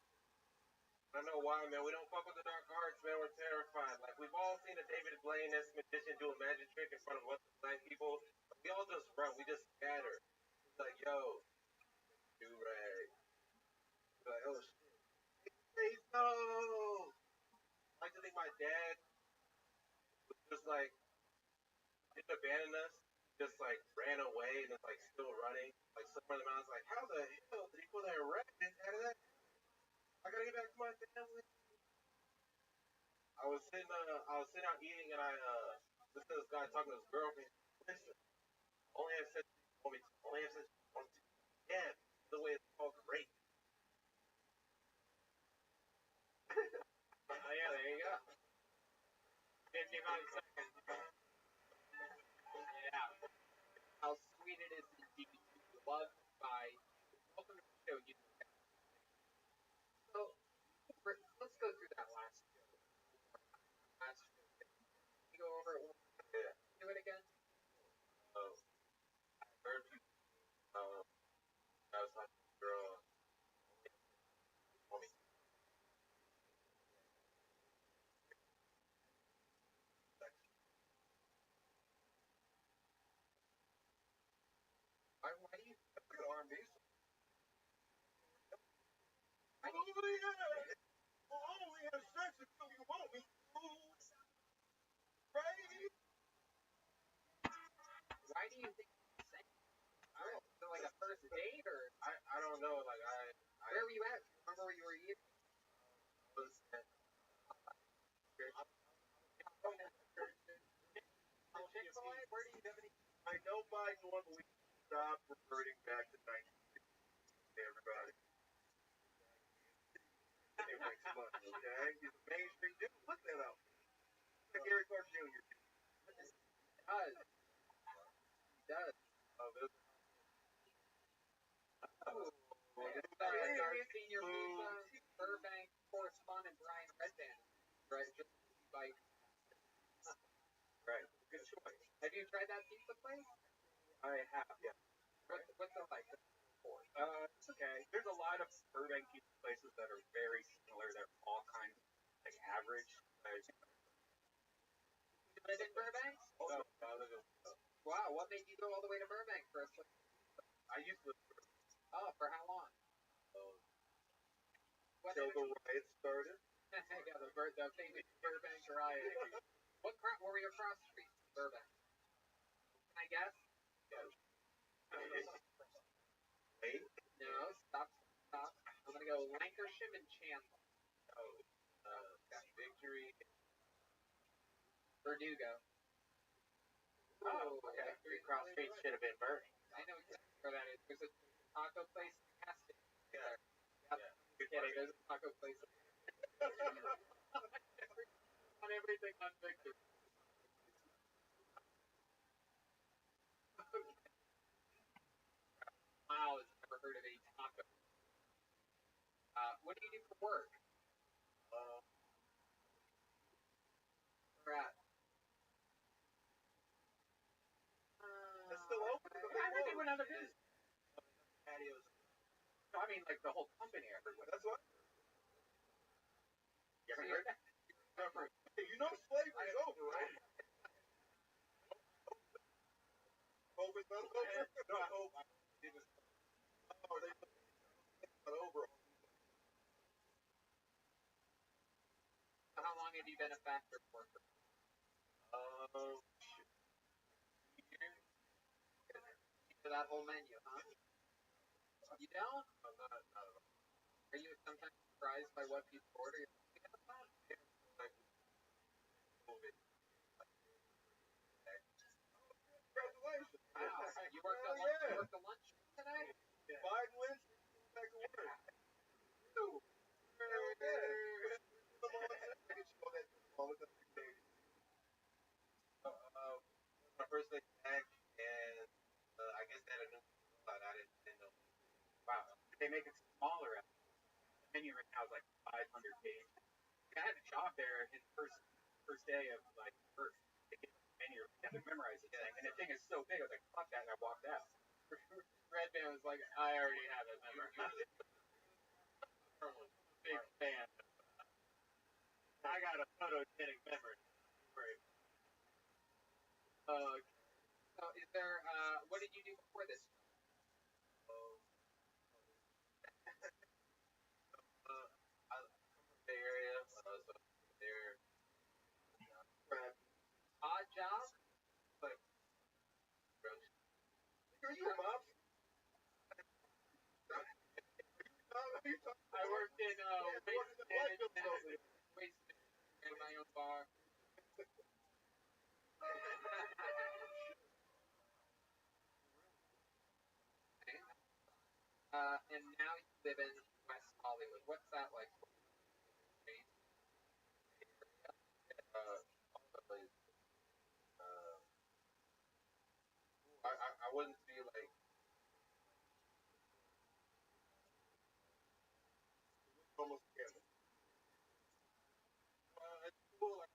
I know why, man. We don't fuck with the dark arts, man. We're terrified. Like we've all seen a David Blaine-esque magician do a magic trick in front of lots of black people. We all just run. We just scatter. like, yo, do rag. Like, oh shit. Hey, no. I like to think my dad was just like didn't abandon us. Just like ran away and is like still running. Like somewhere in the mountains, like how the hell did he pull that rabbit out of that? I gotta get back to my family. I was sitting out eating and I listened to this guy talking to his girlfriend. Listen, only have sex with me. Only have sex with me. Yeah, the way it's called rape. Yeah, there you go. 55 seconds. Yeah. How sweet it is indeed to be loved by you. Welcome to the show. You so let's go through that last show. Last show. Can you go over it? Yeah. Do it again. I heard people. I was talking to a girl. Told me sex. Why do you? That's like an R&B song. Why do you? Oh yeah. Well, only have sex if you want me. Right? Why do you think you're saying? Is it like a first date or? I don't know. Like Where were you at? Do you remember where you were eating? was at Chick-fil-A? Where do you have any? I know Biden won, but we stop reverting back to 1960. Everybody. It makes money, okay? He's a mainstream dude. Look that up. Like Gary Clark Jr. Does. He does. Oh, this It's our senior pizza Burbank correspondent Brian Redband. Right, just like right. Good choice. have you tried that pizza place? I have, yeah. What's it like? It's okay. There's a lot of Burbank pizza places that are very similar. They're all kinds of like average. You live in Burbank? Oh, I live in Wow, what made you go all the way to Burbank for a place? I used to live in Oh, for how long? What till the riot started. yeah, the famous Burbank riot. Where were you across the street? Burbank. Can I guess? Hey, No, stop. I'm gonna go Lancashire and Chandler. oh, Victory. Verdugo. Oh, okay. Victory Cross Street should have been Burbank. I know exactly where that is. There's a taco place in Caston. Yeah. Yep. You're kidding. There's a taco place. On everything on Victory. Wow, has never heard of a taco. What do you do for work? Uh, Where at? it's still open. I heard they went out of business. Patios. No, I mean like the whole company. I heard. That's what. You ever heard that? Hey, you know slavery's over, right? Hope it's not over. No, I hope. Oh, they not over. How long have you been a factory worker? For that whole menu, huh? You don't? Not at all. Are you sometimes surprised by what people order? Congratulations. Wow. You worked a lunch, you worked a lunch today? Biden wins. Back to work. My first day back, and I guess they had a new but I didn't know. Wow. They make it smaller. The menu right now is like 500 pages. I had to shop there in first day of like first to get the menu. You have to memorize the thing, and the thing is so big. I was like, fuck that, and I walked out. Redman was like, I already have it memorized. Big fan. I got a photogenic memory. Right. So is there, what did you do before this? Wasted in my own bar. And now you live in West Hollywood. What's that like? I wouldn't see like almost together. It's cool. Like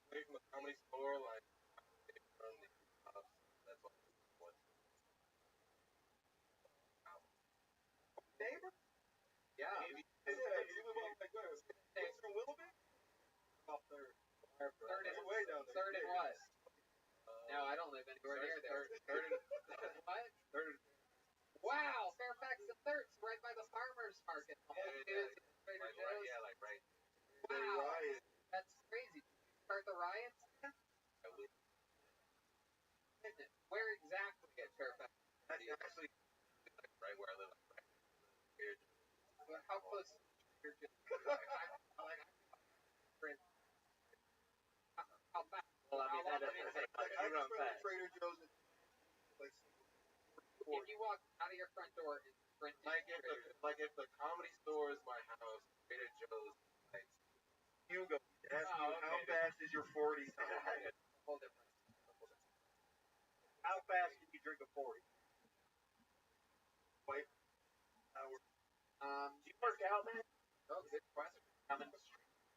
away from the comedy store, like from the that's all. What Neighbor? Yeah. maybe yeah, you live on like where? Western Willoughby? Off third. Third and Way down there. third and what? No, I don't live anywhere near there. Third and What? third. Wow, Fairfax and Thirds, right by the farmers market. Yeah, Trader like right, Joe's. yeah, like right. Wow, Riot. that's crazy. Did you start the riots? Where exactly at Fairfax? Actually, like right where I live, like right here. How close to Trader Joe's? How fast? Well, I mean, that doesn't take much. I You run just went to fast. Trader Joe's and like If you walk out of your front door and sprint to Trader Joe's, Like if the comedy store is my house, Trader Joe's like Hugo asked Oh, you how okay. fast is your 40? it's a whole different. How fast can you drink a 40? Um, Do you work out, man? oh, good question. I'm in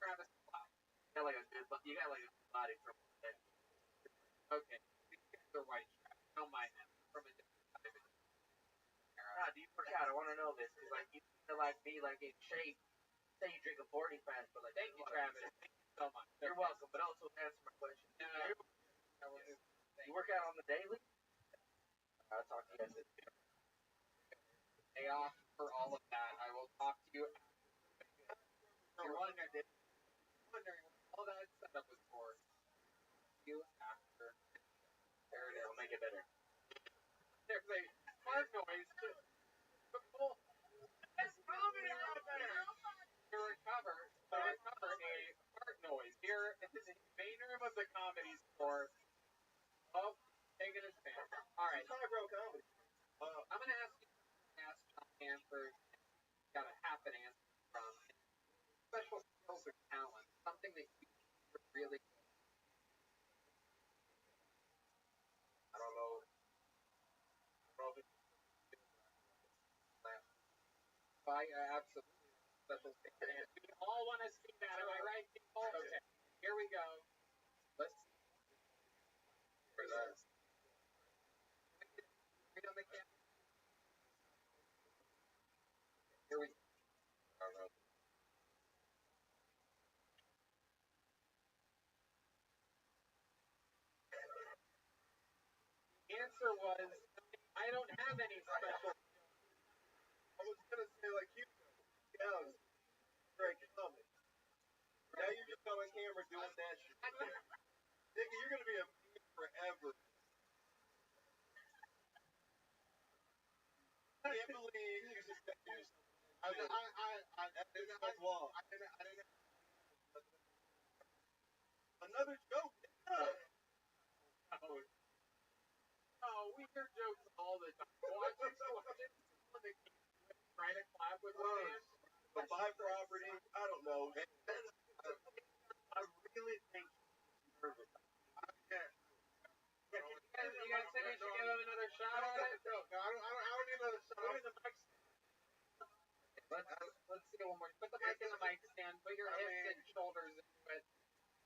Travis Scott. You got like a good, you got like a good body from that. Okay, these guys are white trash. Don't mind them. From a different time and era. Nah, do you work out? I want to know this because like you feel like be like in shape. Say you drink a 40 fast, but like Thank you, Travis. Thank you so much. You're welcome, but also answer my question. You work out on the daily? I'll talk to you guys. Day off for all of that. I will talk to you. You're wondering what all that setup was for. You after. There it is. I'll make it better. There's a fart noise. That's comedy right there. To recover a fart noise here in the main room of the comedy store. Oh, taking his fan. All right. Highbrow comedy. I'm going to ask you to ask John Hanford. Got a half an answer from special skills or talent. Something that you really. I don't know. Probably Absolutely special skills. We all want to see that. Am I right, people? Okay. Here we go. Let's see. for that. Read on the camera. Here we go. I don't know. The answer was I don't have any special. I was gonna say like Hugo. Yeah, great comedy. Now you're just on camera doing that shit. Nigga, you're gonna be a meme forever. I can't believe you just got to do something. That's law. Another joke. Oh, we hear jokes all the time. Watching someone that keeps trying to clap with one hand. The buy property. I don't know. I really think he's nervous. You guys think we should give him another shot at it? No, I don't need another shot. Put it in the mic stand. Let's see one more. Put the mic in the mic stand. Put your hips and shoulders into it.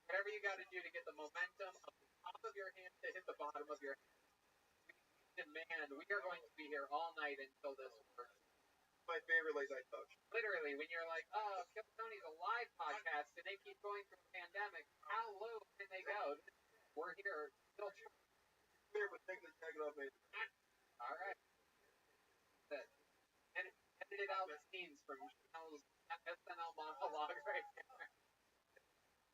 Whatever you got to do to get the momentum of the top of your hand to hit the bottom of your hand. We demand we are going to be here all night until this works. My favorite late night talk show. Literally, when you're like, oh, Kill Tony's a live podcast and they keep going through a pandemic, how low can they go? We're here still trying. Here, but take the jacket off me. All right. Good. And edited out the scenes from Chanel's SNL monologue right there.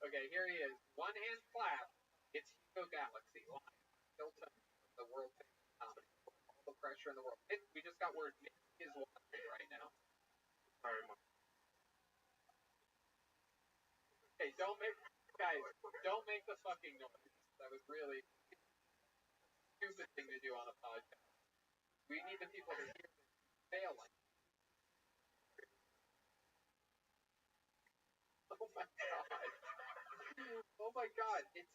Okay, here he is. One hand clap. It's Hugo Galaxy live. Kill Tony, the world famous comedy. All the pressure in the world. We just got word Nick is watching right now. Sorry, Mom. don't make the fucking noise. That was really a stupid thing to do on a podcast. We need the people to hear this failing. Oh my god. Oh my god. It's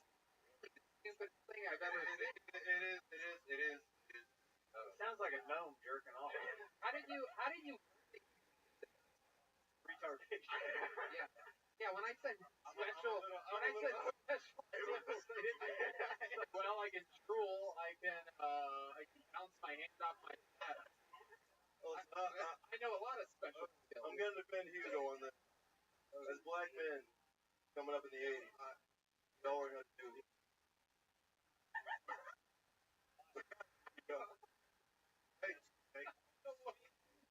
the stupidest thing I've ever seen. It is. Sounds like a gnome jerking off. How did you Retardation. Yeah, when I said special, well, I can drool, I can bounce my hand off my chest. I know a lot of special skills. I'm gonna defend Hugo on this. As black men coming up in the 80s, y'all are gonna do it.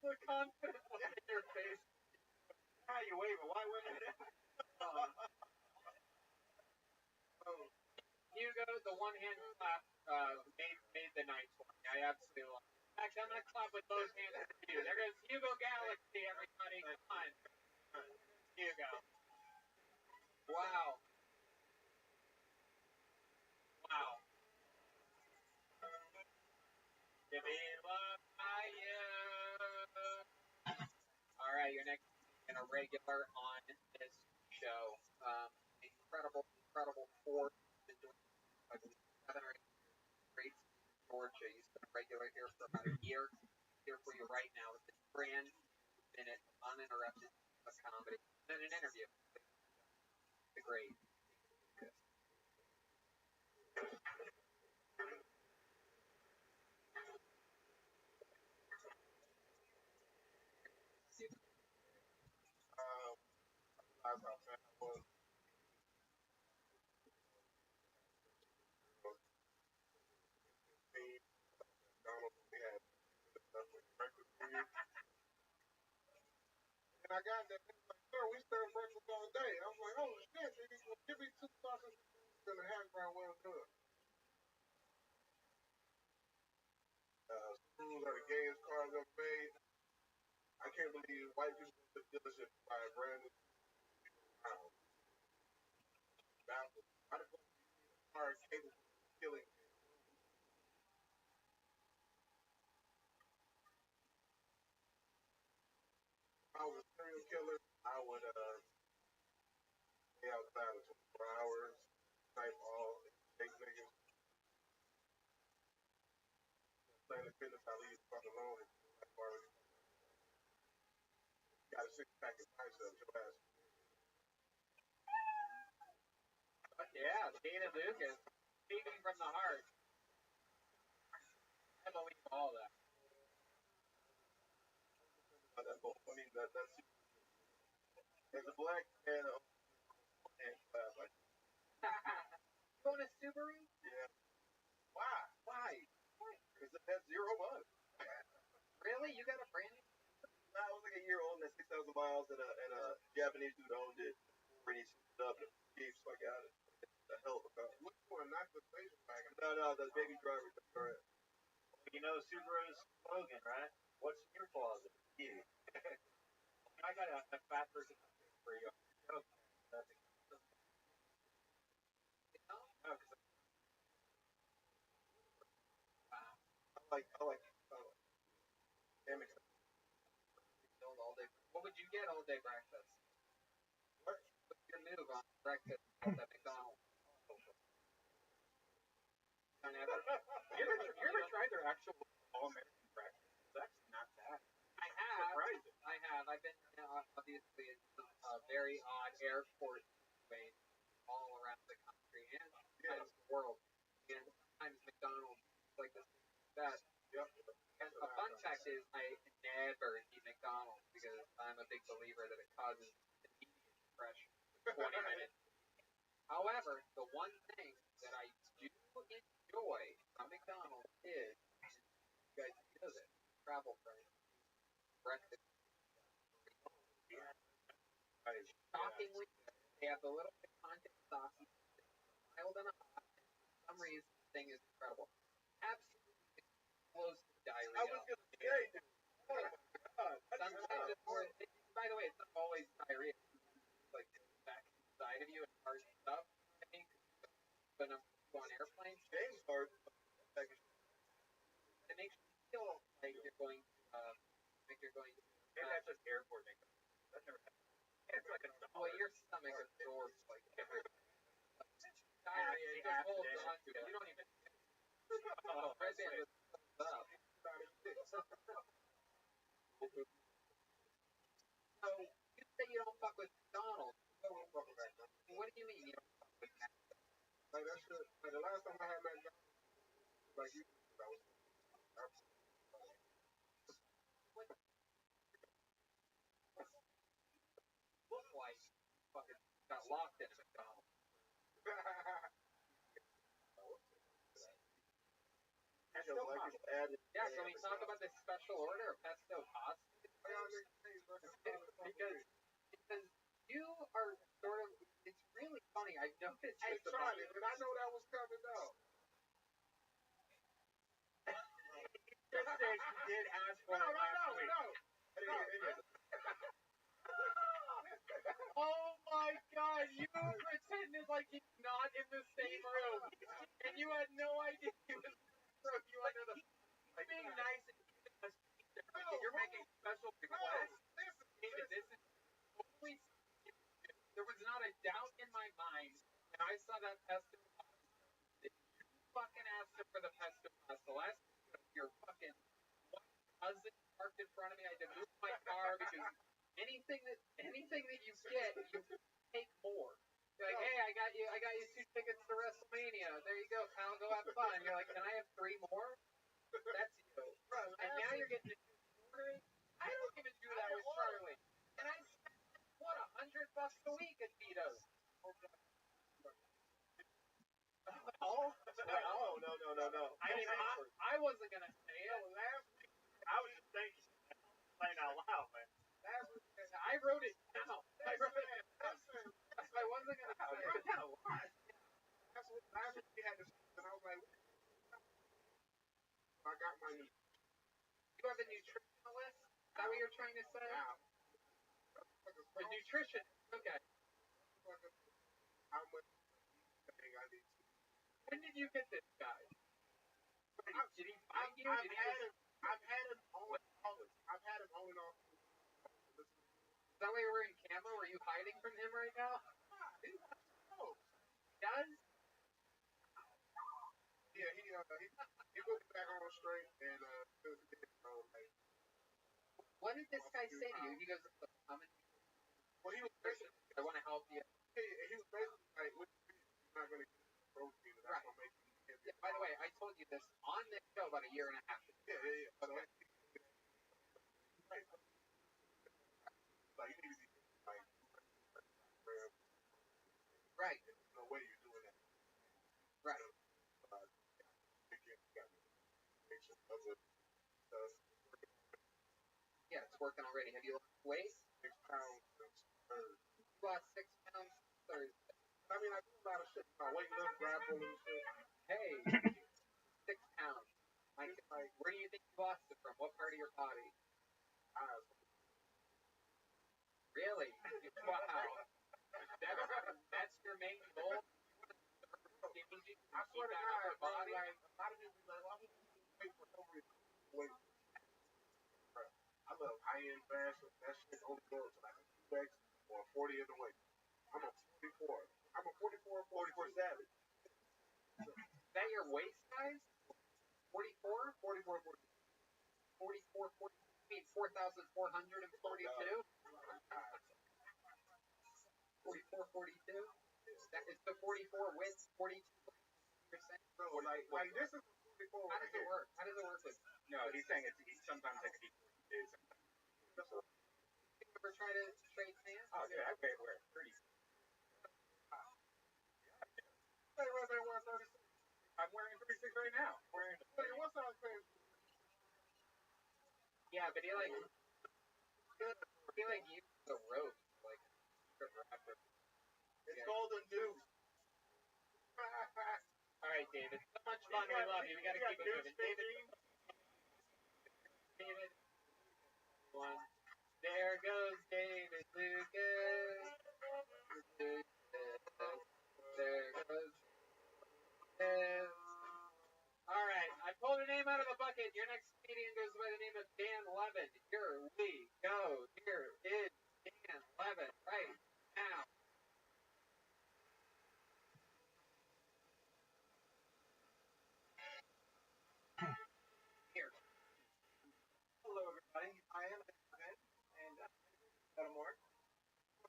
The confidence in your face. How you waving? Why waving? Hugo, the one hand clap made the night for me. I absolutely love it. In fact, I'm gonna clap with both hands for you. There goes Hugo Galaxy, everybody. Come on. Hugo. Wow. Give me love, Alright, your next and a regular on this show. Incredible force. Been doing, I believe, 7 or 8 years. Great Georgia. He's been a regular here for about a year. Here for you right now with this brand minute uninterrupted comedy and an interview. The great. Eyebrow fan was me, Donald, we had breakfast for you. And I got that, like, sir, we serve breakfast all day. I was like, oh shit, give me 2 sausage and a hash brown well done. Schools are the gayest cars ever made. I can't believe white people go to the dealership to buy a brand new car. Baffled. Why the fuck do you need a car capable of killing? If I was a serial killer, I would stay outside of 24 hours, type all fake niggas. Planet Fitness, I leave the fuck alone. I've already got a 6-pack of biceps, your ass. Yeah, Dana Lucas. Speaking from the heart. I believe all that. I mean, that's as a black man, and like, You own a Subaru? yeah. Why? Because it has 0 miles. Really? You got a brand new? Nah, I was like a year old and had 6,000 miles, and a Japanese dude owned it. And he souped it up and cheap, so I got it. It's a hell of a car. Which one? Not the station wagon. No, the baby driver. That's correct. You know Subaru's slogan, right? What's in your closet? You. I got a fat person for you. Okay. That's No, because I like damn it. all day. What would you get all day breakfast? What? What's your move on breakfast at McDonald's? You ever tried their actual all-American breakfast? It's actually not bad. I have. Surprising. I've been obviously in some very odd airport ways all around the country and sometimes the world. And sometimes McDonald's is like this best. Yep. And a fun fact is I never eat McDonald's because I'm a big believer that it causes immediate depression for 20 minutes. However, the one thing that I do enjoy from McDonald's is, you guys know this, travel price. Breakfast. Shockingly, they have the little content sauce, mild and hot. For some reason, the thing is incredible. Absolutely explosive diarrhea. I was gonna say, dude. Oh my god. Sometimes it's more. By the way, it's not always diarrhea. It's like back inside of you. the number 2 on airplanes. James Hart. It makes you feel like you're going to, Maybe that's just airport makeup. That's never happened. It's like a well, your stomach absorbs like everything. acid, It just holds acid, on to it. You don't even, oh, right there, just holds up. So, you say you don't fuck with McDonald's. What do you mean you don't fuck with McDonald's? Like that shit. Like the last time I had McDonald's, like you, I was. Look like fucking got locked in a McDonald's. Yeah, can we talk about this special order of pesto pasta? Because you are sort of, it's really funny. I've noticed I this about tried you. it, and I know that was coming though. Just said you did ask for it last week. Oh my god, you pretended like he's not in the same room. And you had no idea he was throw you under the. Being nice and keeping us you're making special requests. David, this is totally. There was not a doubt in my mind when I saw that pesto pasta that you fucking asked him for the pesto pasta. Last week, your fucking one cousin parked in front of me. I had to move my car because anything that you get, you take more. You're like, hey, I got you 2 tickets to WrestleMania. There you go, pal. Go have fun. You're like, can I have 3 more? That's you. And now you're getting to ordering. I don't even do that with Charlie. And I spend what $100 a week at Tito's. Oh no. I mean, I wasn't gonna say it. Last week, I was just thinking, playing out loud, man. I wrote it down. I wasn't gonna say it. Last week we had this, and I was like, I got my new. You have a nutritionalist? Is that what you're trying to say? The nutrition. Okay. How much thing I need to. When did you get this guy? Did he find you? I've had him on college. I've had him on and off. Is that why you were in camo? Are you hiding from him right now? He does? Yeah, he put me back on straight and like. What did this guy say to you? He goes, look, I'm a Well, he was basically. I want to help you. He was basically like, "What you're not gonna get protein, and that's gonna make you heavy." Yeah, by the way, I told you this on this show about a year and a half ago. Yeah. Okay. Like you need to be like. Right. There's no way you're doing that. Right. Yeah, it's working already. Have you lost weight? 6 pounds. You lost 6 pounds Thursday. I mean, I do a lot of shit. My weight lift, grapple, and shit. Hey, 6 pounds. Like, where do you think you lost it from? What part of your body? Really? Wow. That's your main goal? I swear to God, bro, like, a lot of people be like, well, I'm wait for no reason. Wait. I love high-end fashion. That shit only goes to like a 2X or a 40 in the weight. I'm a 44. I'm a 44 Savage. Is that your waist size? 44? 44. 44, 40, you mean 4,442? 44, 42? That is the 44 with 42%? No, like this is 44. How does it work? How does it work with? No, he's saying sometimes it could be 2 days. You ever try to trade pants? Oh, yeah, I wear 30. I'm wearing 36 right now. What's our thing? Yeah, but he like used the rope like strip rapper. It's golden news. All right, David. So much fun. We love you. We gotta keep it moving. David. One. There goes David Lucas. There goes. comedian. Your next comedian goes by the name of Dan Levin. Here we go. Here is Dan Levin right now. Here. Hello, everybody. I am Dan, and Baltimore.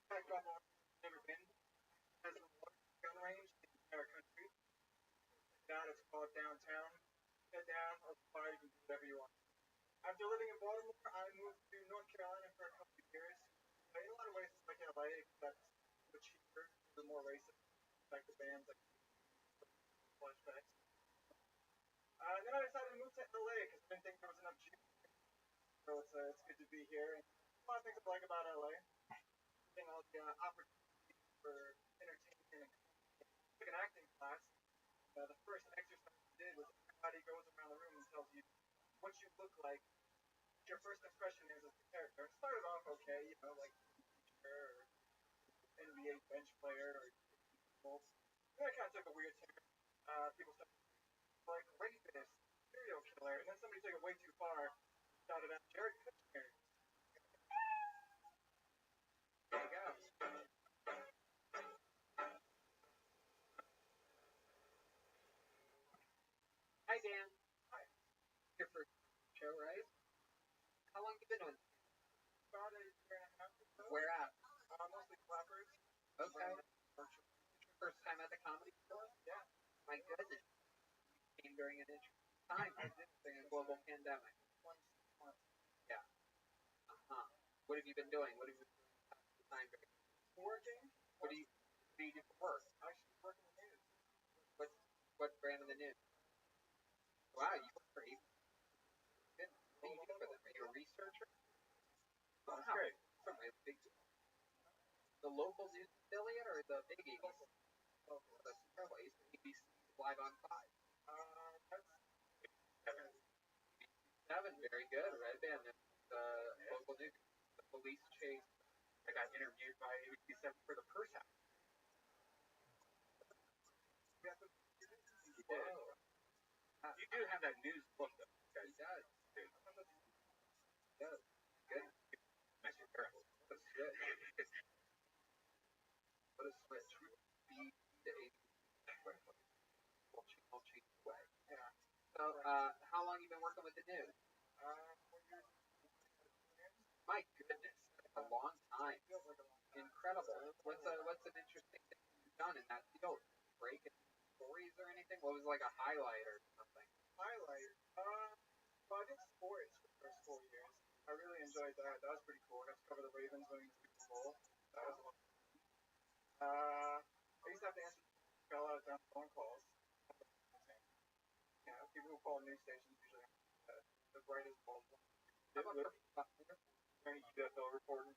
Back Baltimore, never been. Has the largest gun range in the entire country. Down, it's called downtown. Head down, or fire, you can do whatever you want. After living in Baltimore, I moved to North Carolina for a couple of years. In a lot of ways, it's like LA, except a little cheaper, a little more racist, like the bands, like flashbacks. And then I decided to move to LA because I didn't think there was enough Jews. So it's good to be here. And a lot of things I like about LA. Getting all the opportunities for entertainment. I took an acting class. The first exercise we did was everybody goes around the room and tells you what you look like, what your first impression is as a character. It started off okay, you know, like teacher or NBA bench player or people. Then it kind of took a weird turn. People started like rapist, serial killer, and then somebody took it way too far. Shouted out Jared Kushner. There you go. Hi, Dan. Hi. Your first show, right? How long you been doing this? About a year and a half or so. Where at? Mostly clappers. Okay. First time at the comedy store? Yeah. My goodness. You came during an interesting time, during a global pandemic. 26 months. Yeah. Uh-huh. What have you been doing? What have you been doing the time during? Working. What do you do for work? Actually working in the news. What brand of the news? Wow, you work for ABC. Good. What do you do for them? Are you a researcher? Oh, that's great. That's a really big deal. The local news affiliate or the big ABC? Local. That's incredible. ABC live on 5. That's 7, very good. Red Band, local news. The police chase. I got interviewed by ABC7 for the purse house. You did. You do have that news look, though. He does. Dude. He does. Good. Nice and careful. What a switch. What a switch. B to A. I'll change the way. Yeah. So, how long you been working with the news? 4 years. My goodness, that's a long time. Feels like a long time. Incredible. What's an interesting thing you've done in that field? Breaking stories or anything? What was like a highlight or something? Highlight. Well, I did sports for the first 4 years. I really enjoyed that. That was pretty cool. I got to cover the Ravens winning the Super Bowl. That was a lot. I used to have to answer a lot of dumb phone calls. You know, people who call news stations usually have the brightest bulb. How about Any UFO reporter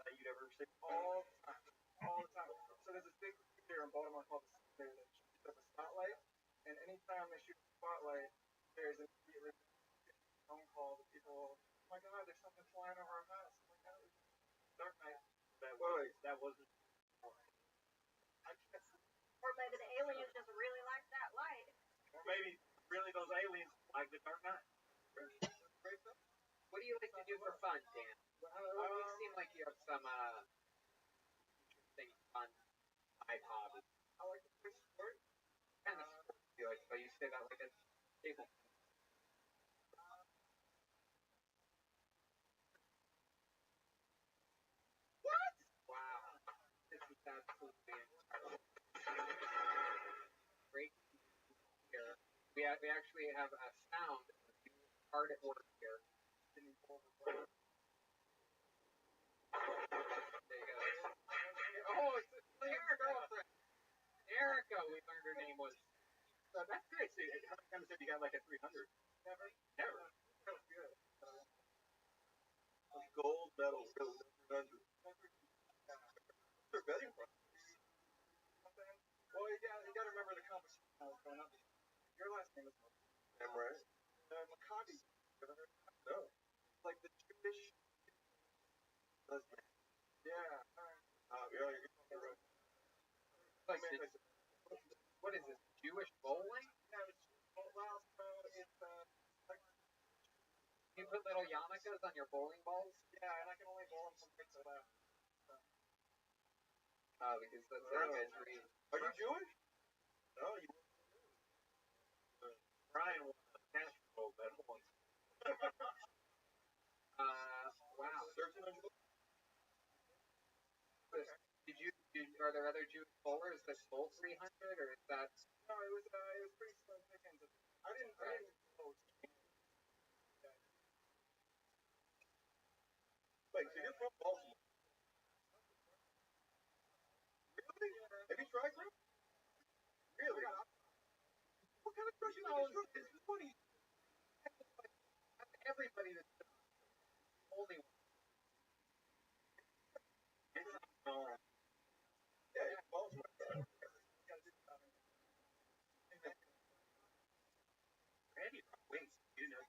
that you'd ever see all the time. All the time. So there's this big theater in Baltimore called the Theater that shoots up a spotlight, and anytime they shoot a spotlight, there's immediately a phone call to people. Oh my God, there's something flying over our house. Oh my God, it's Dark Knight. That wasn't. I guess. Or maybe the aliens just really like that light. Or maybe really those aliens like the Dark Knight. What do you like to do for fun, Dan? You seem like you have some interesting, fun side hobbies. I like to play sports. What kind of sports do you like to play? You say that like a table. What? Wow. This is absolutely incredible. Great here. We actually have a sound hard at work here. There you go. Oh, it's Liam's girlfriend. Erica, we learned her name was. That's great. So, how many times have you got like a 300? Never. That was good. Gold medal, really, 300. They're betting from. Well, you got to remember the competition I was going up. Your last name is Am right? Maccabi. Ever heard of that? No. It's like the Jewish. Husband. Yeah. Yeah, you're right. Like what is this? Jewish bowling? Yeah, it's well, so it's like put little yarmulkes on your bowling balls? Yeah, and I can only bowl them from right to left. Oh, because that's how you guys read. Are you Jewish? No, you. Brian won a cash roll that once. Wow. 1,300. Are there other Jewish bowlers that bowl 300, or is that? No, it was pretty slim pickings. I didn't bowl. Wait, so you're from Baltimore? Really? Have you tried group? Really? What kind of crush you like? It's funny. Everybody that's only one. Yeah, it's Baltimore. Randy wins. You know,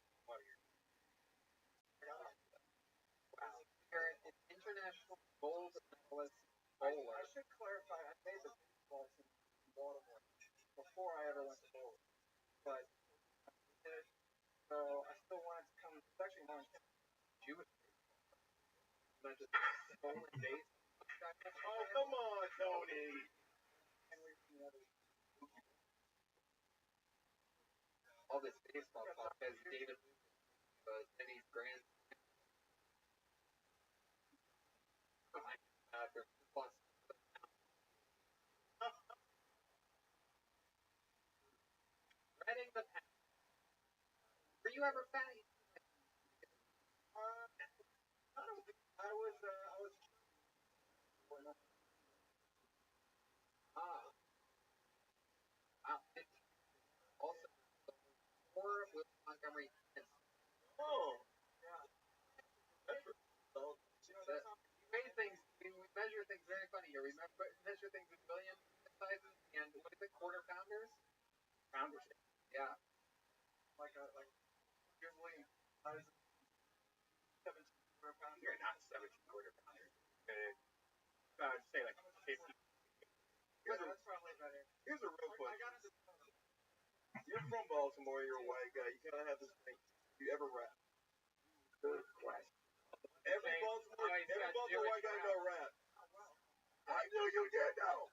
wow. You're an international gold medalist bowler. I should clarify. I made the baseball team in Baltimore before I ever went to bowling, but so I still wanted to come. It's actually more Jewish. Not just bowling base. Oh, come on, Tony. All this baseball talk has David and he's grand. Reading the past. Were you ever fat? I was Wow. Also, or with Montgomery. Oh. yeah. That's really solid. We measure things very funny here. We measure things in billion sizes and what is it, quarter pounders? Pounders. Yeah. Like usually 17 quarter pounders. You're not 17 quarter pounders. I'd say like 50. That's probably better. Here's a real question. I got into You're from Baltimore, you're a white guy, you kind of have this thing. Do you ever rap? Good question. Every Baltimore white guy know rap. I knew you did know.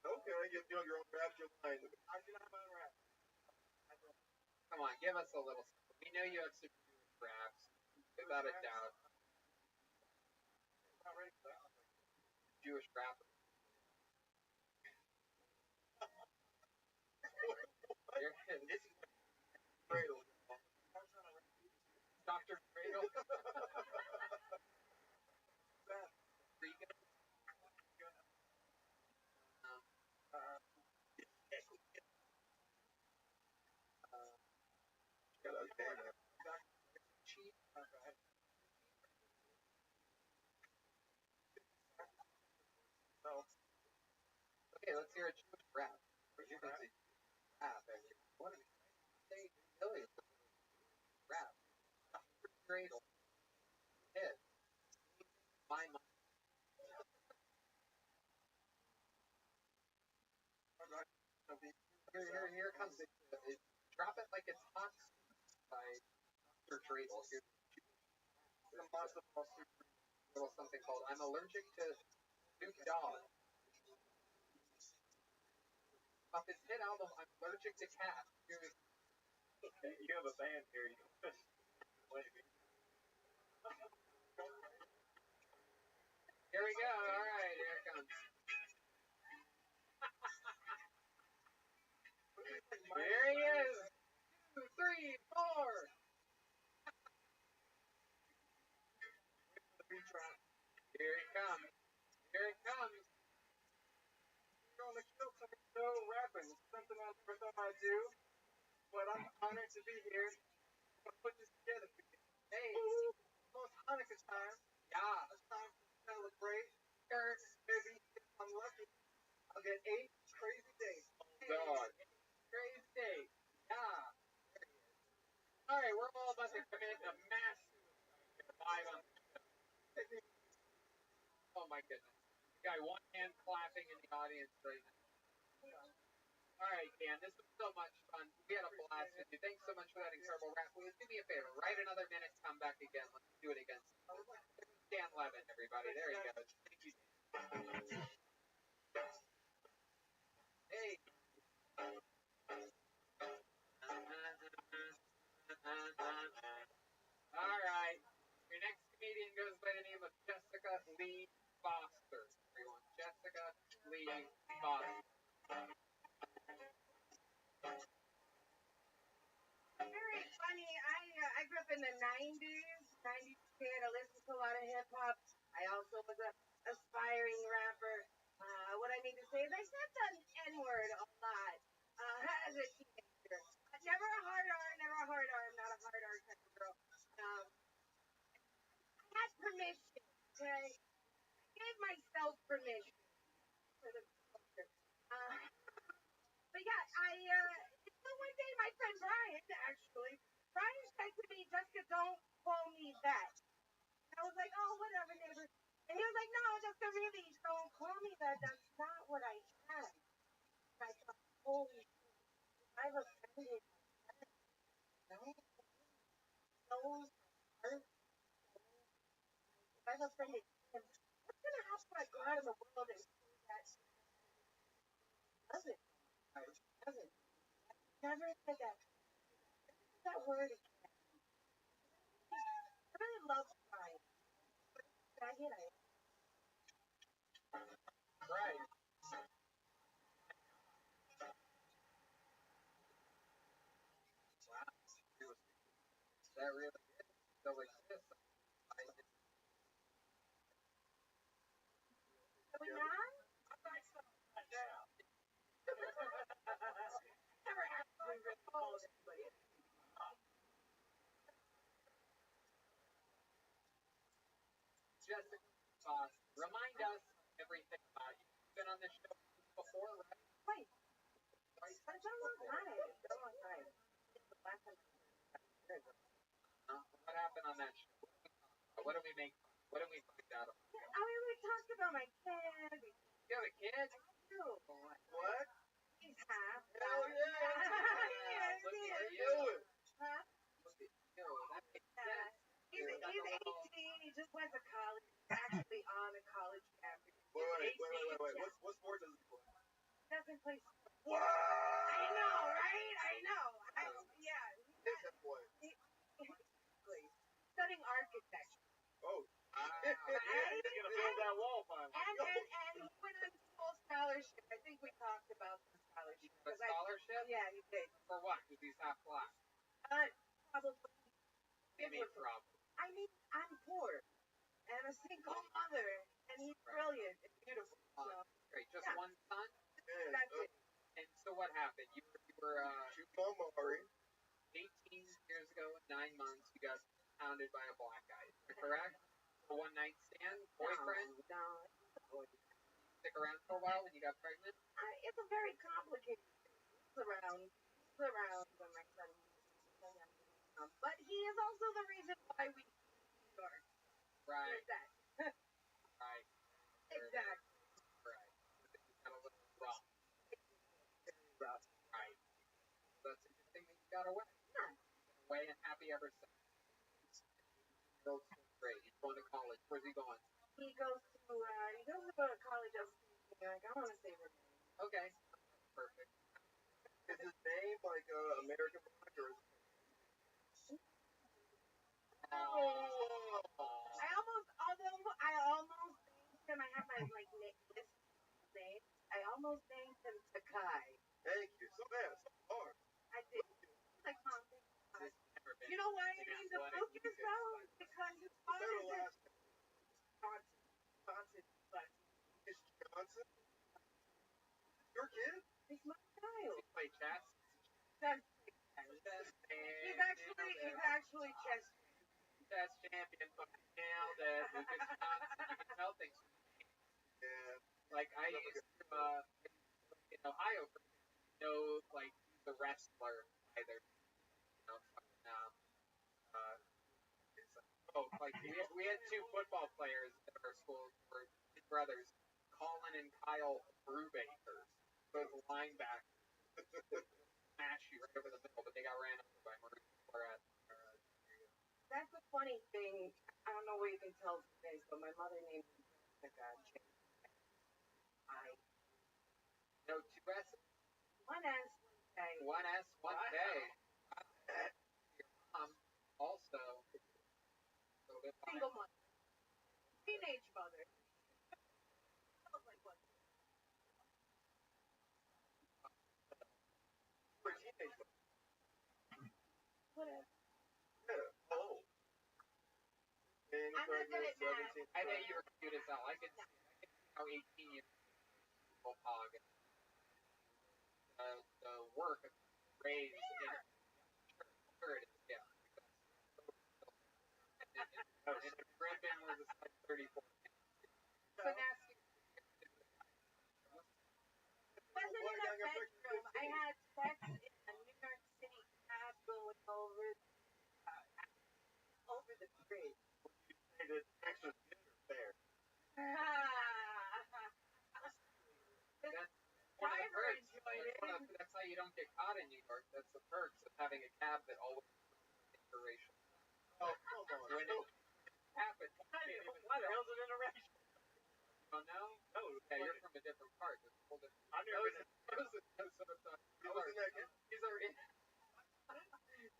Okay, you know your own rap, your line. I do not have my own rap. Come on, give us a little. We know you have some Jewish raps, without a doubt. I'm not ready for that. Jewish rapper. This is Cradle. Dr. Cradle. Okay, let's hear a Jewish rap. What did he say? Billy. Rap. Cradle. Hit. My mind. Here comes it. Drop it like it's hot by Dr. Cradle. Here's a little something called I'm allergic to Snoop Dogg. Off his hit album, I'm allergic to cats. You have a band here. You can play me. Here we go. All right, here it comes. Here he is. 2, 3, 4. Here it comes. Here it comes. You're on the show, so rapping. It's something I never thought I'd do, but I'm honored to be here. I'm put this together for you. Hey, It's Hanukkah time. yeah. It's time to celebrate. Maybe if I'm lucky, I'll get 8 crazy days. God. Crazy day. Yeah. All right, we're all about to commit a mass suicide live on. Oh my goodness. Guy, one hand clapping in the audience right now. All right, Dan, this was so much fun. We had a blast with you. Thanks so much for that incredible rap. Will you do me a favor? Write another minute, come back again. Let's do it again. Dan Levin, everybody. There he goes. Thank you, Dan. Hey. All right. Your next comedian goes by the name of Jessica Lee Foster. Everyone, Jessica Lee Foster. Very funny. I grew up in the 90s, 90s kid. I listened to a lot of hip hop. I also was a aspiring rapper. What I need to say is I said the N word a lot as a teenager. Never a hard R, never a hard R. I'm not a hard R type of girl. I had permission, okay? I gave myself permission for the culture. But yeah, one day my friend Brian said to me, Jessica, don't call me that. And I was like, oh, whatever, neighbor. And he was like, no, Jessica, really, don't call me that. That's not what I am. And I thought, holy shit, I've offended no, no, hurt, if I've offended him, what's going to happen when I go out in the world and say that doesn't, doesn't, never said that, that word again. I really love Brian. Faggot, I Right. Wow. That really is. So exists. Are we not? Never actually really called anybody. Jessica, remind us everything about you. You've been on this show before, right? Wait, Twice that's a long time. It's a long time. The last time What happened on that show? What did we make? What did we find out? I mean, we talked about my kid. You have a kid? Too. What? He's half. Hell yeah! Look at you. Huh? Look at you. That makes sense. He's 18. He just went to college. He's actually on a college campus. Wait. What sport does he play? He doesn't play sports. What? I know, right? I know. Yeah. His head boy. Studying architecture. Oh. Right? He's gonna build that wall finally. And he went on full scholarship. I think we talked about the scholarship. A scholarship? Yeah, he did. For what? Because he's half black. Probably. Give me a problem. I mean, I'm poor. And I'm a single mother. And he's brilliant and beautiful. So, Great. Just yeah. one son? That's it. And so what happened? You were Shoot Mama, Ari. 18 years ago, 9 months, you got pounded by a black guy. Is that correct? A one night stand? Boyfriend? No. Stick around for a while when you got pregnant? It's a very complicated thing. He's around when my son was but he is also the reason why we New York. Right. That. Right. Exactly. Right. You got a little rough. Rough. Right. So that's a good thing that you got away. Yeah. Away and happy ever since. Great. He's going to college. Where's he going? He goes to go to college of New York. I want to say her name. Okay. Perfect. Is his name like American Black or is I almost named him. I have my list of names. I almost named him Takai. Thank you. So hard. I did. Like, Mom, you know why I named him Lucas though? Because his father is Johnson. Is Johnson? Your kid? He's my child. You play chess? He's actually chess. Chess champion. Fucking nailed it. Lucas Johnson. You can tell things. Yeah. Like, I used to, in Ohio, like, the wrestler either. Like, we had two football players at our school who were brothers, Colin and Kyle Brubaker, both linebackers. smash you right over the middle, but they got ran over by Marine Corps at. That's a funny thing. I don't know where you can tell these days, but my mother named me Jessica. I No, two S's. one S, one K. One S, one K. Your mom also a little bit Single mother. Teenage mother. I was like, what? You're a teenager. Whatever. Yeah. How old? I'm not good at math. 17. I bet you were cute as hell. I could see how 18 years old hog the work of raised in sure it is, yeah. And Griffin was a size 34. So nasty. Wasn't in a bedroom. I had sex in a New York City cab going over the bridge. Hey, the Texas dinner fair. Driver enjoyed it. That's how you don't get caught in New York. That's the perks of having a cab that always interracial. Oh, come on. When it happens, Why the hell's it interracial? you don't know? No, Yeah, you're from a different part. There's a whole different. I've never been. I was in that game. These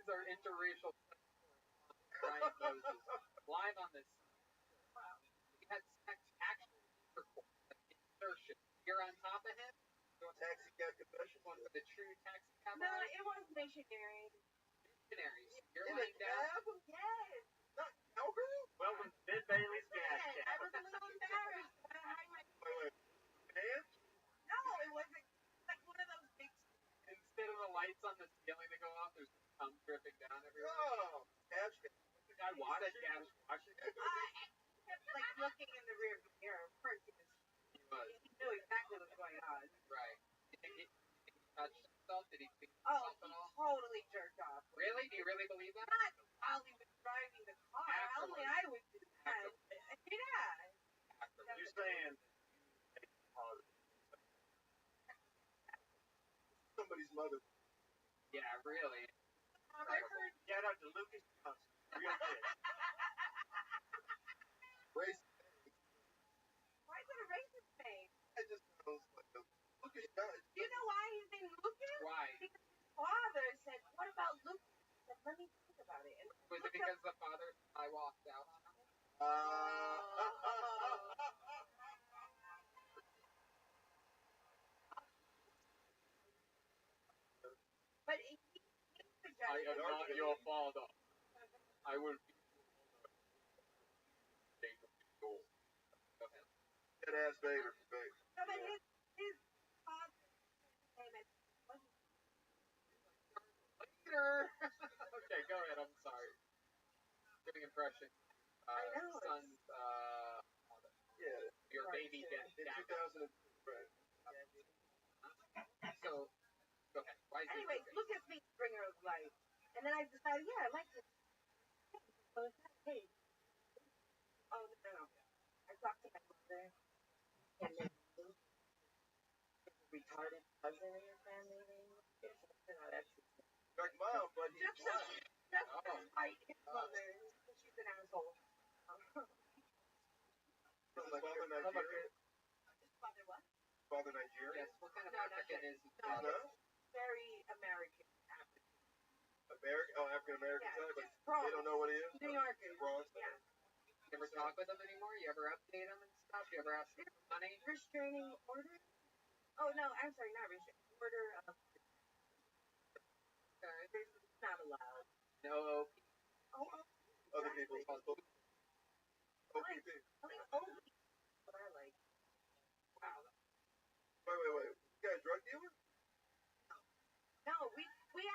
are interracial. Brian Moses live on this. He had sex actual intercourse, like insertion. You're on top of him. Taxi cab confession. One for the true taxi cab. No, it was missionary. Missionaries. You're In a laying down. cab? Yes. Not cowgirl? Welcome to Ben Bailey's gas I cap. was a little embarrassed. Wait. Pants? No, it wasn't like one of those big. Instead of the lights on the ceiling that go off, there's cum dripping down everywhere. Oh, cabs. The guy watching. Like looking in the rear view mirror. Of course, he knew exactly what was going on. Right. You think he touched himself? Did he think Oh, himself he at all? totally jerked off. Really? Do you really believe that? Not while he was driving the car. Afterwards. Only I would do that. Yeah. You're saying Somebody's mother. Yeah, really. Record. shout out to Lucas Johnson. Real kid. Race. Why is it a racist name? It just sounds like a Lucas Johnson. Do you know why he's named Lucas? Why? Because his father said, "What about Lucas?" He said, "Let me think about it." And Was it because the father I walked out on him? but he suggested. I am not your father. I will be your father. Go ahead. That ass Vader. No, but his father came and Later. Okay, go ahead. I'm sorry. Giving impression. I know. Son's Yeah. your Right, baby yeah. dad. In 2000. Right. So go ahead. Why is Anyways, he Lucas meets Bringer of Life. And then I decided, yeah, I like this. So it's not hey. Oh, no. I talked to my mother. And then Luke is a retarded cousin in your family name. That's Like mom, but he's just black. to fight his mother. She's an asshole. His father Nigerian. His father what? Father Nigerian. Yes. What kind of No, not African yet. is he? No, Huh? very American. American. Oh, African American Yeah, side, but Bronx. they don't know what he is. New Yorkers. Bronx. Yeah. You ever talk with him anymore? You ever update him and stuff? You ever ask him for money? Restraining order? Oh, no, I'm sorry, not restraining order. It's not allowed. No. Oh, Other people's OPP. I think only what I like. Wow. Wait. You got a drug dealer? No, we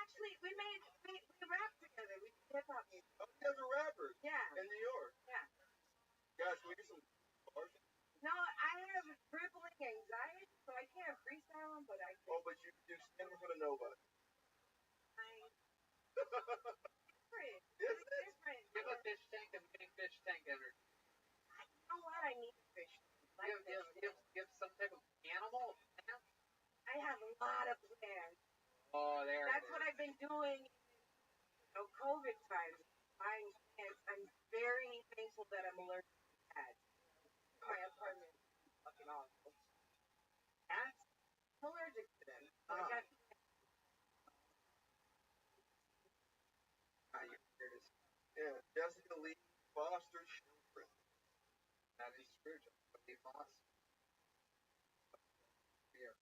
actually we rapped together. We did hip hop music. Oh, you guys are rappers Yeah. in New York. Yeah. Guys, can we get some bars? No, I have crippling anxiety, so I can't freestyle them, but I can. Oh, but you stand in front of nobody. Different. Is It's it? different. You have a fish tank and getting fish tank energy. You know what? I need a fish. You have some type of animal? I have a lot of plans. Oh, there That's it what is. I've been doing in COVID times. Buying plants. I'm very thankful that I'm allergic to cats. My apartment is fucking awful. Cats? I'm allergic to them. So I Oh. got You're weird as Yeah, Jessica Lee foster children. that is true. Jessica Foster. Here.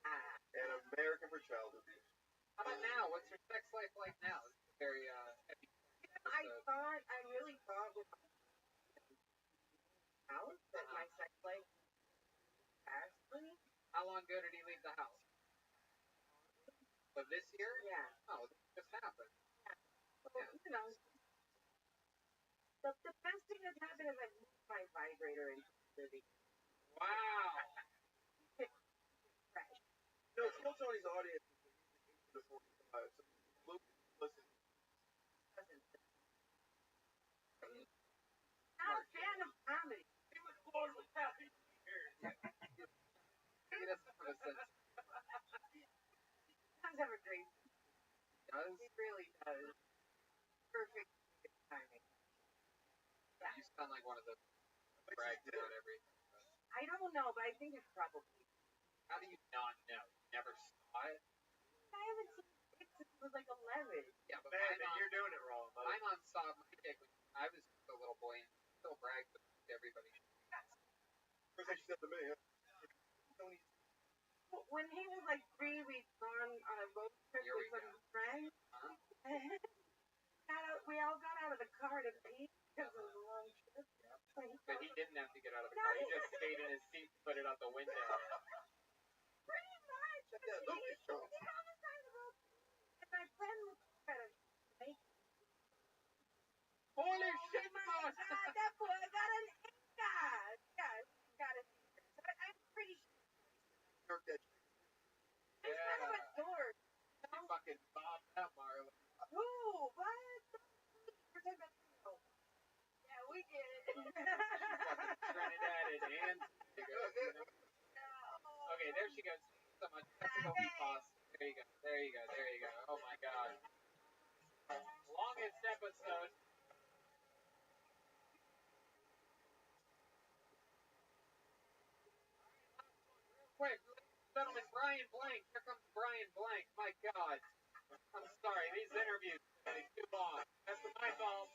And American for Child Abuse. How about now? What's your sex life like now? This is a very heavy episode. I really thought with my house that my sex life actually, How long ago did he leave the house? But this year? yeah. Oh, this just happened. So, you know, the best thing that's happened is I moved my vibrator into the living Wow. fresh. You know, Phil Tony's audience is usually 18 to 45, so Luke listen. Not a fan of comedy. He was born with happy ears. He doesn't have a sense. He does have a great. Does? He really does. Perfect timing. Yeah. You sound like one of the brags about everything. I don't know, but I think it's probably. How do you not know? You never saw it? I haven't seen it since I was like 11. Yeah, but Man, my then mom, you're doing it wrong, buddy. my mom saw my dick when I was just a little boy and still bragged to everybody. First thing she said to me, Tony, When he was like 3, we'd gone on a road trip Here we with some go. friends. Huh? We all got out of the car to pee because it was a long trip. But he didn't have to get out of the car. He just stayed in his seat and put it out the window. Pretty much. check that Lucas show. We got on the side of the road. And my friend was trying to make. Holy shit, Oh my man! God, that boy got an Inca. Yeah, he got an Inca. So I'm pretty sure. Jerk that shit. He's kind of a dork. You fucking bobbed that, Marlon. Who? What? We're talking about Tomato. Yeah, we did. Trinidad and okay, there she goes. So much. Jessica Lee Foster. There you go. There you go. There you go. Oh my God. Longest episode. Quick, ladies and gentlemen, Brian Blank. Here comes Brian Blank. My God. I'm sorry. These interviews are too long. That's my fault.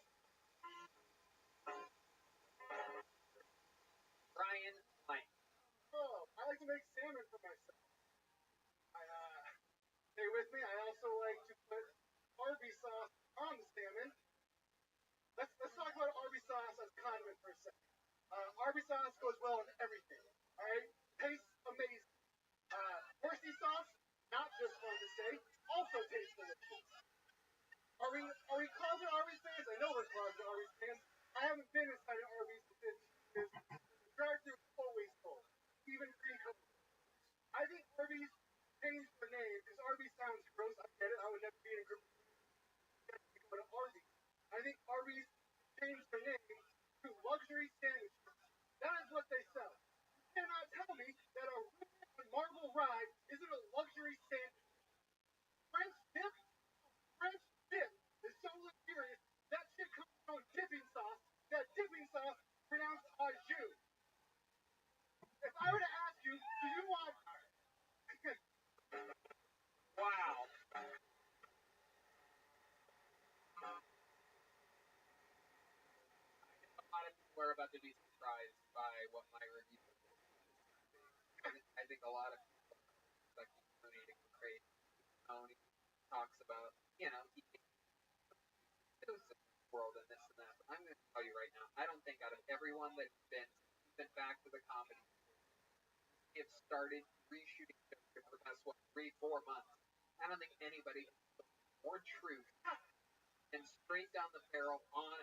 Brian Blank. Oh, I like to make salmon for myself. Stay with me. I also like to put Arby's sauce on the salmon. Let's talk about Arby's sauce as a condiment for a second. Arby's sauce goes well with everything. All right, tastes amazing. Horsey sauce, not just fun to say, also tastes delicious. Are we closet Arby's fans? I know we're closet Arby's fans. I haven't been inside an Arby's in 15 years. The drive-thru is always full, even pre-COVID. I think Arby's changed their name because Arby's sounds gross. I get it. I would never be in a group of people to go to Arby's. I think Arby's changed their name to luxury sandwiches. That is what they sell. You cannot tell me that a Reuben marble rye isn't a luxury sandwich. French dip? French dip is so luxurious. That shit comes from dipping sauce. That dipping sauce pronounced au jus. If I were to ask you, do you want Wow. A lot of people are about to be surprised by what my review is. I think a lot of people expect Tony to go crazy. Tony talks about, you know, he knows the world and this and that. But I'm going to tell you right now, I don't think out of everyone that's been back to the comedy, have started reshooting for the past, 3-4 months. I don't think anybody has put more truth and straight down the barrel on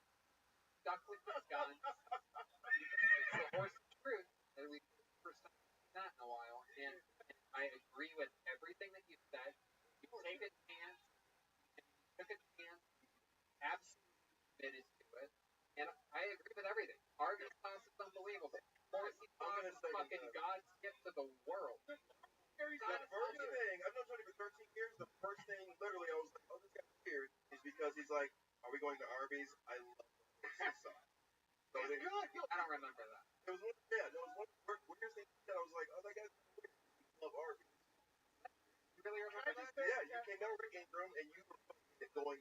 stuck with his guns. It's the horse's truth. And we've first time seen that in a while. And I agree with everything that you said. You take a chance, and you took a chance, absolutely committed to it. And I agree with everything. Arby's sauce is unbelievable. Horsey sauce is fucking God's gift to the world. The first thing, I've known Tony for 13 years, the first thing, literally, I was like, oh, this guy's weird, is because he's like, are we going to Arby's? I love the horse sauce. So I don't remember that. There was one, yeah, there was one weird thing that I was like, oh, that guy's weird. I love Arby's. You really remember that? Yeah, you came down to Rick Ingram and you were going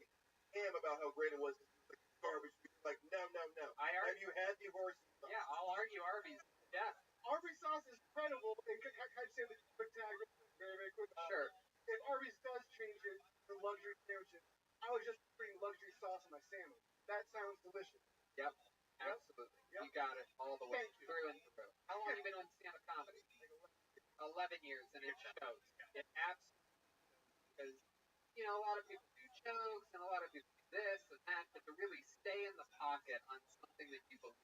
ham about how great it was. Like garbage. Like, no. Have you had the horse sauce? Yeah, I'll argue Arby's. Yeah. Arby's sauce is incredible. And can I say the quick tag very quick? Sure. If Arby's does change it to luxury sandwiches, I would just put luxury sauce on my sandwich. That sounds delicious. Yep. Absolutely. Yep. You got it all the way through and through. How long have you been on stand-up comedy? 11 years, and it shows. It absolutely shows. Because, you know, a lot of people do jokes, and a lot of people do this and that, but to really stay in the pocket on something that you believe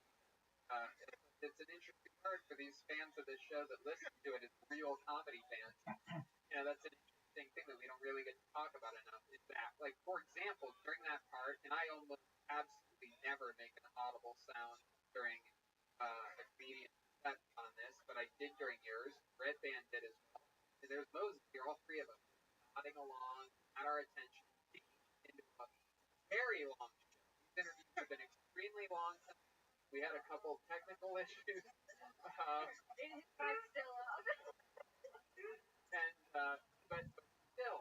it's an interesting part for these fans of this show that listen to it as real comedy fans. You know, that's an interesting thing that we don't really get to talk about enough. Is that, like, for example, during that part, and I almost absolutely never make an audible sound during a comedian set on this, but I did during yours. Red Band did as well. And there's Moses here, all three of us, nodding along, at our attention, into a very long show. These interviews have been extremely long. We had a couple technical issues. It's still up. And but still,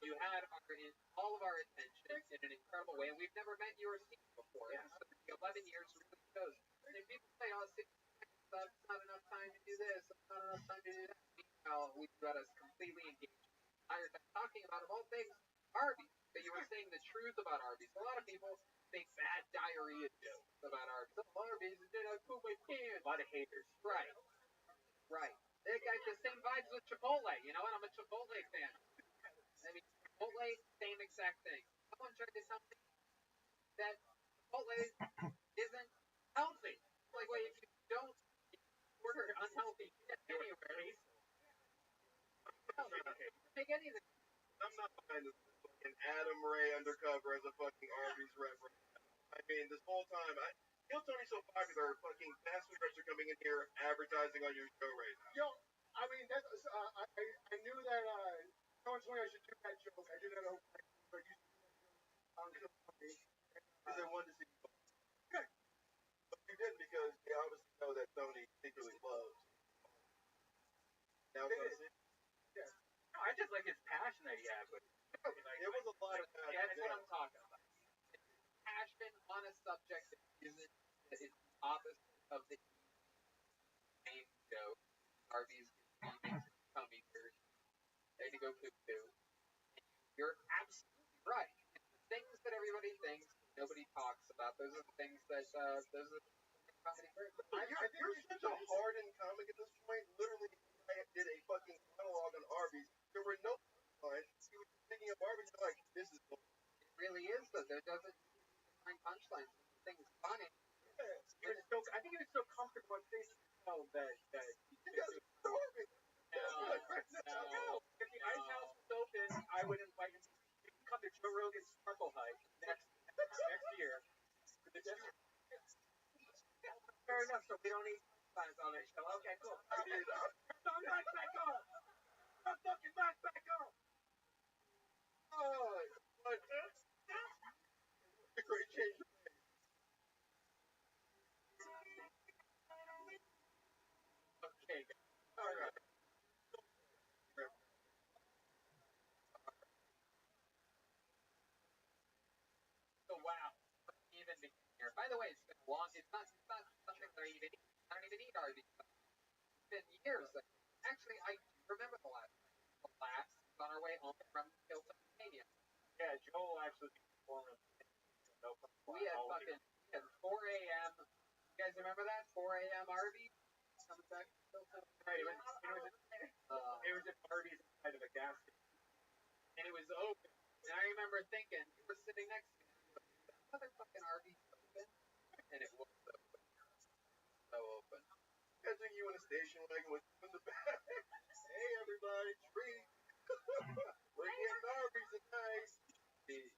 you had all of our attention in an incredible way, and we've never met you or seen you before. Yeah. So the 11 years really shows. And if people say, "Oh, 60 seconds, that's not enough time to do this, that's not enough time to do that," meanwhile, we've got us completely engaged. Tired of talking about, of all things, Arby's. But you were saying the truth about Arby's. A lot of people make bad diarrhea jokes about Arby's. Oh, Arby's, did I poop my pants? A lot of haters. Right. They got the same vibes with Chipotle. You know what? I'm a Chipotle fan. I mean, Chipotle, same exact thing. Someone tried to tell me that Chipotle isn't healthy. Like, wait, if you don't order unhealthy shit anywhere, make anything. I'm not behind this fucking Adam Ray undercover as a fucking Arby's rep. I mean, this whole time, Kill Tony's so popular, fucking fast food reps are coming in here advertising on your show right now. Yo, I mean, that's, I knew that someone told me I should do that joke. I did that on Kill Tony. Because they wanted to see you. Okay. But you didn't because they obviously know that Tony secretly loves. Now, yeah. No, I just like his passion that he has with it. There was a lot of passion. Yeah, that's what I'm talking about. Passion on a subject that isn't, that is the opposite of the main joke. Arby's makes tummy hurt. They to go poo-poo. You're absolutely right. It's the things that everybody thinks, nobody talks about. Those are the things that, those are the comedy great. You're such a hardened comic at this point. Literally, I did a fucking monologue on Arby's. There were no punchlines. He was just thinking of Arby's. You're like, this is bull. It really is, though. There doesn't find punchlines. Things funny. I think he was so comfortable on stage that he did it. No. If the ice house was open, I would invite him to come to Joe Rogan's Sparkle Hut next year. Fair enough, so we don't need signs on it. So, okay, cool. Turn the mic back on. Turn the fucking mic back on. Oh, what? A great change. Okay, all right. So wow, even here. By the way, it's been long. It's not something that I don't even eat Arby's. It's been years. Actually, I remember the last on our way home from Hilton Stadium. Yeah, Joel actually performed. We had 4 a.m. You guys remember that? 4 a.m. Arby's coming back to Hilton. Right, it was at Arby's inside of a gas station, and it was open. And I remember thinking, you were sitting next to me, that motherfucking Arby's open, and it was open. So open. I think you in a station wagon with in the back. Hey everybody, treat. We're getting Arby's tonight. See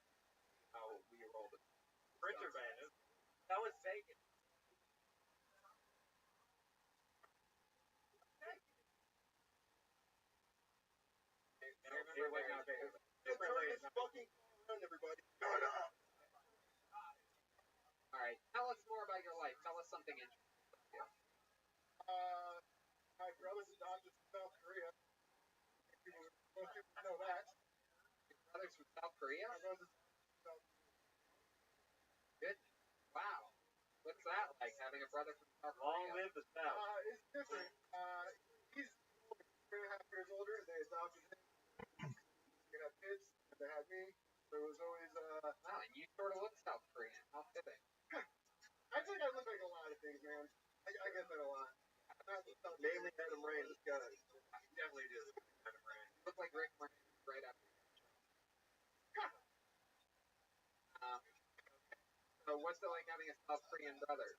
how we rolled it. Printer band. That was Vegas. I remember it was not Vegas. fucking car around everybody. Shut up! Alright, tell us more about your life. Tell us something interesting about you. My brother's adopted from South Korea. Most people know that. Your brother's from South Korea? My brother's from South Good. Wow. What's that like, having a brother from South Long Korea? live the South. It's different. He's 3.5 years older. They adopted him. They got kids. And they had me. So it was always. Wow, and you sort of look South Korean. How fitting. I think I look like a lot of things, man. I get that a lot. Mainly Adam Ray in disguise. He definitely did. Adam Rand. You look like Rick Moranis right after that show. So what's it like having a South Korean brother?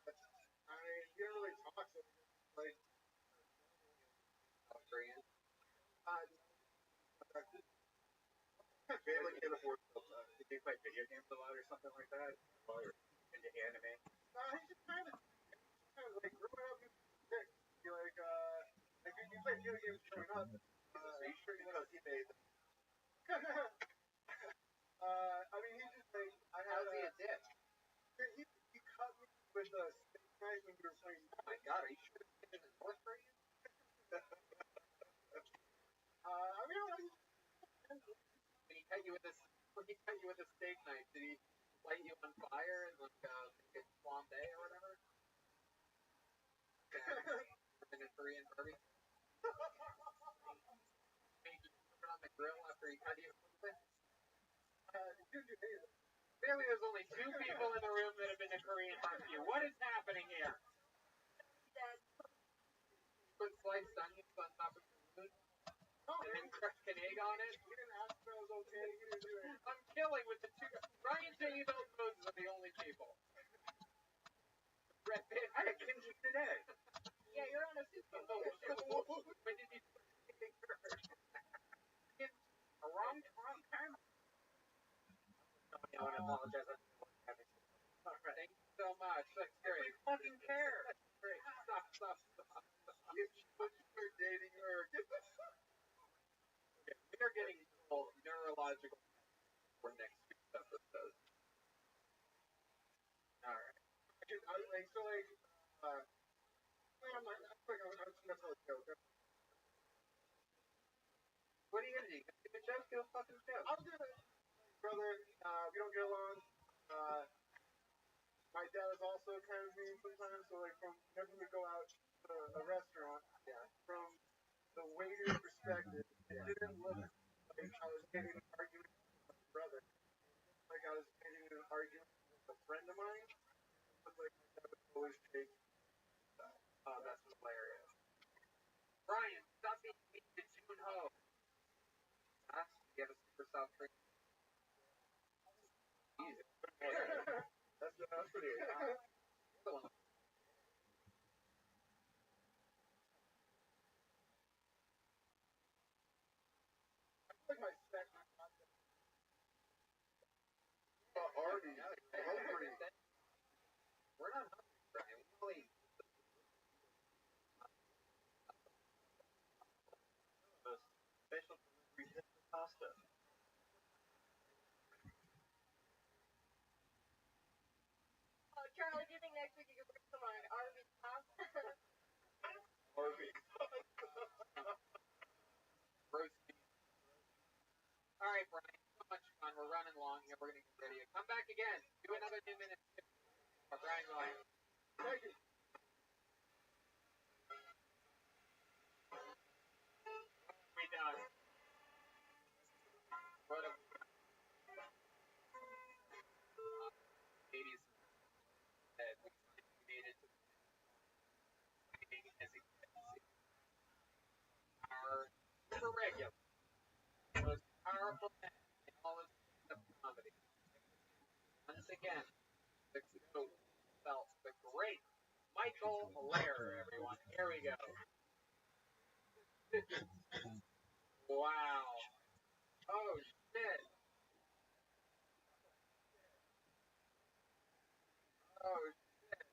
I mean, he didn't really talk so like South Korean? Mainly can't afford sometimes. Did you play video games a lot or something like that? While you're into anime? he's just kind of like growing up. He like you play video games growing up. Are you sure because he made them? I mean, he just like I had How's he a dick? he cut me with a steak knife when we were playing. Oh my god, are you sure he's in North Korea? I mean, When he cut you with a steak knife, did he light you on fire and like make it flambe or whatever? In a Korean barbecue? Make you put it on the grill after he cut you with it? Clearly there's only 2 people in the room that have been to Korean barbecue. What is happening here? Put sliced onions on top of your food? And then crack an egg on it? he didn't ask if I was okay. He didn't do it. I'm killing with the 2 guys. Ryan J. Those are the only people. Brett Pitt. I had kimchi today. Yeah, you're on a super. When did you A wrong time. I want to apologize. Thank you so much. That's great. Fucking care. That's great. Stop. You start dating her. We are getting full neurological for next week's episode. Alright. What are you gonna do? You gonna give a joke? Give a fucking joke. I'm gonna, brother. We don't get along. My dad is also kind of mean sometimes. So like, from whenever we go out to a restaurant, from the waiter's perspective, it didn't look like I was getting an argument with my brother. Like I was getting an argument with a friend of mine. But like my dad would always take. Oh, that's hilarious. Brian, stop being mean to June Ho. Huh? You have a super South Korean? Jesus. That's pretty good. Like my second. Arby's. Hungry. We're not hungry, Brian. We only Special delivery pizza pasta. Oh, Charlie, do you think next week you can bring some on Arby's pasta? Arby's. roast beef. Alright, Brian. So much fun. We're running long here. We're gonna get ready to come back again. Do another 2 minutes. Brian, go ahead. Thank you. We done. What a ladies and we made it to as you can see. Our super regular, most powerful man in all of comedy. Once again, the goat felt the great Michael Lair, everyone. Here we go. Wow. Oh shit. Oh shit.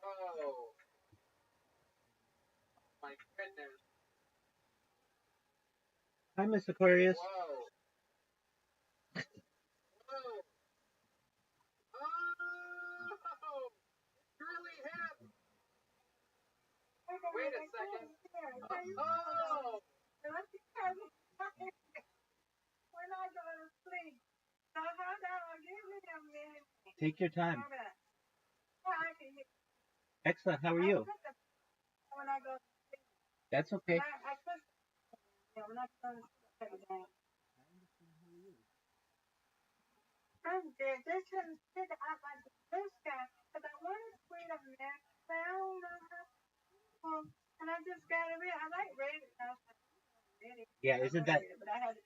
Oh. my goodness. Hi, Miss Aquarius. Whoa. Whoa. Oh! It's really him. Wait a second. Oh! When I go to sleep. So hold on, give me a minute. Take your time. Hold on. I can hear. Excellent. How are you? When I go to sleep. That's okay. I put when I go to sleep every day. I'm good. Just trying to figure out like the blue sky. Because I want to read a map. But I don't know how. And I just got to read. I like reading. Yeah, isn't that? But I had to.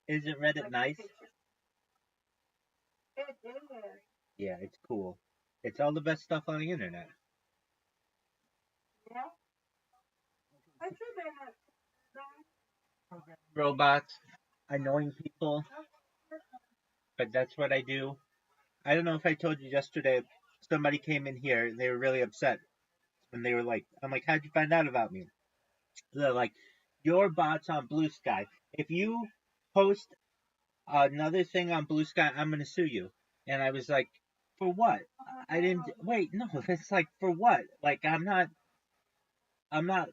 Isn't Reddit nice? It is. Yeah, it's cool. It's all the best stuff on the internet. Yeah. What you been up to? Robots, annoying people, but that's what I do. I don't know if I told you yesterday, somebody came in here and they were really upset. And they were like, I'm like, how'd you find out about me? They're like, your bot's on Blue Sky. If you post another thing on Blue Sky, I'm going to sue you. And I was like, for what? I didn't, wait, no, it's like, for what? Like, I'm not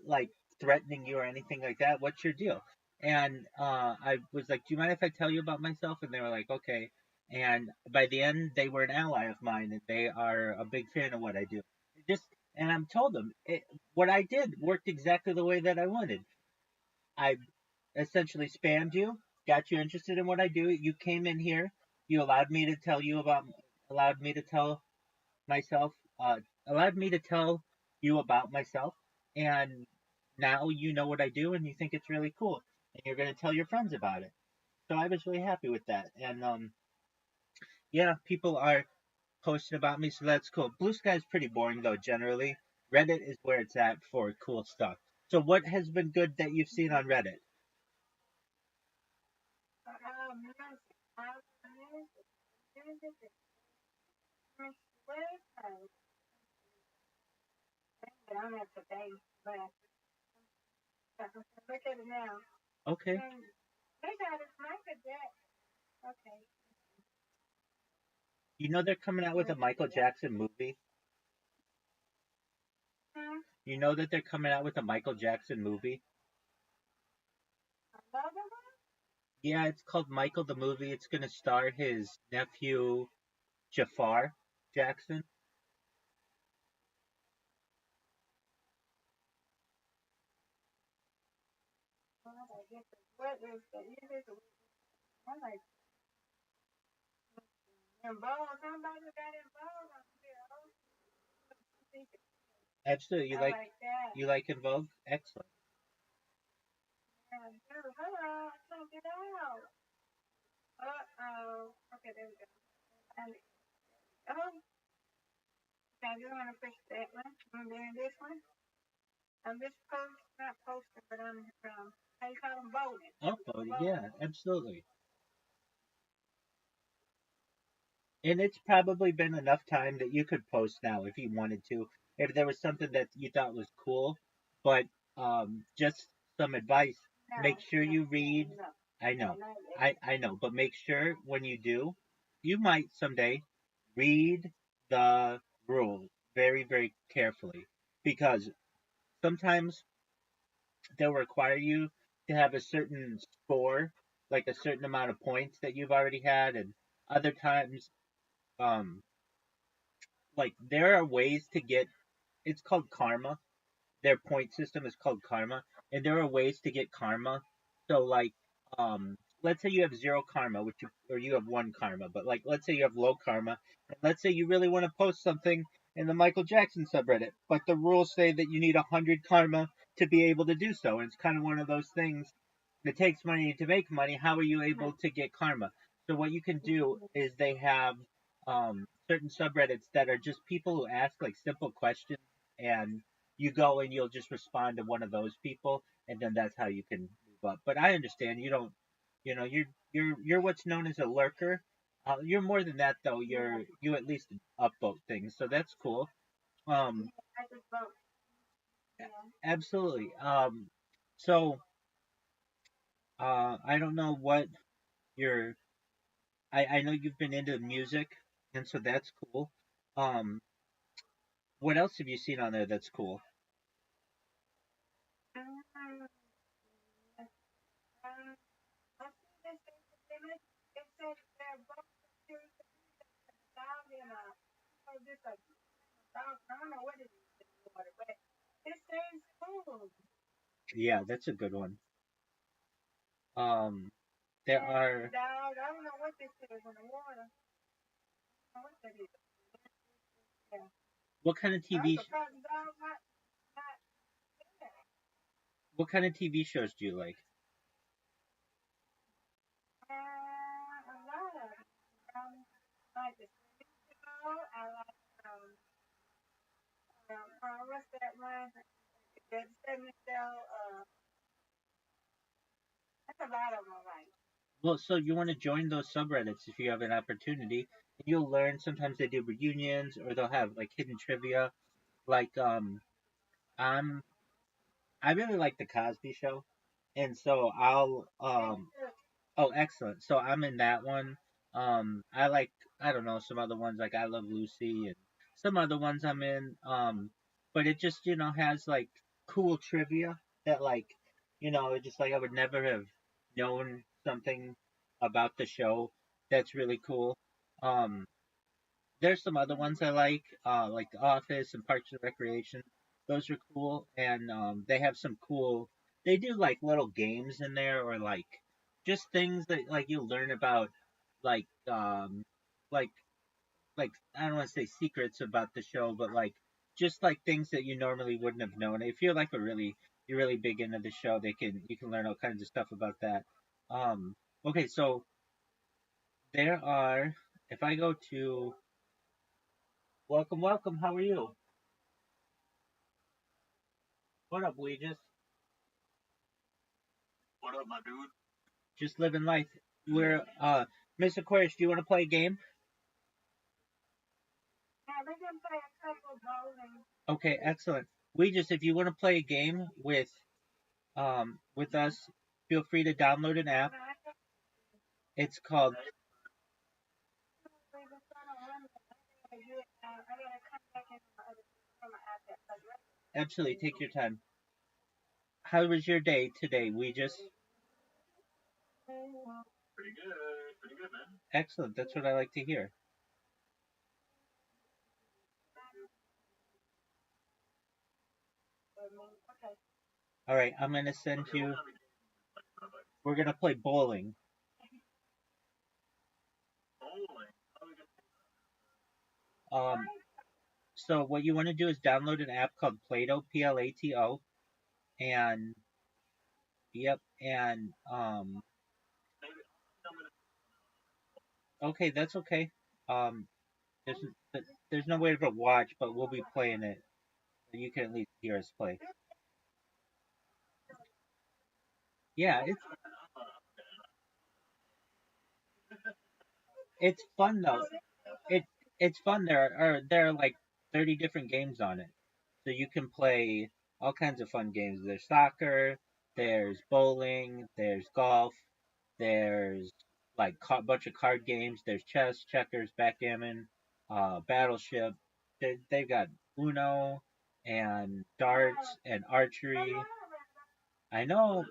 like threatening you or anything like that. What's your deal? And I was like, do you mind if I tell you about myself? And they were like, okay. And by the end, they were an ally of mine, and they are a big fan of what I do. Just and I'm told them what I did worked exactly the way that I wanted. I essentially spammed you, got you interested in what I do. You came in here, you allowed me to tell myself, allowed me to tell you about myself, and now you know what I do, and you think it's really cool, and you're gonna tell your friends about it. So I was really happy with that, and yeah, people are posting about me, so that's cool. Blue Sky is pretty boring though, generally. Reddit is where it's at for cool stuff. So what has been good that you've seen on Reddit? I'm at today, but look at it now. Okay. They got it, Michael Jackson. Okay. You know they're coming out with a Michael Jackson movie? You know that they're coming out with a Michael Jackson movie? Yeah, it's called Michael the Movie. It's going to star his nephew, Jafar Jackson. What is the I'm like involved. Somebody got involved. Absolutely. I like that. You like In Vogue? Excellent. Hello, I can't get out. Uh-oh. Okay, there we go. And, oh, okay, I just want to push that one. And then this one. I'm just not posting, but I'm, how you call them, voting. Upvoting, yeah, absolutely. And it's probably been enough time that you could post now if you wanted to, if there was something that you thought was cool. But just some advice: make sure you read. I know, I know, but make sure when you do, you might someday read the rules very, very carefully because sometimes they'll require you to have a certain score, like a certain amount of points that you've already had, and other times, um, like there are ways to get. It's called karma. Their point system is called karma, and there are ways to get karma. So like, let's say you have zero karma, or you have one karma, but like, let's say you have low karma, and let's say you really want to post something in the Michael Jackson subreddit, but the rules say that you need 100 karma to be able to do so, and it's kind of one of those things. It takes money to make money. How are you able to get karma? So what you can do is they have certain subreddits that are just people who ask like simple questions, and you go and you'll just respond to one of those people, and then that's how you can move up. But I understand you don't, you're what's known as a lurker. You're more than that though. You at least upvote things, so that's cool. Um, Absolutely. So I don't know what your I know you've been into music, and so that's cool. Um, what else have you seen on there that's cool? Yeah, that's a good one. Um, there are. What kind of What kind of TV shows do you like? Well, so you want to join those subreddits if you have an opportunity. You'll learn. Sometimes they do reunions, or they'll have like hidden trivia. Like I'm I really like the Cosby Show, and so I'll oh, excellent. So I'm in that one. I like I don't know some other ones like I Love Lucy and some other ones I'm in. But it just has like cool trivia that like just like I would never have known something about the show that's really cool. Um, there's some other ones I like The Office and Parks and Recreation. Those are cool, and they have some cool. They do like little games in there, or like just things that like you learn about, like like like I don't want to say secrets about the show, but like just like things that you normally wouldn't have known. If you're really big into the show, you can learn all kinds of stuff about that. Okay, so there are. If I go to welcome, welcome. How are you? What up, Weegis? What up, my dude? Just living life. We're Mr. Aquarius, do you want to play a game? Okay, excellent. Weegis, if you want to play a game with us, feel free to download an app. It's called Absolutely. Take your time. How was your day today, Weegis? Pretty good, man. Excellent. That's what I like to hear. All right, I'm gonna send you. We're gonna play bowling. Um, so what you want to do is download an app called Plato, Plato, and yep, and okay, that's okay. Um, there's there's no way to watch, but we'll be playing it. So you can at least hear us play. Yeah, it's fun though. It it's fun. There are like 30 different games on it, so you can play all kinds of fun games. There's soccer, there's bowling, there's golf, there's like a bunch of card games. There's chess, checkers, backgammon, battleship. They've got Uno and darts and archery. I know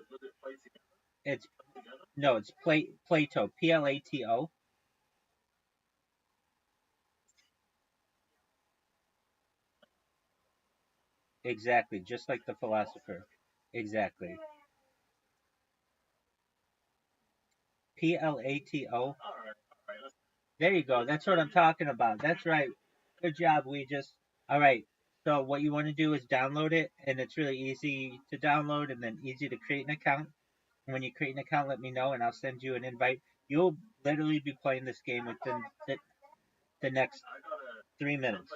it's no, it's Plato, Plato. Exactly, just like the philosopher. Exactly. Plato. There you go. That's what I'm talking about. That's right. Good job. We just. All right. So what you want to do is download it, and it's really easy to download and then easy to create an account. And when you create an account, let me know, and I'll send you an invite. You'll literally be playing this game within the next 3 minutes.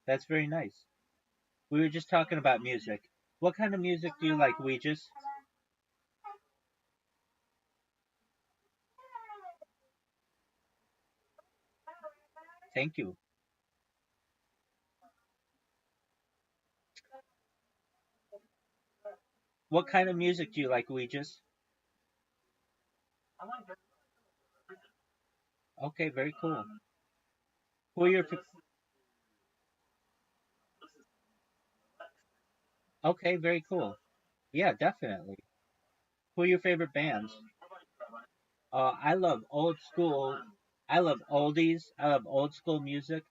That's very nice. We were just talking about music. What kind of music do you like, Weegis? Thank you. What kind of music do you like, Regis? Okay, very cool. Who are your Okay, very cool. Yeah, definitely. Who are your favorite bands? I love old school. I love oldies. I love old school music.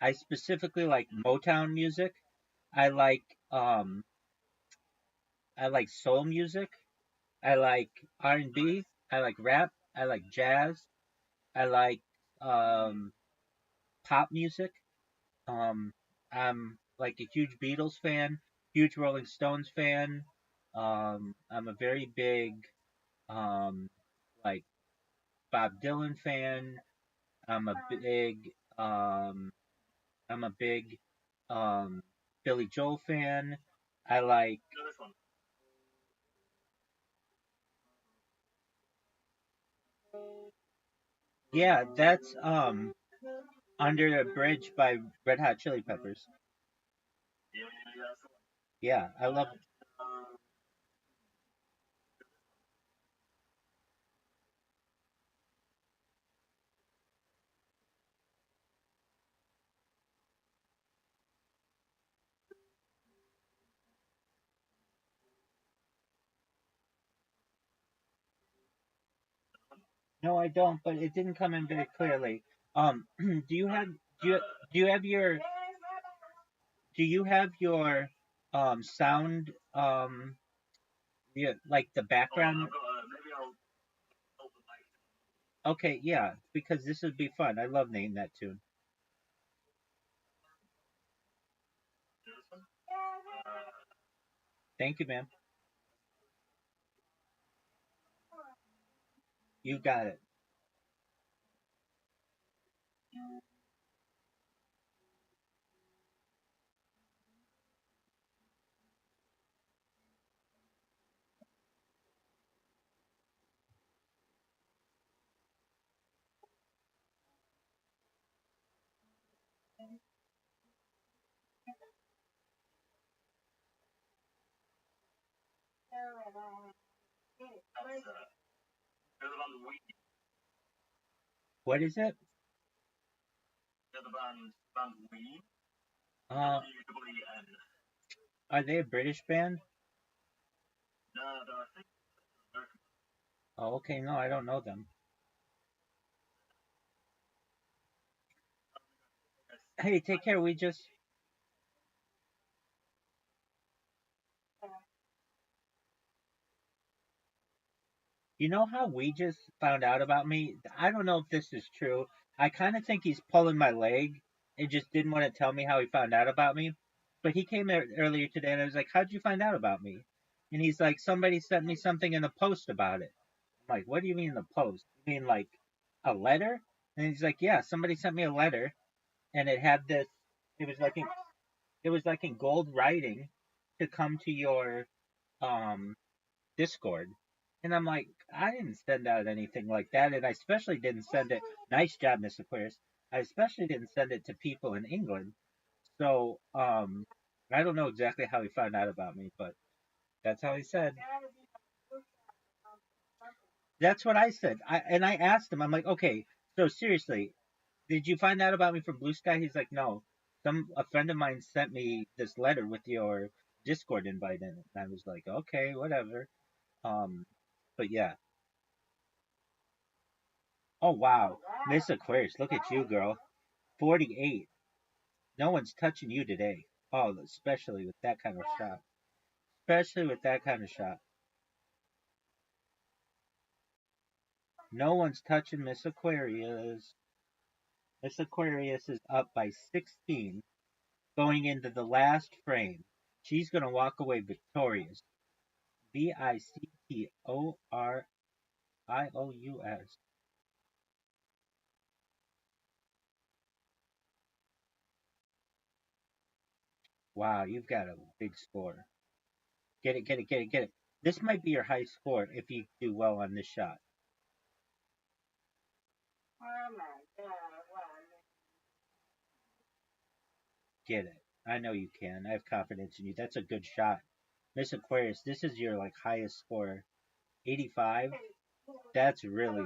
I specifically like Motown music. I like um I like soul music. I like R&B. I like rap. I like jazz. I like um pop music. Um I'm like a huge Beatles fan, huge Rolling Stones fan. I'm a very big um like Bob Dylan fan. I'm a big um I'm a big um Billy Joel fan. I like Yeah, that's Under the Bridge by Red Hot Chili Peppers. Yeah, I love No, I don't, but it didn't come in very clearly. Do you have do you do you have your do you have your sound like the background? Okay, yeah, because this would be fun. I love naming that tune. Thank you, ma'am. You got it. What is it? Uh, are they a British band? Oh, okay, no, I don't know them. Hey, take care. We just You know how we just found out about me? I don't know if this is true. I kind of think he's pulling my leg and just didn't want to tell me how he found out about me. But he came earlier today and I was like, "How'd you find out about me?" And he's like, "Somebody sent me something in the post about it." I'm like, "What do you mean in the post? You mean like a letter?" And he's like, "Yeah, somebody sent me a letter and it had this. It was like it was like in gold writing to come to your um Discord." And I'm like, I didn't send out anything like that, and I especially didn't send it. Nice job, Miss Aquarius. I especially didn't send it to people in England. So, I don't know exactly how he found out about me, but that's how he said. That's what I said. I asked him. I'm like, okay, so seriously, did you find out about me from Blue Sky? He's like, no. A friend of mine sent me this letter with your Discord invite in it. And I was like, okay, whatever. Um, but yeah. Oh wow, Miss Aquarius, look at you, girl. 48. No one's touching you today. Oh, especially with that kind of shot. Especially with that kind of shot. No one's touching Miss Aquarius. Miss Aquarius is up by 16, going into the last frame. She's gonna walk away victorious. Victorious. Wow, you've got a big score. Get it, get it, get it, get it. This might be your high score if you do well on this shot. Get it. I know you can. I have confidence in you. That's a good shot. Miss Aquarius, this is your like highest score. 85? That's really.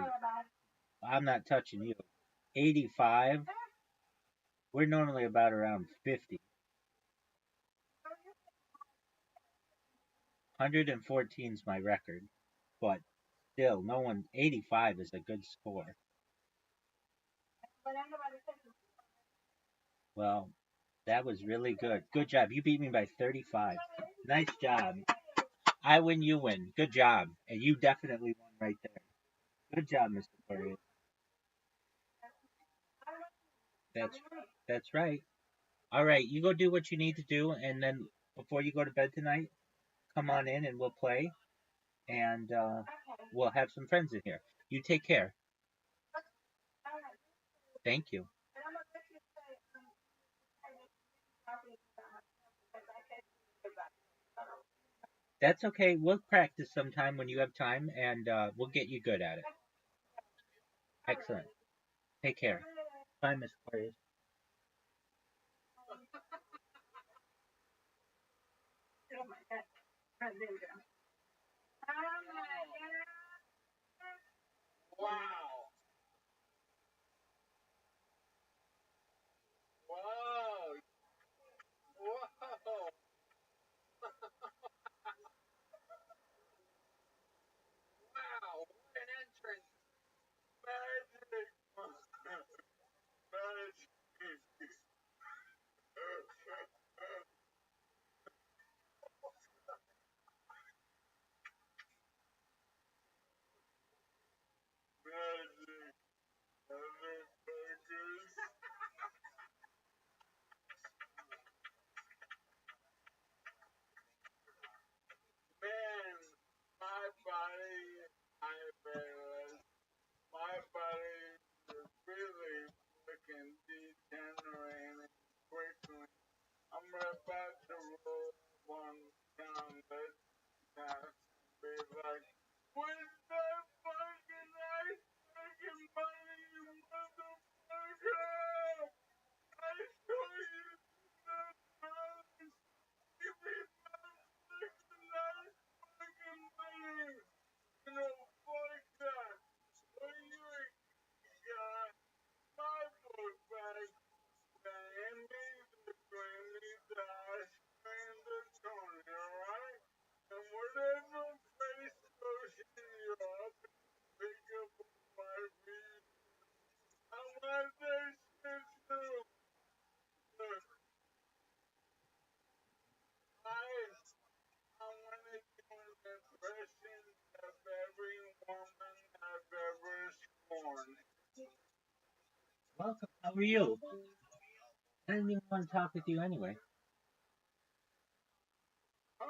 I'm not touching you. 85? We're normally about around 50. 114 is my record, but still, no one. 85 is a good score. Well, that was really good. Good job. You beat me by 35. Nice job. I win, you win. Good job. And you definitely won right there. Good job, Mr. Aquarius. That's that's right. All right, you go do what you need to do, and then before you go to bed tonight, come on in and we'll play, and we'll have some friends in here. You take care. Thank you. That's okay. We'll practice sometime when you have time, and we'll get you good at it. Excellent. Take care. Bye, Miss Aquarius. Wow. Whoa. Whoa. Wow. What an entrance. Magic. Magic. Magic. Motherfuckers. Man, my body, I realize my body is really fucking degenerating quickly. I'm about to roll one down the task and be like, where's that fucking ice fucking money, you motherfucker? I saw you do that. Give me my fucking ice fucking money. You know, fuck that. What you got? My book bag. The Emmy, the Grammy, the Oscar, and the Tony, alright? And whatever face motion you're up, pick up my read. I want that shit too. Look, I want to do an impression of every woman I've ever scorned. Welcome. How are you? I didn't even want to talk with you anyway. I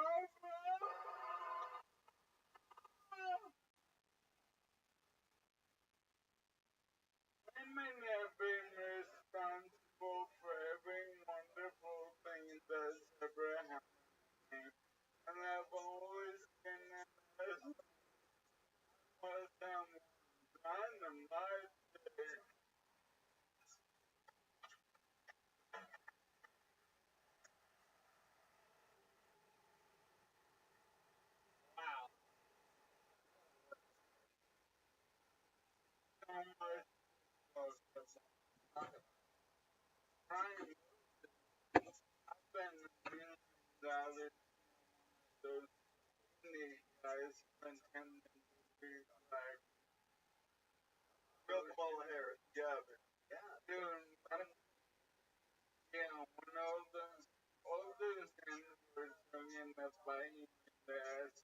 may not be responsible for every wonderful thing that's ever happened to me, and I've always been asked what I'm dynamite day. Wow. So much of the time I've been million those skinny guys pretending to be black. Bill Kamala Harris. Gavin. Dude, when all those things were singing the fighting the ass,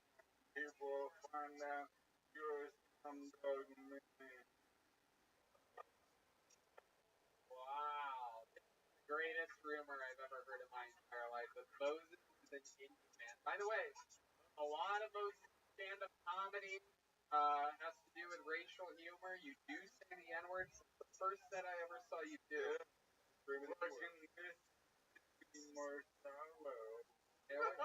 people find out you're some dog man. Wow. This is the greatest rumor I've ever heard in my entire life. That Moses is an Indian man. By the way, a lot of Moses stand-up comedy has to do with racial humor. You do say the N-word. It's the first that I ever saw you do. Fucking Mississippi Marshmallow. Really?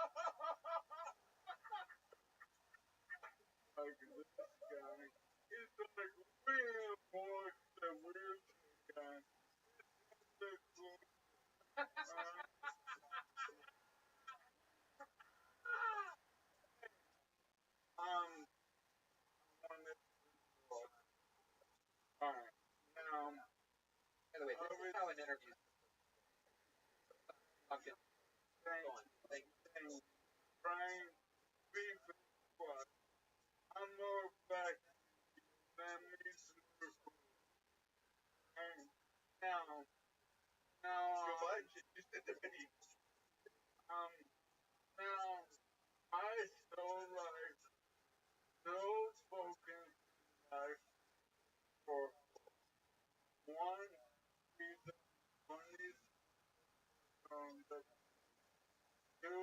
Like this guy. He's like way more the wheelchair guy. The cool. how an interview fucking going. Like saying, Brian, we've what? I'm more black than me, and now, You said the many. now, I still like no spoken life for one reason, that you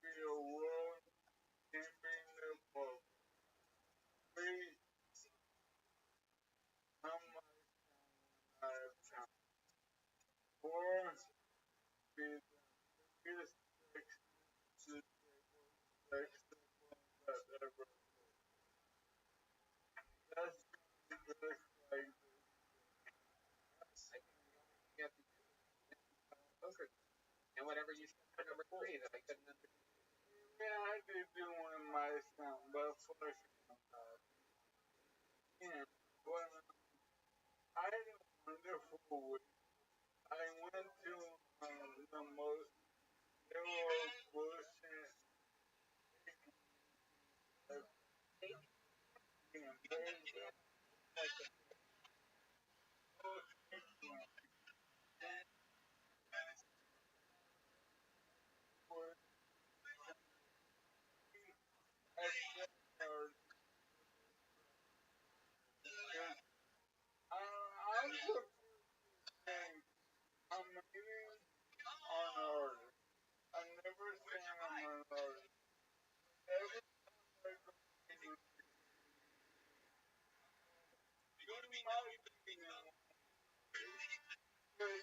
be a world camping the book. Three, how much I've come. Four, be the biggest sex that ever. That's just like I think the only thing you have to do is poker. And whatever you said for number 3 that I couldn't understand. yeah, I did do one of my sound, but first, yeah, well, I had a wonderful week. I went to the most zero bullshit I'm saying I'm eating on artist. I never say I'm an artist. Every time I go to my opinion, that's because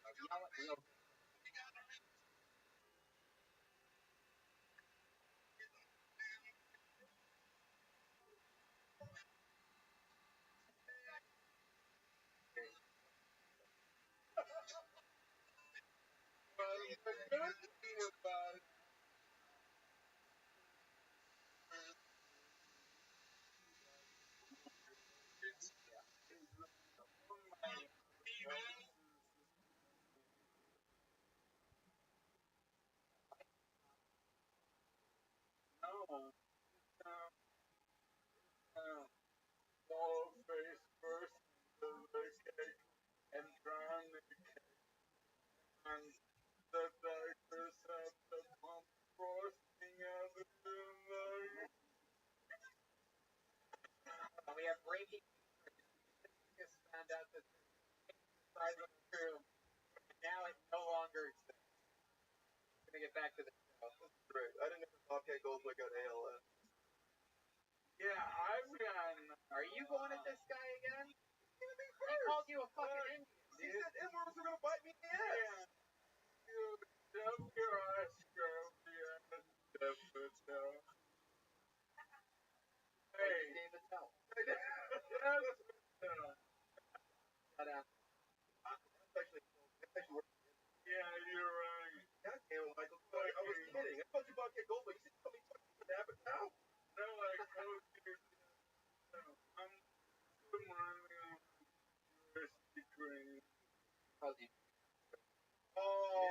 like I was the good thing about no, wall face first, the cake, and drown the cake, and the doctors have the pump frosting out of the night. We have breaking news. Just found out that the size of the room now it no longer exists. Gonna get back to the show. Great. I didn't know Bobcat Goldthwait got ALS. Yeah, I've gotten. Are you going at this guy again? He called you a fucking Indian. He said N-words are gonna bite me in the ass. Yeah, you dump your ass, girl. Yeah, hey, David Tell. Shut up. That's actually yeah, you're right. God damn it, Michael. I was kidding. I told you Bobcat Goldthwait. You said you told me fucking happen now. No, I told you. I'm good morning. University green. Called you. Oh,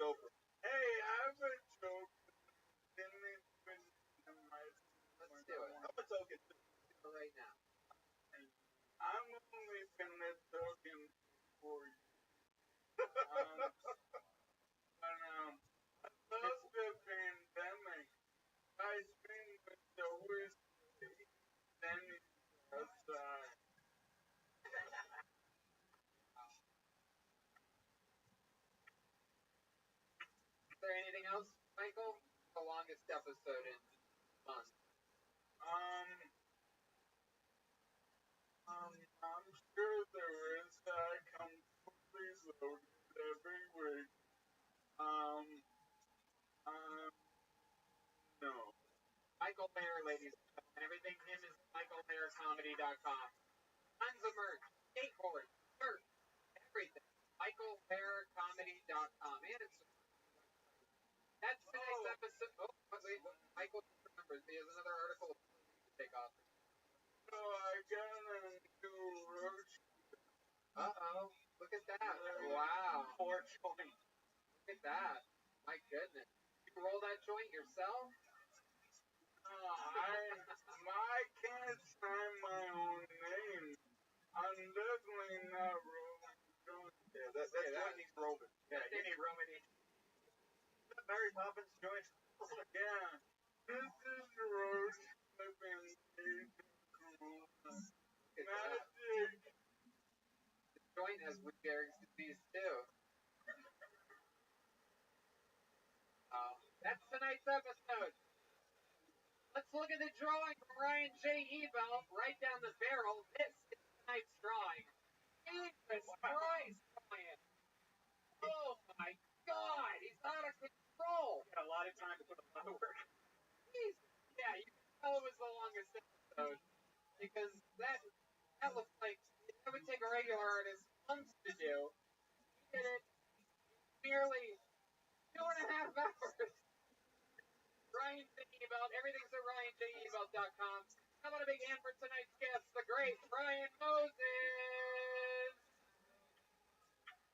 Oprah. Hey, I've been joking. Let's do it. I'm a token too. Right now. I'm only gonna token for you. I love the pandemic. I think with the whiskey, then outside. Is there anything else, Michael? The longest episode in months. I'm sure there is. I come fully loaded every week. No. Michael Mayer, ladies and gentlemen. Everything him is michaelmayercomedy.com. Tons of merch, skateboards, shirts, everything. michaelmayercomedy.com. And it's that's tonight's episode. Oh, wait. Michael just remembers he has another article to take off. So I got a new roach. Uh-oh. Look at that. Wow. 4 joints. Look at that. My goodness. You roll that joint yourself? I can't sign my own name. I'm definitely not rolling joints. Yeah, that joint needs Roman. Yeah, you need Roman. Mary Poppins joints. Yeah. This is roach flipping magic. The joint has Lou Gehrig's disease too. That's tonight's episode. Let's look at the drawing from Ryan J. Ebel. Right down the barrel. This is tonight's drawing. Jesus Christ, Ryan. Oh my God. He's out of control. Got a lot of time to put a lot of work. Jesus. Yeah, you can tell it was the longest episode. Because that looks like it would take a regular artist months to do. He did it in merely 2.5 hours. Ryan J. Ebel, everything's at RyanJEbel.com. How about a big hand for tonight's guest, the great Brian Moses?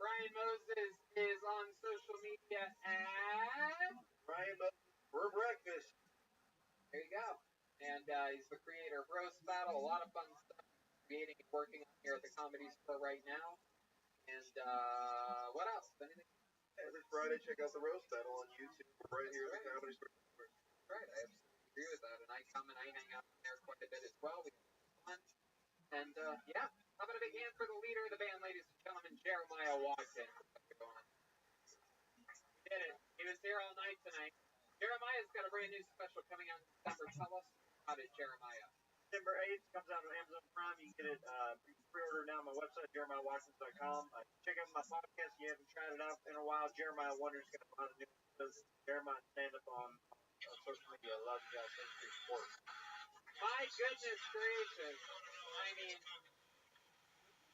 Brian Moses is on social media at Brian Moses for breakfast. There you go. And he's the creator of Roast Battle, a lot of fun stuff creating and working on here at the Comedy Store right now. And what else? Anything? Every Friday, check out the Roast Battle on YouTube right here at the Comedy Store. That's right. I absolutely agree with that. And I come and I hang out there quite a bit as well. We have fun. And yeah, how about a big hand for the leader of the band, ladies and gentlemen, Jeremiah Watson. He did it. He was here all night tonight. Jeremiah's got a brand new special coming out in December. Tell us about it, Jeremiah. December 8th comes out on Amazon Prime. You can get it pre-order now on my website, jeremiahwatkins.com. Check out my podcast. If you haven't tried it out in a while, Jeremiah Wonder's going to find a new episode. Jeremiah stand-up on social media. I love you guys. Thanks for your support. My goodness gracious. I mean,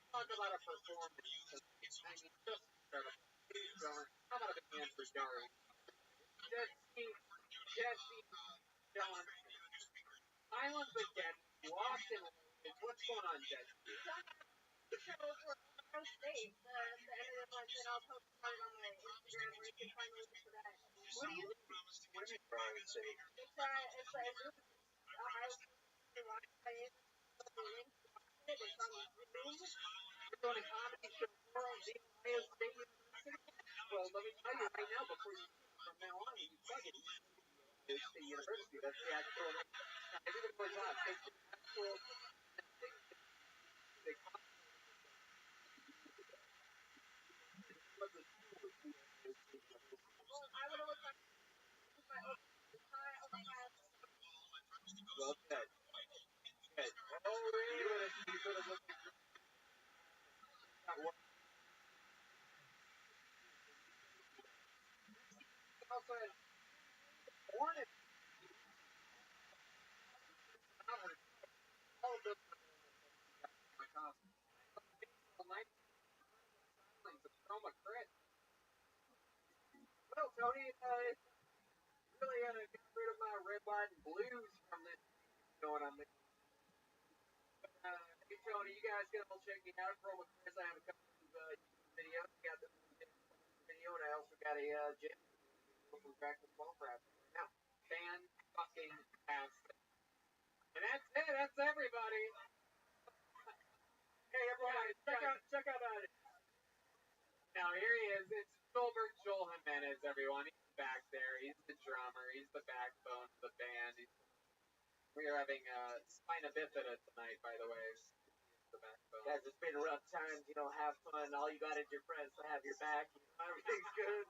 talk about a performance. I mean, just incredible. How about a big hand for Dari? Jesse Johnson. Island the Dead. Lost in what's going on, Jesse? The shows were on stage. The end of the month, and I'll post about it on my Instagram where you can find the link for that. What do you mean? What do you mean, Brian? Say It's I was watching my Instagram link. It's on Zoom. You're doing a comedy show for Ohio State University? Well, let me tell you right now, before you from now on, when you plug it, Ohio State University. That's the actual name. Now, everybody goes off. Take the actual. They Well, I would have looked my well, good. Good. Oh, really? You would have looked at what? Also, Hornet. All of this. My costume. Night. Chroma crit. Well, Tony, really had to get rid of my red, white, and blues from this going on. Hey, Tony, you guys can all check me out. Chroma Chris, I have a couple of videos. Got the video you, and I also got a jam from Breakfast Ball Press right now. Fan fucking tastic. And that's it. That's everybody. Hey, everyone, check out Now here he is. It's Gilbert Joel Jimenez, everyone. He's back there. He's the drummer. He's the backbone of the band. We are having spina bifida tonight, by the way. The backbone. Guys, it's been rough times. Have fun. All you got is your friends to have your back. Everything's good.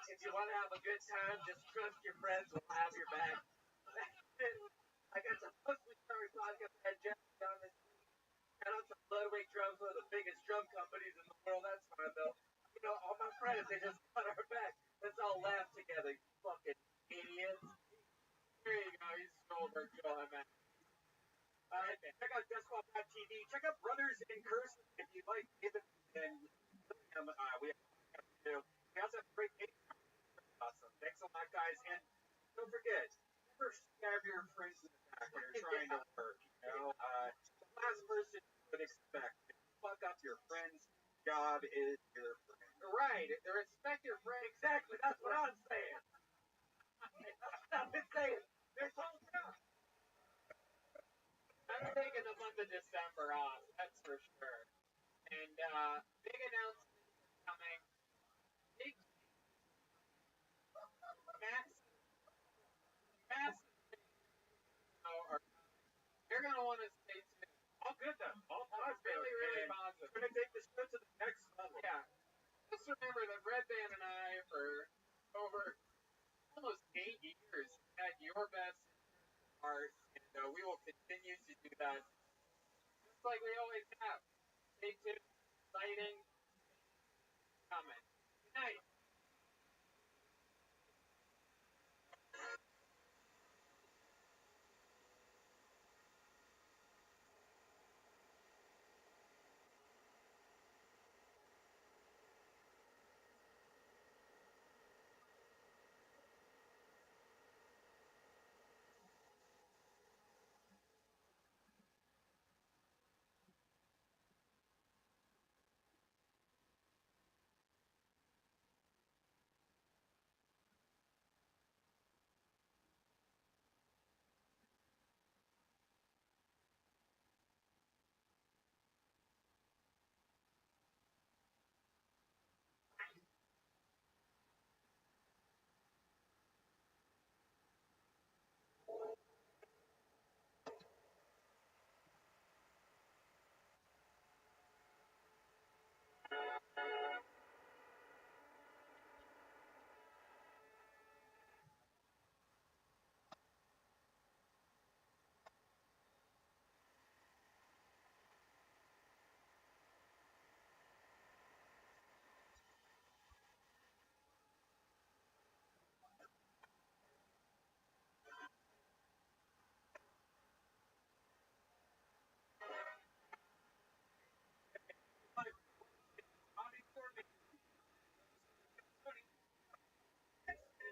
If you want to have a good time, just trust your friends will have your back. I got some mostly sorry podcast. I had Jeff down this week. Shout out to Bloodweight Drums, one of the biggest drum companies in the world. That's fine, though. All my friends, they just got our back. Let's all laugh together, you fucking idiots. Here you go. He's Gilbert Joel Jimenez. check out DeskWall.tv. Check out Brothers in Cursive if you like David and William. We also have great games. Awesome. Thanks a lot, guys. And don't forget, never stab your friends in the back when you're trying to work. The last person you would expect to fuck up your friend's job is your friend. Right. Respect your friend. Exactly. That's what I'm saying. I've been saying this whole time. I'm taking the month of December off. That's for sure. And big announcements are coming. Big, massive things are coming. You're gonna want to stay tuned. All good then. All positive. Really, really And positive. we're going to take this show to the next level. Yeah. Just remember that Red Band and I, for over almost 8 years, had your best art, and we will continue to do that, just like we always have. Stay tuned. Exciting. Coming. Good night.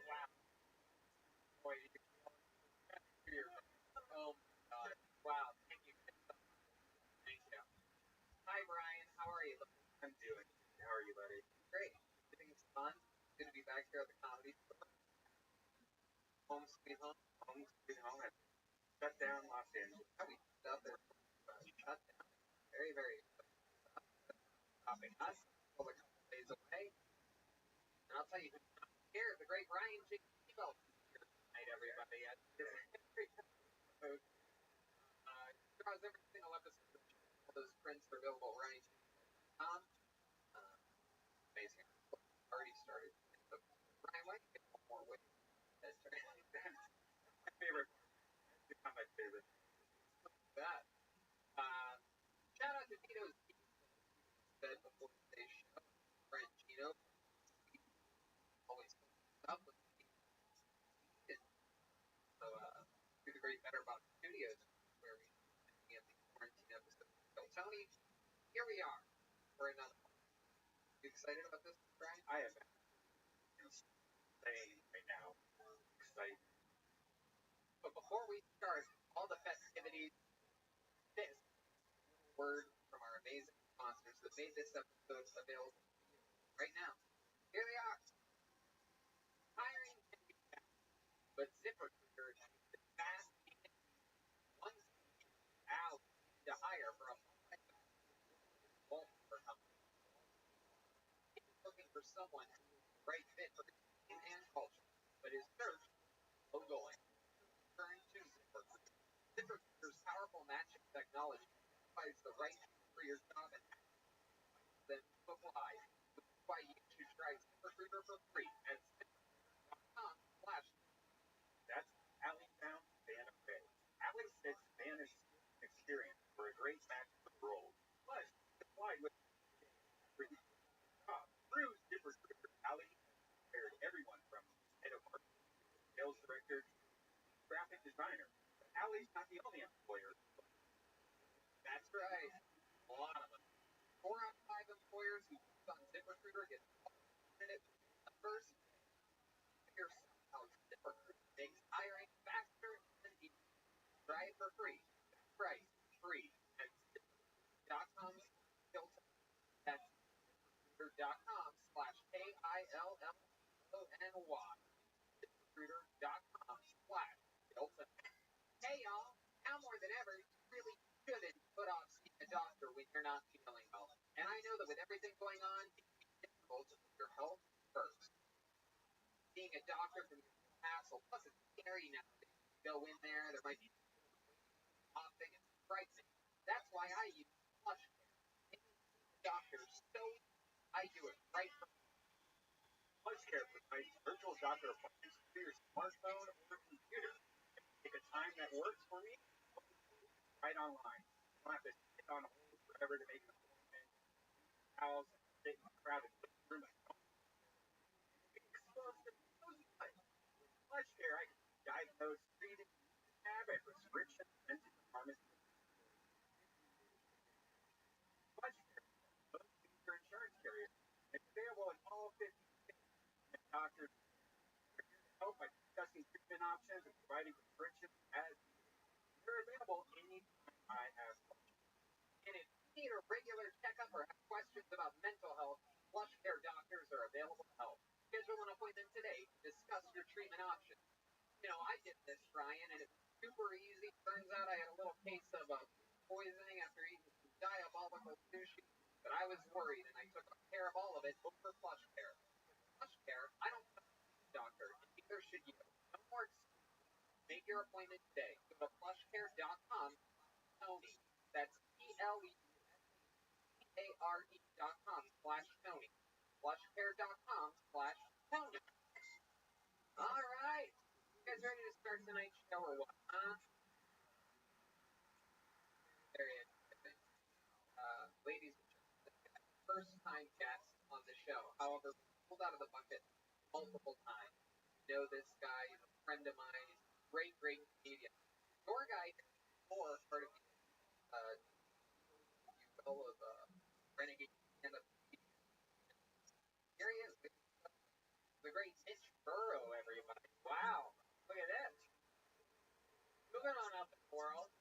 Wow. Boy, oh my God. Wow. Thank you. Thank you. Hi, Brian. How are you? I'm doing. How are you, buddy? Great. Everything's fun. Good to be back here at the Comedy Store. Home sweet home. Home sweet home. Shut down Los Angeles. Yeah, we shut there. Shut down. Very, very stopping us. Well, a couple days away. And I'll tell you who's not here. The great Brian J. Tebow. Here tonight, everybody. Because every single episode of those prints are available at RyanJ.com. Amazing. Already started. So, Brian, why don't you get one more way? That's my favorite. It's become my favorite. That. Shout out to Tito's said before today's show. Brian Gino always up with me. So, do the great Better Box Studios, where we have the quarantine episode. So, Tony, here we are for another one. You excited about this, Brian? I am insane right now. Excited. But before we start all the festivities, this word from our amazing sponsors that made this episode available right now. Here they are. someone who is the right fit for his team and culture, but his search is slow going. Turn to ZipRecruiter. ZipRecruiter's powerful matching technology identifies the right fit for your job and asks them to apply. Which is why you should try ZipRecruiter for free at ziprecruiter.com/. That's Allie found Savannah Ray. Allie said Savannah's experience for a great match for the role. Plus, she applied with for the job. Through ZipRecruiter, Allie has hired everyone from head of marketing, sales director, to graphic designer. But Allie's not the only employer. That's right. A lot of them. 4 out of 5 employers who use on ZipRecruiter get candidate within the first day. Figure how ZipRecruiter makes hiring faster and easier. Try it for free. That's right, free at ZipRecruiter.com/Hilton. That's ZipRecruiter.com/KILLTONY. ZipRecruiter.com/Hilton. Hey y'all, now more than ever, you really shouldn't put off seeing a doctor when you're not feeling well. And I know that with everything going on, it can be difficult to put your health first. Seeing a doctor can be a real hassle, plus it's scary nowadays. You go in there might be coughing, it's frightening. That's why I use PlushCare. It makes seeing a doctor so easy. I do it right from PlushCare provides virtual doctor appointments through your smartphone or computer. Pick a time that works for me, right online. You don't have to sit on hold forever to make an appointment. House and sit in a crowded room at home. With PlushCare, I can diagnose, treat, and have a prescription sent to the pharmacy. PlushCare is most major insurance carriers. It's available in all 50 states. And doctors are here to help by discussing treatment options and providing prescriptions as needed. They're available anytime I have questions. And if you need a regular checkup or have questions about mental health, PlushCare doctors are available to help. Schedule an appointment today to discuss your treatment options. You know, I did this, Ryan, and it was super easy. Turns out I had a little case of food poisoning after eating some diabolical sushi, but I was worried, and I took care of all of it over PlushCare. With PlushCare, I don't have to see a doctor, and neither should you. No more excuses. Make your appointment today. Go to plushcare.com/Tony. That's PLUSHCARE.com/Tony. Plushcare.com/Tony. All right. You guys ready to start tonight's show or what? Huh? Very interesting. Ladies and gentlemen, first time guest on the show. However, pulled out of the bucket multiple times. You know this guy, he's a friend of mine. He's a great, great comedian. Your guy before part of the you will of renegade stand-up comedian. Here he is, the great Mitch Burrow, everybody. Wow, look at this. Moving on up in the world.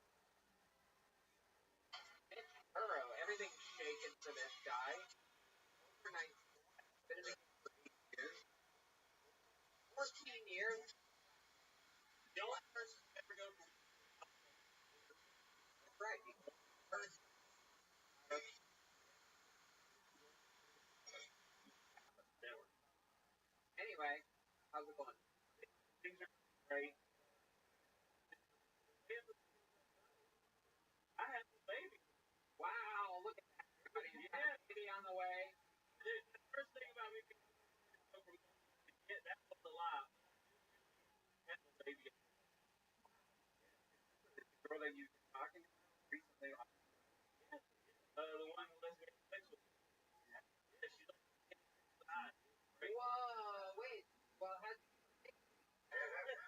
Mitch Burrow, everything's shaken for this guy. Overnight, been in the game for 8 years. 14 years. The only person to ever go from That's right. The only person. Anyway, how's it going? Things are great. I have a baby. Wow, look at that. Everybody, yeah, baby on the way. the first thing about me being from that was a lie. Have a baby. The girl that you've been talking to recently on The one who lets me have sex with me. Yeah, she's like, Whoa, wait. Well, how'd you it's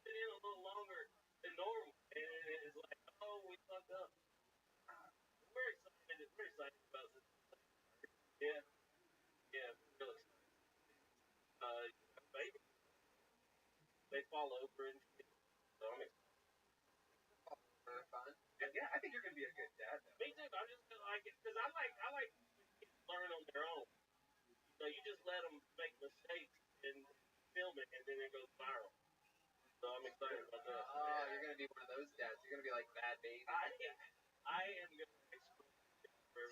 been in a little longer than normal. And it's like, oh, we fucked up. We're excited. We're excited about this. Yeah. Yeah, real excited. Baby, they fall over and shit. So I'm excited. fun? Yeah, I think you're gonna be a good dad. Though. Me too. I'm just gonna like it because I like kids to learn on their own. So you just let them make mistakes and film it, and then it goes viral. So I'm excited about that. Oh, you're gonna be one of those dads. You're gonna be like Bad Baby. I am gonna explore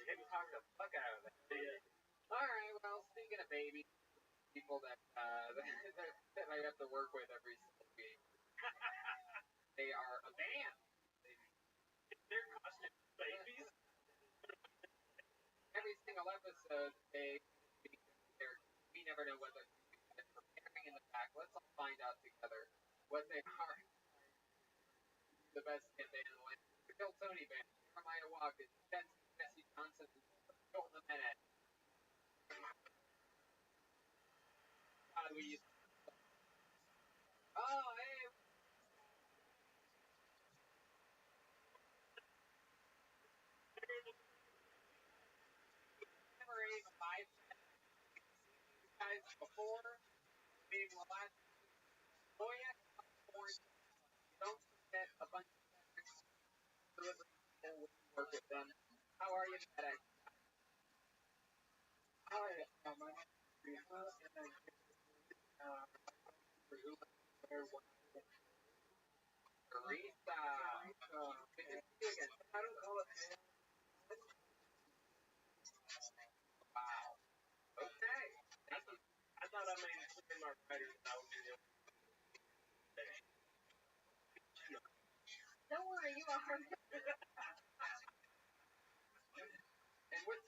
Maybe talk the fuck out of that. Yeah. All right. Well, speaking speaking of babies, people that that I have to work with every single week, they are a band. They're costume babies. Every single episode, they we never know what they're preparing in the back. Let's all find out together what they are. The best hit band in the land. The Bill Tony Band, Jeremiah Watkins, Jesse Johnson, Joel Jimenez. We used oh, hey, memory 5 guys before being the last. Oh yeah, orange. Don't forget a bunch of delivery people work with them. How are you today? Hi, my name is Teresa, and I'm for who there was Teresa. Good to see you again. I don't call it Wow. Okay. I thought I made clear my writers that I would be the only Don't worry, you are. And what's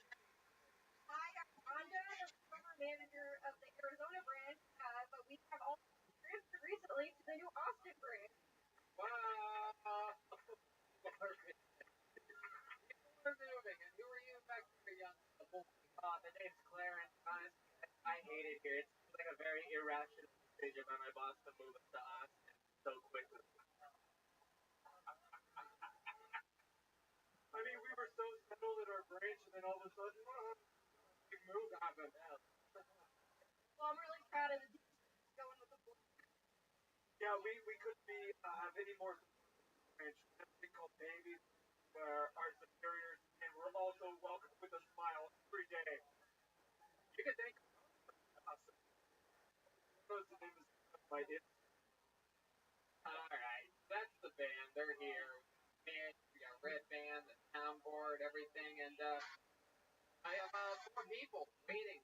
Hi, I'm Rhonda, the former manager of the Arizona branch, but we have all transferred recently to the new Austin branch. wow? We're moving, and who are you back there, young? The name's Clarence. Honestly, I hate it here. It seems like a very irrational decision by my boss to move us to Austin so quickly. I mean, we were so settled at our branch, and then all of a sudden, big move happened. Well, I'm really proud of the team going with the board. Yeah, we couldn't be have any more support from the branch. We have a thing called babies, where our superiors, and we're also welcomed with a smile every day. You can thank Awesome. Those the name is my name. all right. That's the band. They're here. And we got Red Band, the town board, everything, and I have 4 people waiting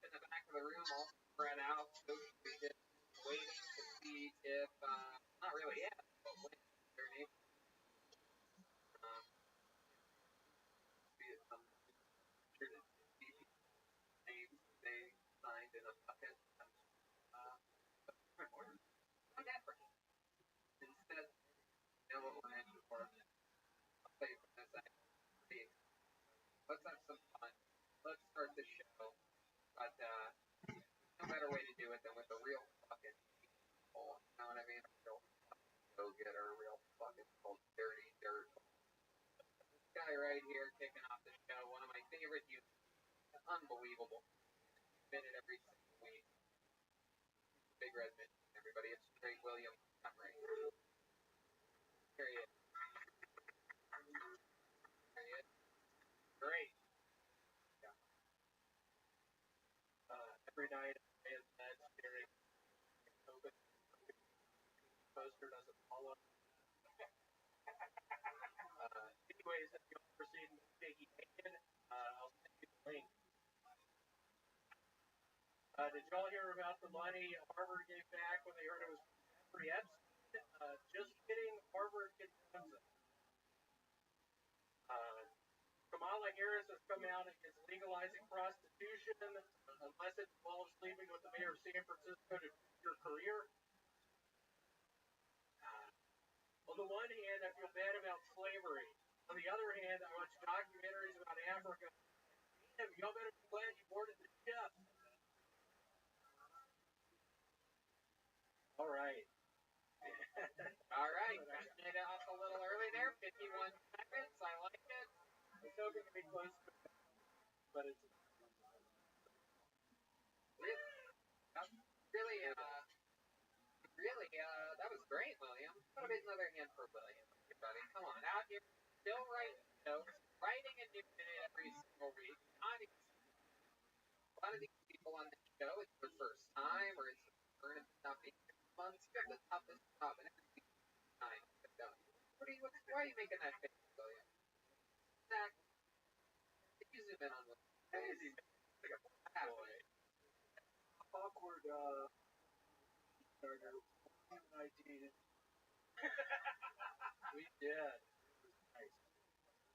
in the back of the room, all spread out, waiting to see if not really yet, but when their name be some sure to see names they signed in a bucket. Uh, not that right. Instead, you know what we're in for. I'll tell you from this side. Let's have some fun. Let's start the show. But no better way to do it than with a real fucking people. You know what I mean? A real go getter, real fucking dirty dirt. This guy right here kicking off the show, one of my favorite humans. Unbelievable. Minute every single week. Big Red Minute. Everybody, it's Drake William Montgomery. Here he is. There he is. Great. Every night I am bed staring open poster doesn't follow. Anyways, if you ever seen Biggie Bacon, I'll send you the link. Did y'all hear about the money Harvard gave back when they heard it was Jeffrey Epstein? Just kidding, Harvard condemns it. Kamala Harris has come out against legalizing prostitution unless it involves sleeping with the mayor of San Francisco to your career. On the one hand, I feel bad about slavery. On the other hand, I watch documentaries about Africa. Damn, y'all better be glad you boarded the ship. All right. All right. Made it off a little early there. 51 seconds. I like it. It's still going to be close to it, but it's really, that was great, William. Put another hand for William, everybody. Come on, out here, still writing notes, writing a new minute every single week. A lot of these people on the show, it's their first time, or it's their first not being 6 months. You have the toughest job in every time. Why are you making that face, William? Exactly. You zoom in on William. crazy. Like a boy. awkward starter. You and I dated. We did. Nice.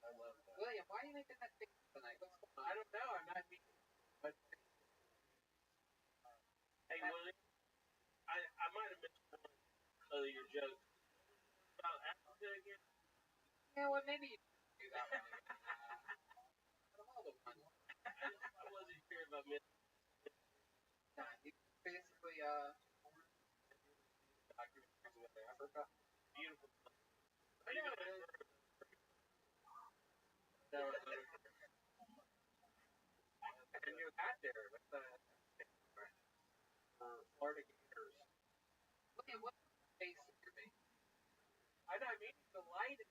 I love that. William, why are you making that face tonight? What's going on? I don't know. I'm not mean. But hey, William, I might have missed one of your jokes about Africa again. Yeah, well, maybe you should do that one again. Out of all the ones. I wasn't sure if I missed. He's basically, documentaries with Africa. Beautiful. I know it is. That was and you had there with the Florida Gators. William, what's the face that you're making? I mean the light. Is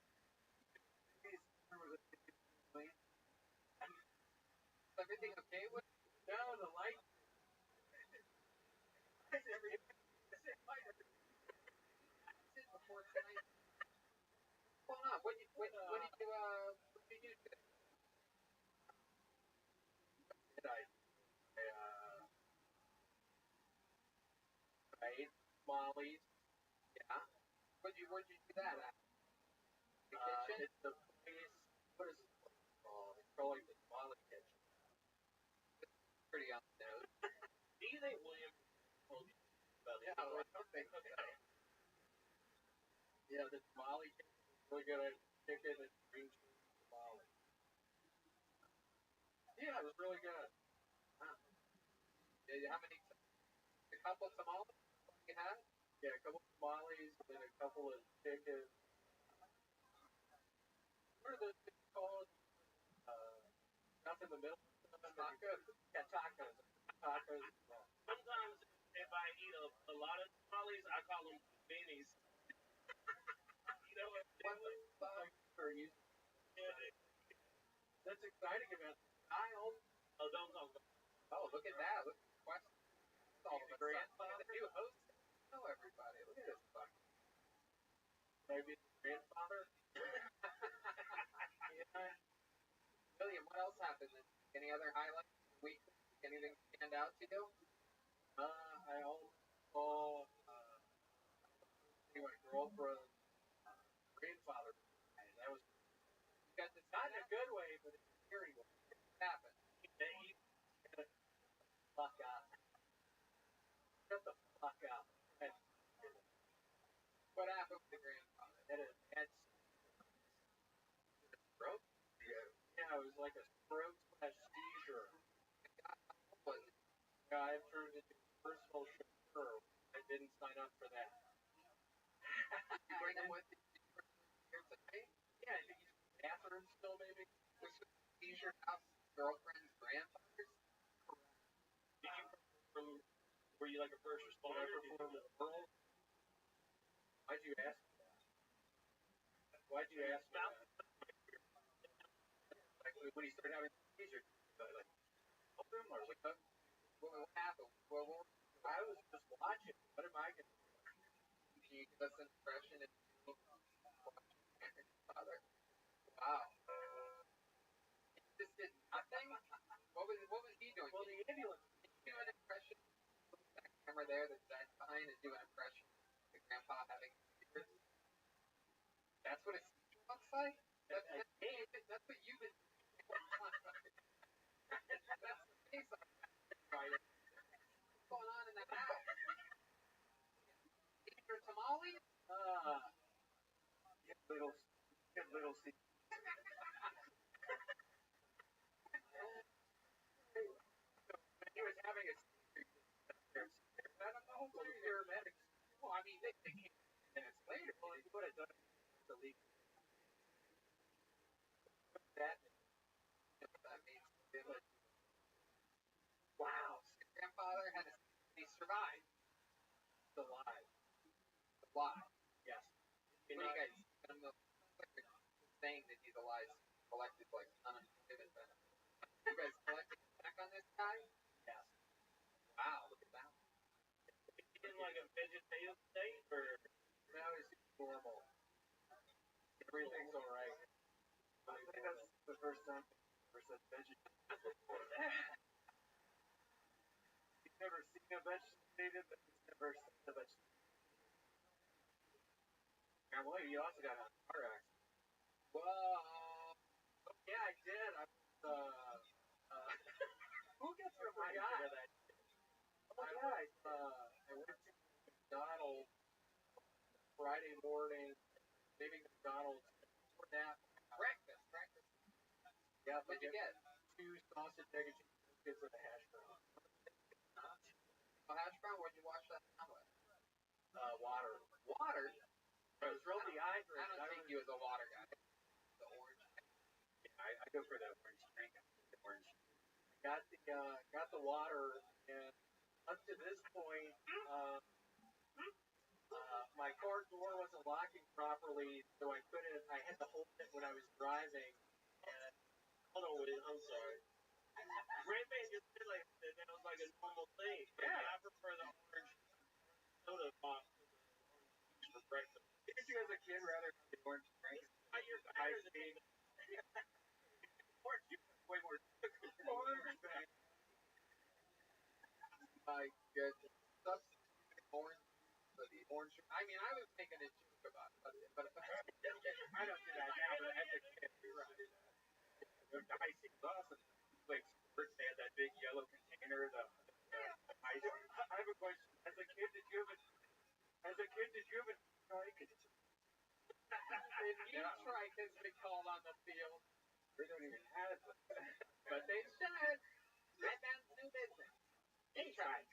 everything okay with you? No, the light. Is everything before tonight? What's going on? What did you do today? Did I ate Molly's. Yeah. Where'd you do that at? The kitchen? It's the place. What is it called? It's called like the Molly Kitchen. Pretty on the nose. Do you think William told you about Yeah, the I don't think so. Yeah, the Molly Kitchen is really good at chicken and green cheese tamale. Yeah, it was really good. Wow. Yeah, how many? A couple tamales? You had? Yeah, a couple of tamales and a couple of chicken. What are those things called? Stuff in the middle. Tacos? Yeah, tacos. Tacos. Sometimes if I eat a lot of tamales, I call them beanies. You know what? Are you? That's exciting about the child. Oh, don't talk about. Oh, look at that. Look at the question. It's all of a sudden. Grandfather? The new host. Know everybody. Look at this fuck. Maybe grandfather. Yeah. William, what else happened this week? Any other highlights of the week? Anything stand out to you? I also saw my girlfriend's grandfather. And that was You got to not in a good way, but in a scary way. What happened? He fuck up. Shut the fuck up. And What happened with the grandfather? had a bad Stroke? yeah, it was like a stroke slash seizure. What was it? Guy turned into a personal chauffeur. I didn't sign up for that. You bring him with you here today? Yeah, I think he's in the bathroom still, maybe. This was seizure house girlfriend's grandfather's? Did you were you like a first responder before the world? Why'd you ask me that? Why'd you ask me that? Like when he started having seizures, like help him or like What happened? Well, I was just watching. What am I gonna do? can you give us an impression of your father? Wow. He just did nothing? What was he doing? Well, the ambulance. Can you do an impression? Look at that camera there that's behind and do an impression of the grandpa having seizures? That's what a seizure looks like? That's what you've been That's the face I'm right. What's going on in that house? Seizure tamales? Get little see. He was having a seizure. I don't know who the paramedics. Well, I mean, they came minutes later. Well, he would have done it the leak. That, you know what that means. They like, wow, so your grandfather had a he survived. He's alive. Alive. Yes. What do you guys? I don't know. Like they're saying that he's alive, collected like unemployment benefits. You guys collected back on this guy? Yes. Wow, look at that. Is he in like a vegetative state or No, he's normal? Everything's alright. I think that's the first time I ever said vegetative before. You've never seen a vegetable native, but he's never seen a vegetable. And well, you also got a car accident. Well, yeah, I did. I was, Who gets I reminded forgot. of that? Oh, yeah. I went to McDonald's Friday morning, leaving McDonald's for that breakfast. Yeah, What'd you get? 2 sausage, egg, and cheese biscuits with a hash brown. A hash brown. What'd you wash that down with? Water. Water. It was real dehydrated. I don't think you was a water guy. The orange. Yeah, I go for the orange drink. Orange. Got the water, and up to this point, my car door wasn't locking properly, so I had to hold it when I was driving. And hold on, I'm sorry. Red Man just said like that was like a normal thing. Yeah, I prefer the orange soda pop for breakfast. Didn't you as a kid rather have the orange drink? You're better than me. Orange juice is way more orange. My goodness. Substituting orange for the orange. I mean, I was making a joke about it, but I don't do that now, but as a kid, we were doing that. The icing was awesome. Like, first they had that big yellow container, the ice. I have a question. As a kid, did you have a trike? if you trike has been called on the field, We don't even have it. but they should. Red Man's new business. He trike.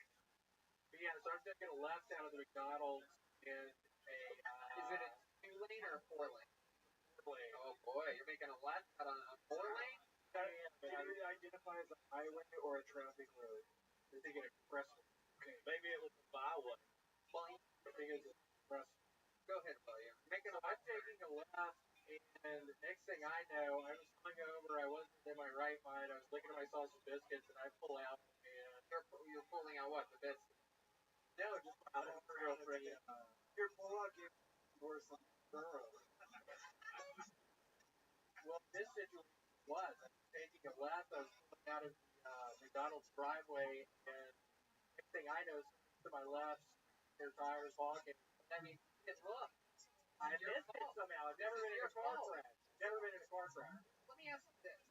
But yeah, so I'm taking a left out of the McDonald's and Is it a 2-lane or a 4-lane? 4-lane. Oh boy, you're making a left out on a 4-lane? Can you identify as a highway or a traffic road? You're thinking expressway. Okay, maybe it was a byway. I think it's expressway. Go ahead, William. I'm taking a left, and the next thing I know, I was hungover, I wasn't in my right mind, I was looking at my sausage biscuits, and I pull out, and You're pulling out what? The biscuit? no, just my real freaking. Your pull-out gave worse than thorough. Well, this situation was, I was taking a left, I was pulling out of the McDonald's driveway, and next thing I know, to my left, their tires honking. I mean, it's look. I missed it somehow. I've never been in a car crash. Never been in a car crash. Let me ask you this.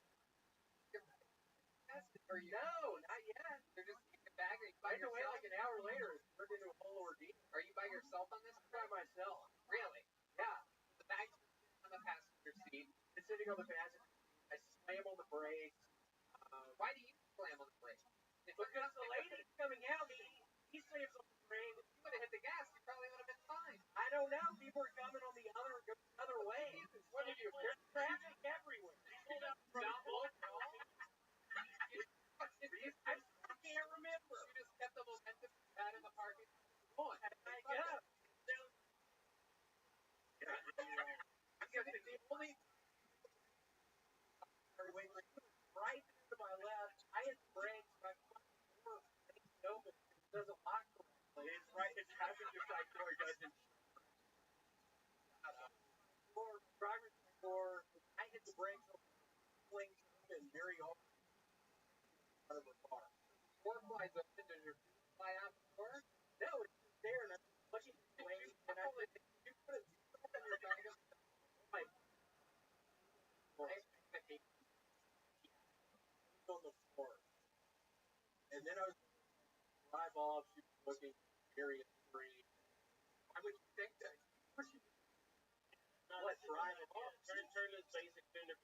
Are you? No, not yet. You're just in the bag. Are you by I had to wait yourself? like an hour later. It turned into a whole ordeal. Are you by yourself on this? By myself. Really? Yeah. The bag's on the passenger seat. It's sitting on the passenger seat. I slam on the brakes. Why do you slam on the brakes? Because the lady's coming out. He slams on the brakes. If you would have hit the gas, you probably would have been fine. I don't know. People are coming on the other way. What did you? There's traffic everywhere. I can't remember. You just kept the momentum you had in the parking lot. I guess. The only right to my left, I had brakes, my door open. It doesn't lock correctly. It's right. It's passenger side door doesn't. Driver's door. I hit the brakes, flings open very hard out of the car. Door flies open. Does your fly out the door? No, it's just there, and I'm looking at the lane, and I said, "You put it in your bag of my." On the floor, and then I was drive off. She was looking very free. Why would you think that? What drive off? Turn this basic fender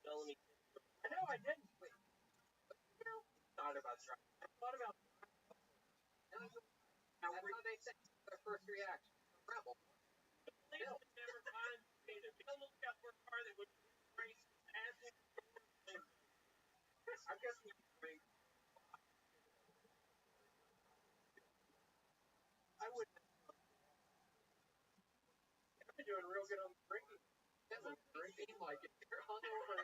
felony. I know I didn't. Wait. Thought about driving. I thought about. That's how they think. Their first reaction. Rebel. Police would never find me. They don't look out for a car that would race asshole. I guess we drink. I wouldn't. I've been doing real good on drinking. Doesn't seem like it. You're hungover,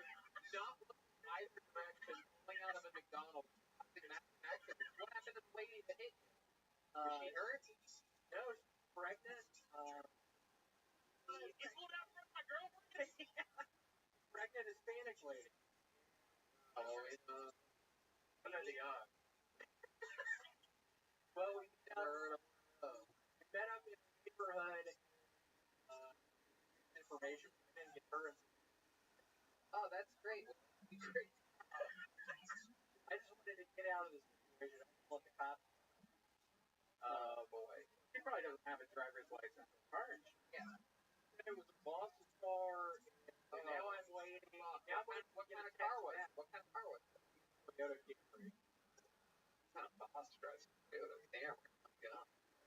not looking either direction, pulling out of a McDonald's. Accident. What happened to the lady that hit you? Was she hurt? No, she's pregnant. You pulled out from my girlfriend? Pregnant Hispanic lady. Oh, it's under the Well, we met up in the neighborhood. Uh, information. We didn't get her. Oh, that's great. Great. I just wanted to get out of the situation. I didn't want the cops. Oh boy. He probably doesn't have a driver's license or card. Yeah. It was a Boston car. And now I'm waiting. Now What kind of car was it? What kind of car was it? Toyota Camry. Kind of boss dress. Toyota Camry.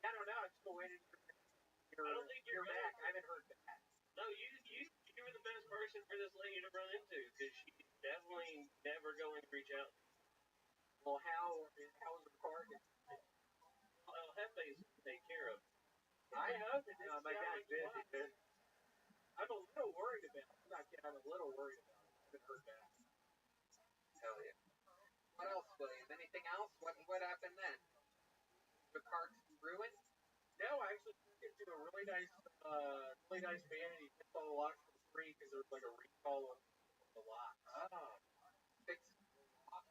I don't know. I'm still waiting for your. I don't think you're back. I haven't heard back. No, you were the best person for this lady to run into because she's definitely never going to reach out. Well, how's the car? Well, Hefe's take care of. I hope it doesn't. My dad's busy, dude. I'm a little worried about it. I'm a little worried about it. I haven't heard back. Hell yeah. What else, William? Anything else? What happened then? The car's ruined? No, I actually took it to a really nice man, and he fixed all the locks for free because there was like a recall on the lock. Oh. Fixed the lock?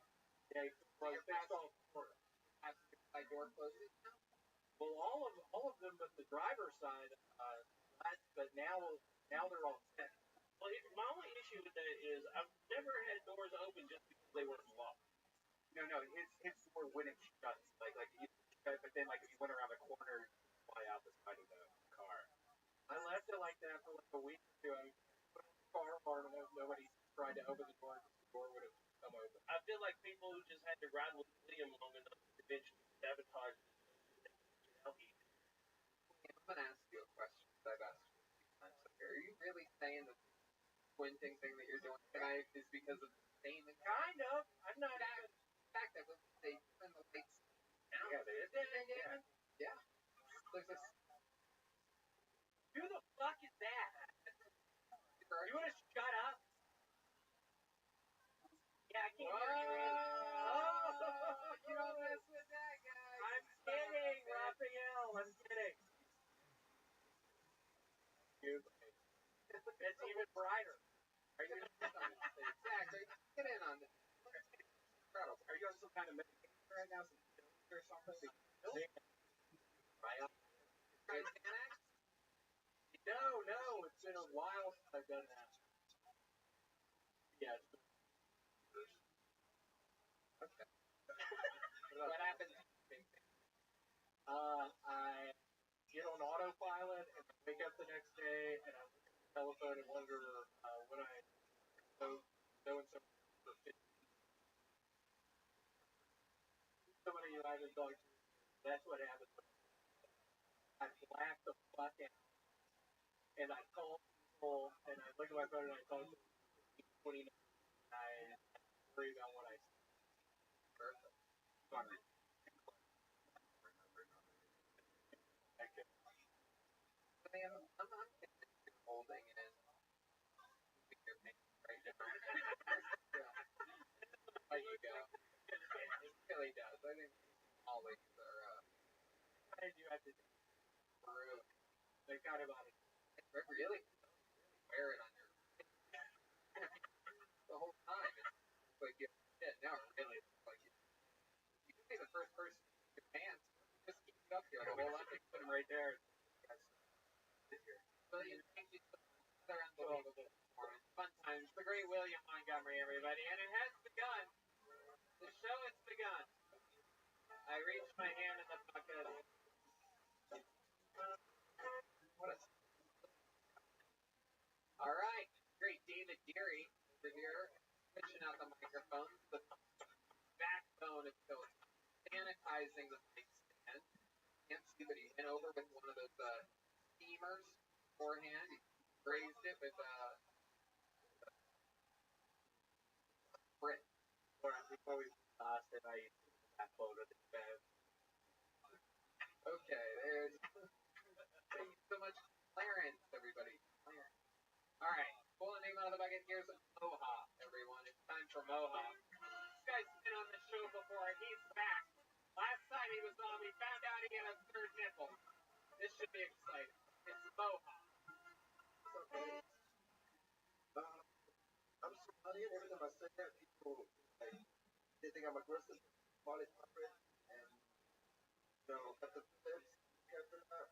Yeah, he fixed all four. Have side door closes now? Well, all of them, but the driver's side, but now they're all set. Well, my only issue with that is I've never had doors open just because they weren't locked. No, his door wouldn't shut. Like you shut, but then like if you went around the corner, you'd fly out the side of the car. I left it like that for like a week or two. I put on the car alarm and nobody tried to open the door because the door would have come open. I feel like people who just had to ride with William long enough to eventually sabotage it. I'm going to ask you a question that I've asked you a few times. Are you really saying that the squinting thing that you're doing tonight is because of the same? Kind of. I'm not. The fact that when they turn the lights down, yeah, they did. Yeah. There's this. Who the fuck is that? You want to shut up? Yeah, I can't hear you. Oh, you don't mess with that guy. I'm kidding, Raphael. I'm kidding. It's even brighter. Are you exactly? Get in on this. Incredible. Are you on some kind of medication right now, some pills or something? Right on. Right, Xanax? No, it's been a while since I've done that. Yeah, it's been okay. What happened? I get on autopilot and I wake up the next day and I look at the telephone and wonder when I so and so for 50. Somebody you haven't talked to. That's what happened. I blacked the fuck out and I call people and I look at my phone and I talk to 20 I worry about what I say. Perfect. Sorry. I'm holding in your name right now. Yeah. There you go. It really does. I think all ladies are. Why did you have to Really? They kind of on it. Really? Wear it on your the whole time. It's like you shit. Now it really looks like you could be the first person in your pants. Just keep it up here. The whole time. Put them right there. William, thank you so much. Another unbelievable performance. Fun times. The great William Montgomery, everybody. And it has begun. The show has begun. I reached my hand in the bucket. What a... All right. Great David Geary over here. Pushing out the microphone. The backbone of the sanitizing the mic stand. Can't see, but he went over with one of those steamers beforehand. He grazed it with Brit. Before we lost it, I used that photo to bed. Okay, there's. Thank you so much, Clarence, everybody. Clarence. All right, pull the name out of the bucket. Here's Moha, everyone. It's time for Moha. This guy's been on the show before, and he's back. Last time he was on, we found out he had a third nipple. This should be exciting. It's Moha. Okay. I'm sorry, every time I say that, people like they think I'm aggressive, body and know, at the Philips,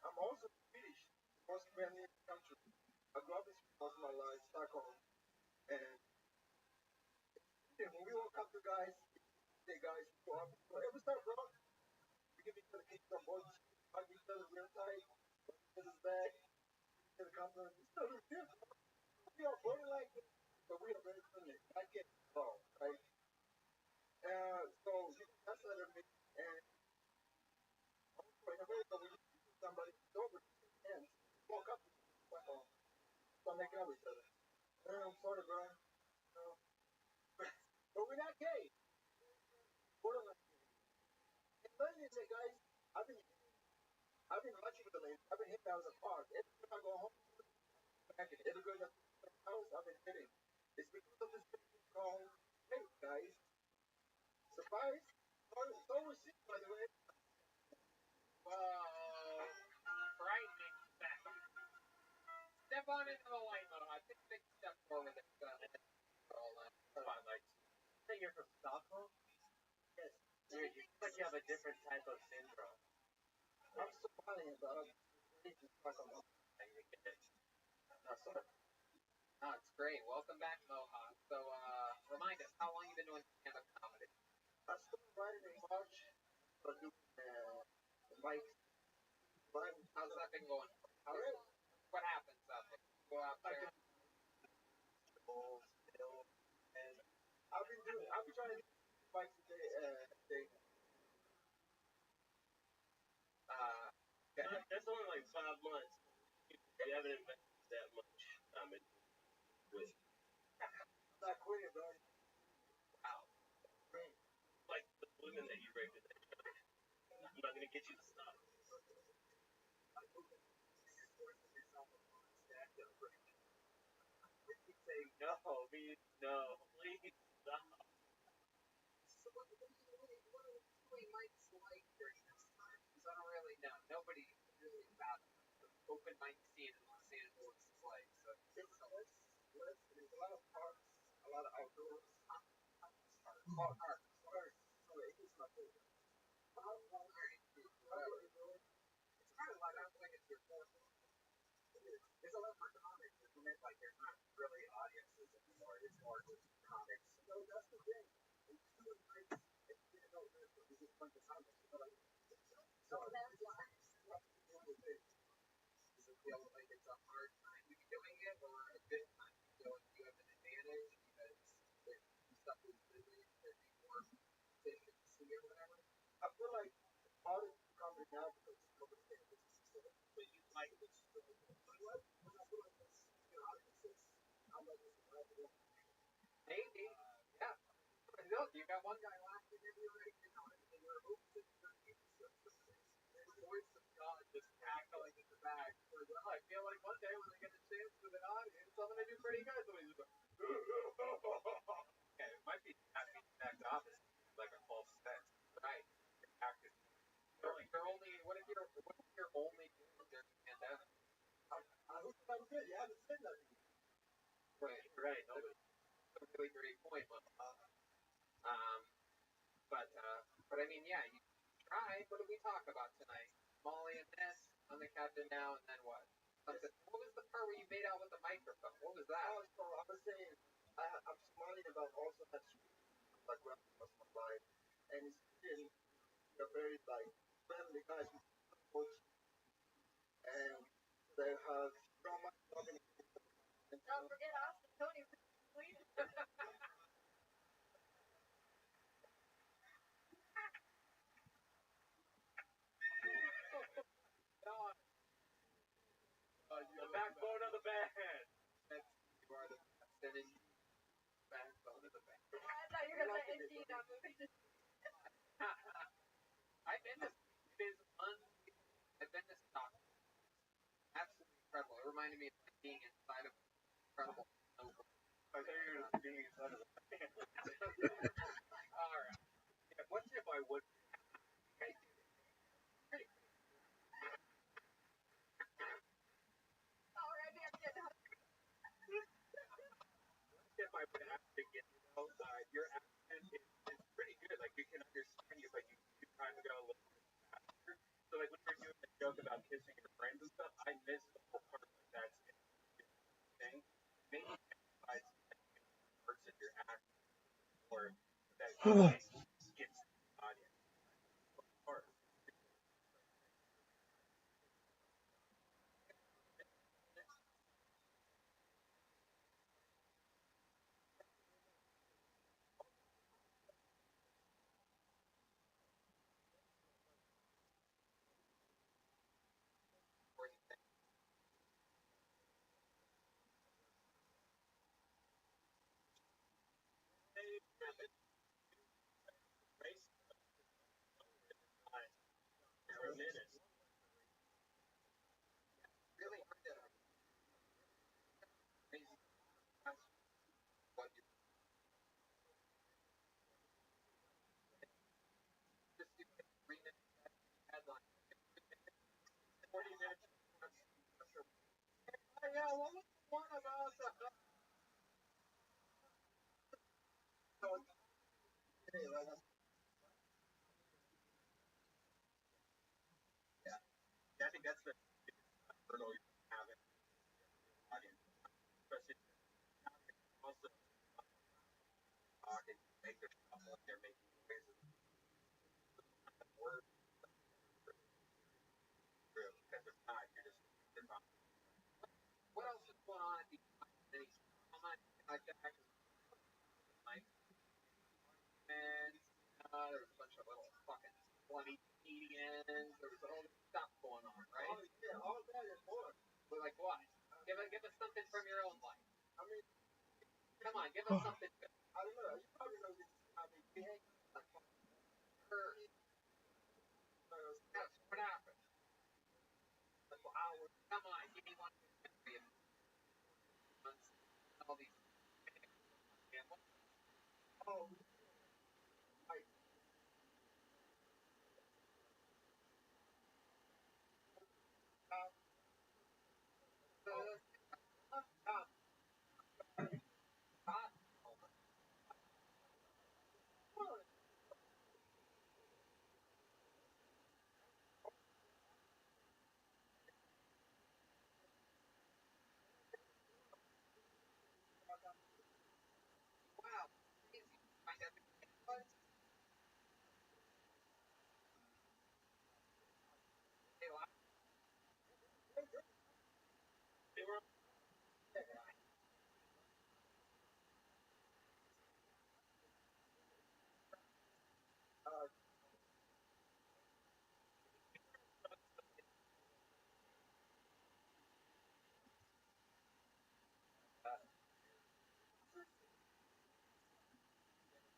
I'm also Swedish, most friendly in the country. I grew up in Sweden most of my life, Stockholm, and when we walk up to guys, say guys, we go up, whatever stuff wrong, we give each other kisses on both cheeks, hug each other real tight, rub each other's back, each other compliment. We are borderline, but we are very friendly. I get involved, right? So that's what I mean. And also in America, when you see somebody over, and walk up to them, start making out with each other. I'm sorry, bro. No. But we're not gay. Borderline. And lately, say, guys, I've been I've been watching the ladies. I've been hitting out of the park. Every time I go home, back in every girl that's in the house, I've been hitting. It's because of this thing called hate, guys. Surprise? So received, by the way. Whoa. Frightening step. Step on into the light, though. I think big step forward there. Spotlight. You say you're from Stockholm? Yes. You feel like you have a different type of syndrome. I'm Somalian, but I'm raised in Stockholm. And you get it. No, sorry. Oh, it's great. Welcome back, Mohawk. So, remind us, how long you been doing stand-up comedy? I started writing in March, but doing mics. How's that been going? What happens out there? Go out there. And I've been trying to do mics today. That's only like 5 months. You haven't invested that much time into it. I'm not quitting, bro. Wow. Like the women that you raped, I'm not gonna get you to stop. Say no, please no, please stop. I don't really know. Nobody really about open mic scene in Los Angeles is like. So There's a lot of parks, a lot of outdoors. Parks. Sorry, it's my favorite. it's kind of like I feel like it's your fourth. There's a lot of comics. It's like there's not really audiences anymore. It's more just comics. So that's the thing. It's doing nights. It's just a bunch of comics. So that's why. Does it feel like it's a hard time to be doing it or a good time? Do you feel like you have an advantage because there's stuff is busy, there's more efficiency or whatever? I feel like all this comedy now because nobody's getting this. But you like this. Maybe. Yeah. Look, you got one guy laughing at you right now. And you're the voice of God just cackling in the back. Like, well, I feel like one day when I get a chance with an audience, I'm going to do pretty good. So he's like, Okay, it might be the exact opposite, like a false sense. right. You're acting. What if you're only doing during the pandemic? I'm good. You haven't said nothing. Right. Nobody. That's a really great point, but I mean, yeah, you try. What did we talk about tonight? Molly and this on the captain now, and then what? Something. What was the part where you made out with the microphone? What was that? Oh, so I was saying, I'm smiling about also that like rap most of my life, and it's really they're very like friendly guys with coach, and they have so much love and Don't forget Austin Tony, please. The backbone of the band. That's you are the best, and then backbone of the band. I thought you were gonna say indeed on movie. I've been to. It is unbelievable. I've been to Stockholm. Absolutely incredible. It reminded me of like being inside of an incredible snow. I thought you were being inside of the band. All right. Yeah, what if I would? Already I'm getting hungry. If I would have to get, your accent is pretty good. Like you can understand you, but you kind of go a little bit faster. gets the audience apart. For a minute. Really hard to crazy what you just do like 3 minute headline. 40 minutes. Yeah, what was the one about the Yeah, I think that's the hurdle you have in the audience, especially also talking, make their stuff like they're making noises, words through, because if not, you're just What else is going on at the any trauma like that? Like, and there was a bunch of little fucking bloody comedians. There was all this stuff going on, right? Oh yeah, all that is one. But like what? Give us something from your own life. I mean, Come on, give us something good. I don't know. You probably know this. I mean, we hang like Yes, what happened? for hours. Come on, give me one memory of months. All these. Oh, like Wow, crazy. Find out what they like. they were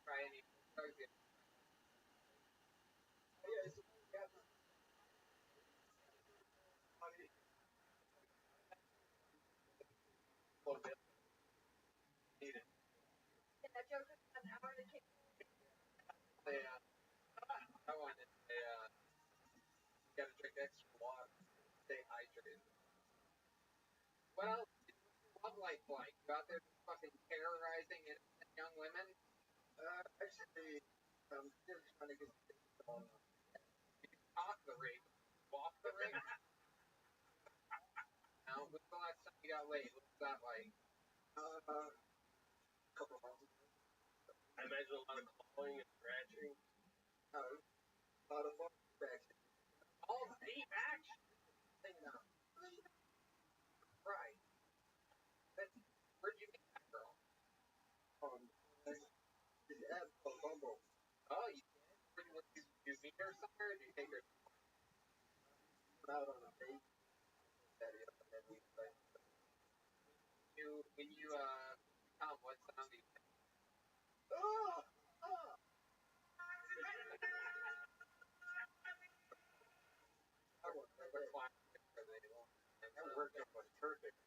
Try any drugs. yeah, it's got money. needed. That joke was an hour to kick. I wanted to say, you gotta drink extra water. Stay hydrated. What else? Love life like? You out there just fucking terrorizing innocent young women? Actually, I'm still trying to get on. Talk the rape. Walk the rape? Now, when's the last time you got laid? What's that like? A couple of months ago. I imagine a lot of clawing and scratching. A lot of fun actually. All deep action. Hanging out. Right. That's, where'd you meet that girl? The app called Bumble. Oh, you did? Did you meet her somewhere? Or did you take her Out on a date. That is, and then we like, when you Tom, what sound do you think? oh, oh. I worked that What day. class are they on? That workout was perfect.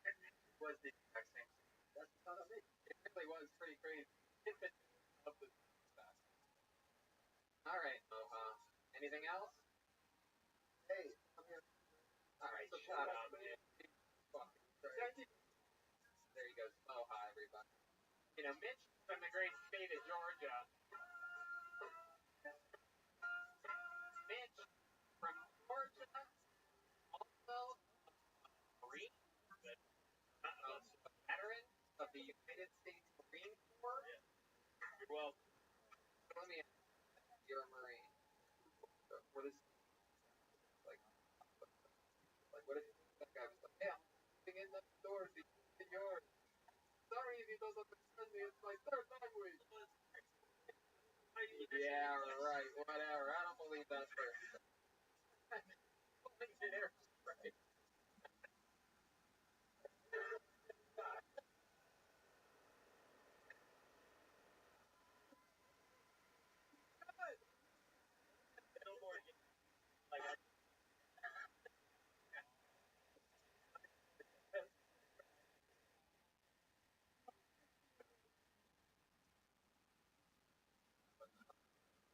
It was the exact same thing. That's not a me. It really was pretty crazy. Of the stuff. All right, Moha. Anything else? Hey, I'm here. All right, shut up, man. Fucking crazy. There he goes. Moha, everybody. You know, Mitch from the great state of Georgia. Mitch from Georgia, also a Marine, a veteran of the United States Marine Corps. Well, let me ask you, you're a Marine. What is like? What if that guy was like, "Hey, I'm getting in the doors. He's in yours. Sorry if he doesn't understand me. It's my third language." Yeah, right. Whatever. I don't believe that person. Right.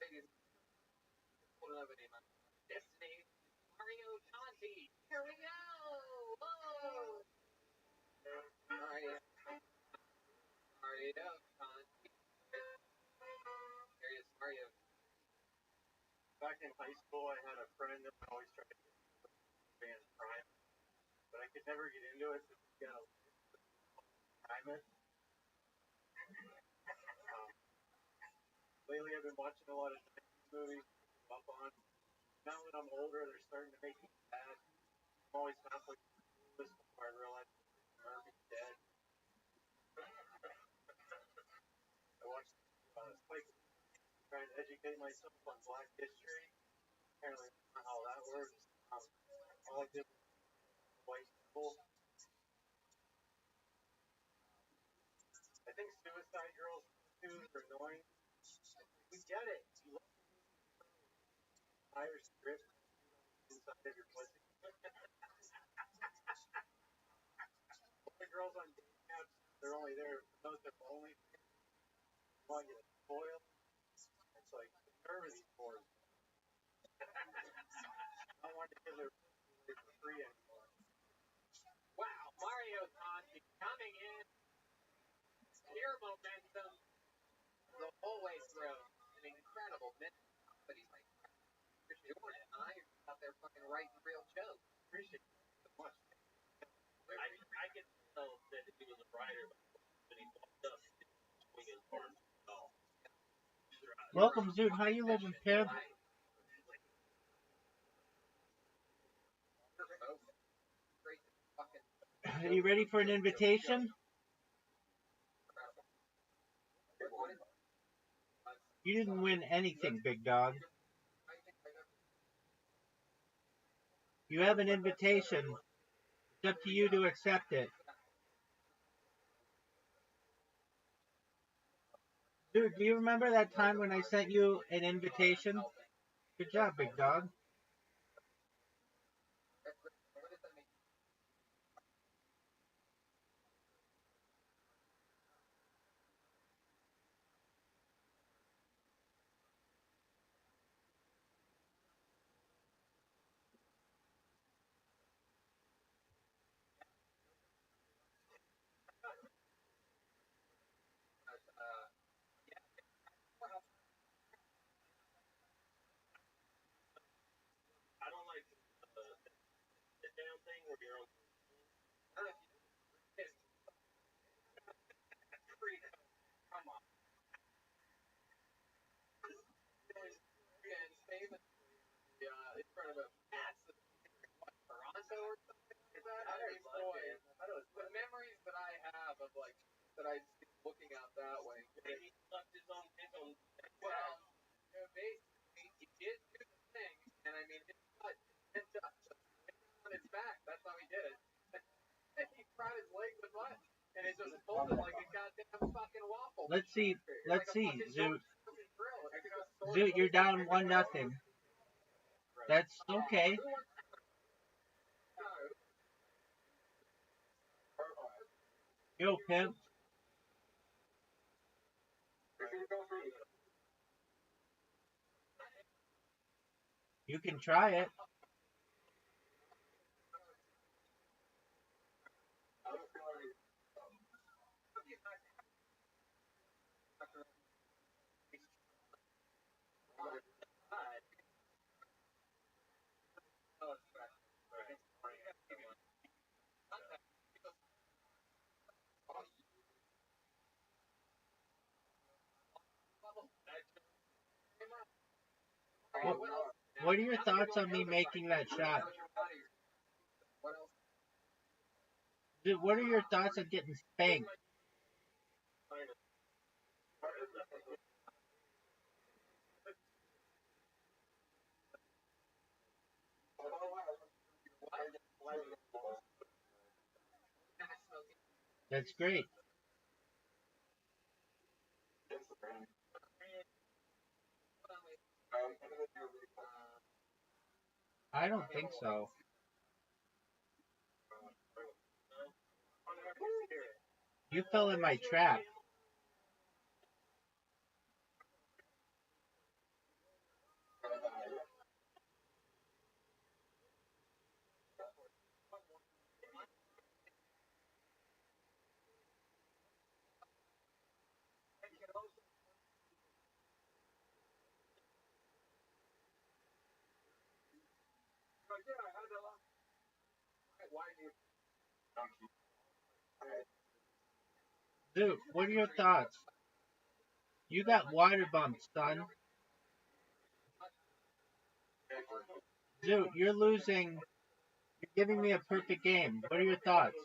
Ladies, hold up any man. Destiny, Mario Conti. Here we go. Whoa. Mario, Mario Conti. Here is Mario. Back in high school, I had a friend that always tried to get me into the band Prime, but I could never get into it because you gotta time it. Um, Lately, I've been watching a lot of 90s movies. Up on now that I'm older, they're starting to make me sad. I'm always halfway through this before I realize Murphy's dead. I watched Spike trying to educate myself on Black history. Apparently, that's not how that works. All I did was white people. I think Suicide Girls cartoons are annoying. We get it. You love Irish script inside of your pussy. The girls on dating apps, they're only there for those that are only want you to spoil. It's like the nerve of these boys. I don't want to give their pussy for free anymore. Wow, Mario Conti coming in. Sheer momentum the whole way through. An incredible minute comedy like that. You're doing it, huh? You're out there fucking writing real jokes. Appreciate it so much. I can tell that he was a writer, but he walked up and swing his arms at all. Welcome, Zoot. How you living, Pip? Are you ready for an invitation? You didn't win anything, big dog. You have an invitation. It's up to you to accept it. Dude, do you remember that time when I sent you an invitation? Good job, big dog. I don't like the sit down thing where you're on. Come on. And famous in front of a massive Toronto or something like that. I mean, boy, the memories that I have of like that I see looking out that way. He left his own. Well, basically, he did do the thing, and I mean, his butt bent up on his back. That's how he did it. He brought his leg to the butt, and it just folded like a goddamn fucking waffle. Let's see, Zoot. Zoot, Zoot, you're down 1-0. That's okay. Yo, Pimp. You can try it. What are your thoughts on me making that shot? Dude, what are your thoughts on getting spanked? That's great. I don't think so. You fell in my trap. Dude, what are your thoughts? You got water bumped, son. Dude, you're losing. You're giving me a perfect game. What are your thoughts?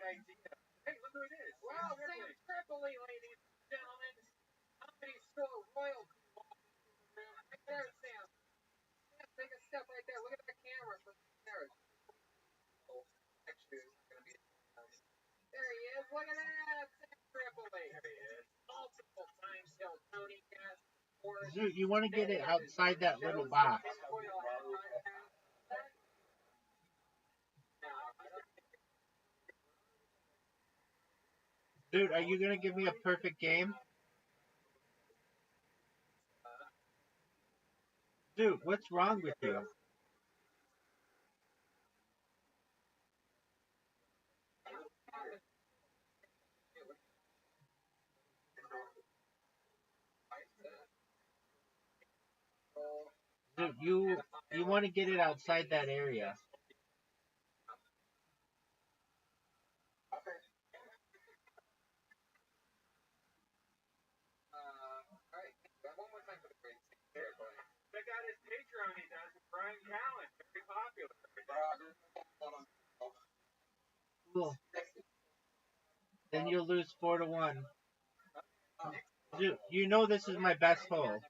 Hey, look who it is. Well, Sam Tripoli, ladies and gentlemen. Comedy store royalty. Right there, Sam. Sam, take a step right there. Look at that camera from there. Oh, actually, it's going to be. There he is. Look at that. Sam Tripoli. There he is. Multiple times held Tony Gas. Dude, you want to get it outside that little box. Dude, are you going to give me a perfect game? Dude, what's wrong with you? Dude, you want to get it outside that area. Alright, one more time for the great check out his Patreon he does with Brian Callen. Very popular. Cool. Then you'll lose 4-1. Dude, you know this is my best hole.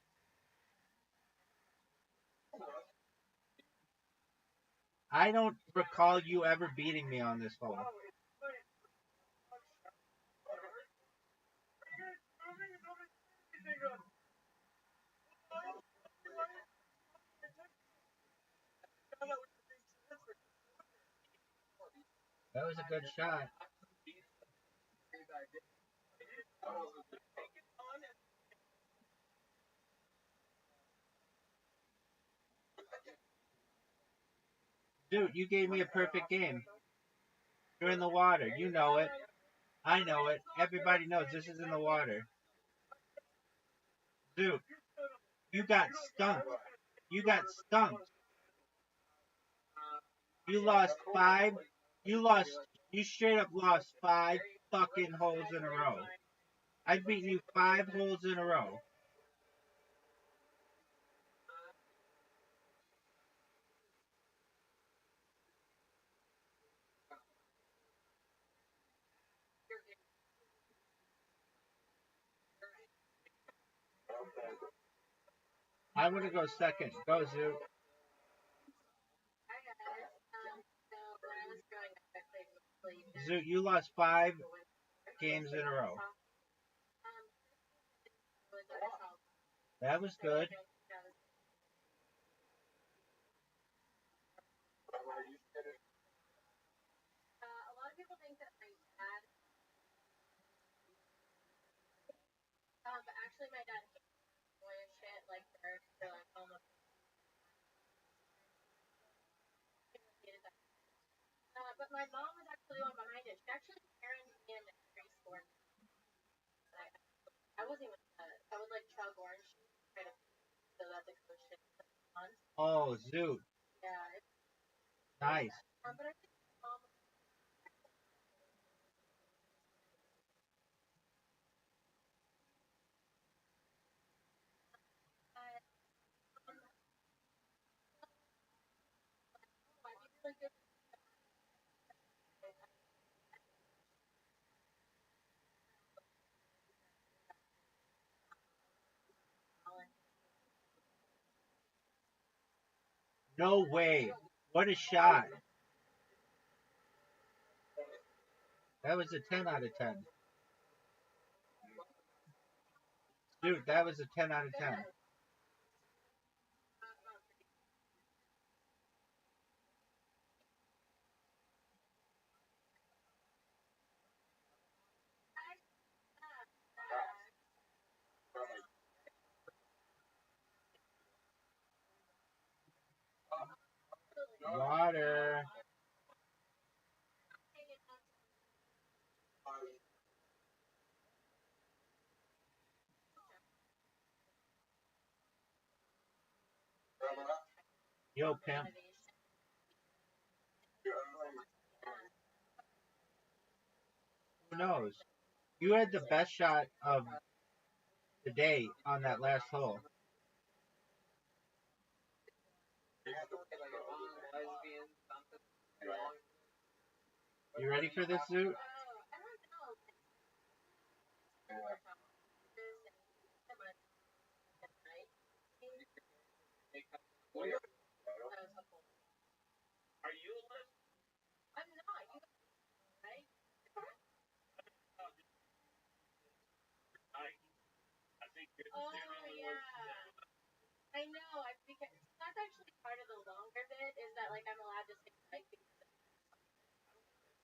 I don't recall you ever beating me on this hole. That was a good shot. Dude, you gave me a perfect game. You're in the water. You know it. I know it. Everybody knows this is in the water. Dude, you got stumped. You got stumped. You lost 5. You straight up lost 5 fucking holes in a row. I've beaten you 5 holes in a row. I'm gonna go second. Go, Zoo. Zoo, you lost 5 games in a row. That was good. A lot of people think that I'm bad. But actually, my dad hates boyish shit. like they're like almost but my mom was actually the one behind it. She actually parented me in preschool. I wasn't even. I would like chug orange kind of so that the coach didn't put it on. Oh, Zoot. Yeah. Nice. But I think mom. No way. What a shot. That was a 10 out of 10. Dude, that was a 10 out of 10. Water. Yo, pimp. Who knows? You had the best shot of the day on that last hole. You ready for this, Zoot? Are you a lesbian? I'm not. You right? I think you're the I know. I think that's actually part of the longer bit is that like I'm allowed to say like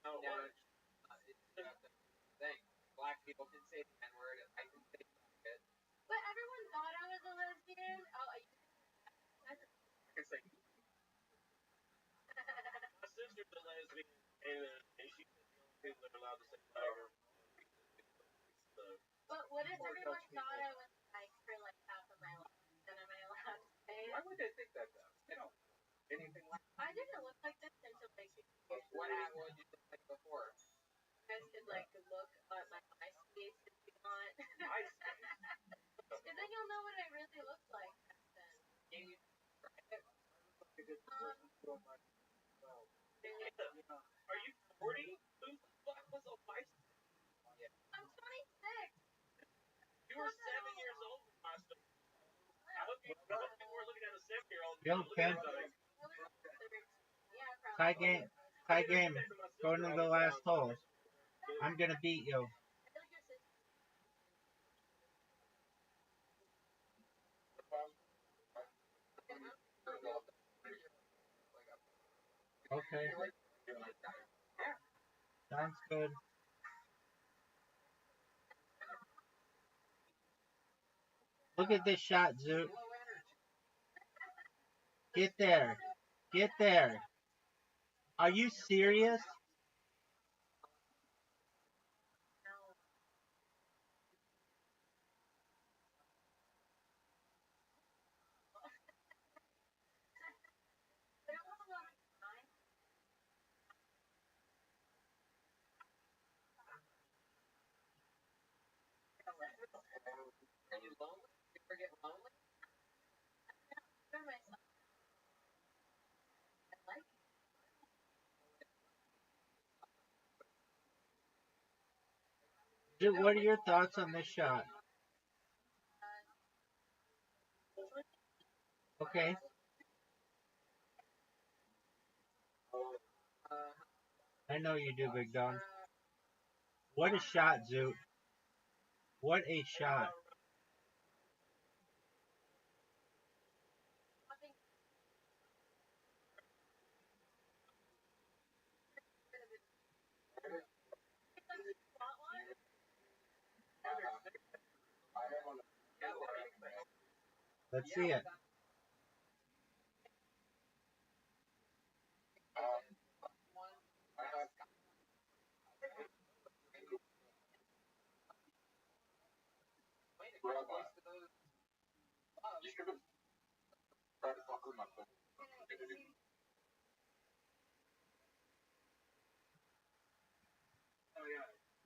No, it's the thing. Black people can say the N word, and I can say it. But everyone thought I was a lesbian. Oh, I can say. My sister's a lesbian, and she's the only people that are allowed to say tiger. But what if everyone thought I was like for like half of my life? Then am I allowed to say it? Why would they think that though? They don't. Anything like. I didn't look like this until like 6 years. What would you look like before? You guys could like look at my MySpace if you want. And then you'll know what I really look like then. Are you 40? Who the fuck was on MySpace? I'm 26. You were 7 years old when MySpace. I hope you were looking at a 7-year-old. Yo, Ken. Tie game. Tie game. Going to the last hole. I'm going to beat you. Okay. Sounds good. Look at this shot, Zoot. Get there. Get there. Are you serious? Are you lonely? You ever get lonely? Zoot, what are your thoughts on this shot? Okay. I know you do, Big Dog. What a shot, Zoot. What a shot. Let's see it.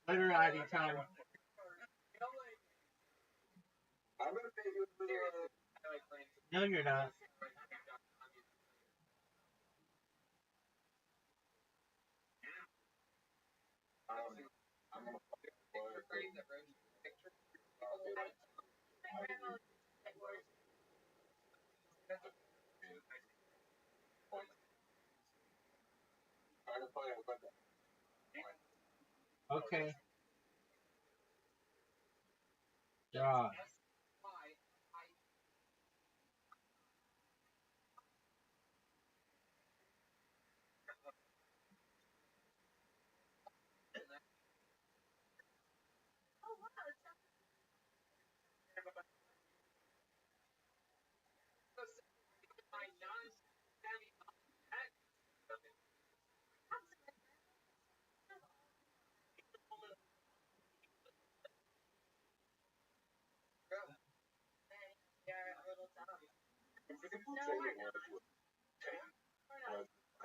Literati time. No, you're not. Okay. Draw.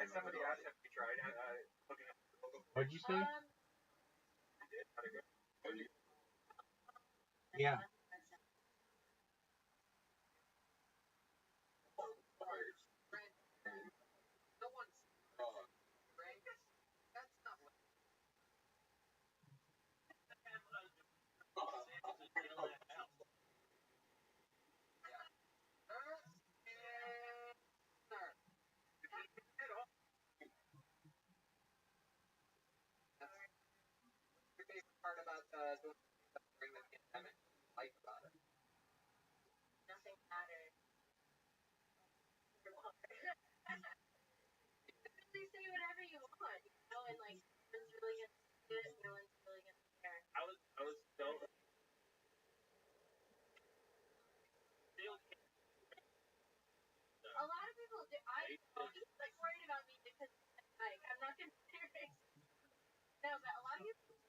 Somebody asked if we tried looking up the logo. What'd you say? Yeah. Part about during the pandemic, life about it. Nothing matters. Really say whatever you want, and like no one's really gonna see it, no one's really gonna care. I was so A lot of people do. He's like worried about me because like I'm not gonna serious. No, but a lot of people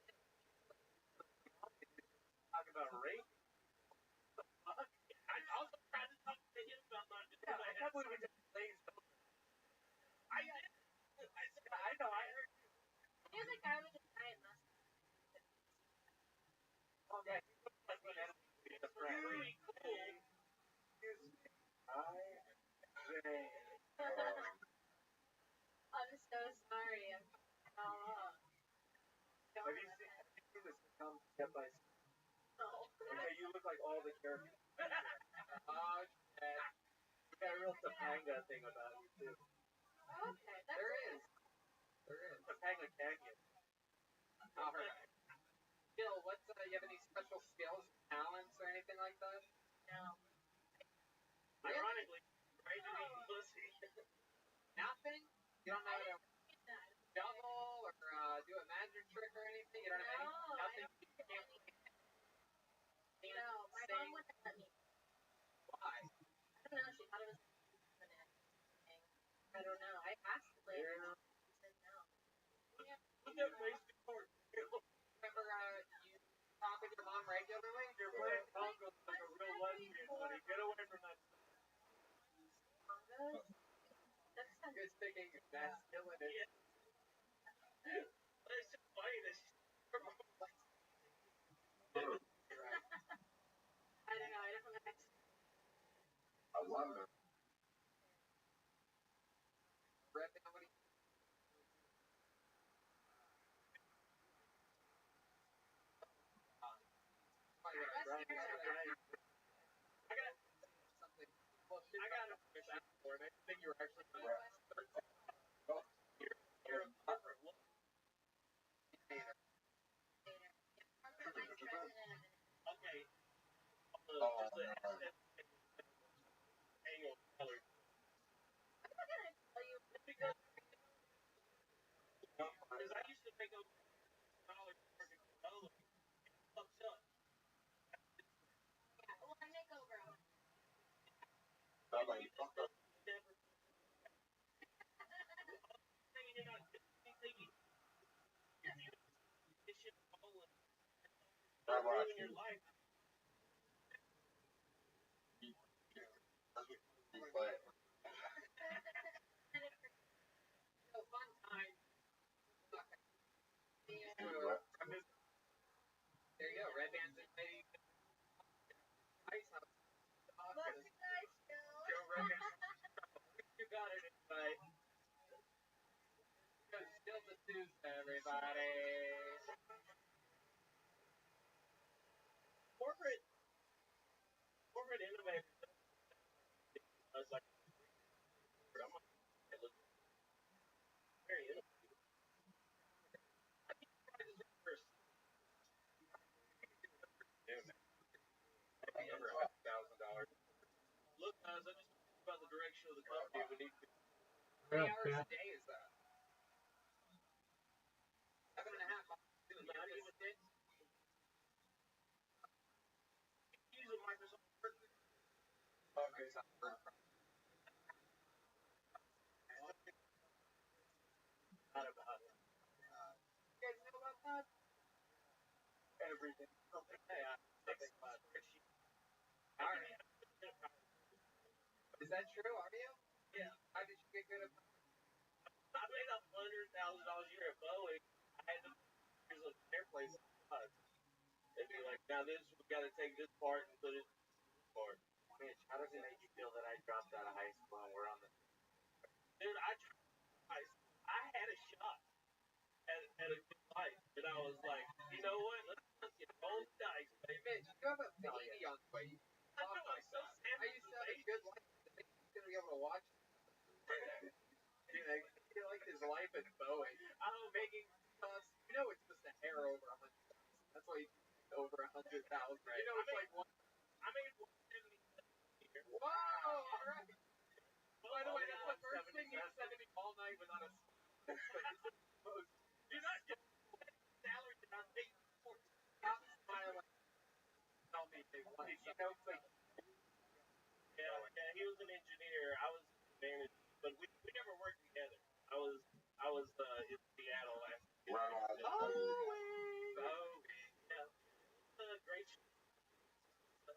talk about rape. I also tried to talk to him about my. I can't believe we just played. I know. I heard. there's a guy with a giant mustache. Okay. That's really cool. I'm so sorry. Have you seen this film Step by Step? No. Okay, you look like all the characters. Oh, shit. You got a real Topanga thing about you too. Okay, that's There is. There is. Topanga Canyon. All right. Jill, what's you have any special skills, talents, or anything like that? No. Ironically, right to eat pussy. Nothing? You don't know how to juggle or do a magic trick or anything? You don't have any? Nothing? You can't No, my mom wouldn't let me. Why? I don't know. She thought it was thing. I don't know. I asked her later. She said no. Look at face before. Remember, you talk with your mom regularly? You're playing Congo like a real lesbian, buddy. Get away from that. That's not You're thinking masculine. Yeah. It's just funny that she's. I don't know. I don't know. I wonder. Brett, how many? I got a question for it. I think you were actually you're a different look. Okay. Angle color. I'm not gonna tell you. Because I used to make a college working color. Fucked up. Yeah, well, I make over. in your life. So fun time. There you go. Red Band's inviting Ice House. Joe Red Band. You got it, invite. Still the Tuesday, everybody. Corporate innovators. I was like, I'm very innovative. I think you try this first. Over $1,000. Look, guys, I just talked about the direction of the company. We need to. How many hours a day is that? 7.5 hours. Not even this. Use a Microsoft Word. Okay. Not about it. You guys know about that? Everything. Hey, I think about spreadsheet. Alright. Is that true? Are you? Yeah. How did you get good at I made $100,000 a year at Boeing. I had to use an airplane. They'd be like, now this, we got to take this part and put it in this part. Mitch, how does it make you feel that I dropped out of high school and we're on the... Dude, I had a shot at a good life. And I was like, you know what? Let's get roll the dice, baby. Mitch, you have a baby on the way. I know, I'm so sad. I used to have a good life. The baby's going to be able to watch it. You like his life at Boeing. I'm making costs. You know it's just a hair over 100,000. That's why you over 100,000. Right. You know it's like one. I made 170 a year. Wow! All right. By the way, that's the first thing you said to me all night without a. You're not just salary that I'm making. Stop smiling. Tell me they want. Did you know, like... Yeah, he was an engineer. I was a manager, but we never worked together. I was in Seattle last year. Oh, yeah. Great. All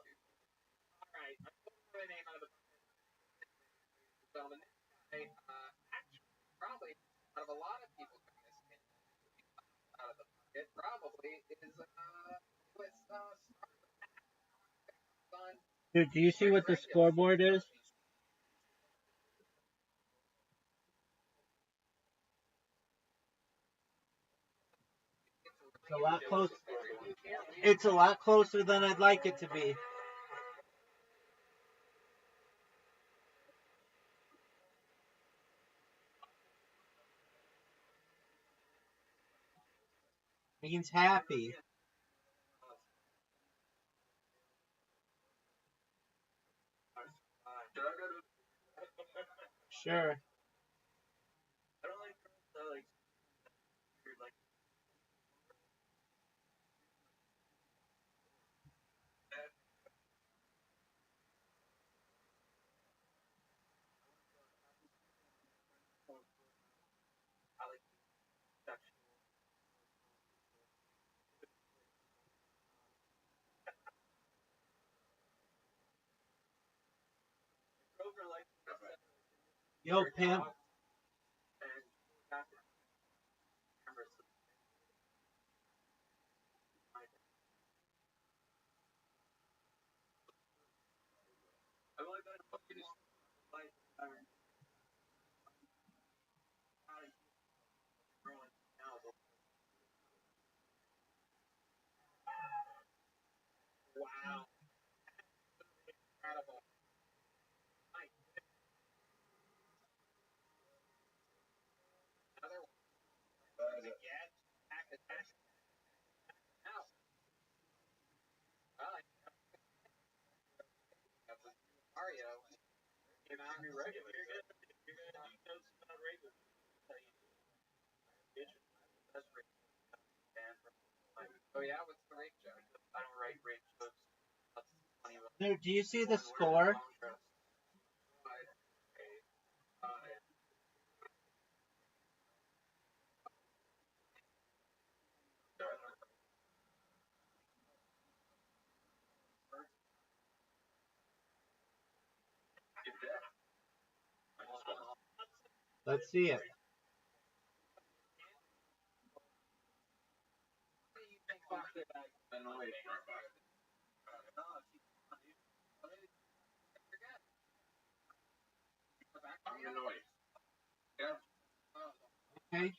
right, I'm putting my name out of the gentleman. Actually, probably out of a lot of people doing this out of the bucket, probably is with son. Dude, do you see what the scoreboard is? It's a lot closer. It's a lot closer than I'd like it to be. Means happy. Sure. I don't like like Yo, pimp. Wow. Incredible. Another one. Again, back attack. Now. Well, Mario came out and regular. You're gonna do notes about regular. Oh yeah, what's the rate joke? I don't write rate jokes. Dude, do you see the score? Let's see it. Okay.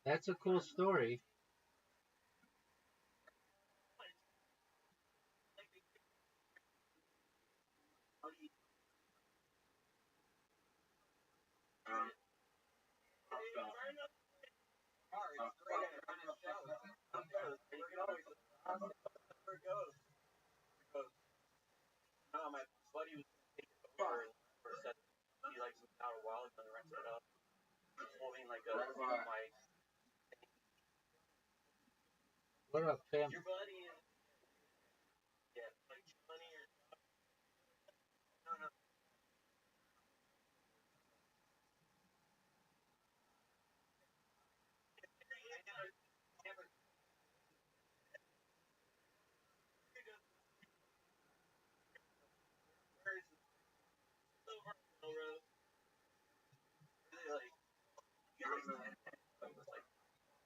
That's a cool story. My buddy was taking over and said he like moved out a while ago and rented it up. He told me like my What up, fam? your buddy is yeah like money or no no.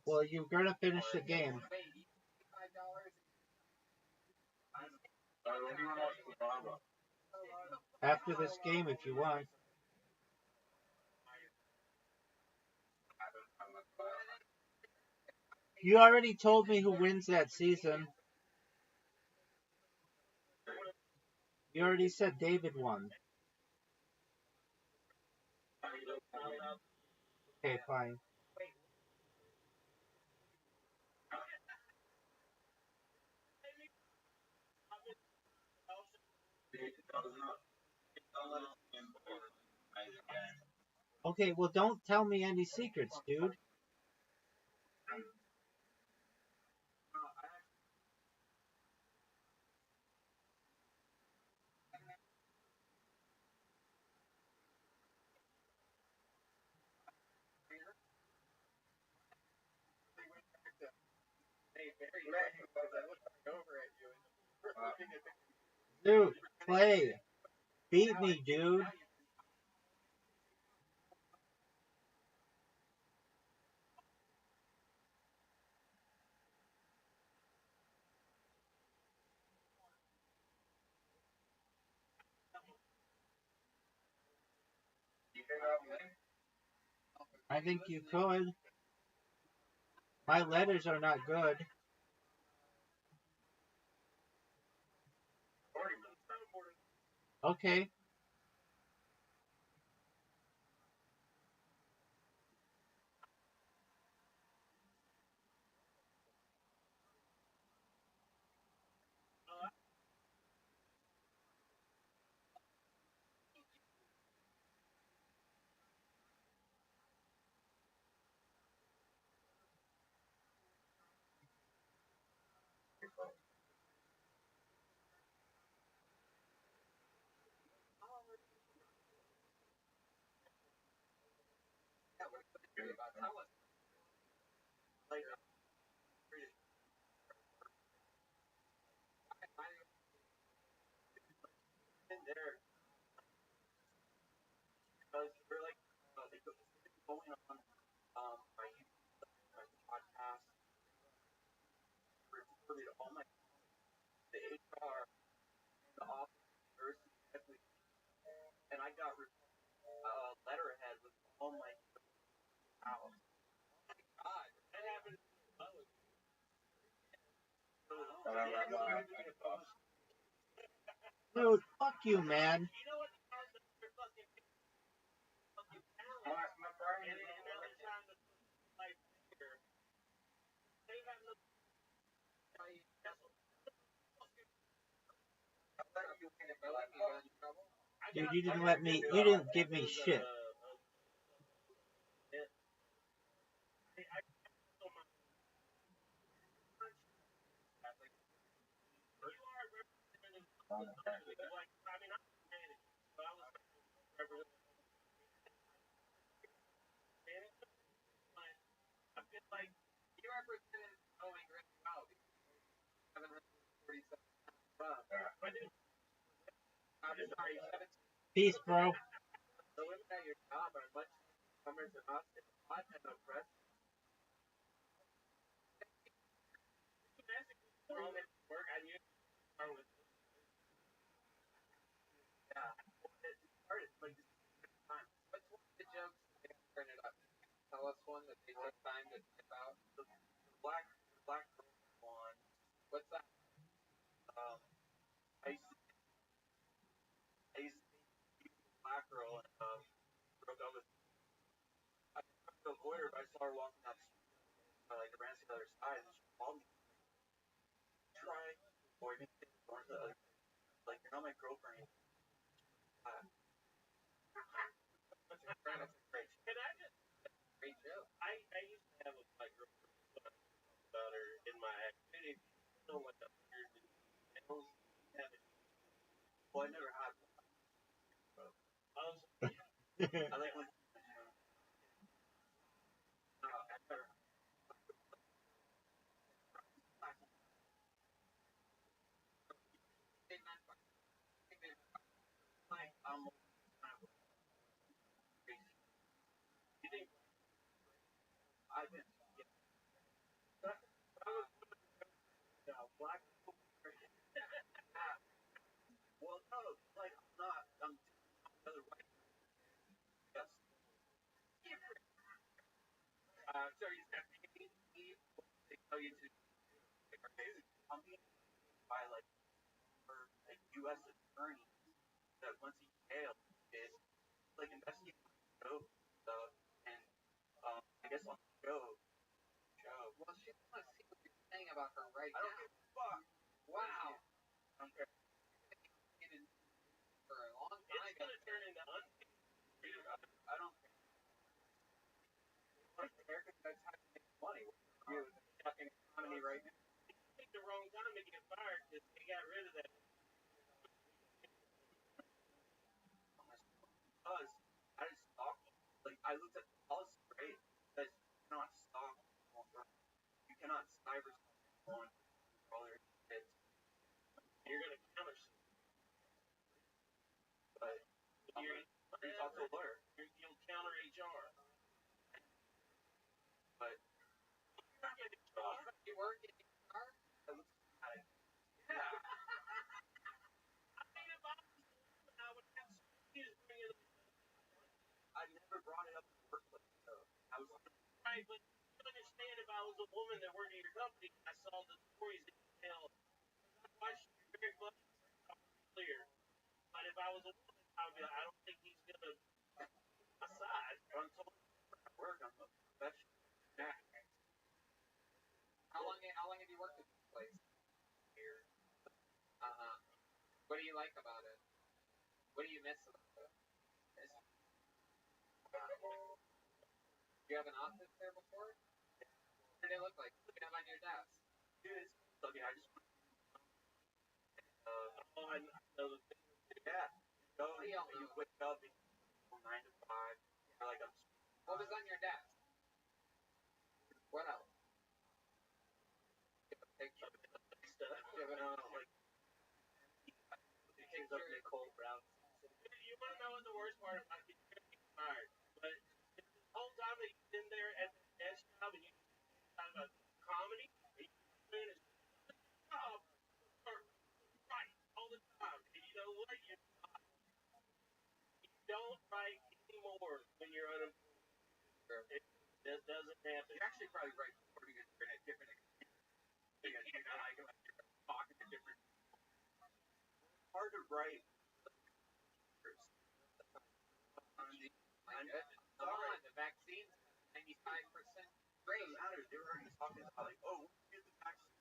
Well, you're gonna finish the game. After this game, if you want. You already told me who wins that season. You already said David won. Okay, fine. Okay, well, don't tell me any secrets, dude. Dude, play. Beat me, dude. I think you could. My letters are not good. Okay. There because we're like they go going on my my podcast recorded all my the HR the office university and I got letterhead with all my house. God, that happened. Dude, fuck you, man. You know what the cars that are fucking my friend and every time the like here they have no Dude, you didn't let me. You didn't give me shit. Like, you represented Owen really well. 747 I'm sorry, 17. Peace, bro. The women at your job are much summer than us. It's hot and oppressed. Work, I knew I was, yeah. It started like this time. What's one of the jokes they turn it up? Tell us one that they took time to type out. The black girl one. What's that? I used to date a black girl and broke up with. I tried to avoid her, but I saw her walking down the street. I like ran to the other side and she called me. Try to avoid me. Like you're not my girlfriend. That's great. And I just Great joke. I used to have a black girlfriend about her in my activity. So like a weird nails. Well, I never had one. I like when I never They meant by like kind of crazy. You think I've been yeah. I was black people. Well, no, like I'm not. I'm the other way. Yes. So you said maybe they tell you to company by like for like U.S. attorney that once he jails is like investigating show stuff and I guess on the show. Well, she wants to see what you're saying about her right I don't now. give a fuck. Wow. I don't care. For a long time. It's gonna turn into unfair. I don't care. Like American guys have to make money. We're in the fucking economy right now. It's like the wrong time to get fired because they got rid of that. Because I just stalk. Like I looked at the policy, right? That you cannot stalk. You cannot cyber someone for all their kids. You're gonna counter. But you're talk to a lawyer. You'll counter HR. But you're not gonna do You work in HR? it looks bad. Yeah. I mean, if I was I would have just bring it. I never brought it up in the workplace, though. I was right, but you understand if I was a woman that worked at your company, I saw the stories that you tell. I watched you very much clear. But if I was a woman, I would be like, I don't think he's gonna aside. I'm told work. I'm a professional. How long have you worked at this place? Here. What do you like about it? What do you miss about it? Do you have an office there before? What did it look like? What do you have on your desk? Dude, it's okay. I just I know the thing. Yeah. Go. You wake up and 9 to 5. You're like I'm. What was on your desk? What else? Give a picture. Give it like pictures of Nicole Brown. You want to know what the worst part about it? Alright, but the whole time that you've been there at the desk job and you talk about comedy, you doing is job right all the time. And you know what? You don't write anymore when you're unemployed. It just doesn't happen. You actually probably write pretty good for a different experience. You know, like you're talking to different. Hard to write. Come on, the vaccine's 95% Great matters. They were already talking about like, oh, we'll get the vaccine.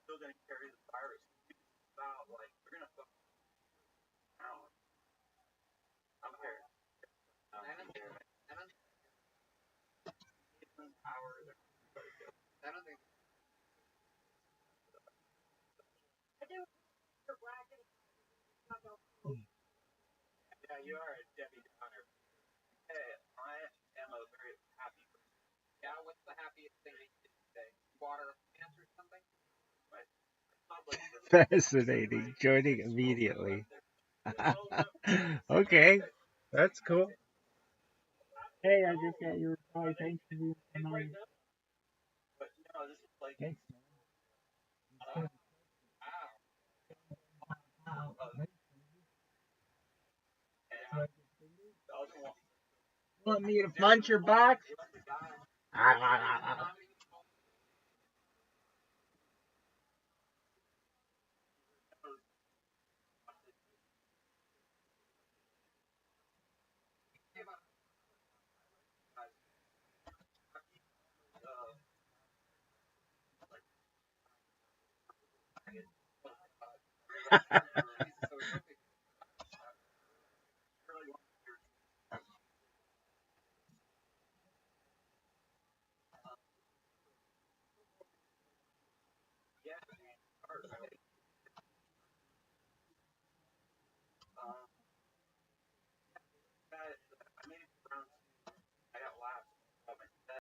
Still gonna carry the virus. About like we're gonna fuck out. I'm here. I don't think. Power. I don't think. I do for black and Yeah, you are a Debbie Downer. Hey, I am a very happy person. Yeah, what's the happiest thing that you did today? Water a plant or something? But Fascinating. Joining immediately. Okay, that's cool. Hey, I just got your reply. Thanks for the reminder. Thanks, man. Want me to punch your box?